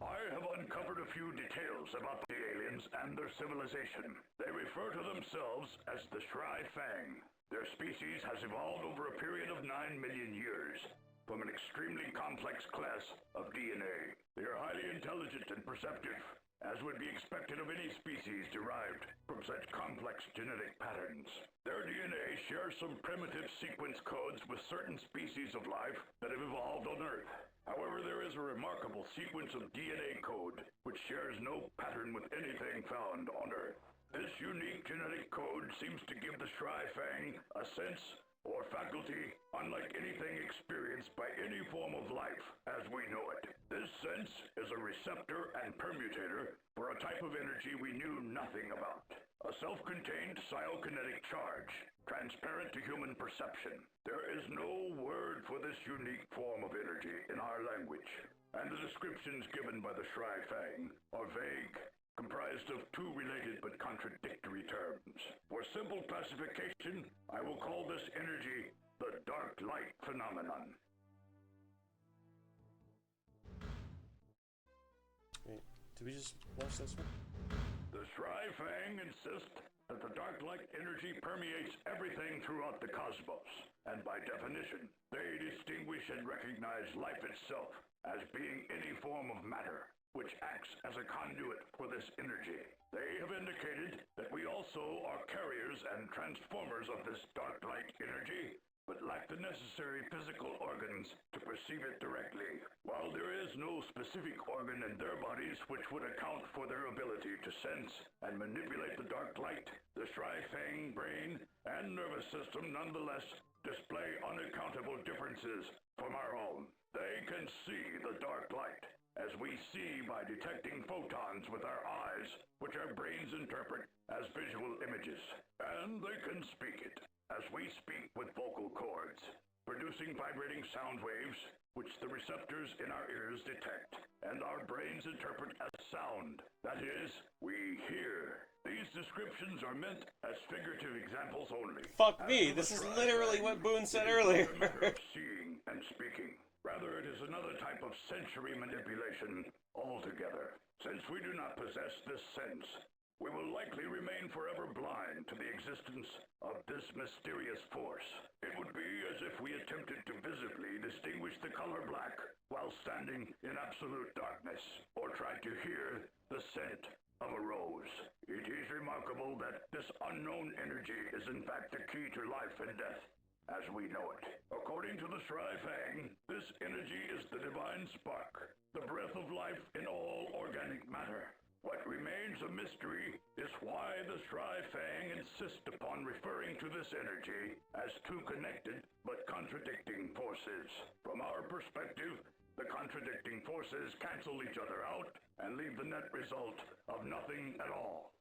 I have uncovered a few details about the aliens and their civilization. They refer to themselves as the Shri Fang. Their species has evolved over a period of 9 million years from an extremely complex class of DNA. They are highly intelligent and perceptive, as would be expected of any species derived from such complex genetic patterns. Their DNA shares some primitive sequence codes with certain species of life that have evolved on Earth. However, there is a remarkable sequence of DNA code which shares no pattern with anything found on Earth. This unique genetic code seems to give the Shri-Fang a sense or faculty unlike anything experienced by any form of life as we know it. This sense is a receptor and permutator for a type of energy we knew nothing about. A self-contained psilokinetic charge, transparent to human perception. There is no word for this unique form of energy in our language, and the descriptions given by the Shri-Fang are vague, comprised of two related but contradictory terms. For simple classification, I will call this energy the dark light phenomenon. Wait, did we just watch this one? The Shri-Fang insist that the dark light energy permeates everything throughout the cosmos, and by definition, they distinguish and recognize life itself as being any form of matter, which acts as a conduit for this energy. They have indicated that we also are carriers and transformers of this dark light energy, but lack the necessary physical organs to perceive it directly. While there is no specific organ in their bodies which would account for their ability to sense and manipulate the dark light, the Shri-Fang brain and nervous system nonetheless display unaccountable differences from our own. They can see the dark light, as we see by detecting photons with our eyes, which our brains interpret as visual images. And they can speak it, as we speak with vocal cords, producing vibrating sound waves, which the receptors in our ears detect, and our brains interpret as sound. That is, we hear. These descriptions are meant as figurative examples only. Fuck me, this is literally what Boone said earlier. Seeing and speaking. Rather, it is another type of sensory manipulation altogether. Since we do not possess this sense, we will likely remain forever blind to the existence of this mysterious force. It would be as if we attempted to visibly distinguish the color black while standing in absolute darkness, or tried to hear the scent of a rose. It is remarkable that this unknown energy is in fact the key to life and death as we know it. According to the Shri-Fang, this energy is the divine spark, the breath of life in all organic matter. What remains a mystery is why the Shri-Fang insist upon referring to this energy as two connected but contradicting forces. From our perspective, the contradicting forces cancel each other out and leave the net result of nothing at all.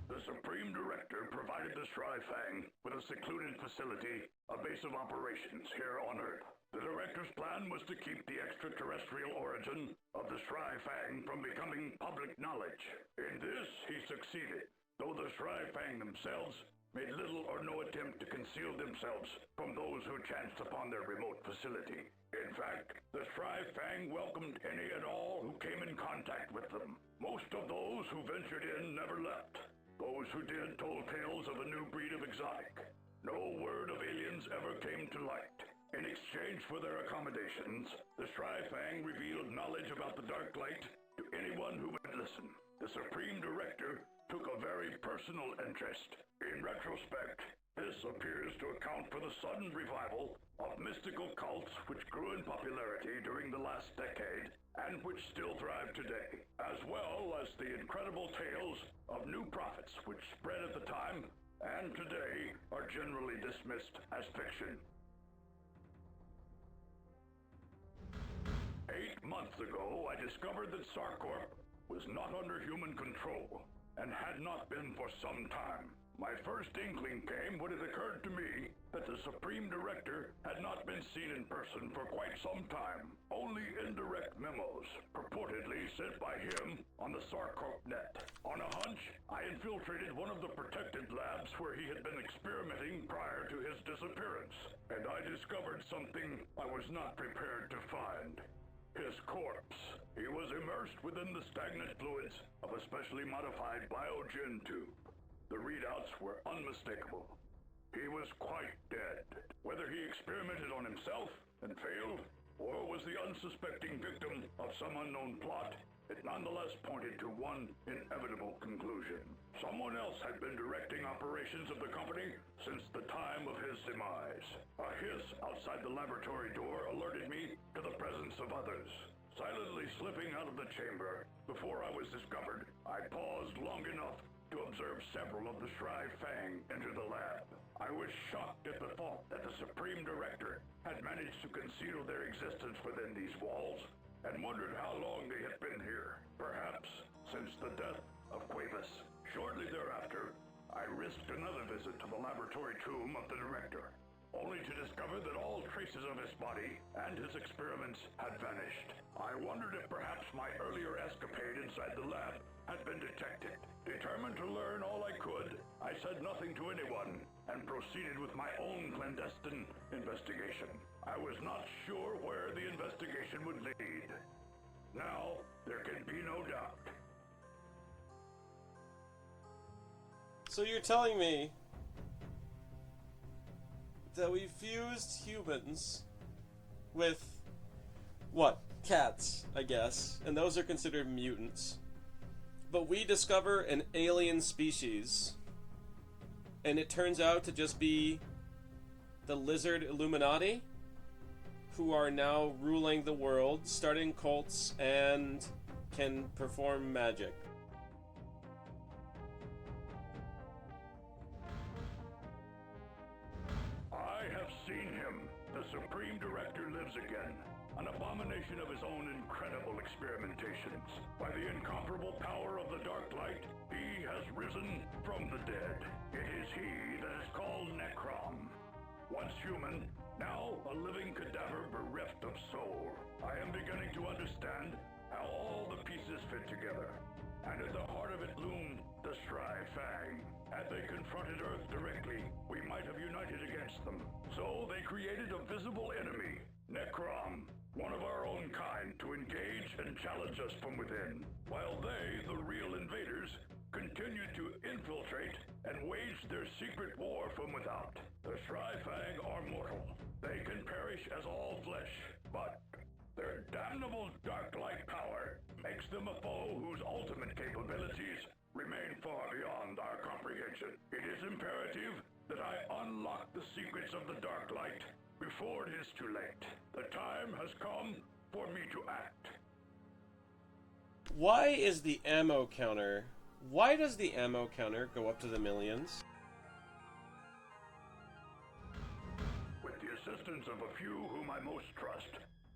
The Supreme Director provided the Shri-Fang with a secluded facility, a base of operations here on Earth. The Director's plan was to keep the extraterrestrial origin of the Shri-Fang from becoming public knowledge. In this, he succeeded. though the Shryfang themselves made little or no attempt to conceal themselves from those who chanced upon their remote facility. In fact, the Shryfang welcomed any and all who came in contact with them. Most of those who ventured in never left. Those who did told tales of a new breed of exotic. No word of aliens ever came to light. In exchange for their accommodations, the Shryfang revealed knowledge about the Dark Light to anyone who would listen. The Supreme Director took a very personal interest. In retrospect, this appears to account for the sudden revival of mystical cults which grew in popularity during the last decade and which still thrive today, as well as the incredible tales of new prophets which spread at the time and today are generally dismissed as fiction. 8 months ago, I discovered that Sarcorp was not under human control, and had not been for some time. My first inkling came when it occurred to me that the Supreme Director had not been seen in person for quite some time. Only indirect memos, purportedly sent by him on the Sarcorp net. On a hunch, I infiltrated one of the protected labs where he had been experimenting prior to his disappearance, and I discovered something I was not prepared to find. His corpse. He was immersed within the stagnant fluids of a specially modified biogen tube. The readouts were unmistakable. He was quite dead. Whether he experimented on himself and failed, or was the unsuspecting victim of some unknown plot, it nonetheless pointed to one inevitable conclusion. Someone else had been directing operations of the company since the time of his demise. A hiss outside the laboratory door alerted me to the presence of others. Silently slipping out of the chamber before I was discovered, I paused long enough to observe several of the Shryfang enter the lab. I was shocked at the thought that the Supreme Director had managed to conceal their existence within these walls, and wondered how long they had been here. Perhaps since the death of Cuevas. Shortly thereafter, I risked another visit to the laboratory tomb of the Director, only to discover that all traces of his body and his experiments had vanished. I wondered if perhaps my earlier escapade inside the lab had been detected. Determined to learn all I could, I said nothing to anyone and proceeded with my own clandestine investigation. I was not sure where the investigation would lead. Now, there can be no doubt. So you're telling me that we fused humans with, what, cats, I guess, and those are considered mutants. But we discover an alien species, and it turns out to just be the lizard Illuminati, who are now ruling the world, starting cults, and can perform magic. I have seen him. The Supreme Director lives again. An abomination of his own incredible experimentations. By the incomparable power of the Dark Light, he has risen from the dead. It is he that is called Necrom. Once human, now a living cadaver bereft of soul. I am beginning to understand how all the pieces fit together. And at the heart of it loomed the Shryfang. Had they confronted Earth directly, we might have united against them. So they created a visible enemy, Necrom, one of our own kind, to engage and challenge us from within, while they, the real invaders, continued to infiltrate and wage their secret war from without. The Shryfang are mortal. They can perish as all flesh, but their damnable dark light power makes them a foe whose ultimate capabilities remain far beyond our comprehension. It is imperative that I unlock the secrets of the dark light before it is too late. The time has come for me to act. Why is the ammo counter... Why does the ammo counter go up to the millions? With the assistance of a few whom I most trust,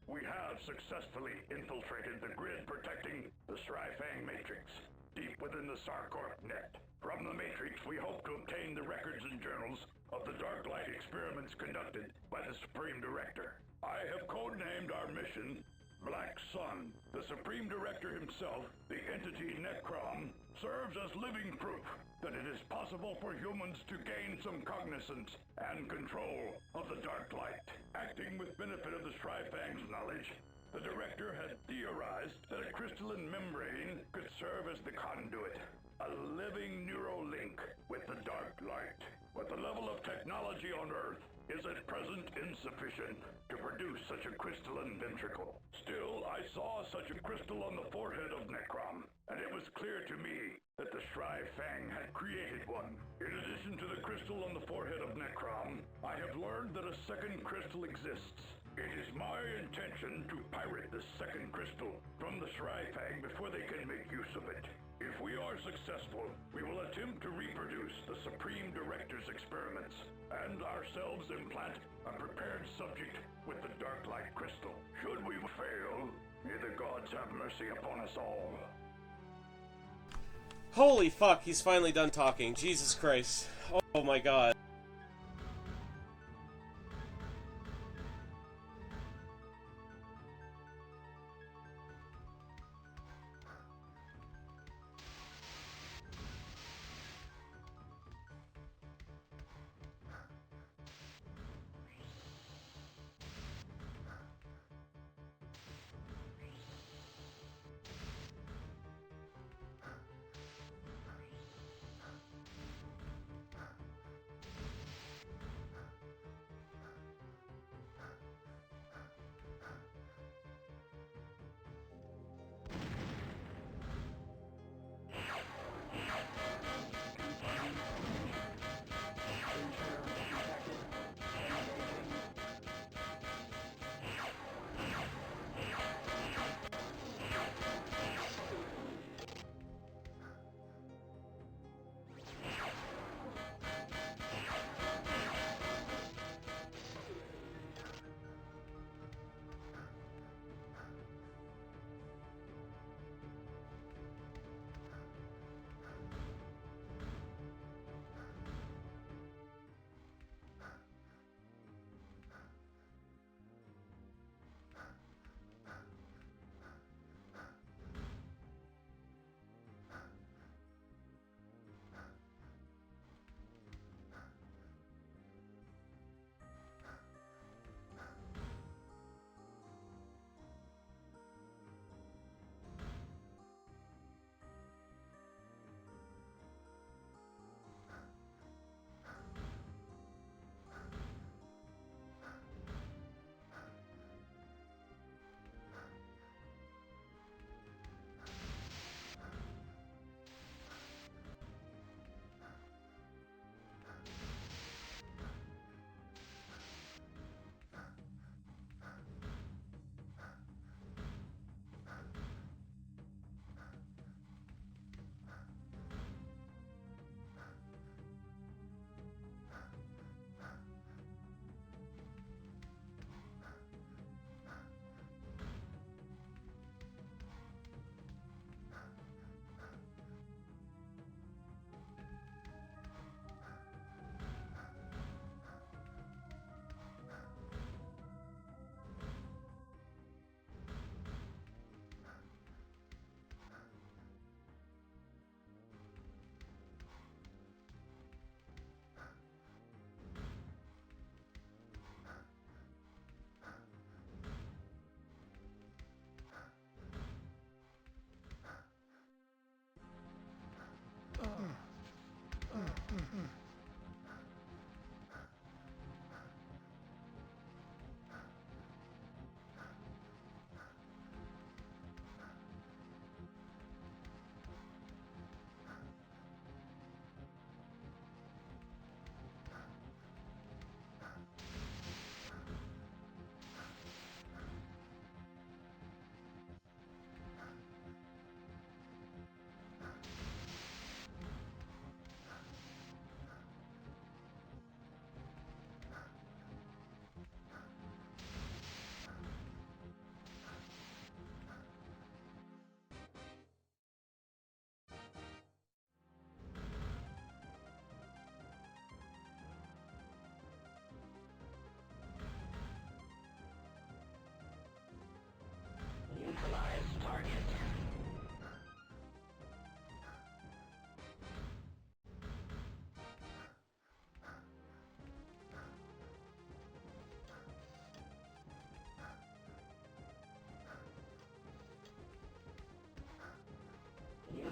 we have successfully infiltrated the grid protecting the Shryfang Matrix, deep within the Sarcorp net. From the Matrix, we hope to obtain the records and journals of the Dark Light experiments conducted by the Supreme Director. I have codenamed our mission Black Sun, the Supreme Director himself, the entity Necrom, serves as living proof that it is possible for humans to gain some cognizance and control of the Dark Light. Acting with benefit of the Shryfang's knowledge, the Director had theorized that a crystalline membrane could serve as the conduit, a living neural link with the Dark Light. But the level of technology on Earth is at present insufficient to produce such a crystalline ventricle. Still, I saw such a crystal on the forehead of Necrom, and it was clear to me that the Shryfang had created one. In addition to the crystal on the forehead of Necrom, I have learned that a second crystal exists. It is my intention to pirate the second crystal from the Shryfang before they can make use of it. If we are successful, we will attempt to reproduce the Supreme Director's experiments, and ourselves implant a prepared subject with the Dark Light Crystal. Should we fail, may the gods have mercy upon us all. Holy fuck, he's finally done talking. Jesus Christ. Oh my god.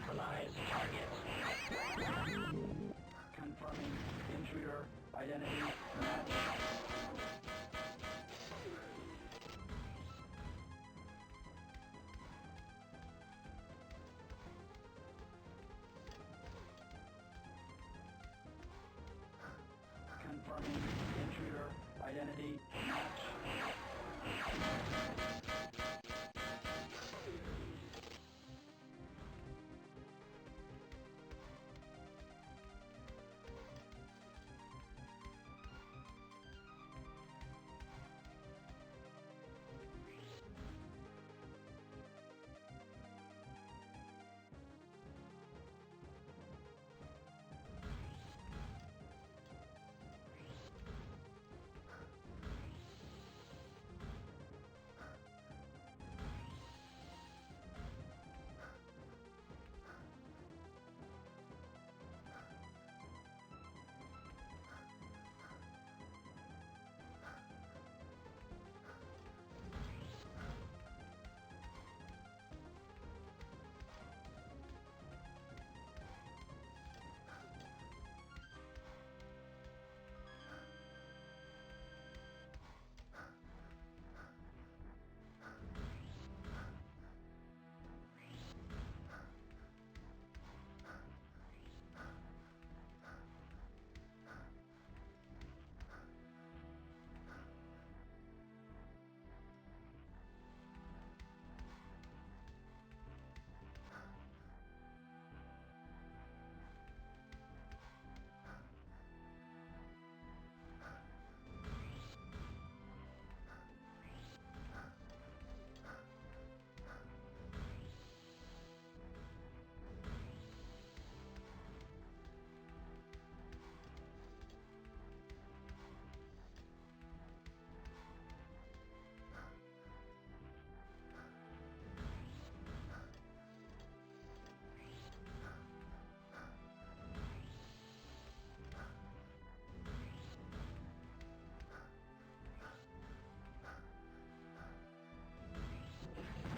Neutralize target. Confirming intruder identity match. Confirming intruder identity match.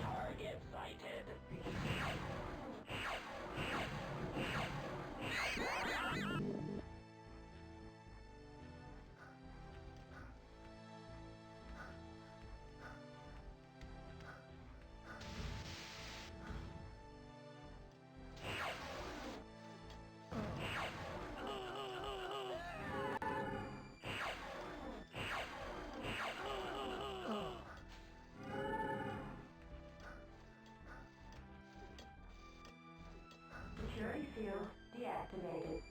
Target sighted. Security field deactivated.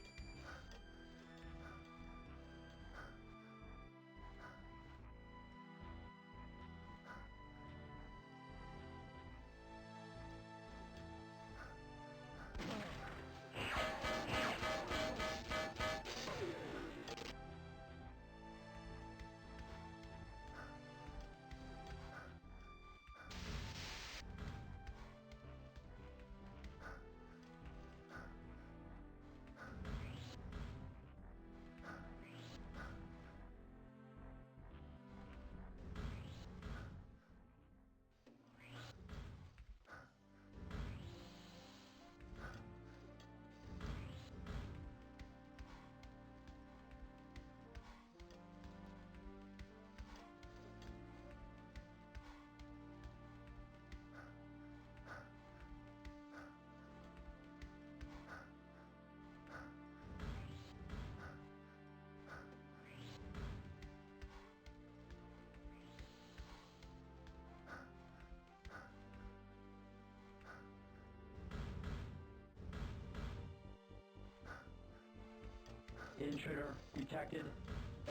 Intruder detected.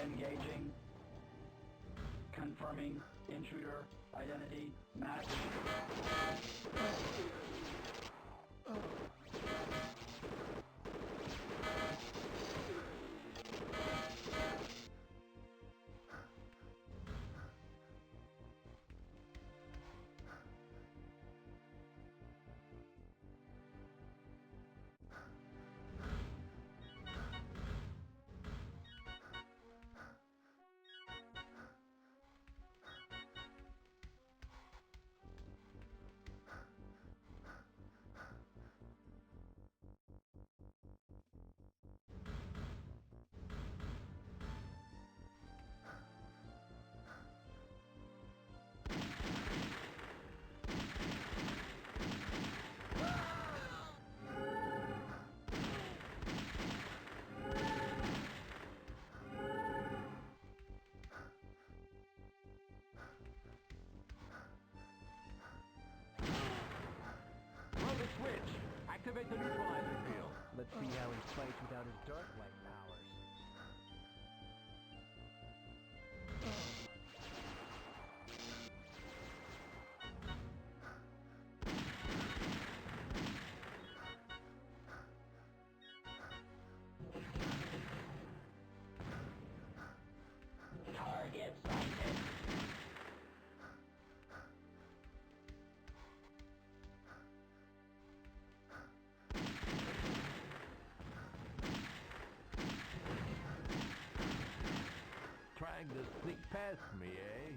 Engaging. Confirming intruder identity match. Activate the neutralizer field. Let's see how he fights without his dark light powers. Target sighted. Trying to sneak past me, eh?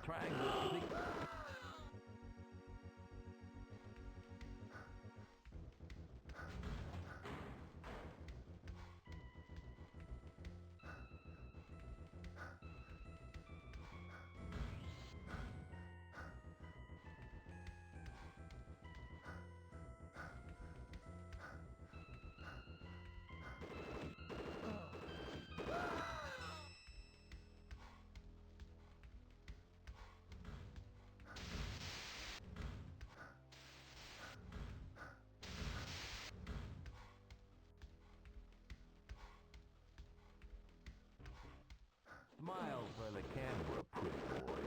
Trying to sneak... Smile for the camera, pretty boy.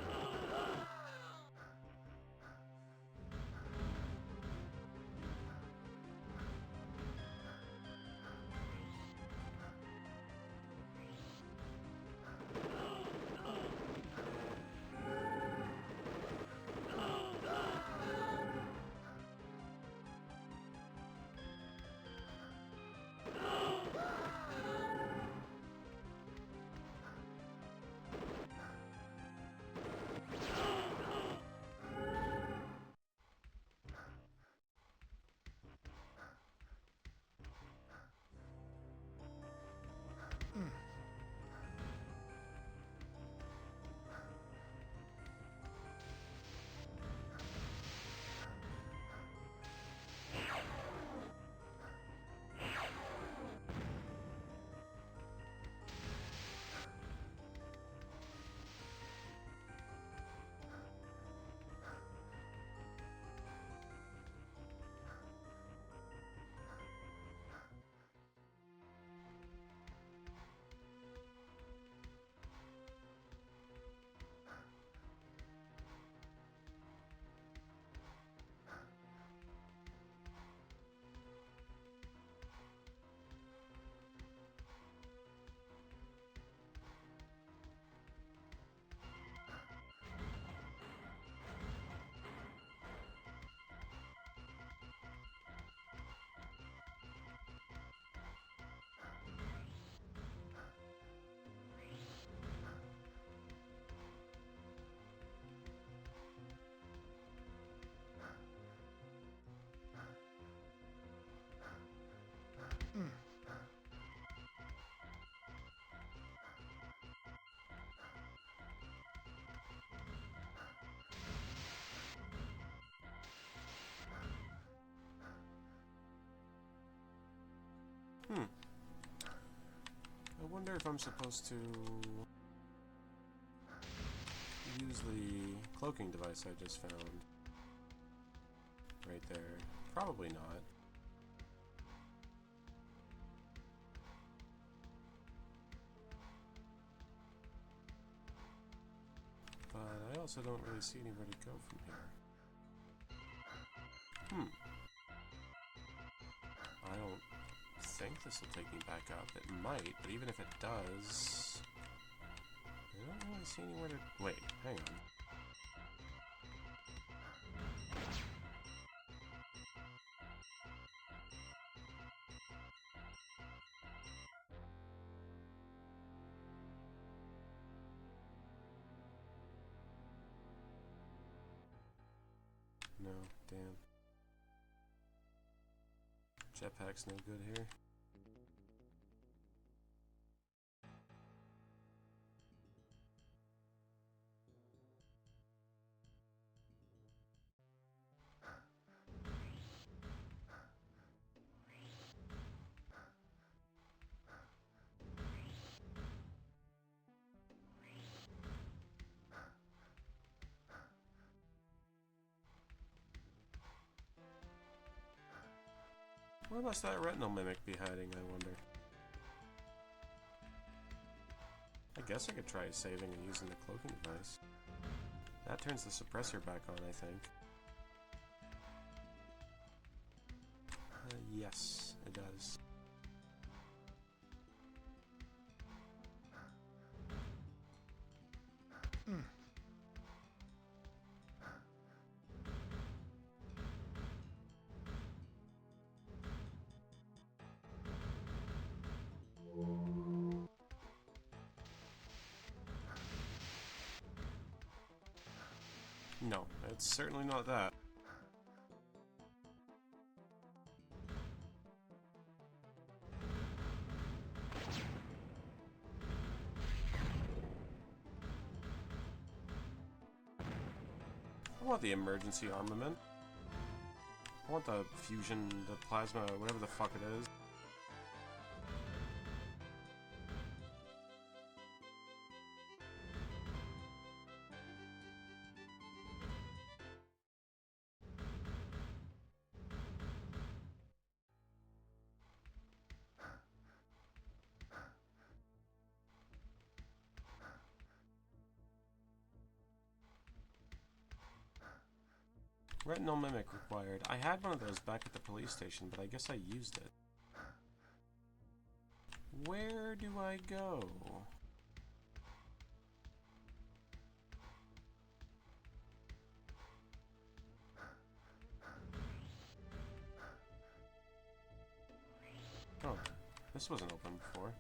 I wonder if I'm supposed to use the cloaking device I just found. Right there. Probably not. But I also don't really see anywhere to go from here. I don't think this will take me back up. It might, but even if it does... I don't really see anywhere to... Wait, hang on. No, damn. Jetpack's no good here. Where must that retinal mimic be hiding, I wonder? I guess I could try saving and using the cloaking device. That turns the suppressor back on, I think. Yes, it does. No, it's certainly not that. I want the emergency armament. I want the fusion, the plasma, whatever the fuck it is. Retinal mimic required. I had one of those back at the police station, but I guess I used it. Where do I go? Oh, this wasn't open before.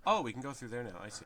Oh, we can go through there now. I see.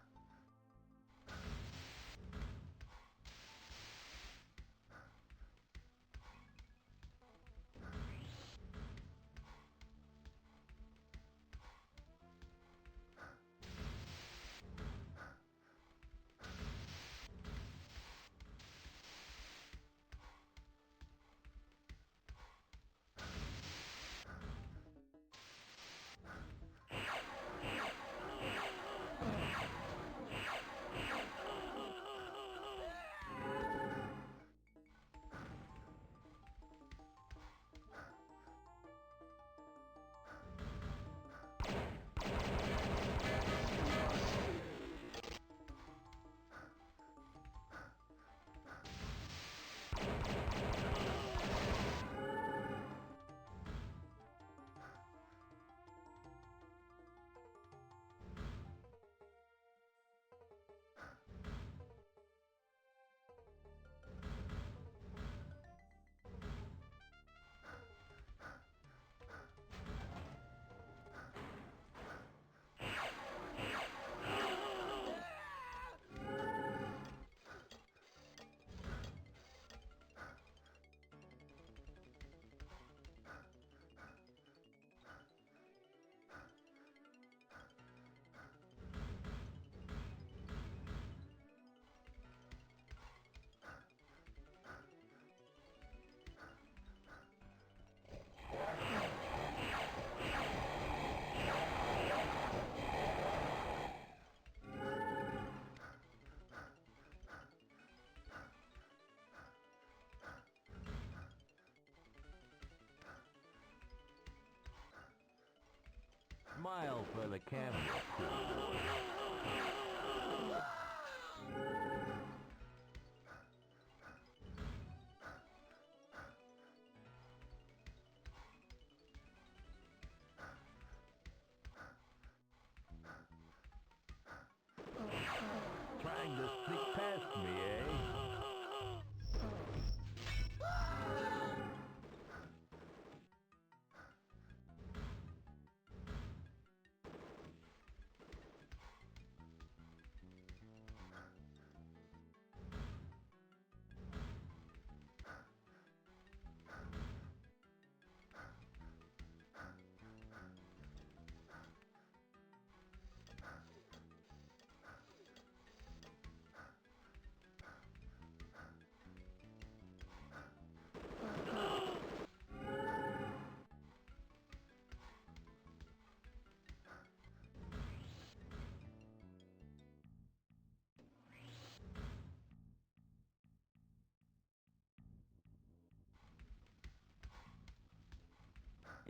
Smile for the camera. Trying to sneak past me, eh?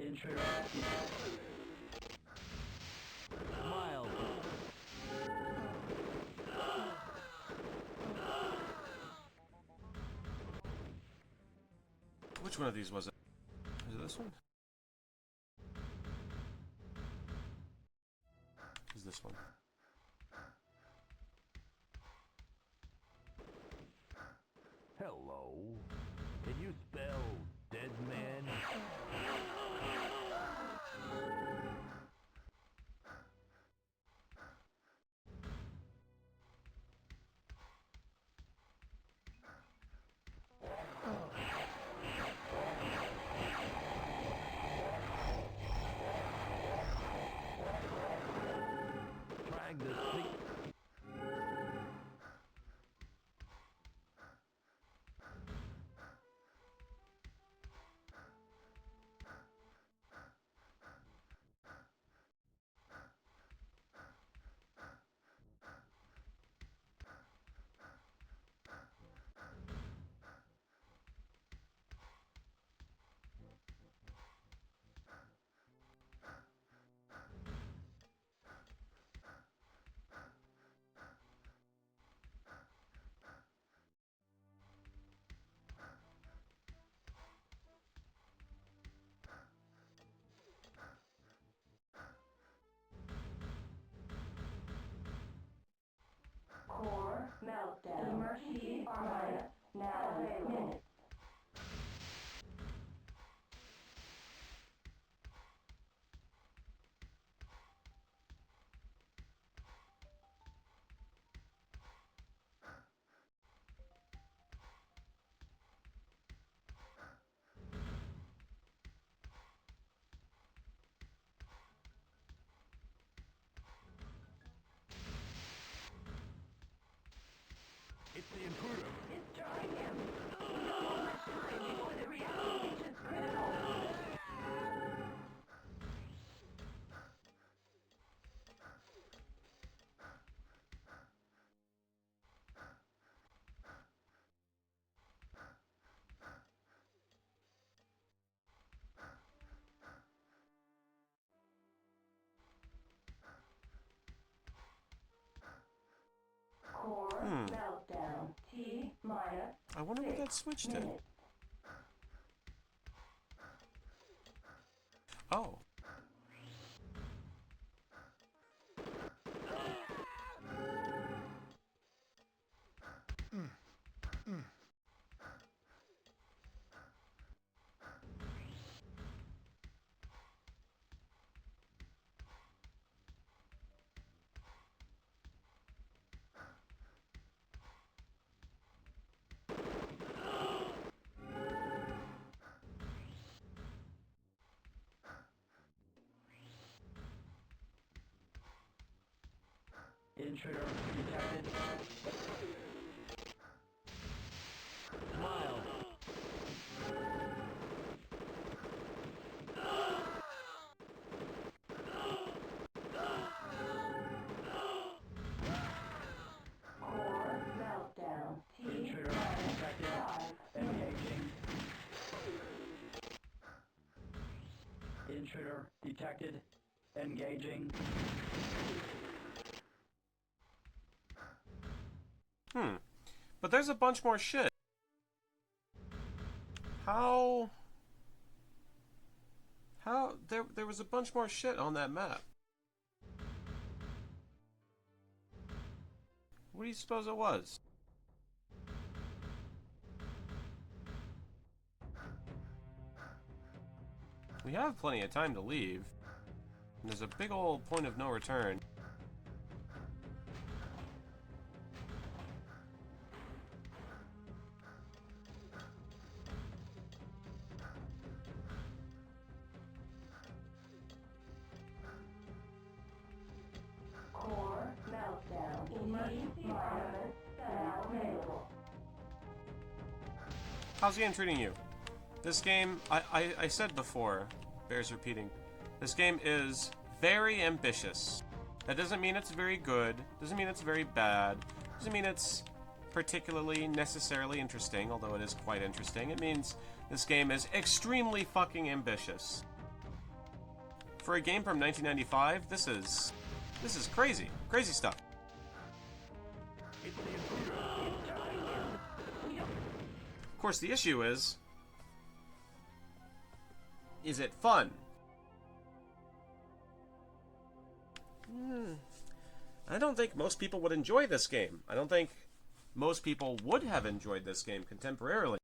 Intruder. Smile. Which one of these was it? Is it this one? Is this one? Hello. Can you spell dead man? Trying to sneak. Core meltdown. Emergency R-minus. Now minutes. the intruder. It's drawing him. We don't have much time before the reaction reaches critical. Core meltdown. T minus. I wonder what that switch did. Oh. Intruder detected. Smile. Core meltdown. T Intruder detected. Engaging. Intruder detected. Engaging. But there's a bunch more shit. How there was a bunch more shit on that map. What do you suppose it was? We have plenty of time to leave. There's a big old point of no return. Core meltdown. Emergency armament now available. How's the game treating you? This game, I said before, bears repeating, this game is very ambitious. That doesn't mean it's very good, doesn't mean it's very bad, doesn't mean it's particularly necessarily interesting, although it is quite interesting. It means this game is extremely fucking ambitious. For a game from 1995, this is crazy. Crazy stuff. It's the intruder. It's drawing him. Of course, the issue is it fun? I don't think most people would enjoy this game. I don't think most people would have enjoyed this game contemporarily.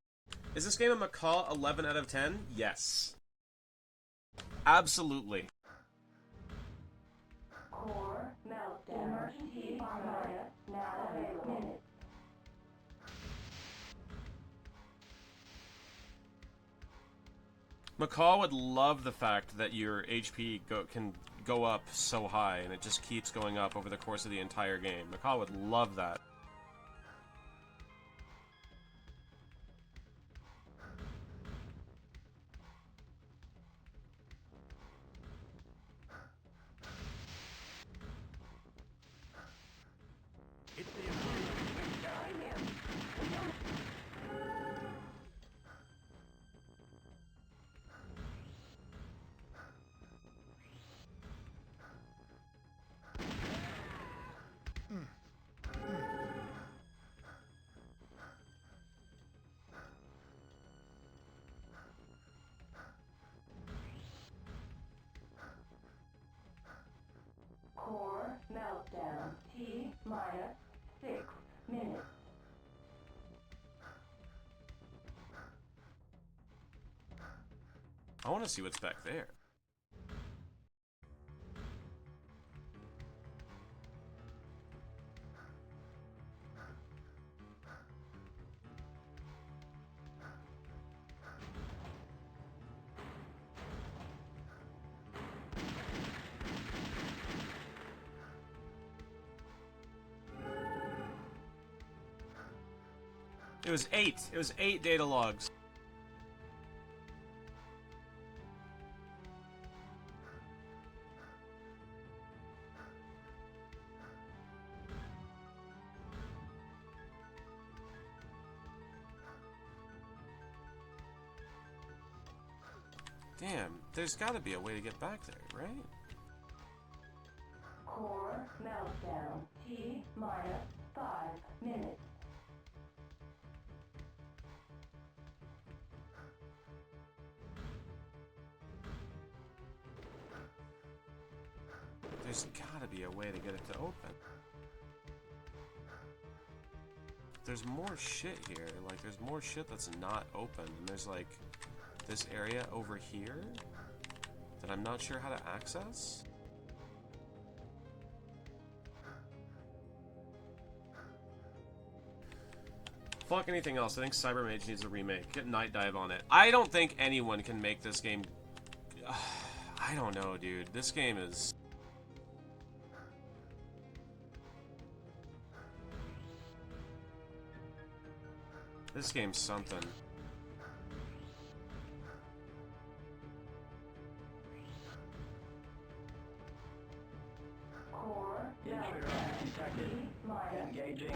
Is this game a Macaw 11 out of 10? Yes. Absolutely. Core meltdown. Emergency armament now available. Macaw would love the fact that your HP can go up so high, and it just keeps going up over the course of the entire game. Macaw would love that. It's the intruder. It's drawing him. Core meltdown. T minus 6 minutes. I want to see what's back there. It was 8. It was 8 data logs. Damn, there's gotta be a way to get back there, right? Core meltdown. T minus 5 minutes. There's gotta be a way to get it to open. There's more shit here. Like, there's more shit that's not open. And there's, like, this area over here that I'm not sure how to access. Fuck anything else. I think Cybermage needs a remake. Get Night Dive on it. I don't think anyone can make this game... I don't know, dude. This game is... This game's something. Core Intruder detected. Engaging.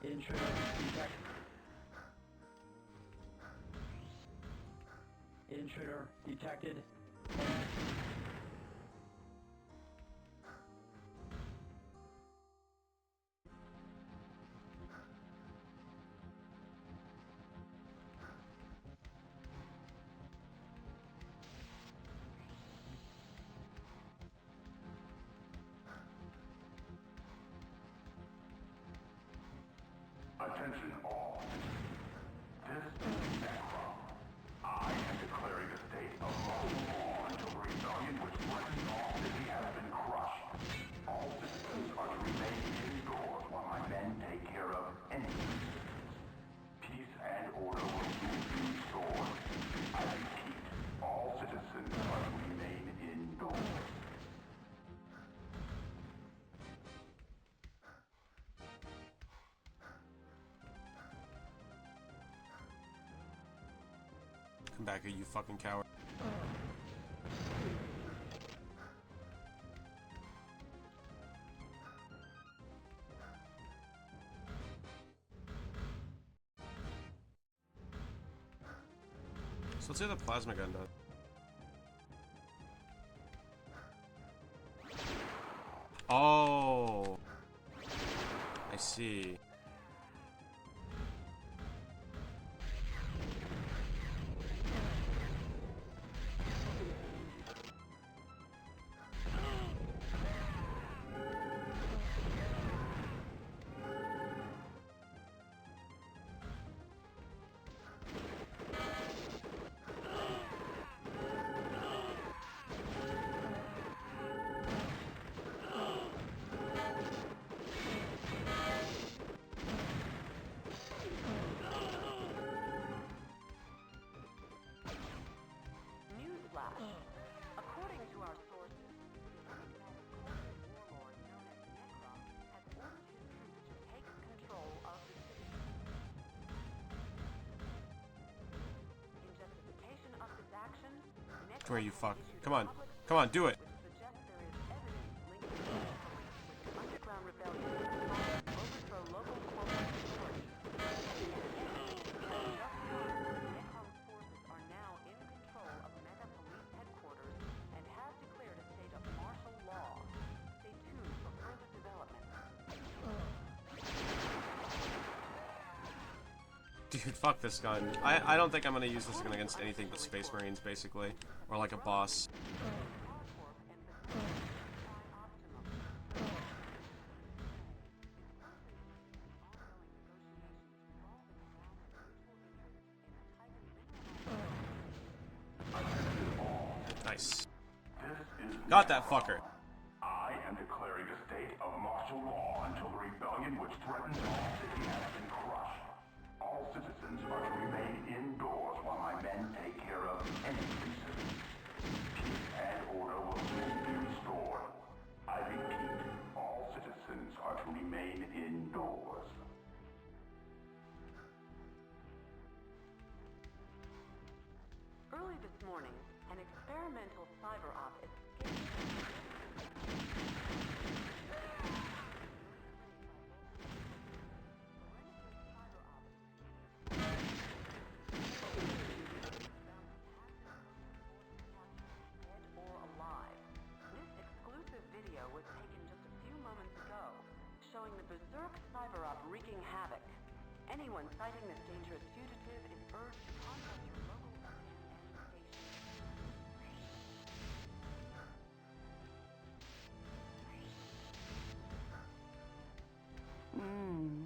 Intruder detected. Intruder detected. Attention all. This is Necrom. I am declaring a state of martial law until the rebellion which threatens all city has been crushed. All citizens are to remain indoors while my men take care of any resistance. Peace and order will soon be restored. I repeat, all citizens are to remain indoors. Come back here, you fucking coward. So let's see what the plasma gun does. Oh, I see. According to our sources, the warlord known as Necrom has ordered his troops to take control of the city. In justification of this action, Come here, you fuck. Come on. Come on, do it. suggests there is evidence linked to the police with an underground rebellion that to overthrow local corporate authority. Necrom's forces are now in control of Mega Police headquarters and have declared a state of martial law. Stay tuned for further developments. Dude, fuck this gun. I don't think I'm gonna use this gun against anything but Space Marines, basically. Or like a boss. Nice. Got that fucker. I am declaring a state of martial law until the rebellion which threatens All city has been crushed. All citizens are to remain indoors while my men take care of any resistance. Peace and order will soon be restored. I repeat, all citizens are to remain indoors. Early this morning, an experimental cyber op escaped. Showing the berserk cyber op wreaking havoc. Anyone sighting this dangerous fugitive is urged to contact your local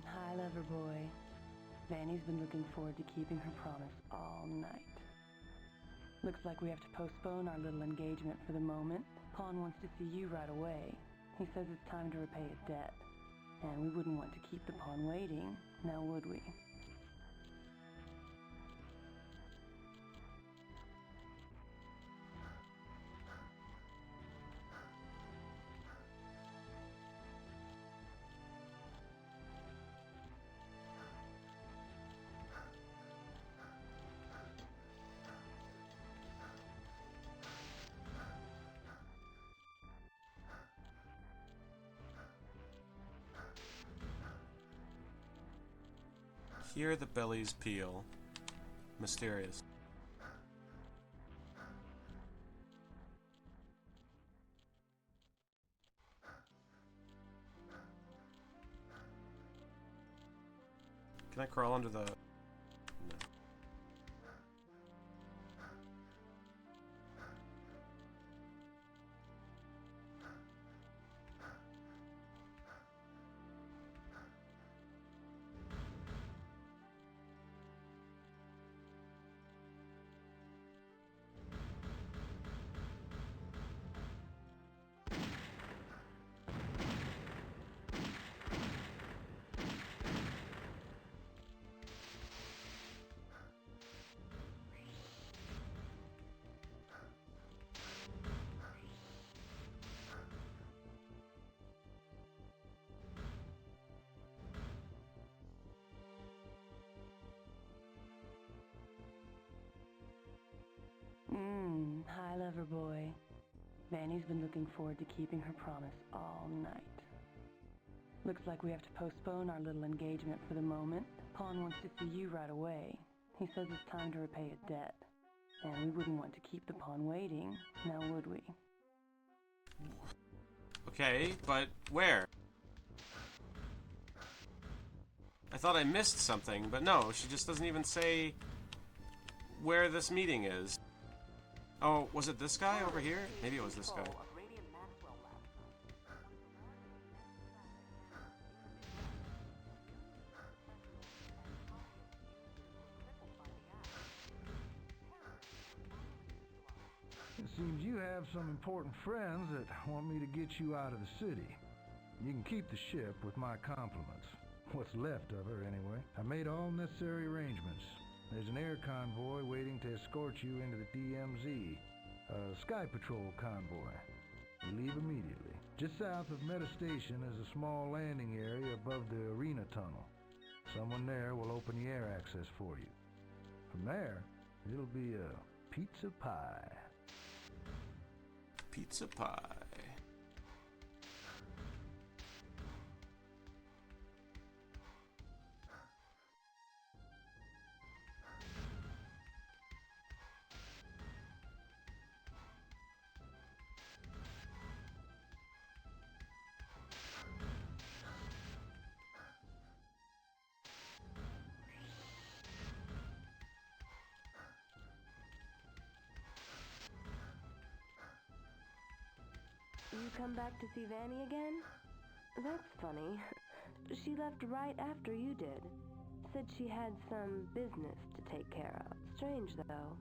Hi, lover boy. Vanny's been looking forward to keeping her promise all night. Looks like we have to postpone our little engagement for the moment. Pawn wants to see you right away. He says it's time to repay his debt. And we wouldn't want to keep the pawn waiting, now would we? Hear the bellies peel. Mysterious. Can I crawl under the... No. Hi, lover boy. Vanny's been looking forward to keeping her promise all night. Looks like we have to postpone our little engagement for the moment. Pawn wants to see you right away. He says it's time to repay his debt. And we wouldn't want to keep the pawn waiting, now would we? Okay, but where? I thought I missed something, but no, she just doesn't even say where this meeting is. Oh, was it this guy over here? Maybe it was this guy. It seems you have some important friends that want me to get you out of the city. You can keep the ship with my compliments. What's left of her, anyway. I made all necessary arrangements. There's an air convoy waiting to escort you into the DMZ. A Sky Patrol convoy. You leave immediately. Just south of Meta Station is a small landing area above the arena tunnel. Someone there will open the air access for you. From there, it'll be a pizza pie. Pizza pie. You come back to see Vanny again? That's funny. She left right after you did. Said she had some business to take care of. Strange, though.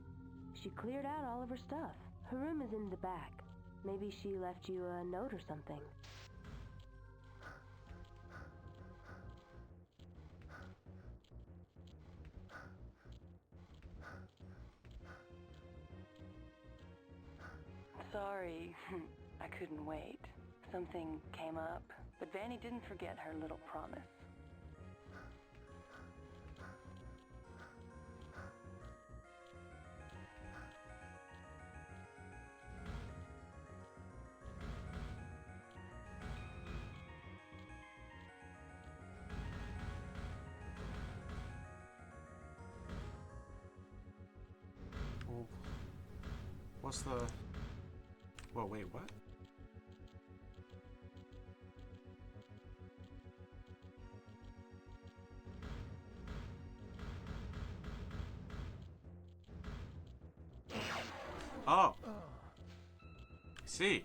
She cleared out all of her stuff. Her room is in the back. Maybe she left you a note or something. sorry. I couldn't wait. Something came up, but Vanny didn't forget her little promise. What's the... Whoa, wait, what? Oh! See.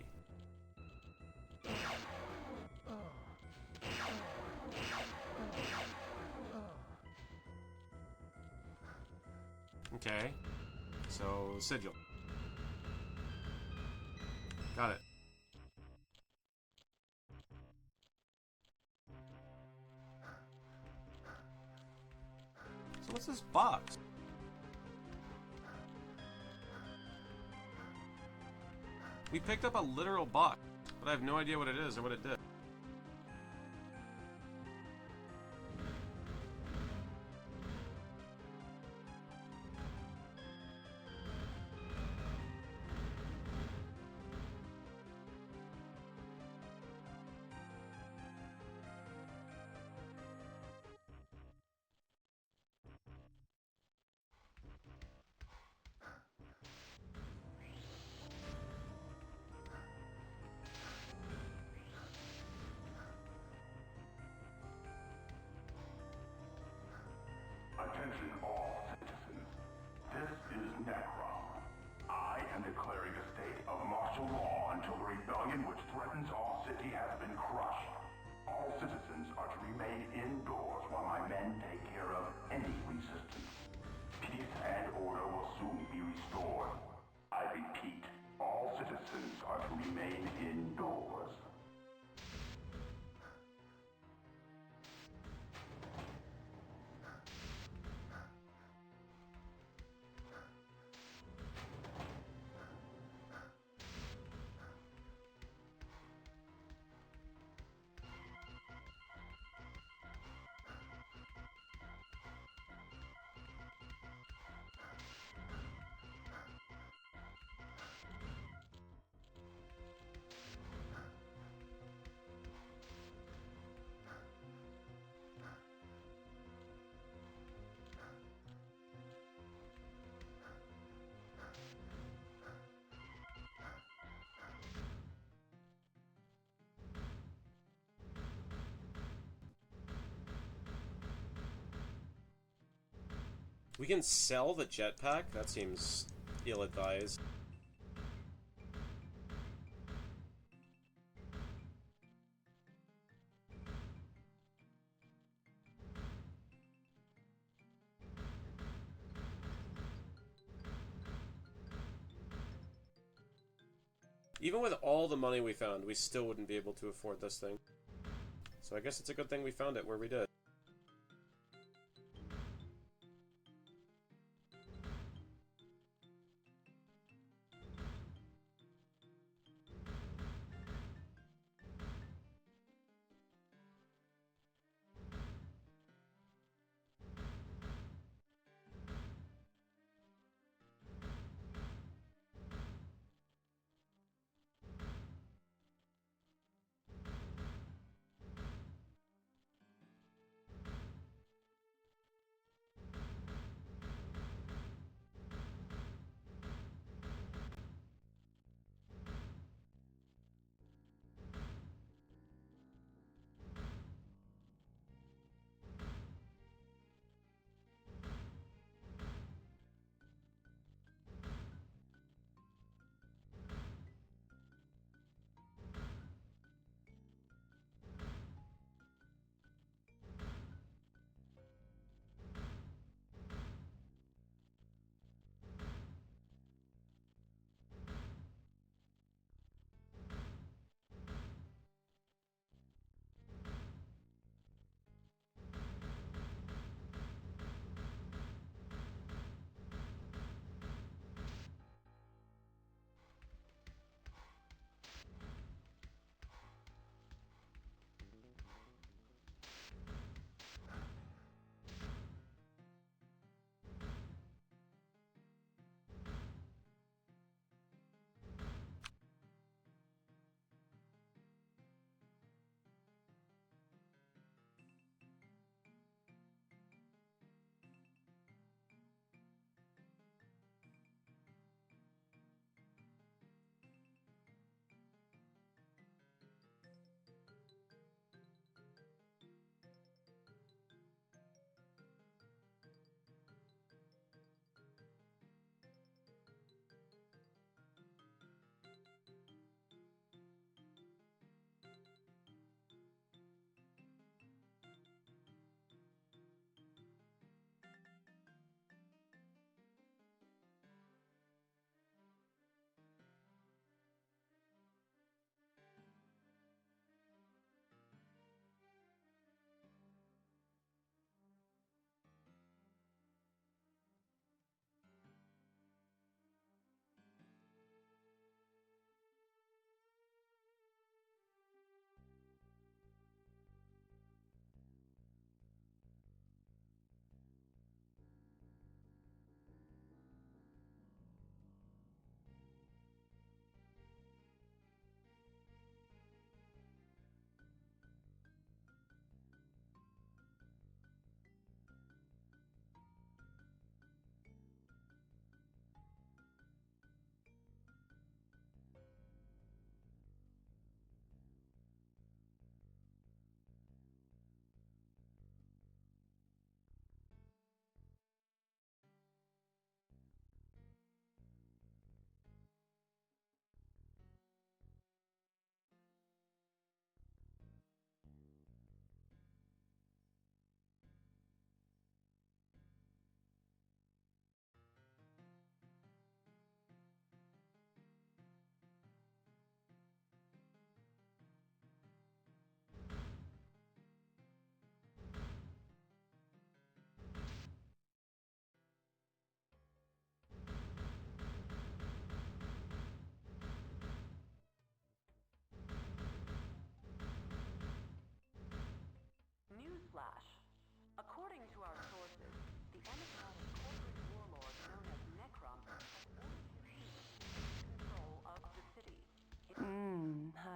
Okay. So, sigil. Got it. So what's this box? We picked up a literal box, but I have no idea what it is or what it did. Attention all citizens. This is Necrom. I am declaring a state of martial law until the rebellion which threatens our city has been crushed. All citizens are to remain indoors while my men take care of any resistance. Peace and order will soon be restored. I repeat, all citizens are to remain indoors. We can sell the jetpack? That seems ill-advised. Even with all the money we found, we still wouldn't be able to afford this thing. So I guess it's a good thing we found it where we did.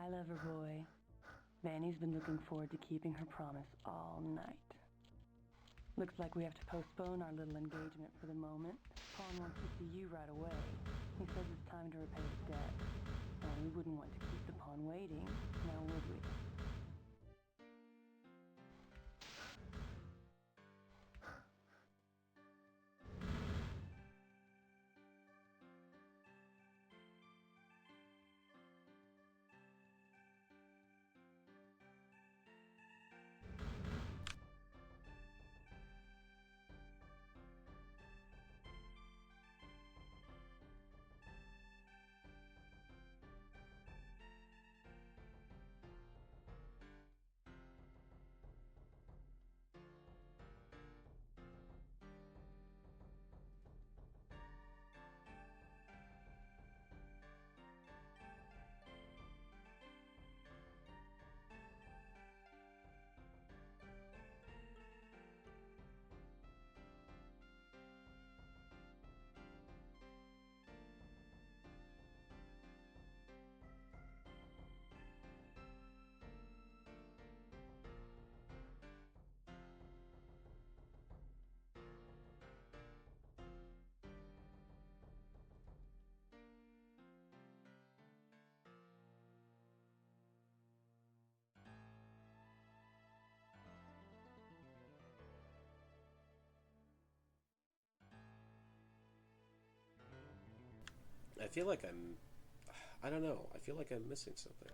Bye, lover boy. Vanny's been looking forward to keeping her promise all night. Looks like we have to postpone our little engagement for the moment. Pawn wants to see you right away. He says it's time to repay his debt. And we wouldn't want to keep the pawn waiting, now would we? I feel like I don't know. I feel like I'm missing something.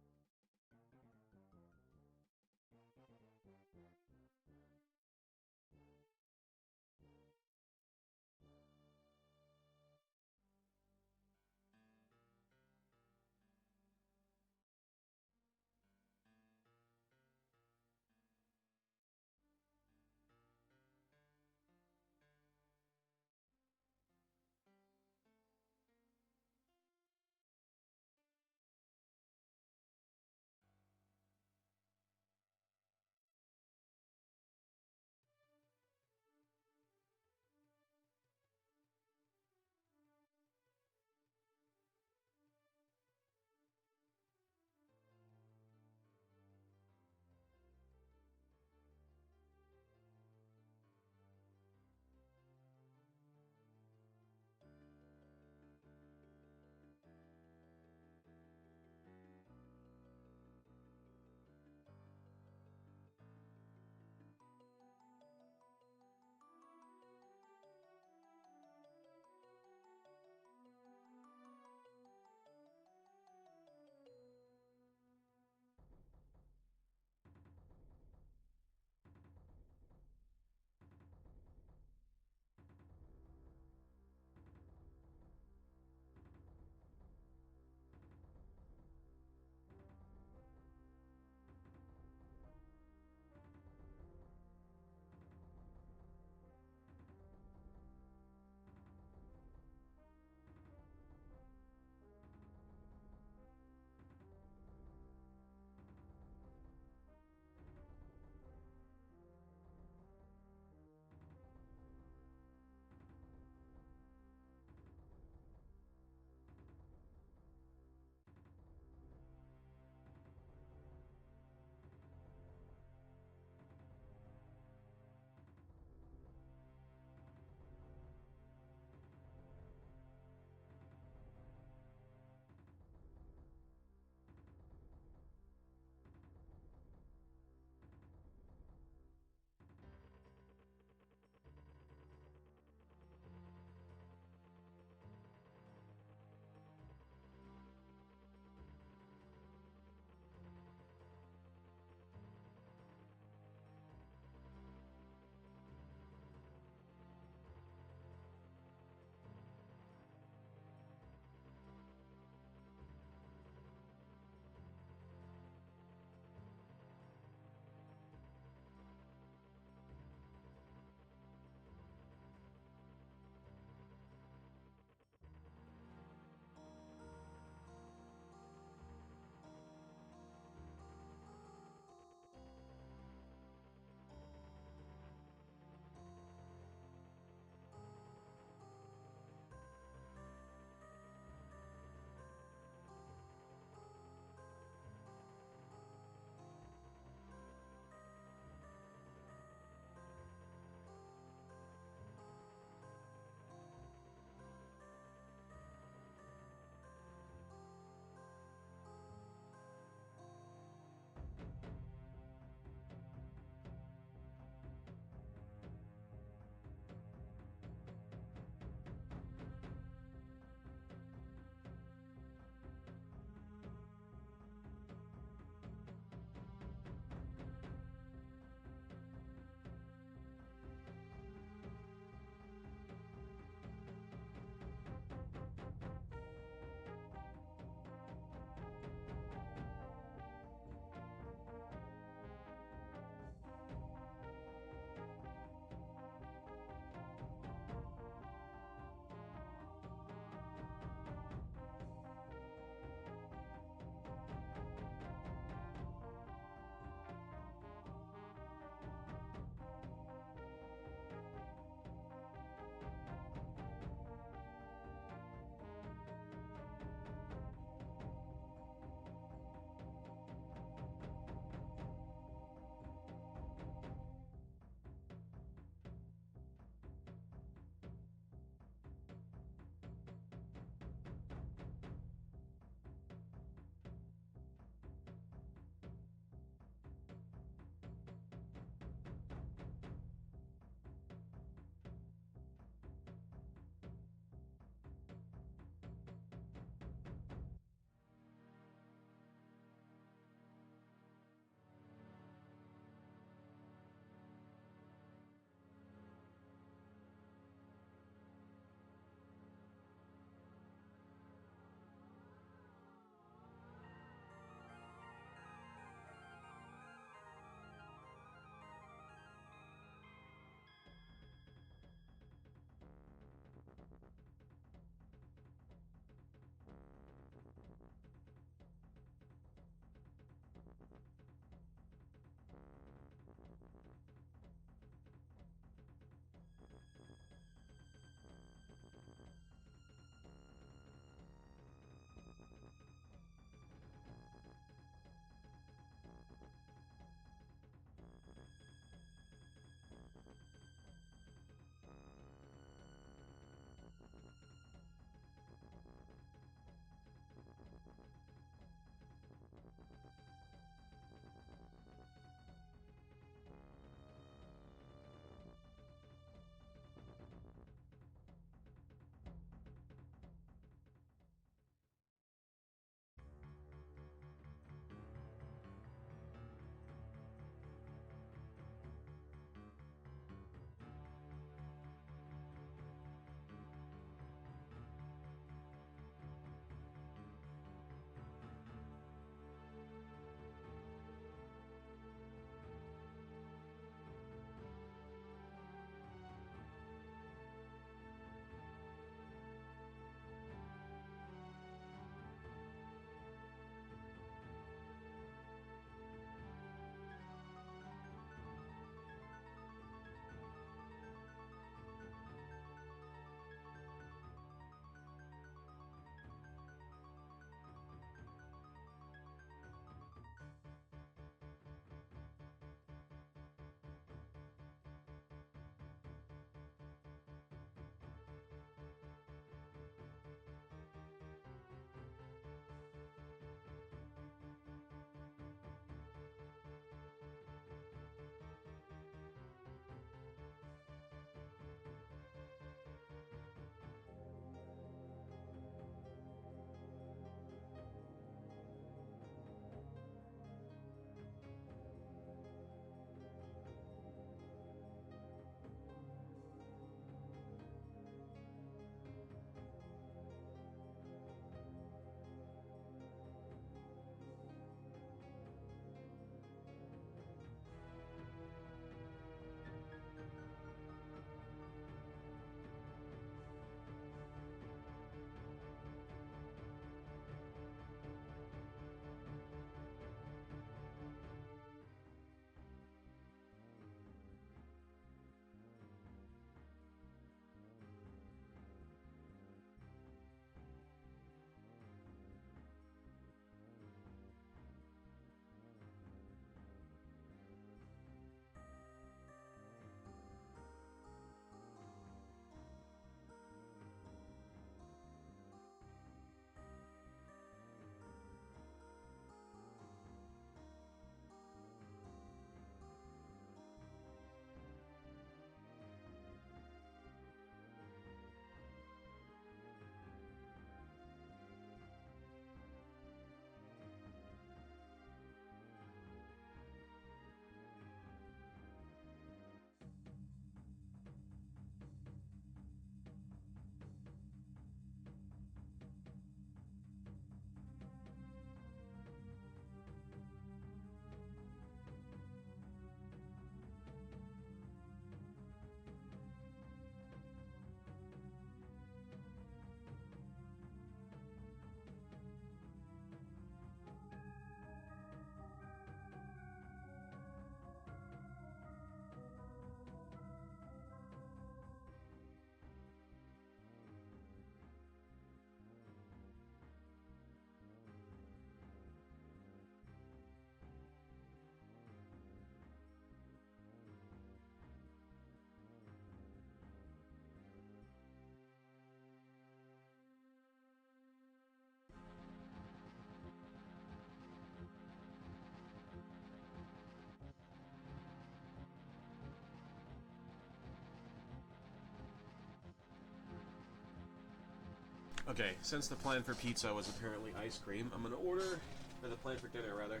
Okay, since the plan for pizza was apparently ice cream, I'm gonna order, or the plan for dinner rather,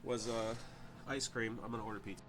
was ice cream. I'm gonna order pizza.